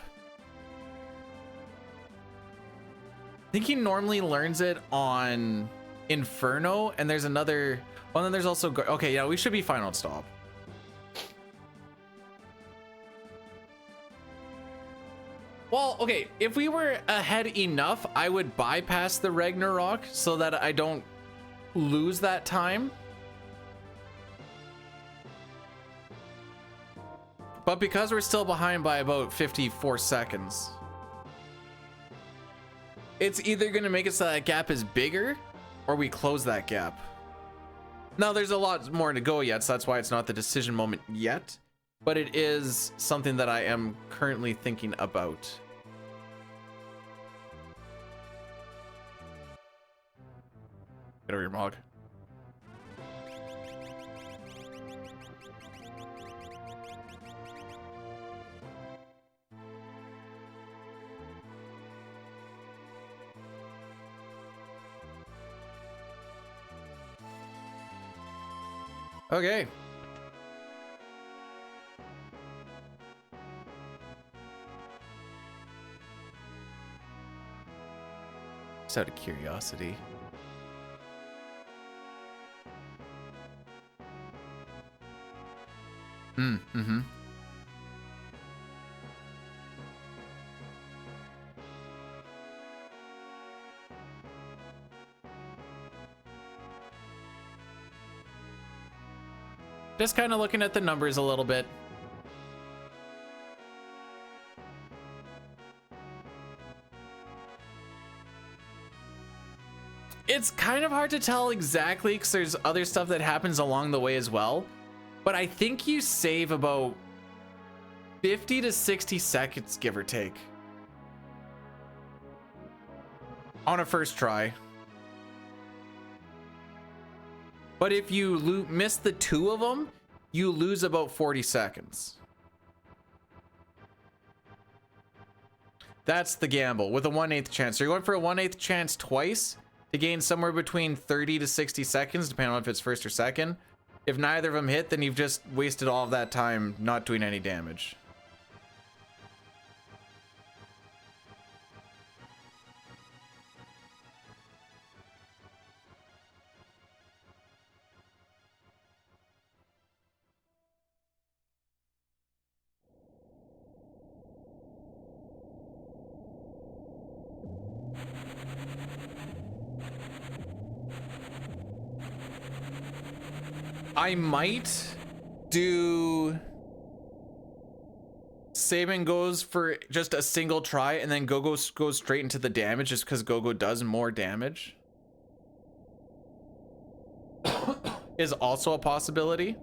I think he normally learns it on Inferno, and there's another. Oh, and then there's also. Okay, yeah, we should be fine on stop. Well, okay, if we were ahead enough, I would bypass the Ragnarok so that I don't lose that time. But because we're still behind by about 54 seconds, it's either going to make it so that gap is bigger or we close that gap. Now, there's a lot more to go yet, so that's why it's not the decision moment yet. But it is something that I am currently thinking about. Get over your mog. Okay. Just out of curiosity. Mm-hmm. Just kind of looking at the numbers a little bit. It's kind of hard to tell exactly because there's other stuff that happens along the way as well. But I think you save about 50 to 60 seconds, give or take, on a first try. But if you miss the two of them, you lose about 40 seconds. That's the gamble with a 1/8 chance. So you're going for a 1/8 chance twice to gain somewhere between 30 to 60 seconds, depending on if it's first or second. If neither of them hit, then you've just wasted all of that time not doing any damage. I might do Saban goes for just a single try and then Gogo goes straight into the damage just because Gogo does more damage. Is also a possibility.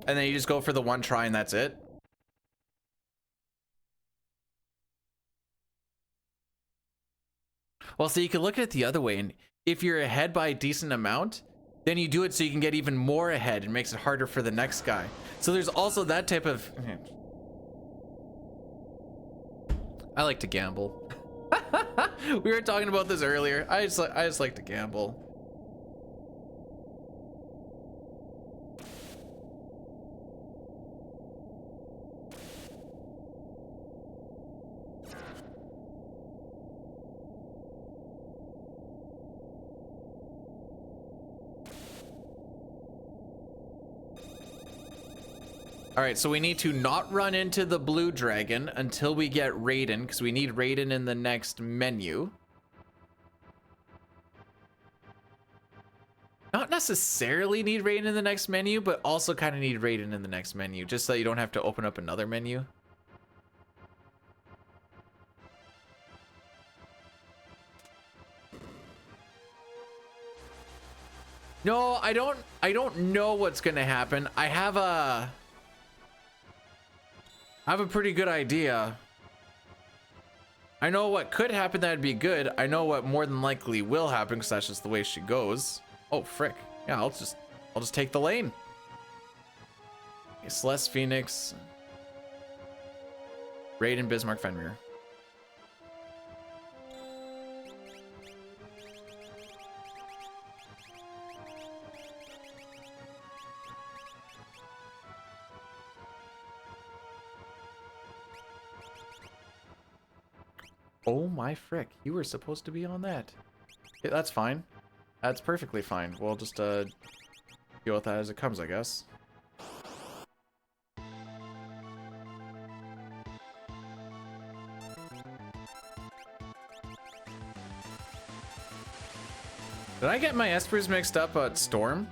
And then you just go for the one try and that's it. Well, so you can look at it the other way, and if you're ahead by a decent amount, then you do it so you can get even more ahead and makes it harder for the next guy. So there's also that type of... I like to gamble. We were talking about this earlier. I just like to gamble. All right, so we need to not run into the blue dragon until we get Raiden, because we need Raiden in the next menu. Not necessarily need Raiden in the next menu, but also kind of need Raiden in the next menu, just so you don't have to open up another menu. No, I don't know what's gonna happen. I have a pretty good idea. I know what could happen that'd be good. I know what more than likely will happen because that's just the way she goes. Oh frick. Yeah, I'll just take the lane. Okay, Celeste, Phoenix, Raiden, Bismarck, Fenrir. Oh my frick. You were supposed to be on that. Okay, that's fine. That's perfectly fine. We'll just deal with that as it comes, I guess. Did I get my Espers mixed up at Storm?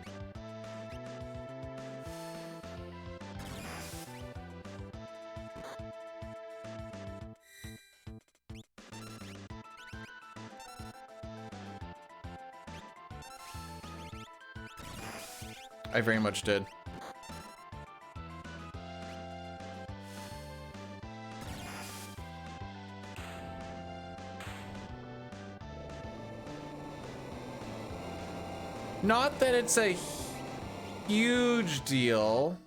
I very much did. Not that it's a huge deal.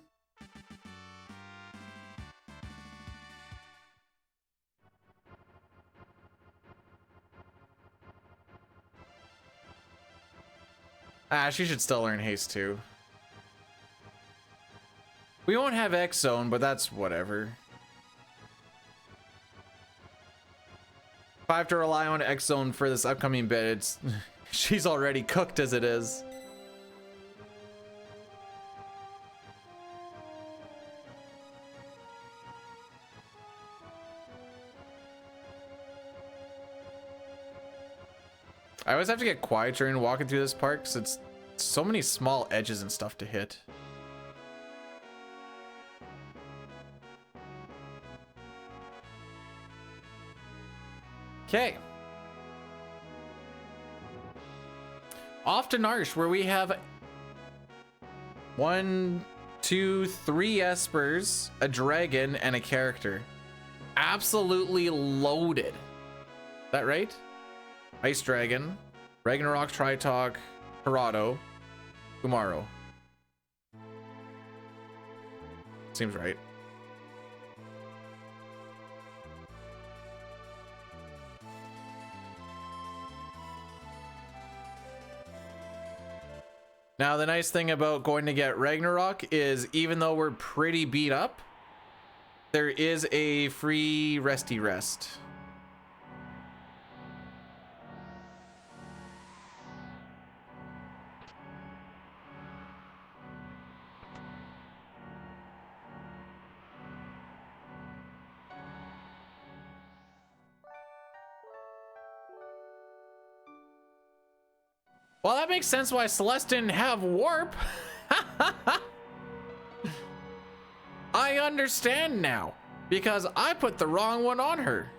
Ah, she should still learn haste too. We won't have X Zone, but that's whatever. If I have to rely on X Zone for this upcoming bit, it's she's already cooked as it is. I always have to get quiet during walking through this park because it's so many small edges and stuff to hit. Okay. Off to Narsh, where we have 1, 2, 3 Espers, a dragon, and a character. Absolutely loaded. Is that right? Ice Dragon, Ragnarok, Tritok, Corrado, Kumaro. Seems right. Now, the nice thing about going to get Ragnarok is even though we're pretty beat up, there is a free resty rest. Well, that makes sense why Celeste didn't have warp. I understand now, because I put the wrong one on her.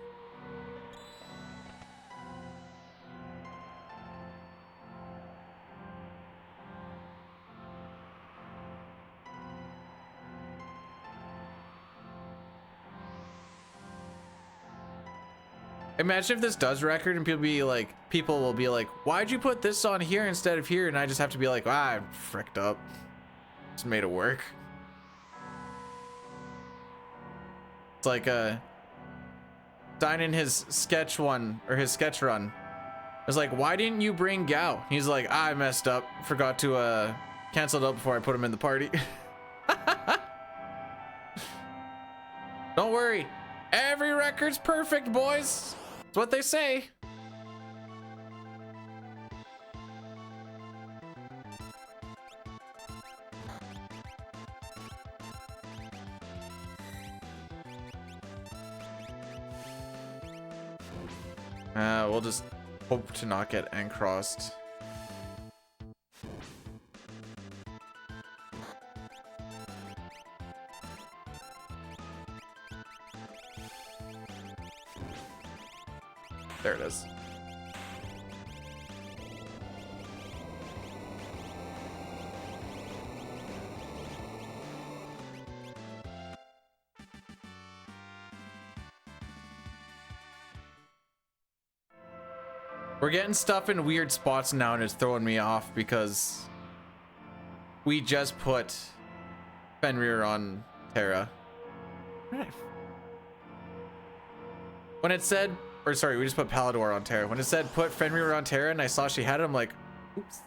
Imagine if this does record and people will be like, why'd you put this on here instead of here? And I just have to be like, I fricked up. Just made it work. It's like Dine in his sketch one or his sketch run. It's like, why didn't you bring Gao? He's like, I messed up. Forgot to cancel it out before I put him in the party. Don't worry. Every record's perfect, boys. That's what they say. We'll just hope to not get end crossed. There it is. We're getting stuff in weird spots now and it's throwing me off because we just put Fenrir on Terra. When it said, or sorry, we just put Palador on Terra. When it said put Fenrir on Terra and I saw she had it, I'm like, oops.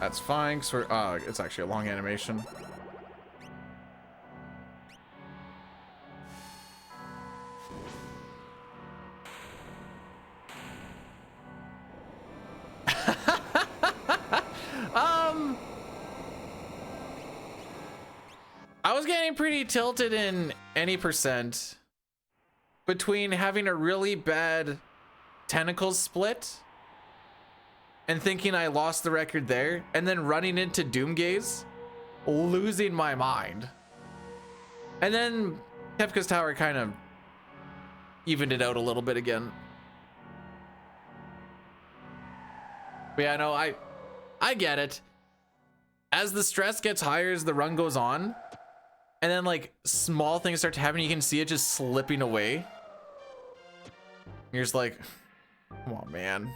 That's fine, because we're, it's actually a long animation. I was getting pretty tilted in any percent between having a really bad tentacles split and thinking I lost the record there, and then running into Doomgaze, losing my mind. And then Kefka's Tower kind of evened it out a little bit again. But yeah, no, I get it. As the stress gets higher as the run goes on, and then like small things start to happen, you can see it just slipping away. You're just like, come on, man.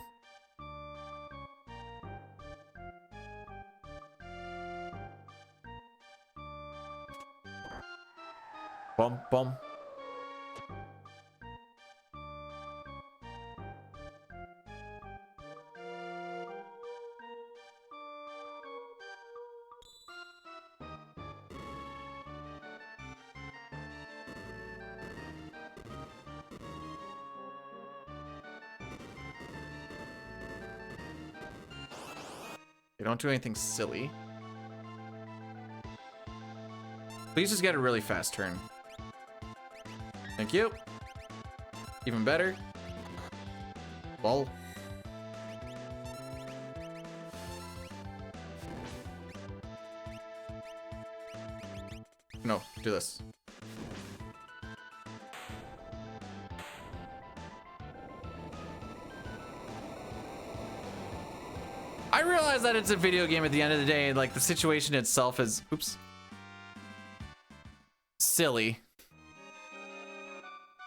Bum, bum. You don't do anything silly. Please just get a really fast turn. Thank you. Even better. Ball. No, do this. I realize that it's a video game at the end of the day, and like the situation itself is, oops, silly.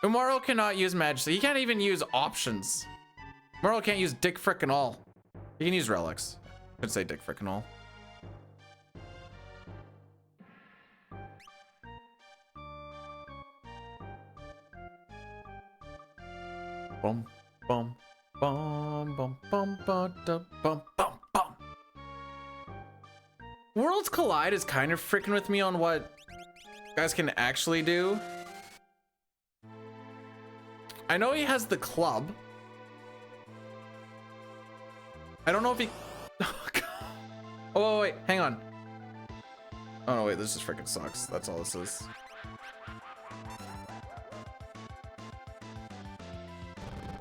Umaru cannot use magic. He can't even use options. Umaru can't use dick frickin' all. He can use relics. I'd say dick frickin' all. Bum, bum, bum, bum, bum, bum, bum, bum, bum, bum. Worlds Collide is kind of freaking with me on what guys can actually do. I know he has the club. I don't know if he... Oh, wait, hang on. Oh, no, wait, this just freaking sucks. That's all this is.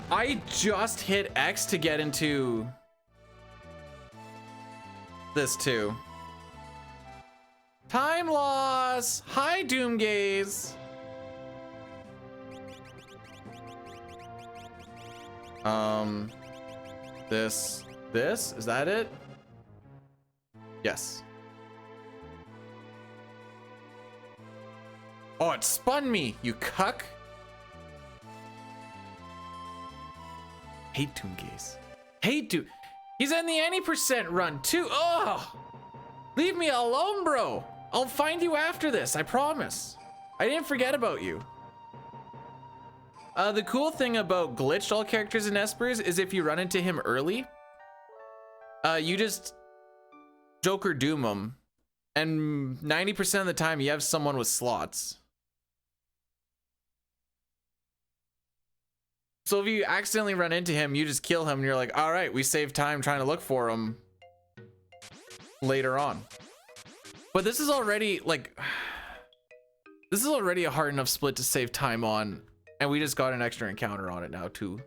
I just hit X to get into this too. Time loss. Hi, Doomgaze. This is that it? Yes. Oh, it spun me, you cuck. Hate Doomgaze. Hate Doom. He's in the any percent run too. Oh, leave me alone, bro. I'll find you after this. I promise. I didn't forget about you. The cool thing about glitched all characters in Espers is if you run into him early, you just Joker Doom him, and 90% of the time you have someone with slots. So if you accidentally run into him, you just kill him and you're like, all right, we saved time trying to look for him later on. But this is already like, this is already a hard enough split to save time on, and we just got an extra encounter on it now too.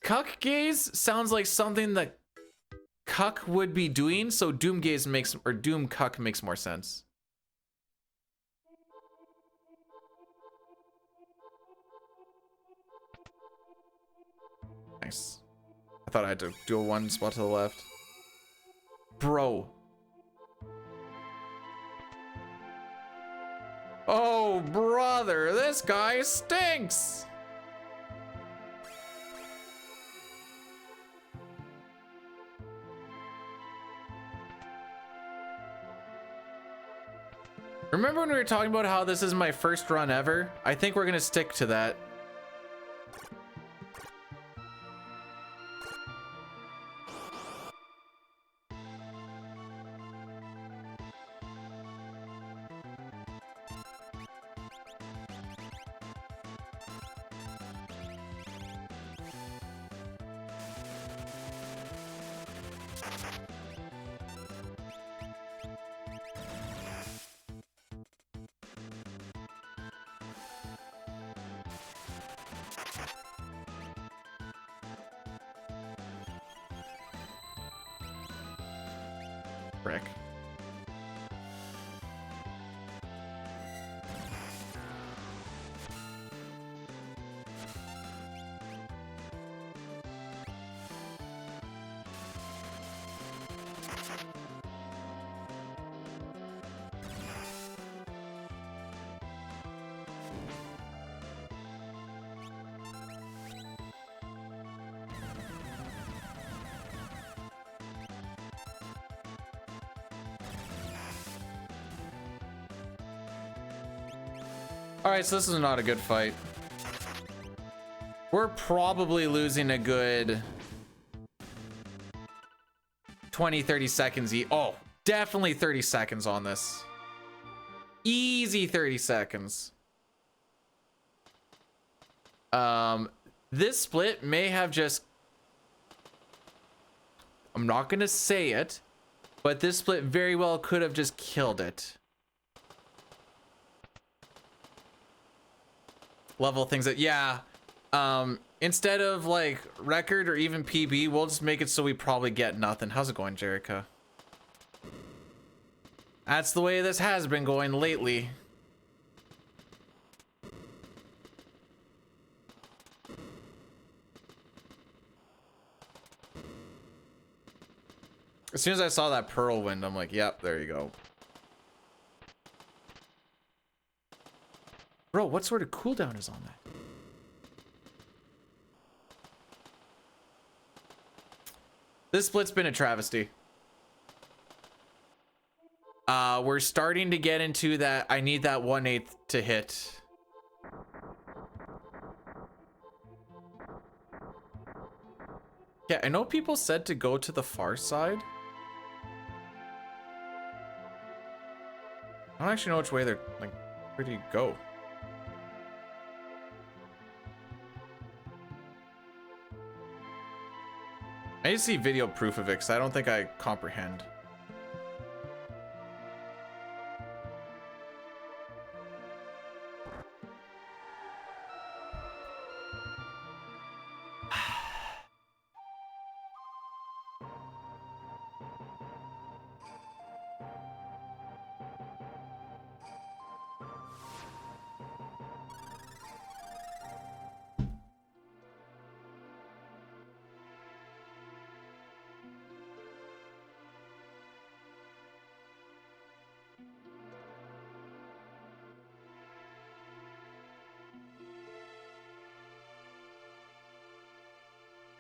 Cuck Gaze sounds like something that Cuck would be doing, so Doom Gaze makes, or Doom Cuck makes more sense. Nice. I thought I had to do a one spot to the left. Bro. Oh, brother, this guy stinks. Remember when we were talking about how this is my first run ever? I think we're gonna stick to that. Frick. All right, so this is not a good fight. We're probably losing a good 20, 30 seconds. Oh, definitely 30 seconds on this. Easy 30 seconds. This split may have just... I'm not going to say it, but this split very well could have just killed it. Level things that, yeah. Instead of like record or even PB, we'll just make it so we probably get nothing. How's it going, Jericho? That's the way this has been going lately. As soon as I saw that pearl wind, I'm like, yep, there you go. Bro, what sort of cooldown is on that? This split's been a travesty. We're starting to get into that. I need that 1/8 to hit. Yeah, I know people said to go to the far side. I don't actually know which way they're like. Where do you go? I need to see video proof of it because I don't think I comprehend.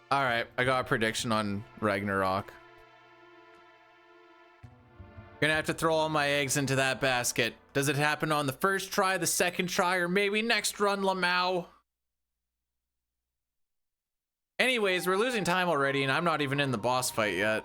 All right, I got a prediction on Ragnarok. Gonna have to throw all my eggs into that basket. Does it happen on the first try, the second try, or maybe next run, Lamau? Anyways, we're losing time already, and I'm not even in the boss fight yet.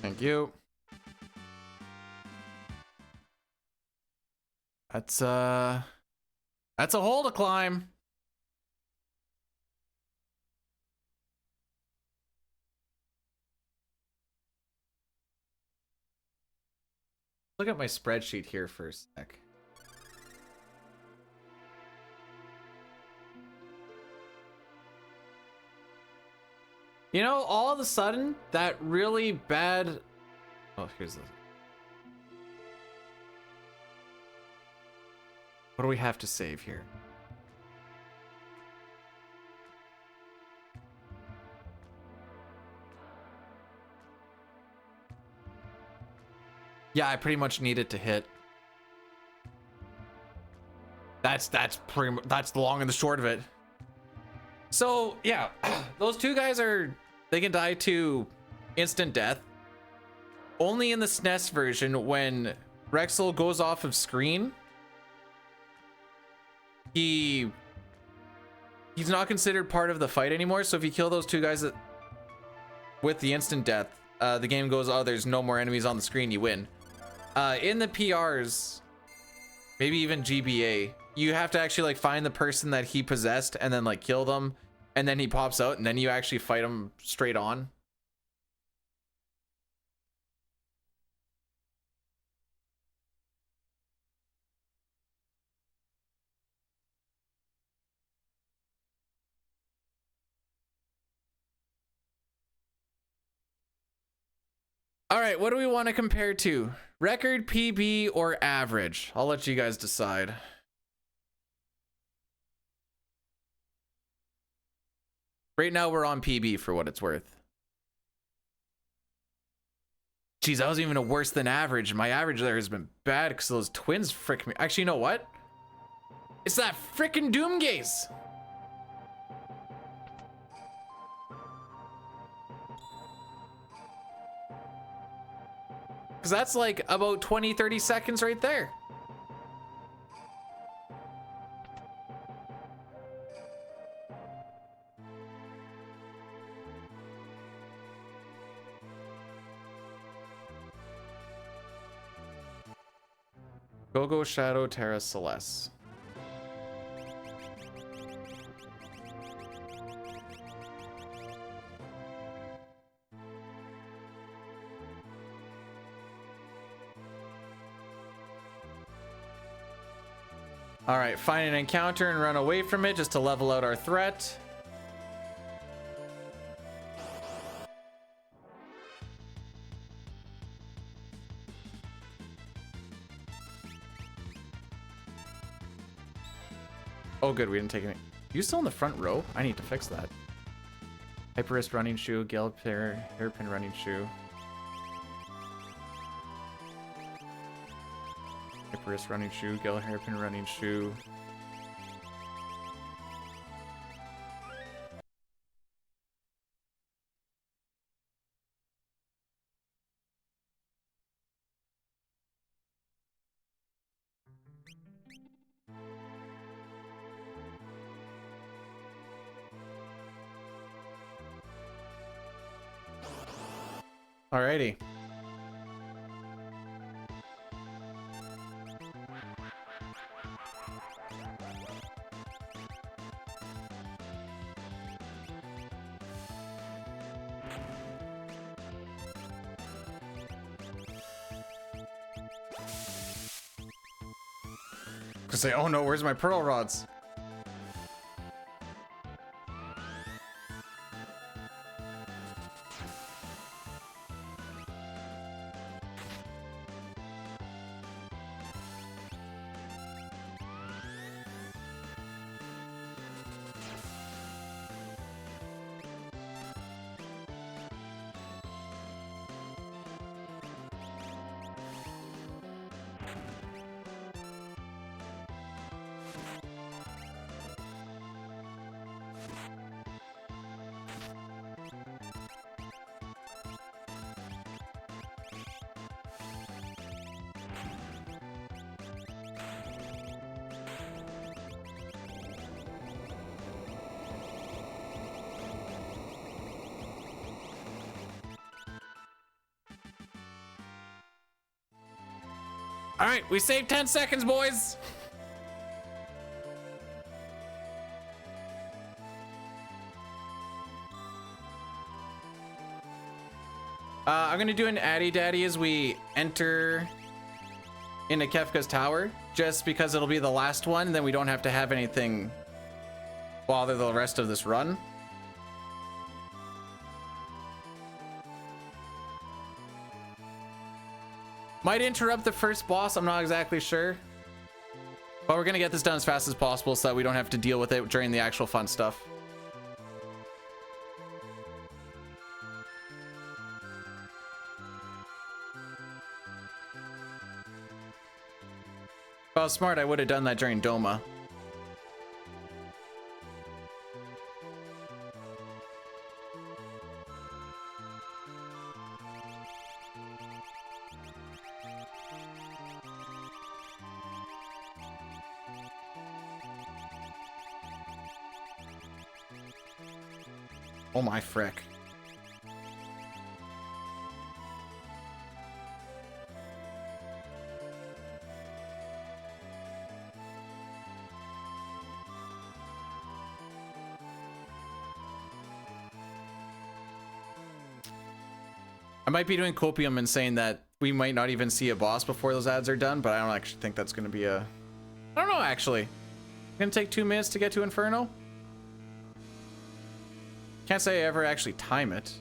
Thank you. That's a hole to climb. Look at my spreadsheet here for a sec. You know, all of a sudden, that really bad... Oh, here's the... What do we have to save here? Yeah, I pretty much need it to hit. That's the long and the short of it. So, yeah, those two guys they can die to instant death. Only in the SNES version, when Rexel goes off of screen, he's not considered part of the fight anymore. So if you kill those two guys with the instant death, the game goes, oh, there's no more enemies on the screen, you win. In the PRs, maybe even GBA, you have to actually like find the person that he possessed and then like kill them, and then he pops out and then you actually fight him straight on. All right, what do we want to compare to? Record, PB, or average? I'll let you guys decide. Right now we're on PB for what it's worth. Jeez, that was even a worse than average. My average there has been bad because those twins frick me. Actually, you know what? It's that frickin' Doomgaze. Because that's like about 20-30 seconds right there. Go Shadow Terra Celeste. All right, find an encounter and run away from it just to level out our threat. Oh, good, we didn't take any. You still in the front row? I need to fix that. Hyperist running shoe, Gale hairpin running shoe. Hyperist running shoe, Gale hairpin running shoe. Alrighty. To say, oh no, where's my pearl rods? All right, we saved 10 seconds, boys. I'm gonna do an Addy Daddy as we enter into Kefka's tower, just because it'll be the last one, and then we don't have to have anything bother the rest of this run. Might interrupt the first boss, I'm not exactly sure. But we're gonna get this done as fast as possible so that we don't have to deal with it during the actual fun stuff. If I was smart, I would have done that during Doma. Oh my frick. might be doing copium and saying that we might not even see a boss before those ads are done, but I don't actually think that's going to be a... I don't know, actually. Gonna take 2 minutes to get to Inferno? Can't say I ever actually time it.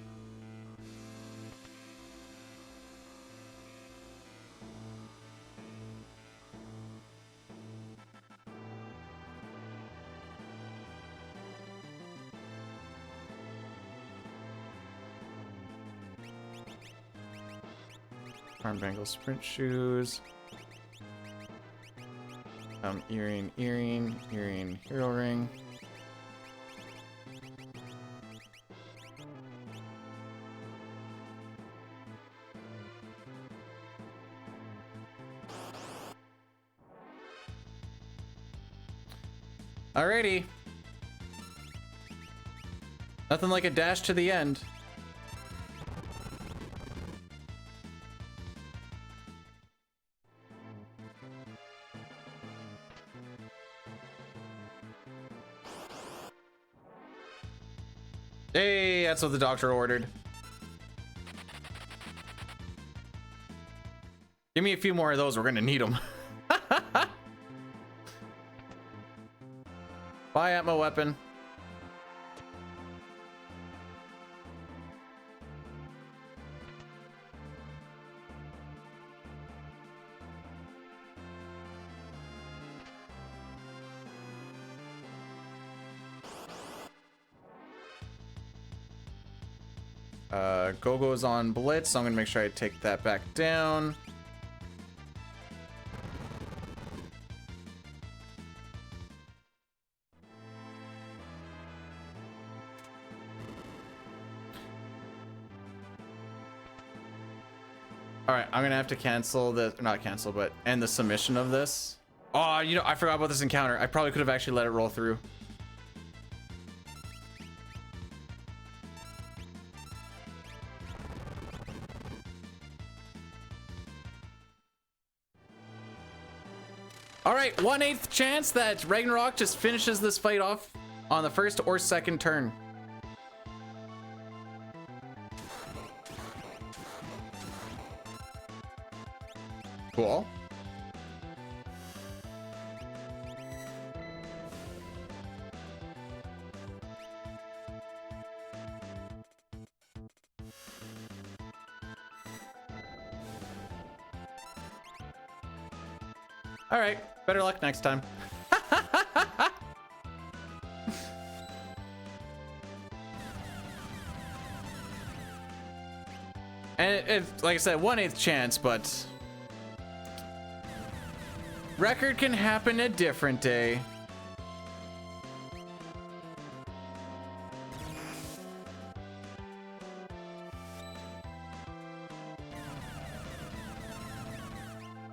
Armbangle sprint shoes. Earring, hero ring. Alrighty. Nothing like a dash to the end. Hey, that's what the doctor ordered. Give me a few more of those, we're gonna need them. Buy Atmo weapon. Gogo's on Blitz, so I'm gonna make sure I take that back down. Alright, I'm gonna have to cancel the, not cancel, but end the submission of this. Oh, you know, I forgot about this encounter. I probably could have actually let it roll through. All right, 1/8 chance that Ragnarok just finishes this fight off on the first or second turn. Cool. All right, better luck next time. And it's like I said, 1/8 chance, but record can happen a different day.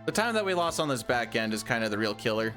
The time that we lost on this back end is kind of the real killer.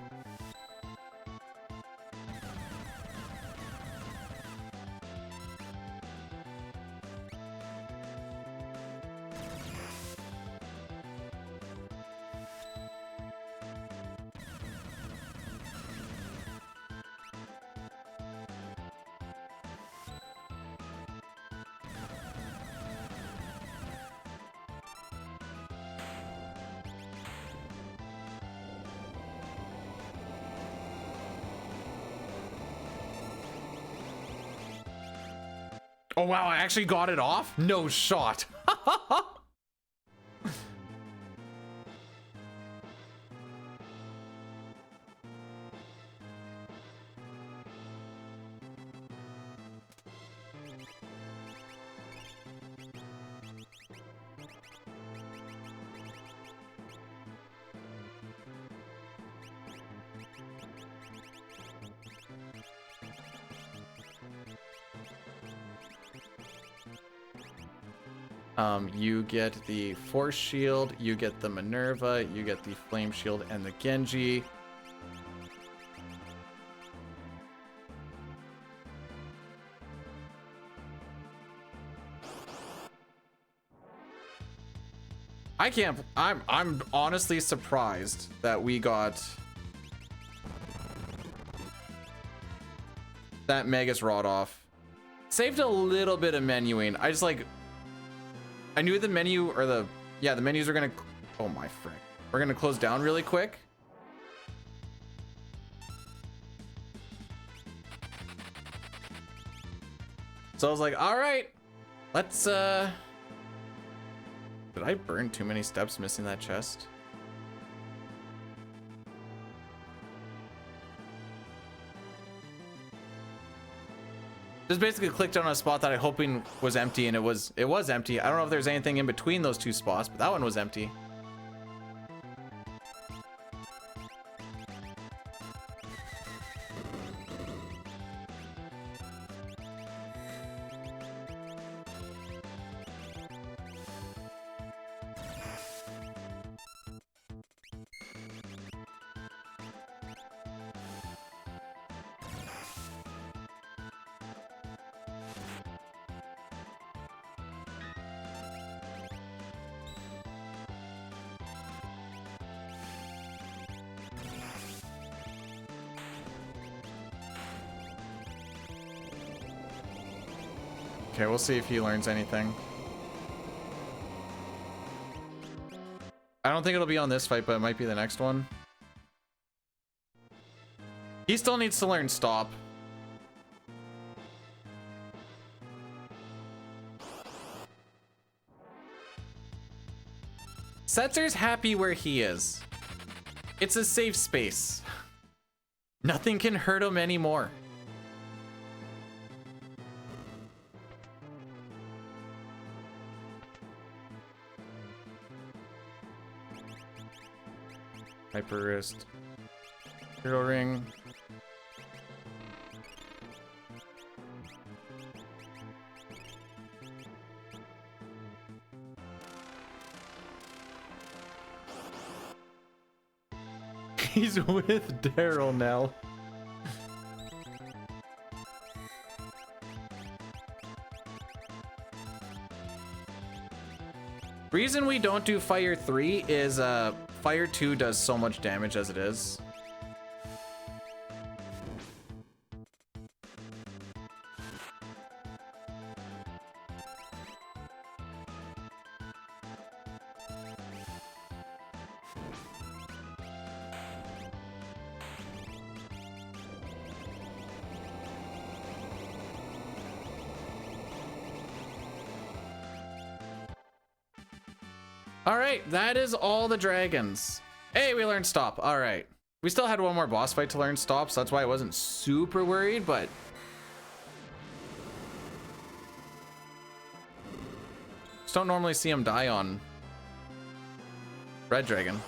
Oh wow, I actually got it off? No shot. You get the Force Shield, you get the Minerva, you get the Flame Shield and the Genji. I'm honestly surprised that we got that Magus Rod off. Saved a little bit of menuing. I just like I knew the menu or the menus are gonna. Oh my frick! We're gonna close down really quick. So I was like, all right, let's. Did I burn too many steps missing that chest? Just basically clicked on a spot that I hoping was empty, and it was empty. I don't know if there's anything in between those two spots, but that one was empty. Okay, we'll see if he learns anything. I don't think it'll be on this fight, but it might be the next one. He still needs to learn stop. Setzer's happy where he is. It's a safe space. Nothing can hurt him anymore. Hyper wrist. Hero ring. He's with Daryl now. Reason we don't do Fire 3 is Fire 2 does so much damage as it is. All right, that is all the dragons. Hey, we learned stop. All right. We still had one more boss fight to learn stop, so that's why I wasn't super worried, but just don't normally see him die on Red Dragon.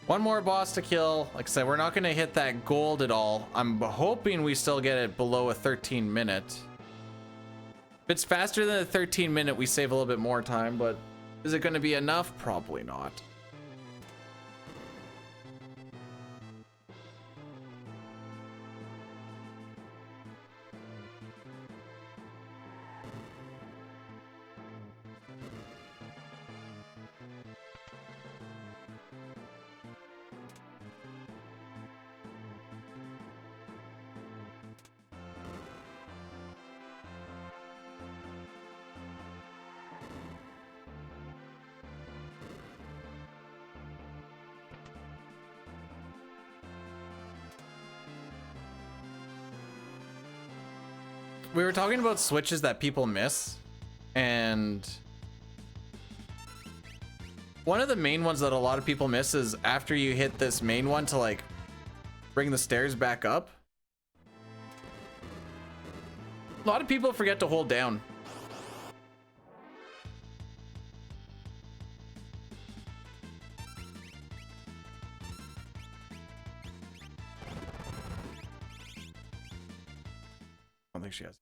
One more boss to kill. Like I said, we're not going to hit that gold at all. I'm hoping we still get it below a 13 minute. If it's faster than a 13 minute, we save a little bit more time, but is it going to be enough? Probably not. We were talking about switches that people miss, and one of the main ones that a lot of people miss is after you hit this main one to like bring the stairs back up. A lot of people forget to hold down. I don't think she has.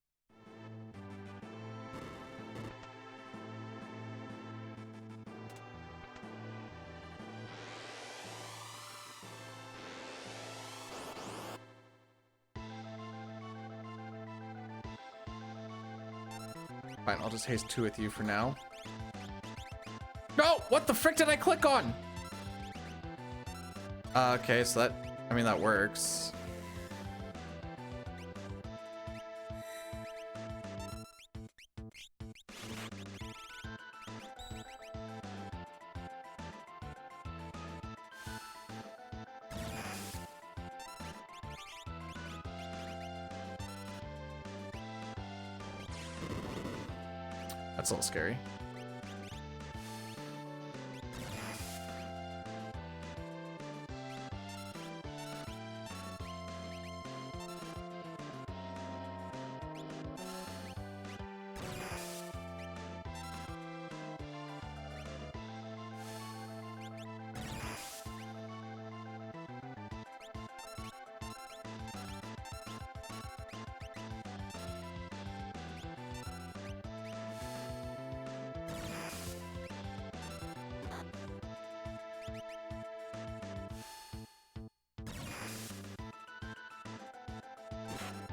Fine, I'll just haste 2 with you for now. No! What the frick did I click on? Okay, so that, I mean, that works. That's a little scary.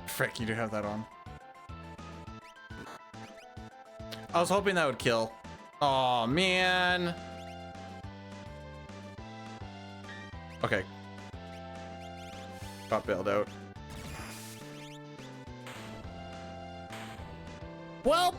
Frick, you do have that on. I was hoping that would kill. Oh man. Okay. Got bailed out. Welp.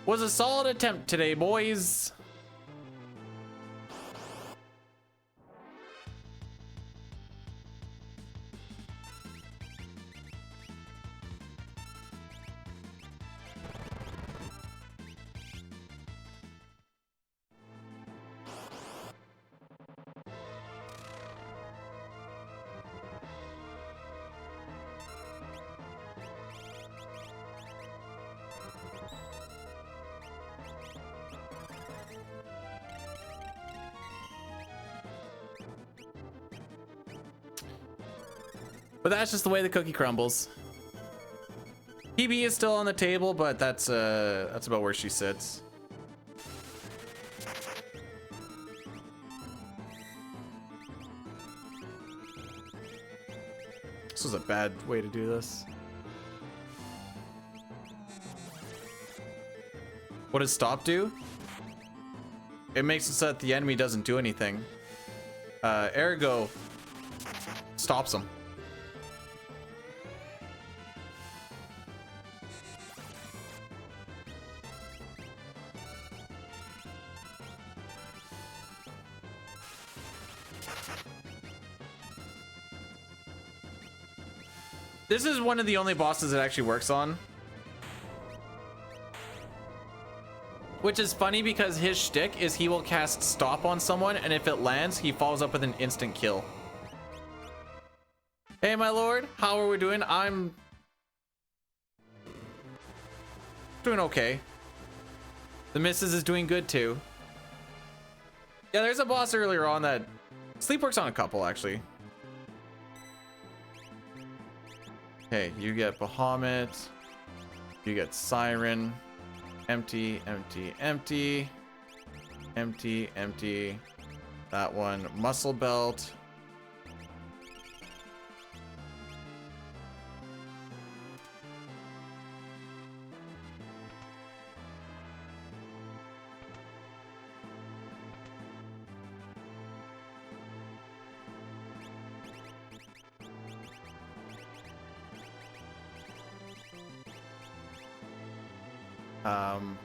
Was a solid attempt today, boys. But that's just the way the cookie crumbles. PB is still on the table, but that's about where she sits. This was a bad way to do this. What does stop do? It makes it so that the enemy doesn't do anything. Ergo stops them. This is one of the only bosses it actually works on. Which is funny because his shtick is he will cast stop on someone, and if it lands, he follows up with an instant kill. Hey, my lord, how are we doing? I'm doing okay. The missus is doing good too. Yeah, there's a boss earlier on that Sleep works on a couple actually. Okay, you get Bahamut. You get Siren. Empty, empty, empty. Empty, empty. That one. Muscle Belt.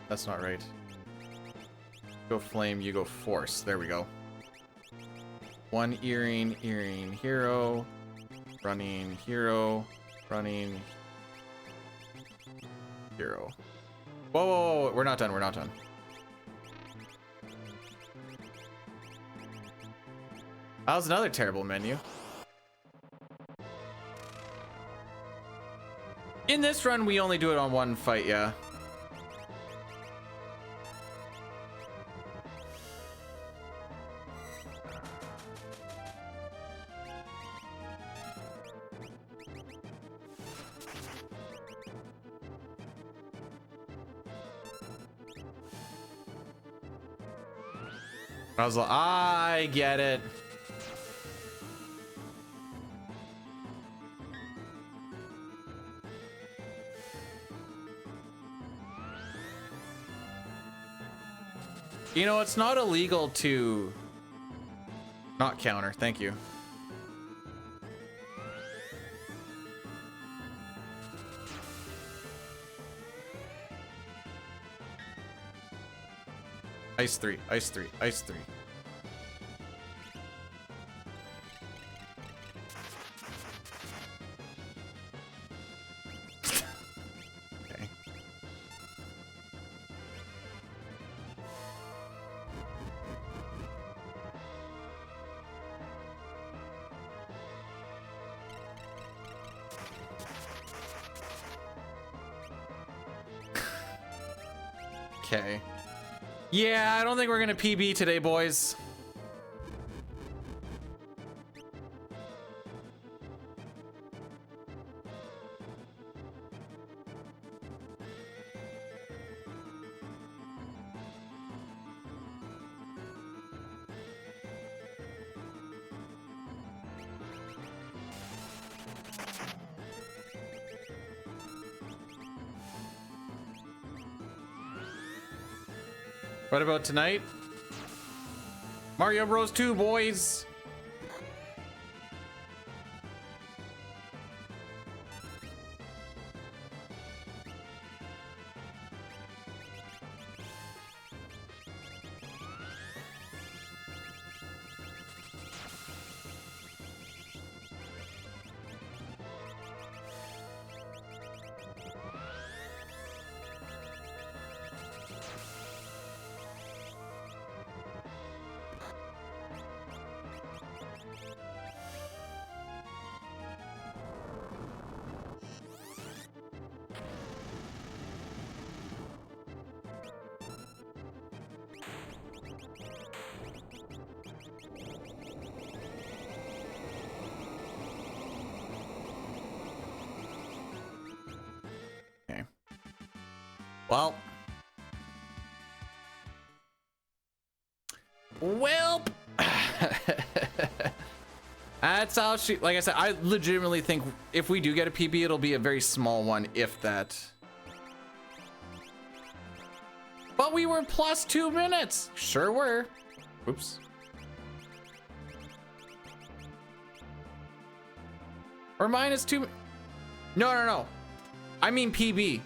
That's not right. Go flame, you go force. There we go. One earring, earring, hero, running, hero, running, hero. Whoa, whoa, whoa, we're not done, we're not done. That was another terrible menu. In this run, we only do it on one fight, yeah. I was like, I get it. You know, it's not illegal to not counter. Thank you. Ice 3, ice 3, ice 3. Okay. Okay. Yeah, I don't think we're gonna PB today, boys. What about tonight? Mario Bros 2, boys. Okay. Well. Welp. That's how she, like I said, I legitimately think if we do get a PB, it'll be a very small one, if that. But we were plus 2 minutes. Sure were. Oops. Or minus 2. No, no, no. I mean PB.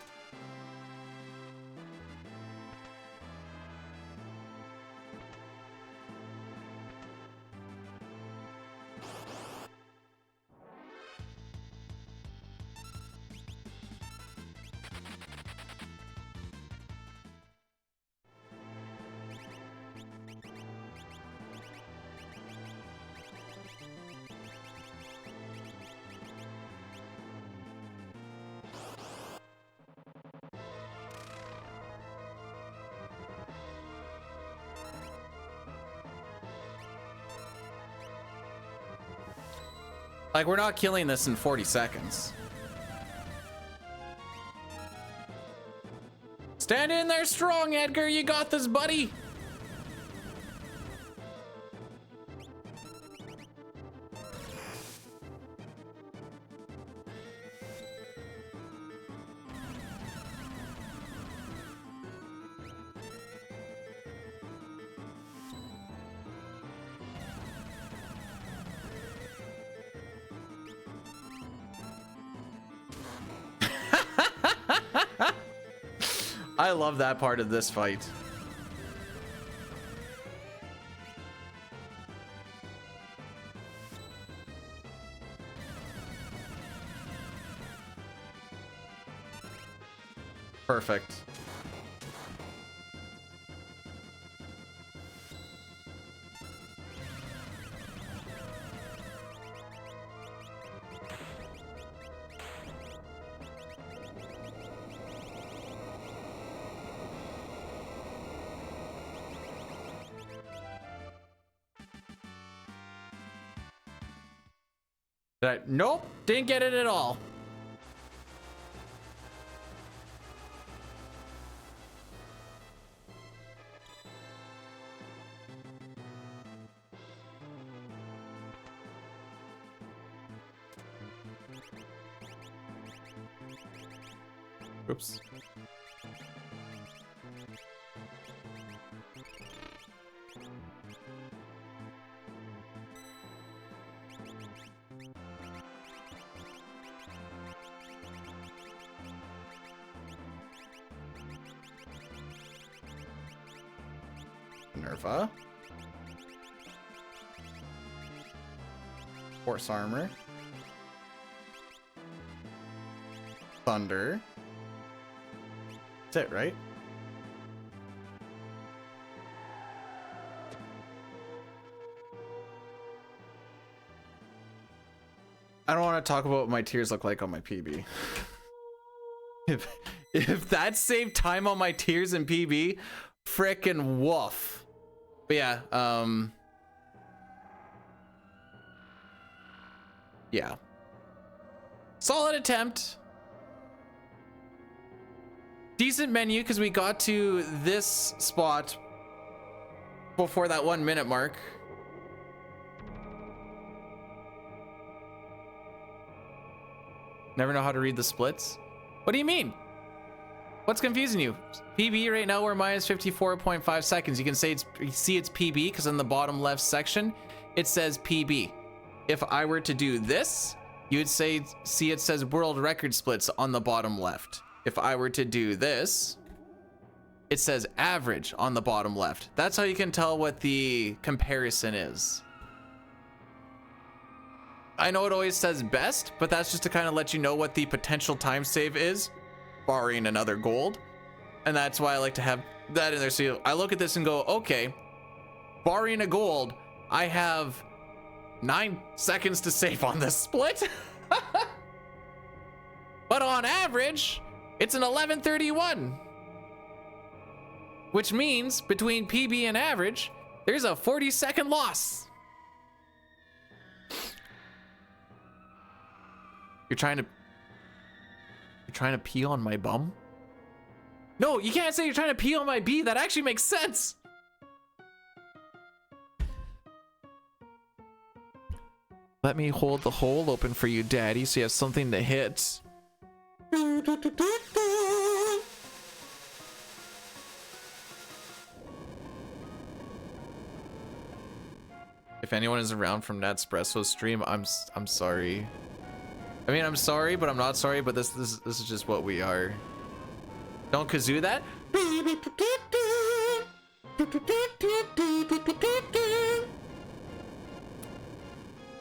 Like, we're not killing this in 40 seconds. Stand in there strong, Edgar. You got this, buddy. I love that part of this fight. Perfect. Nope, didn't get it at all. Oops. Nerva. Force armor. Thunder. That's it, right? I don't want to talk about what my tiers look like on my PB. If that saved time on my tiers in PB, frickin' woof. But yeah, yeah. Solid attempt. Decent menu because we got to this spot before that 1 minute mark. Never know how to read the splits. What do you mean? What's confusing you? PB right now we're minus 54.5 seconds. You can say see it's PB because in the bottom left section it says PB. If I were to do this, you would say see it says world record splits on the bottom left. If I were to do this, it says average on the bottom left. That's how you can tell what the comparison is. I know it always says best, but that's just to kind of let you know what the potential time save is, barring another gold. And that's why I like to have that in there. So I look at this and go, okay, barring a gold, I have 9 seconds to save on this split. But on average, it's an 11:31. Which means between PB and average, there's a 40-second loss. You're trying to pee on my bum? No, you can't say you're trying to pee on my B. That actually makes sense. Let me hold the hole open for you, Daddy, so you have something to hit. If anyone is around from Nespresso's stream, I'm sorry. I mean, I'm sorry, but I'm not sorry, but this is just what we are. Don't kazoo that.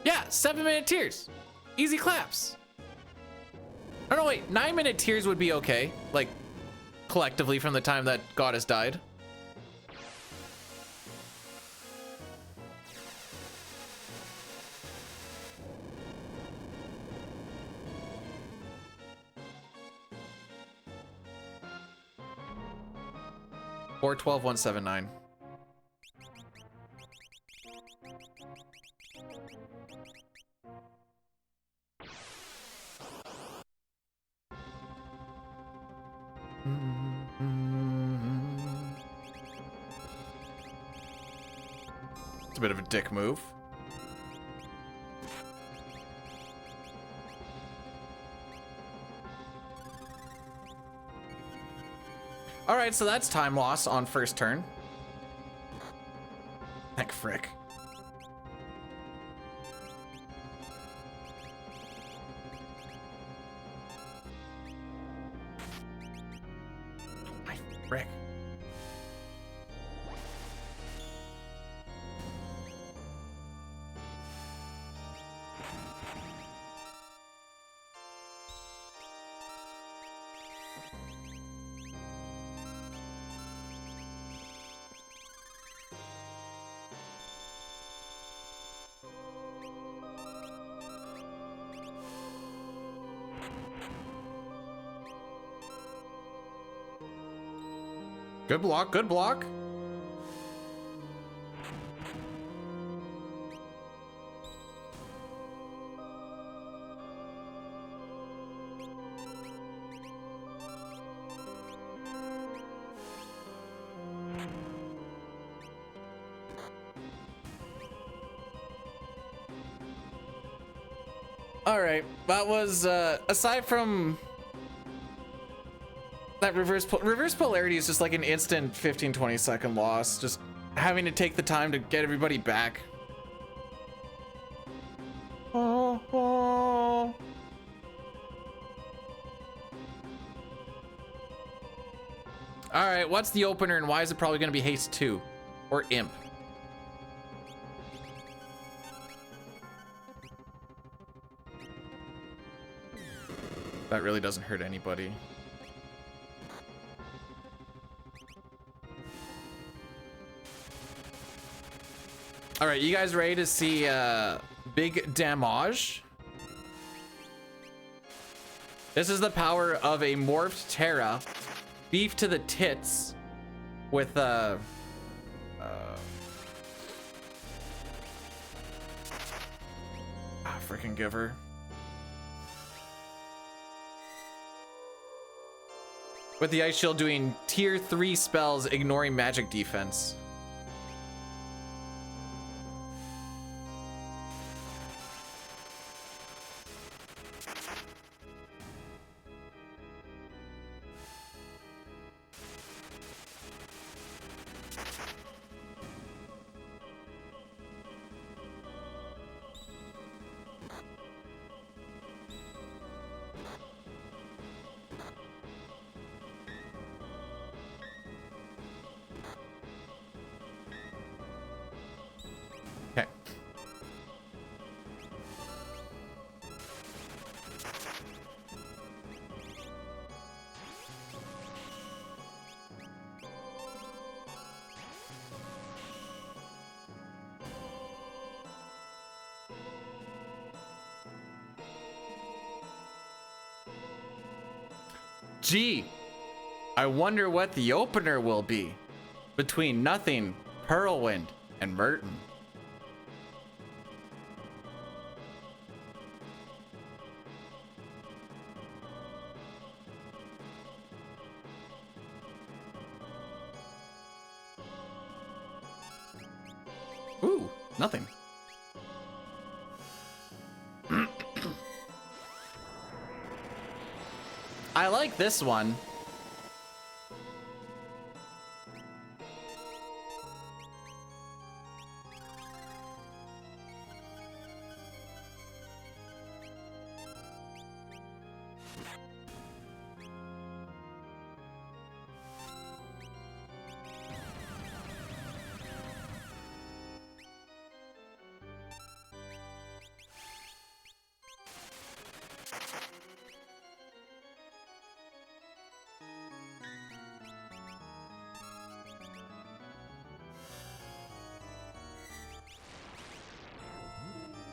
Yeah, 7-minute tiers. Easy claps. Oh no, wait, 9-minute tiers would be okay. Like, collectively from the time that Goddess died. Or 12,179. It's a bit of a dick move. All right, so that's time loss on first turn. Heck, frick. My frick. Good block, good block. All right, that was aside from That reverse polarity is just like an instant 15-20 second loss. Just having to take the time to get everybody back. Oh, oh. All right, what's the opener and why is it probably going to be Haste 2 or Imp? That really doesn't hurt anybody. All right, you guys ready to see big damage? This is the power of a morphed Terra, beef to the tits, with freaking giver. With the Ice Shield doing tier 3 spells, ignoring magic defense. Okay. Gee, I wonder what the opener will be between Nothing, Pearlwind, and Merton. Ooh, nothing. I like this one.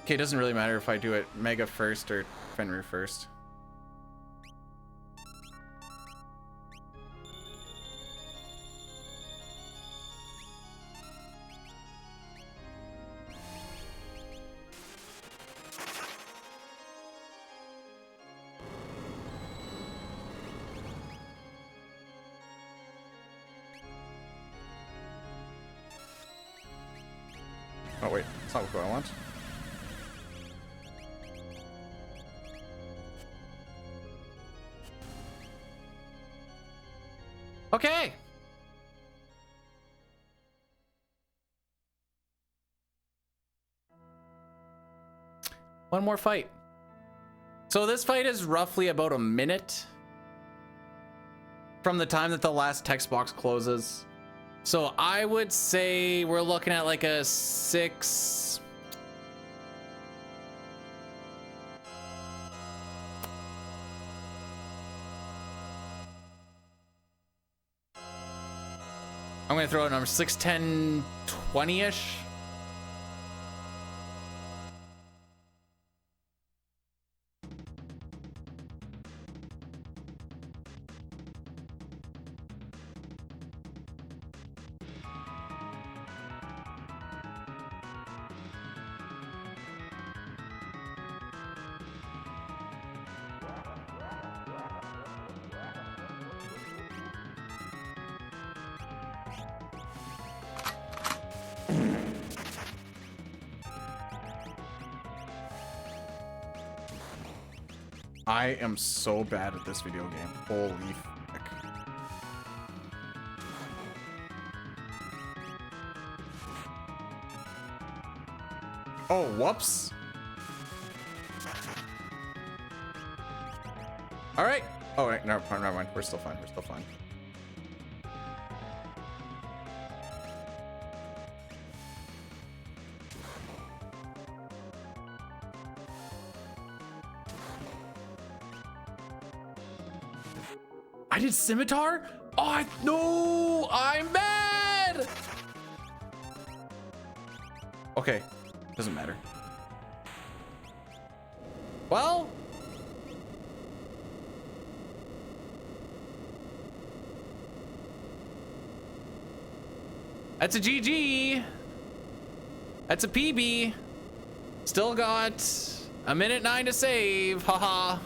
Okay, it doesn't really matter if I do it Mega first or Fenrir first. Oh wait, that's not what I want. Okay. One more fight. So this fight is roughly about a minute from the time that the last text box closes. So I would say we're looking at like a 6. I'm gonna throw a number 6, 10, 20-ish. I am so bad at this video game. Holy frick. Oh, whoops. All right. Oh, wait, never mind. We're still fine. We're still fine. I did scimitar? Oh, no, I'm mad. Okay, doesn't matter. Well, that's a GG. That's a PB. Still got a minute 9 to save. Haha.